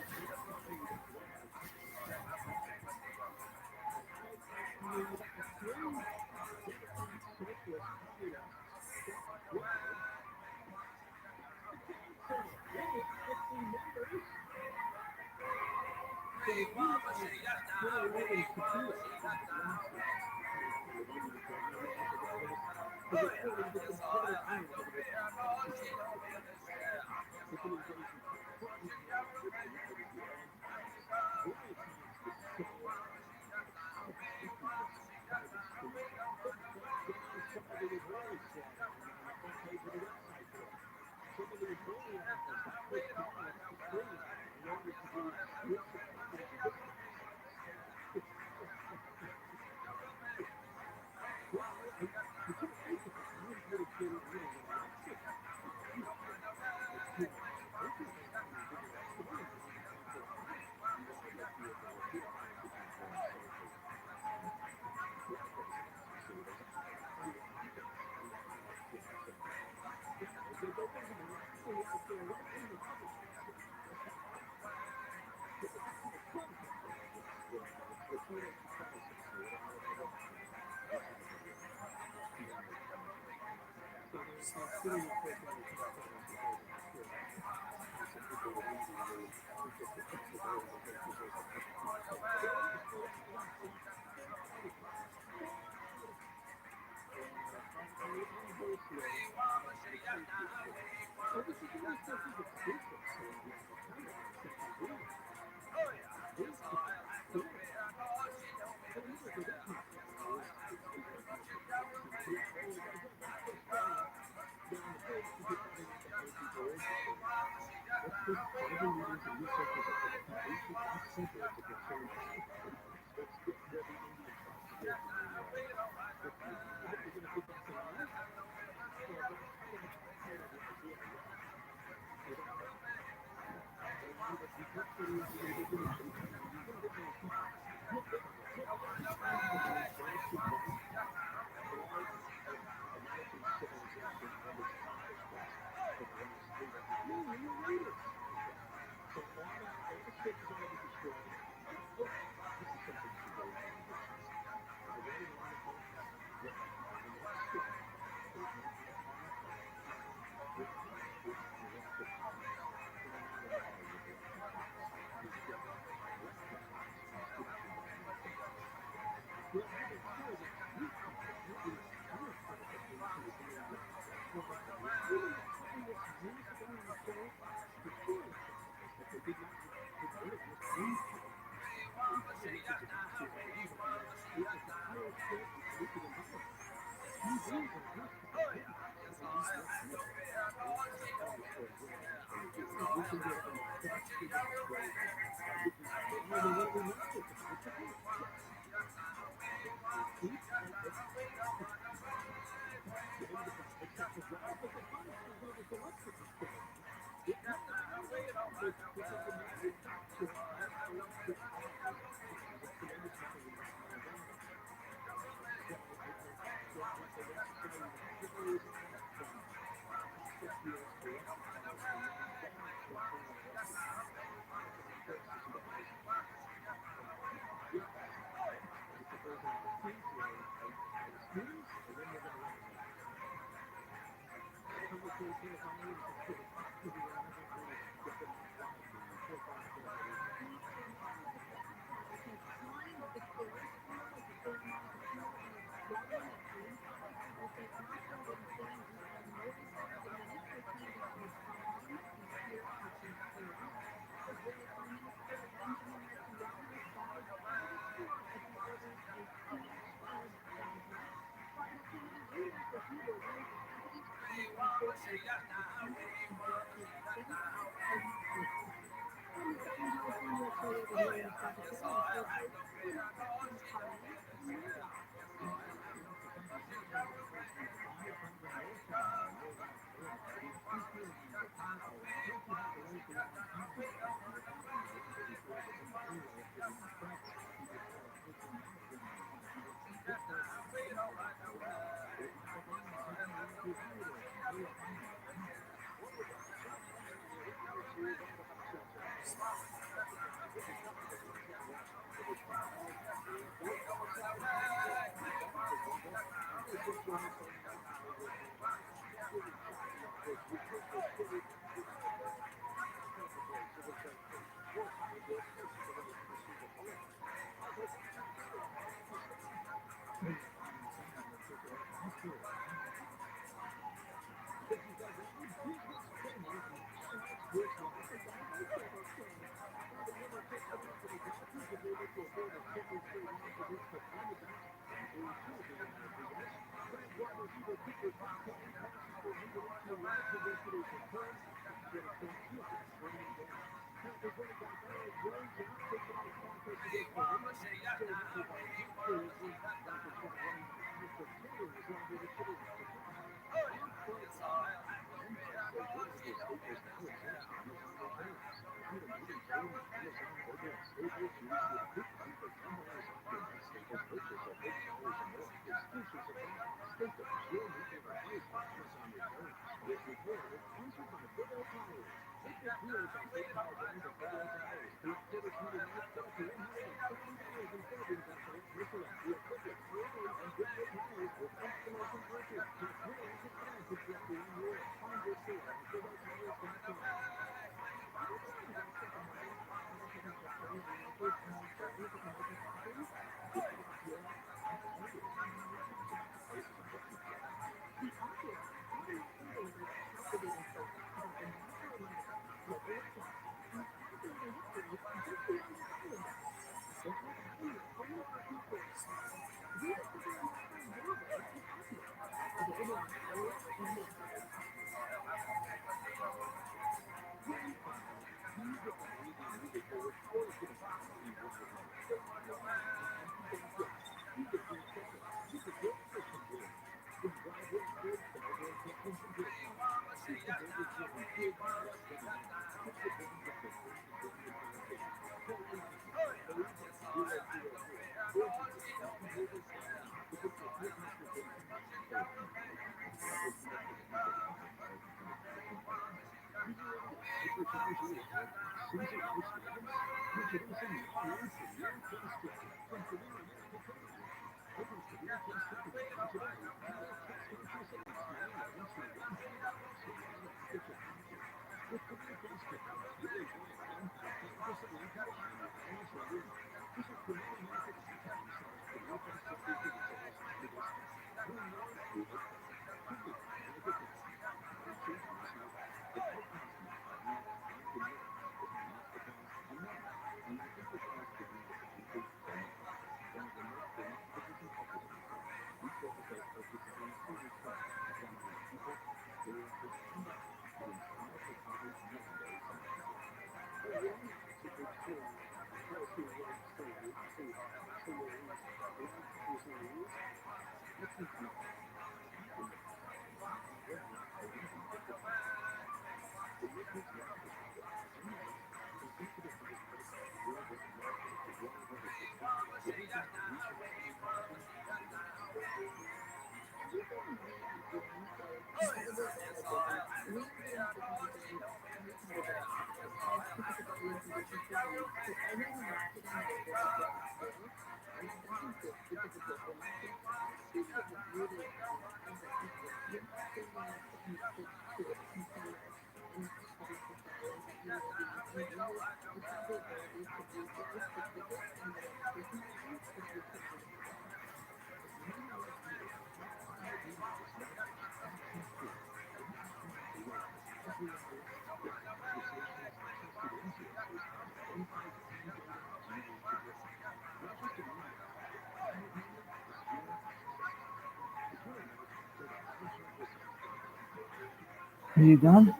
Are you done?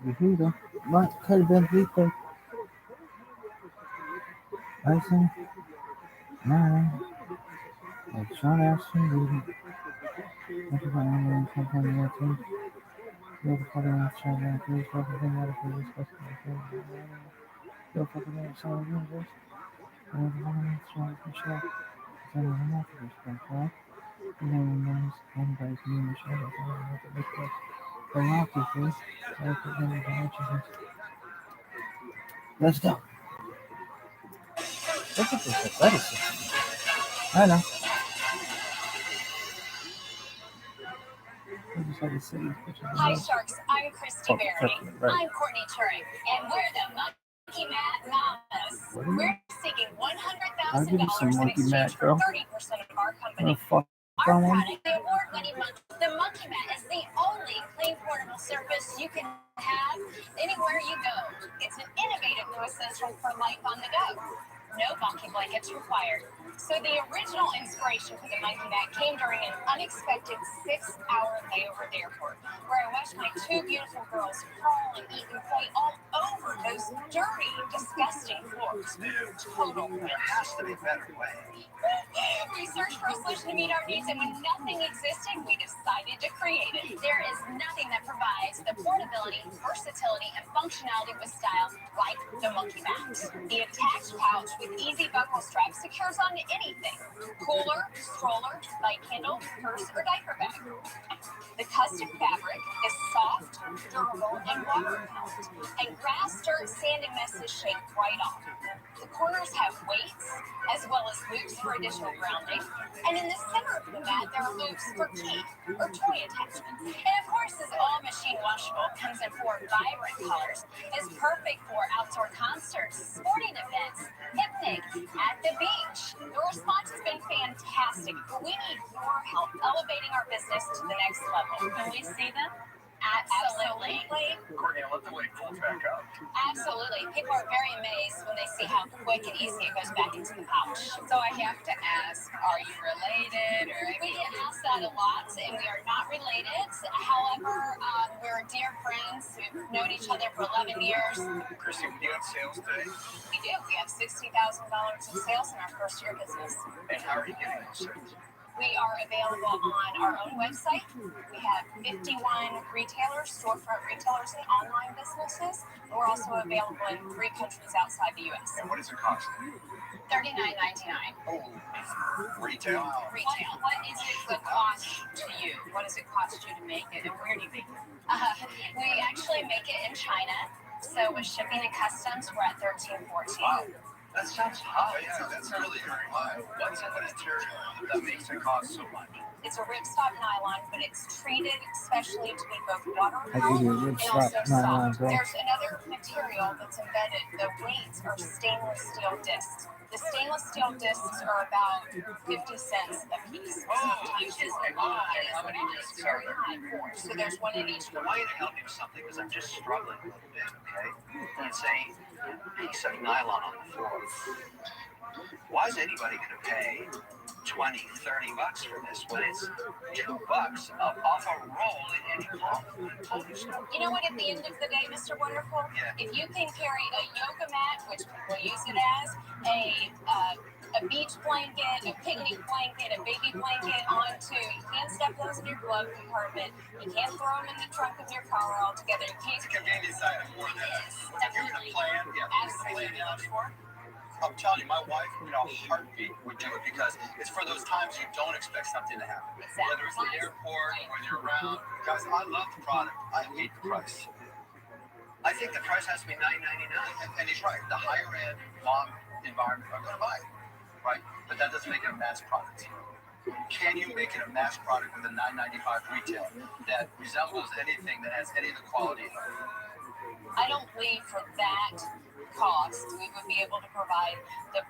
Here you go. Might could have been replay. Bison, nine, like short ass reading. What about online company website? You'll put in chat like this, represent that if you discuss the you'll put in a solid users. And if you want to try to share, then I'm not to respect that. And then when there's anybody's new to share, that's all I have to request. The lock is free. So I put them in the messages. Let's go. Look at this athleticism. I know. I just had to see these pictures. Hi, Sharks. I'm Christy Berry. Right. I'm Courtney Turing, and we're the Monkey Mat Mamas. We're seeking I'll give you some $100,000 in monkey mat, exchange for girl. 30% of our company. Fuck Our on one. product, the award-winning The Monkey Mat, is the only clean portable surface you can have anywhere you go. It's an innovative new essential for life on the go. No monkey blankets required. So the original inspiration for the Monkey Mat came during an unexpected 6-hour layover at the airport, where I watched my two beautiful girls crawl and eat and play all over those dirty, disgusting floors. Total There has to be a better way. We searched for a solution to meet our needs, and when nothing existed, we decided to create it. There is nothing that provides the portability, versatility, and functionality with style like the Monkey Mat. The attached pouch with easy buckle strap secures onto anything: cooler, stroller, light candle, purse, or diaper bag. The custom fabric is soft, durable, and water-repellent, and grass, dirt, sand, and messes shake right off. The corners have weights, as well as loops for additional grounding, and in the center of the mat, there are loops for key or toy attachments. And of course, it's all machine washable, comes in 4 vibrant colors, is perfect for outdoor concerts, sporting events, picnic, at the beach. The response has been fantastic. We need your help elevating our business to the next level. Can we see them? Absolutely. Courtney, I love the way it folds back up. Absolutely. People are very amazed when they see how quick and easy it goes back into the pouch. So I have to ask, are you related? We get asked that a lot, and we are not related. However, we're dear friends. We've known each other for 11 years. Christy, do you have sales today? We do. We have $60,000 in sales in our first year of business. And how are you getting those sales? We are available on our own website. We have 51 retailers, storefront retailers, and online businesses. And we're also available in 3 countries outside the U.S. And what does it cost? $39.99. Oh, retail? Retail. What is it that costs to you? What does it cost you to make it, and where do you make it? We actually make it in China. So with shipping and customs, we're at $13.14. Wow. That sounds high. Yeah, that's really very high. What's in the material that makes it cost so much? It's a ripstop nylon, but it's treated specially to be both water I give you a and ripstop also nylon, soft. bro. There's another material that's embedded. The weights are stainless steel discs. The stainless steel discs are about 50 cents a piece. Which is high. How many discs are there? So there's one in each. I want you to help me with something because I'm just struggling a little bit, okay? It's a piece of nylon on the floor. Why is anybody going to pay $20, $30 for this when it's $2 off a roll in any cloth? You know what, at the end of the day, Mr. Wonderful, if you can carry a yoga mat, which we'll use it as, a beach blanket, a picnic blanket, a baby blanket onto, you can't stuff those in your glove compartment, you can't throw them in the trunk of your car altogether, you can't. It's a convenience item more than that. If you're going to plan, Absolutely. I'm telling you, my wife, in a heartbeat, would do it because it's for those times you don't expect something to happen. Exactly. Whether it's the airport, whether you're around. Guys, I love the product. I hate the price. I think the price has to be $9.99. And he's right. The higher end mom environment are going to buy it, right? But that doesn't make it a mass product. Can you make it a mass product with a $9.95 retail that resembles anything that has any of the quality? I don't believe for that cost we would be able to provide the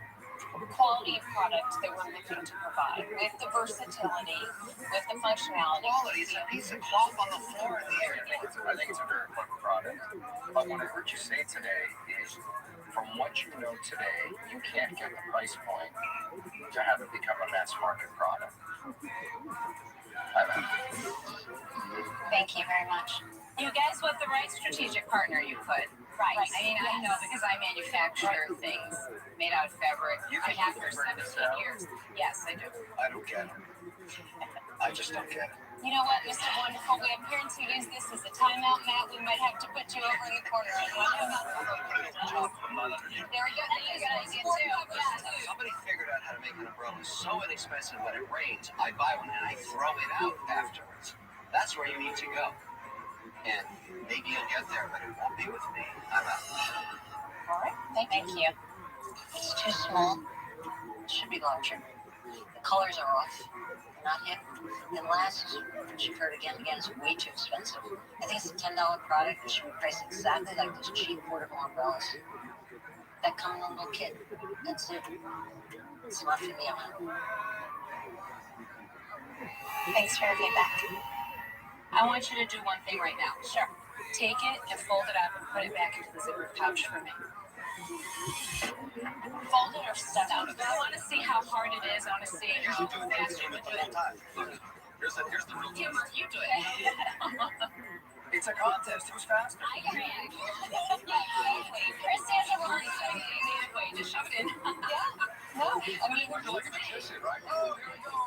quality of product that we're looking to provide, with the versatility, with the functionality. Quality is a piece of cloth on the floor in the air. I think it's a very clever product. But what I heard you say today is, from what you know today, you can't get the price point to have it become a mass market product. Thank you very much. You guys with the right strategic partner, you could. Right. I mean, I know because I manufacture things made out of fabric. I have for 17 years. Yes, I do. I don't get it. I just don't get it. You know what, Mr. Wonderful? We have parents who use this as a timeout mat. We might have to put you over in the corner. There we go. There you go. Somebody figured out how to make an umbrella so inexpensive when it rains, I buy one and I throw it out afterwards. That's where you need to go. And maybe you'll get there, but it won't be with me. I'm out. All right. Thank you. It's too small. It should be larger. The colors are off. They're not hip. And last, which you've heard again and again, is way too expensive. I think it's a $10 product. It should be priced exactly like those cheap portable umbrellas that come in a little kit. That's it. It's not for me, I'm out. Thanks for your feedback. I want you to do one thing right now. Sure. Take it and fold it up and put it back into the zipper pouch for me. Fold it or stuff out of it. I want to see how hard it is. I want to see how fast you can do it. Here's the real Here, Mark, you do it. It's a contest. Who's faster? I ran. Exactly. Chris has a hard time. Wait, just shove it in. Yeah. No. I mean, we're going to finish it, right? Oh, here we go.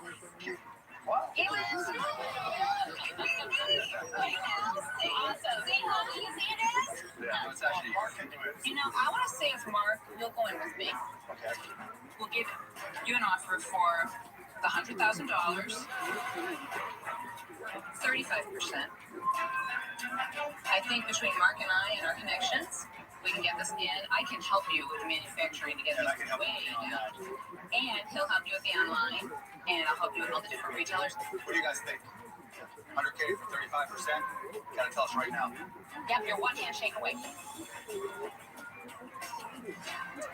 Wow. He wins. Awesome. See how easy it is? Yeah, it's actually Mark can do it. You know, I want to say if Mark, you'll go in with me. Okay. We'll give you an offer for the $100,000, 35%. I think between Mark and I and our connections, we can get this in. I can help you with the manufacturing to get this way down. And he'll help you with the online, and I'll help you with all the different retailers. What do you guys think? 100K for 35%? Gotta tell us right now. Yep, you're one handshake away.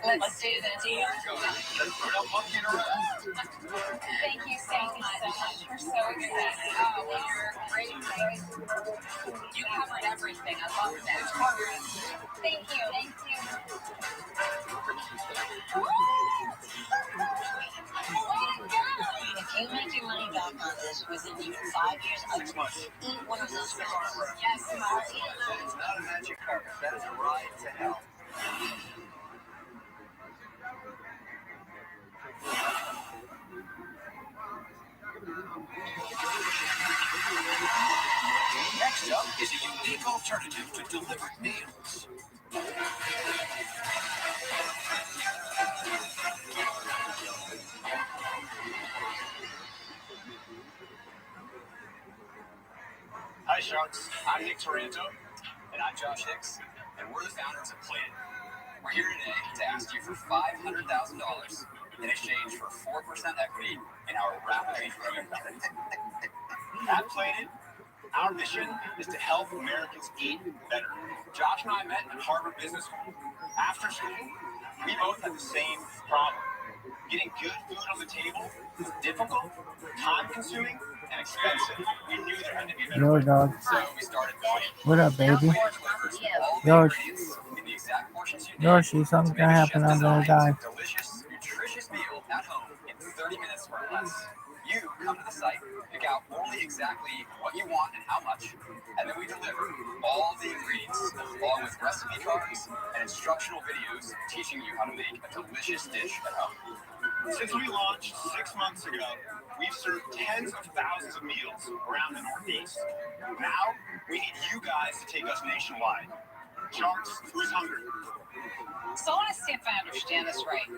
Let's do this. There you go. Let's put up monkeying around. Thank you so much. We're so excited. Oh, well, you're great. You covered everything. I love that. Thank you. Thank you. If you make your money back on this within even 5 years, 6 months. Eat one of those. Yes, Mark. It's not a magic carpet. That is a ride to hell. Next up is a unique alternative to delivered meals. Hi, Sharks. I'm Nick Taranto. And I'm Josh Hicks. And we're the founders of Planet. We're here today to ask you for $500,000 in exchange for 4% equity in our rapidly growing company. At Planet, our mission is to help Americans eat better. Josh and I met at Harvard Business School. After school, we both had the same problem. Getting good food on the table is difficult, time-consuming, and expensive. We knew there had to be a better way. Dog. So we started Planet. What up, baby? Yoshi, something's gonna happen. I'm gonna die. Delicious, nutritious meal at home in 30 minutes or less. You come to the site, pick out only exactly what you want and how much, and then we deliver all the ingredients, along with recipe cards and instructional videos teaching you how to make a delicious dish at home. Since we launched 6 months ago, we've served tens of thousands of meals around the Northeast. Now, we need you guys to take us nationwide. Sharks, who's hungry? So I want to see if I understand this right.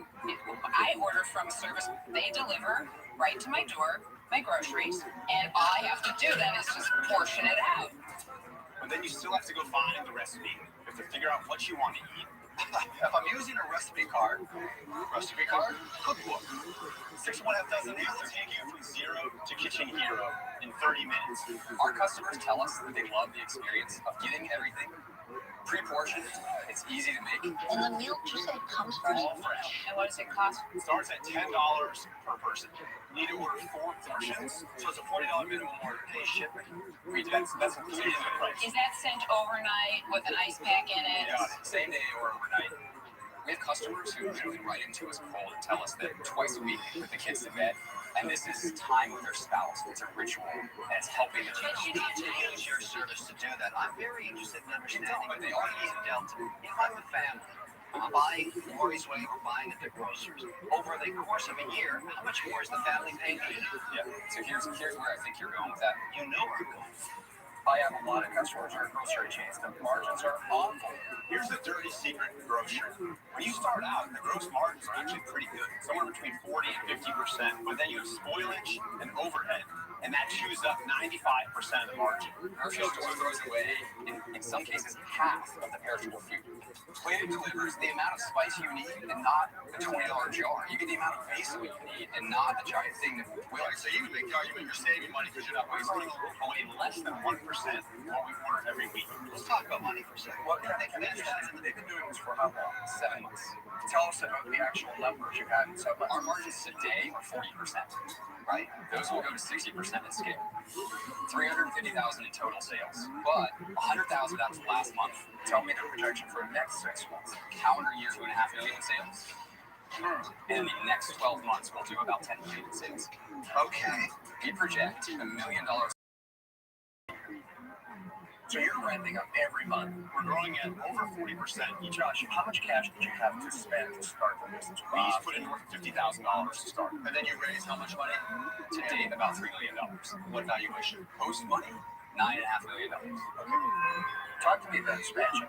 I order from a service, they deliver right to my door, my groceries, and all I have to do then is just portion it out. But then you still have to go find the recipe. You have to figure out what you want to eat. If I'm using a recipe card, cookbook. 6 1/2 meals will take you from zero to kitchen hero in 30 minutes. Our customers tell us that they love the experience of getting everything pre-portioned. It's easy to make. And the meal just comes fresh. All fresh. And what does it cost? It starts at $10 per person. You need to order 4 portions, so it's a $40 minimum order. Pay shipping. That's included in the price. Is that sent overnight with an ice pack in it? Yeah, same day or overnight. We have customers who literally write into us cold and tell us that twice a week they put the kids to bed, and this is time with their spouse. It's a ritual, and it's helping them. But you need to use your service to do that. I'm very interested in understanding the delta. If I'm a family, I'm buying Lori's Way or buying at the grocers. Over the course of a year, how much more is the family paying? Yeah, so here's where I think you're going with that. You know where I'm going. I have a lot of customers who are grocery chains. The margins are awful. Here's the dirty secret in grocery. When you start out, the gross margins are actually pretty good, somewhere between 40 and 50%. But then you have spoilage and overhead, and that chews up 95% of the margin. Grocery store throws away, in some cases, half of the perishable food. When it delivers the amount of spice you need and not the $20 jar. You get the amount of basil you need and not the giant thing that will. So you can make the argument you're saving money because you're not wasting away less than 1% what we order every week. Let's talk about money for a second. Well, they've been doing this for how long? 7 months. Tell us about the actual numbers you had in 7 months. Our margins today are 40%, right? Those will go to 60% at scale. 350,000 in total sales, but 100,000 that was last month. Tell me the projection for the next 6 months. Calendar year, 2.5 million in sales. And in the next 12 months, we'll do about 10 million in sales. Okay. We project $1 million. So you're ramping up every month. We're growing at over 40%. Josh, how much cash did you have to spend to start the business? We each put in north of $50,000 to start. And then you raise how much money? To date, about $3 million. What valuation? Post money, $9.5 million. Okay. Talk to me about expansion.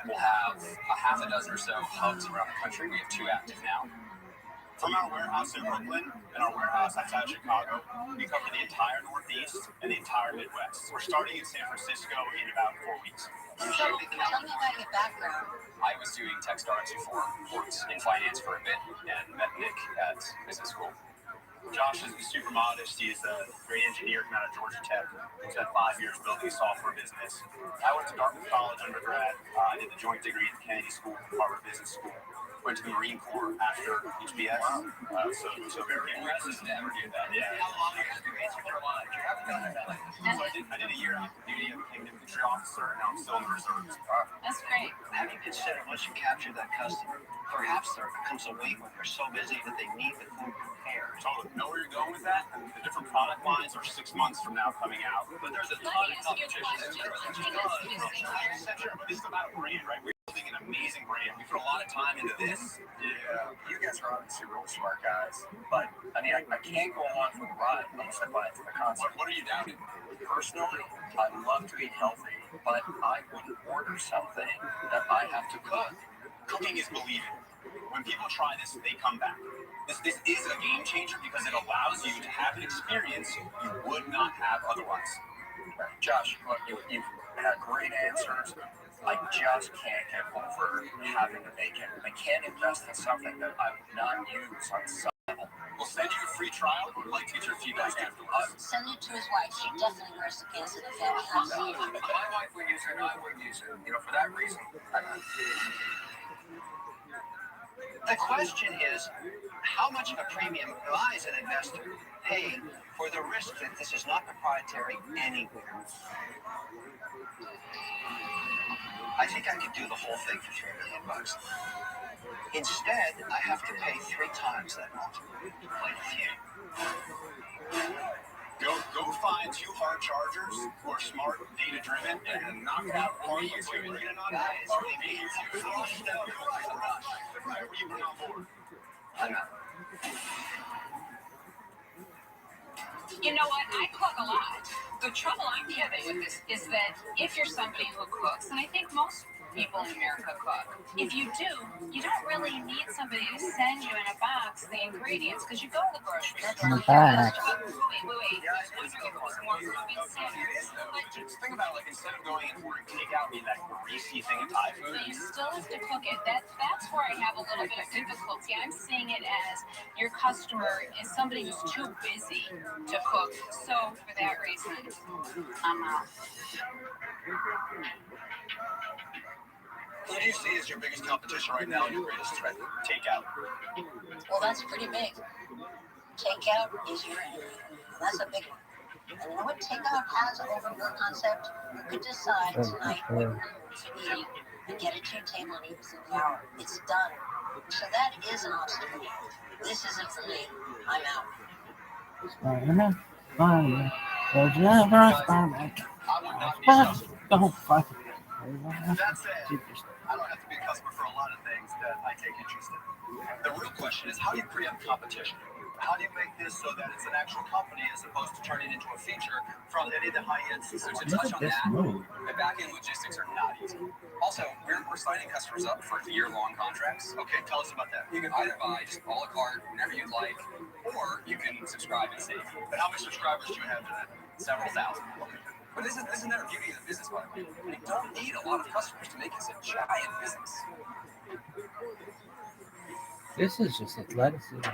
We'll have a half a dozen or so hubs around the country. We have 2 active now. From our warehouse in Brooklyn and our warehouse outside Chicago, we cover the entire Northeast and the entire Midwest. We're starting in San Francisco in about 4 weeks. So, tell me about your background. I was doing Techstars before, worked in finance for a bit, and met Nick at business school. Josh is super modest. He's a great engineer coming out of Georgia Tech. He spent 5 years building a software business. I went to Dartmouth College undergrad. I did the joint degree at the Kennedy School, Harvard Business School. Went to the Marine Corps after HBS. So very impressive to ever do that. Yeah. How long are your degrees in your life? You haven't done that. So I did a year active duty. I became an infantry officer, and now I'm still in the reserves. That's great. Have you considered once you capture that customer, perhaps there comes a week when they're so busy that they need the food prepared? So know where you're going with that? The different product lines are 6 months from now coming out. But there's a ton of competition. This is about a brand, right? We're building an amazing brand. We put a lot of time into this. Yeah. You guys are obviously really smart guys. But, I mean, I can't go on for the ride unless I buy into the concept. What are you doubting? Personally, I love to eat healthy, but I wouldn't order something that I have to cook. Cooking is believing. When people try this, they come back. This is a game changer because it allows you to have an experience you would not have otherwise. Josh, look, you've had great answers. I just can't get over having to make it. I can't invest in something that I would not use on some level. We'll send you a free trial. We'd like to get your feedback afterwards. Send it to his wife. She definitely wears the pants in the family. My wife would use it, and I wouldn't use it. You know, for that reason. The question is, how much of a premium do I, as an investor, pay for the risk that this is not proprietary anywhere? I think I could do the whole thing for $3 million. Instead, I have to pay 3 times that multiple, like you. Go find 2 hard chargers who are smart, data-driven, and knock it out. Are you doing it? Guys, really need to. Right, were you on board? I'm not. You know what? I cook a lot. The trouble I'm having with this is that if you're somebody who cooks, and I think most people in America cook, if you do, you don't really need somebody to send you in a box the ingredients, because you go to the grocery store. Wait. Just think about, like, instead of going and ordering takeout, being that greasy thing of Thai food. But you still have to cook it. That's where I have a little bit of difficulty. I'm seeing it as your customer is somebody who's too busy to cook. So for that reason, I'm out. Who do you see as your biggest competition right now and your greatest threat? Takeout. Well, that's pretty big. Takeout is your enemy. That's a big one. And you know what takeout has over your concept? You could decide tonight what you're eating and get it your table and eat within the hour. It's done. So that is an obstacle. This isn't for me. I'm out. Spider-Man, Spider-Man, there's never a Spider-Man. Don't fuck it. That said, I don't have to be a customer for a lot of things that I take interest in. The real question is, how do you preempt competition? How do you make this so that it's an actual company as opposed to turning into a feature from any of the high-end systems? So to touch on that, the back-end logistics are not easy. Also, we're signing customers up for year-long contracts. Okay, tell us about that. You can either buy just a la carte whenever you'd like, or you can subscribe and save. But how many subscribers do you have to that? Several thousand. But isn't that a beauty of the business, by the way? You don't need a lot of customers to make this a giant business. This is just athleticism.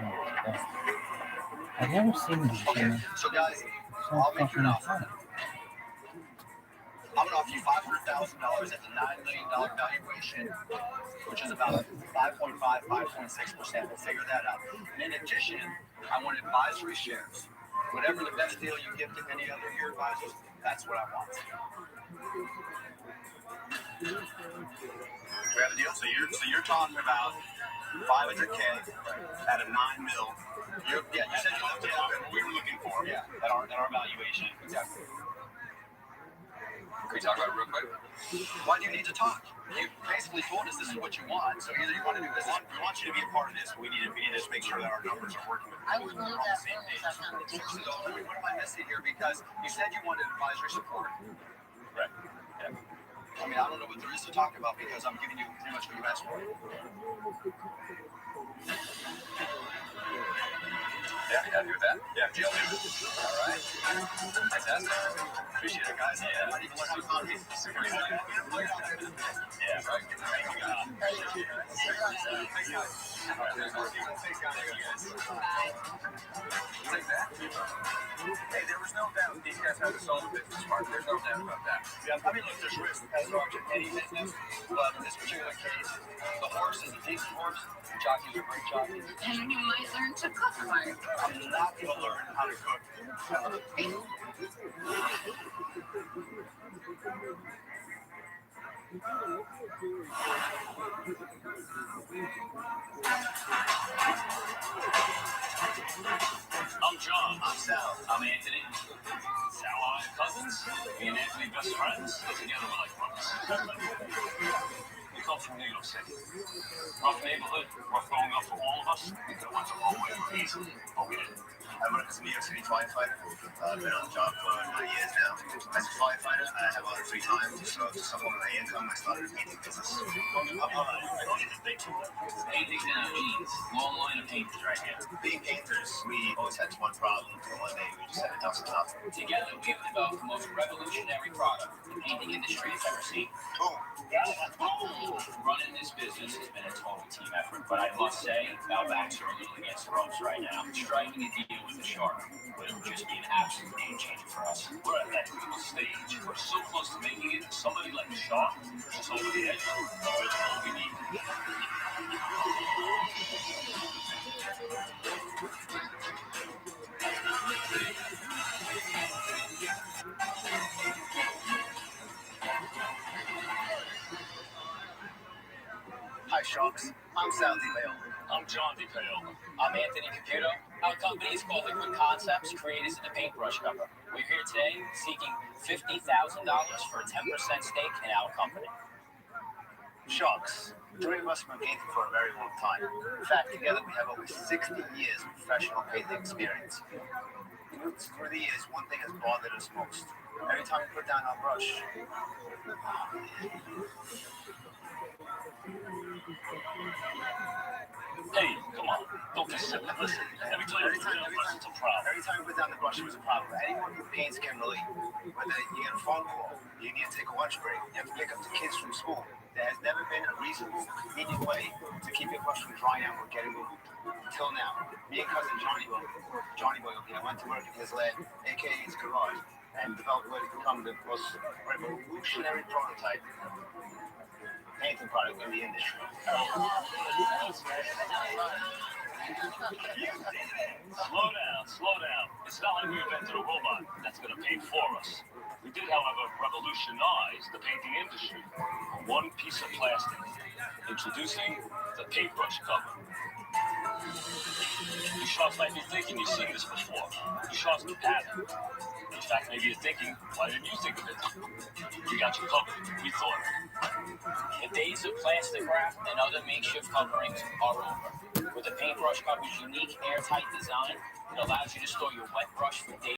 I've never seen this. Okay, so guys, I'll make you an offer. I'm gonna offer you $500,000 at the $9 million valuation, which is about 5.5, 5.6%. We'll figure that out. And in addition, I want advisory shares. Whatever the best deal you give to any other of your advisors, that's what I want. We have a deal. So you're talking about $500K at a 9 mil. You said you left it open. What we were looking for. Yeah, at our valuation. Exactly. Can we talk about it real quick? Why do you need to talk? You basically told us this is what you want. So either you want to do this, we want you to be a part of this. We need to just make sure that our numbers are working. I would love that film if that's not ridiculous. So what am I missing here? Because you said you wanted advisory support. Right. Yeah. I mean, I don't know what there is to talk about because I'm giving you pretty much what you asked for. Yeah, you happy with that? Yeah, deal. All right. Fantastic. Appreciate it, guys. Yeah, I might even learn how to talk. Super excited. Yeah, right. Thanks, guys. Like that. Hey, there was no doubt these guys had to solve the business part. There's no doubt about that. Yeah, I mean, look, there's risk as there are to any business, but in this particular case, the horse is a decent horse, the jockey is a great jockey. And you might learn to cook right. I'm not going to learn how to cook. I'm John. I'm Sal. I'm Anthony. Sal and I are cousins. Me and Anthony best friends. Together we're like brothers. We come from New York City. Rough neighborhood, rough growing up for all of us. We could have went the whole way easily, but we didn't. I work as a New York City firefighter. I've been on the job for 9 years now. As a firefighter, I have a lot of free time, so to supplement my income, I started a painting business. I don't need to think too much. Paintings in our genes. Long line of painters right here. Being painters, we always had one problem. And one day we just had enough is enough. Together, we have developed the most revolutionary product the painting industry has ever seen. Running this business has been a total team effort, but I must say, our backs are a little against the ropes right now. Striking a deal with the Shark would just be an absolute game changer for us. We're at that critical stage. We're so close to making it. Somebody like the Shark pushes over the edge. We're all we need. Hi, Sharks. I'm Sal DeLeo. I'm John DePaola. I'm Anthony Caputo. Our company is called Liquid Concepts, creators of the paintbrush cover. We're here today seeking $50,000 for a 10% stake in our company. Sharks. Three of us have been painting for a very long time. In fact, together we have over 60 years of professional painting experience. Through the years, one thing has bothered us most. Every time we put down our brush, Hey, come on. Don't be silly. Listen, every time we put down the brush, it was a problem. Anyone who paints can relate. Whether you get a phone call, you need to take a lunch break, you have to pick up the kids from school. There has never been a reasonable, convenient way to keep your brush from drying out or getting moved. Until now, me and cousin Johnny Boy went to work at his lab, aka his garage, and developed what has become the most revolutionary prototype painting product in the industry. Slow down. It's not like we invented a robot that's going to paint for us. We did, however, revolutionize the painting industry. One piece of plastic. Introducing the paintbrush cover. You sharks might be thinking you've seen this before. You sharks haven't. In fact, maybe you're thinking, why didn't you think of it? We got you covered. We thought of it. The days of plastic wrap and other makeshift coverings are over. With the paintbrush cover's unique airtight design, it allows you to store your wet brush for days.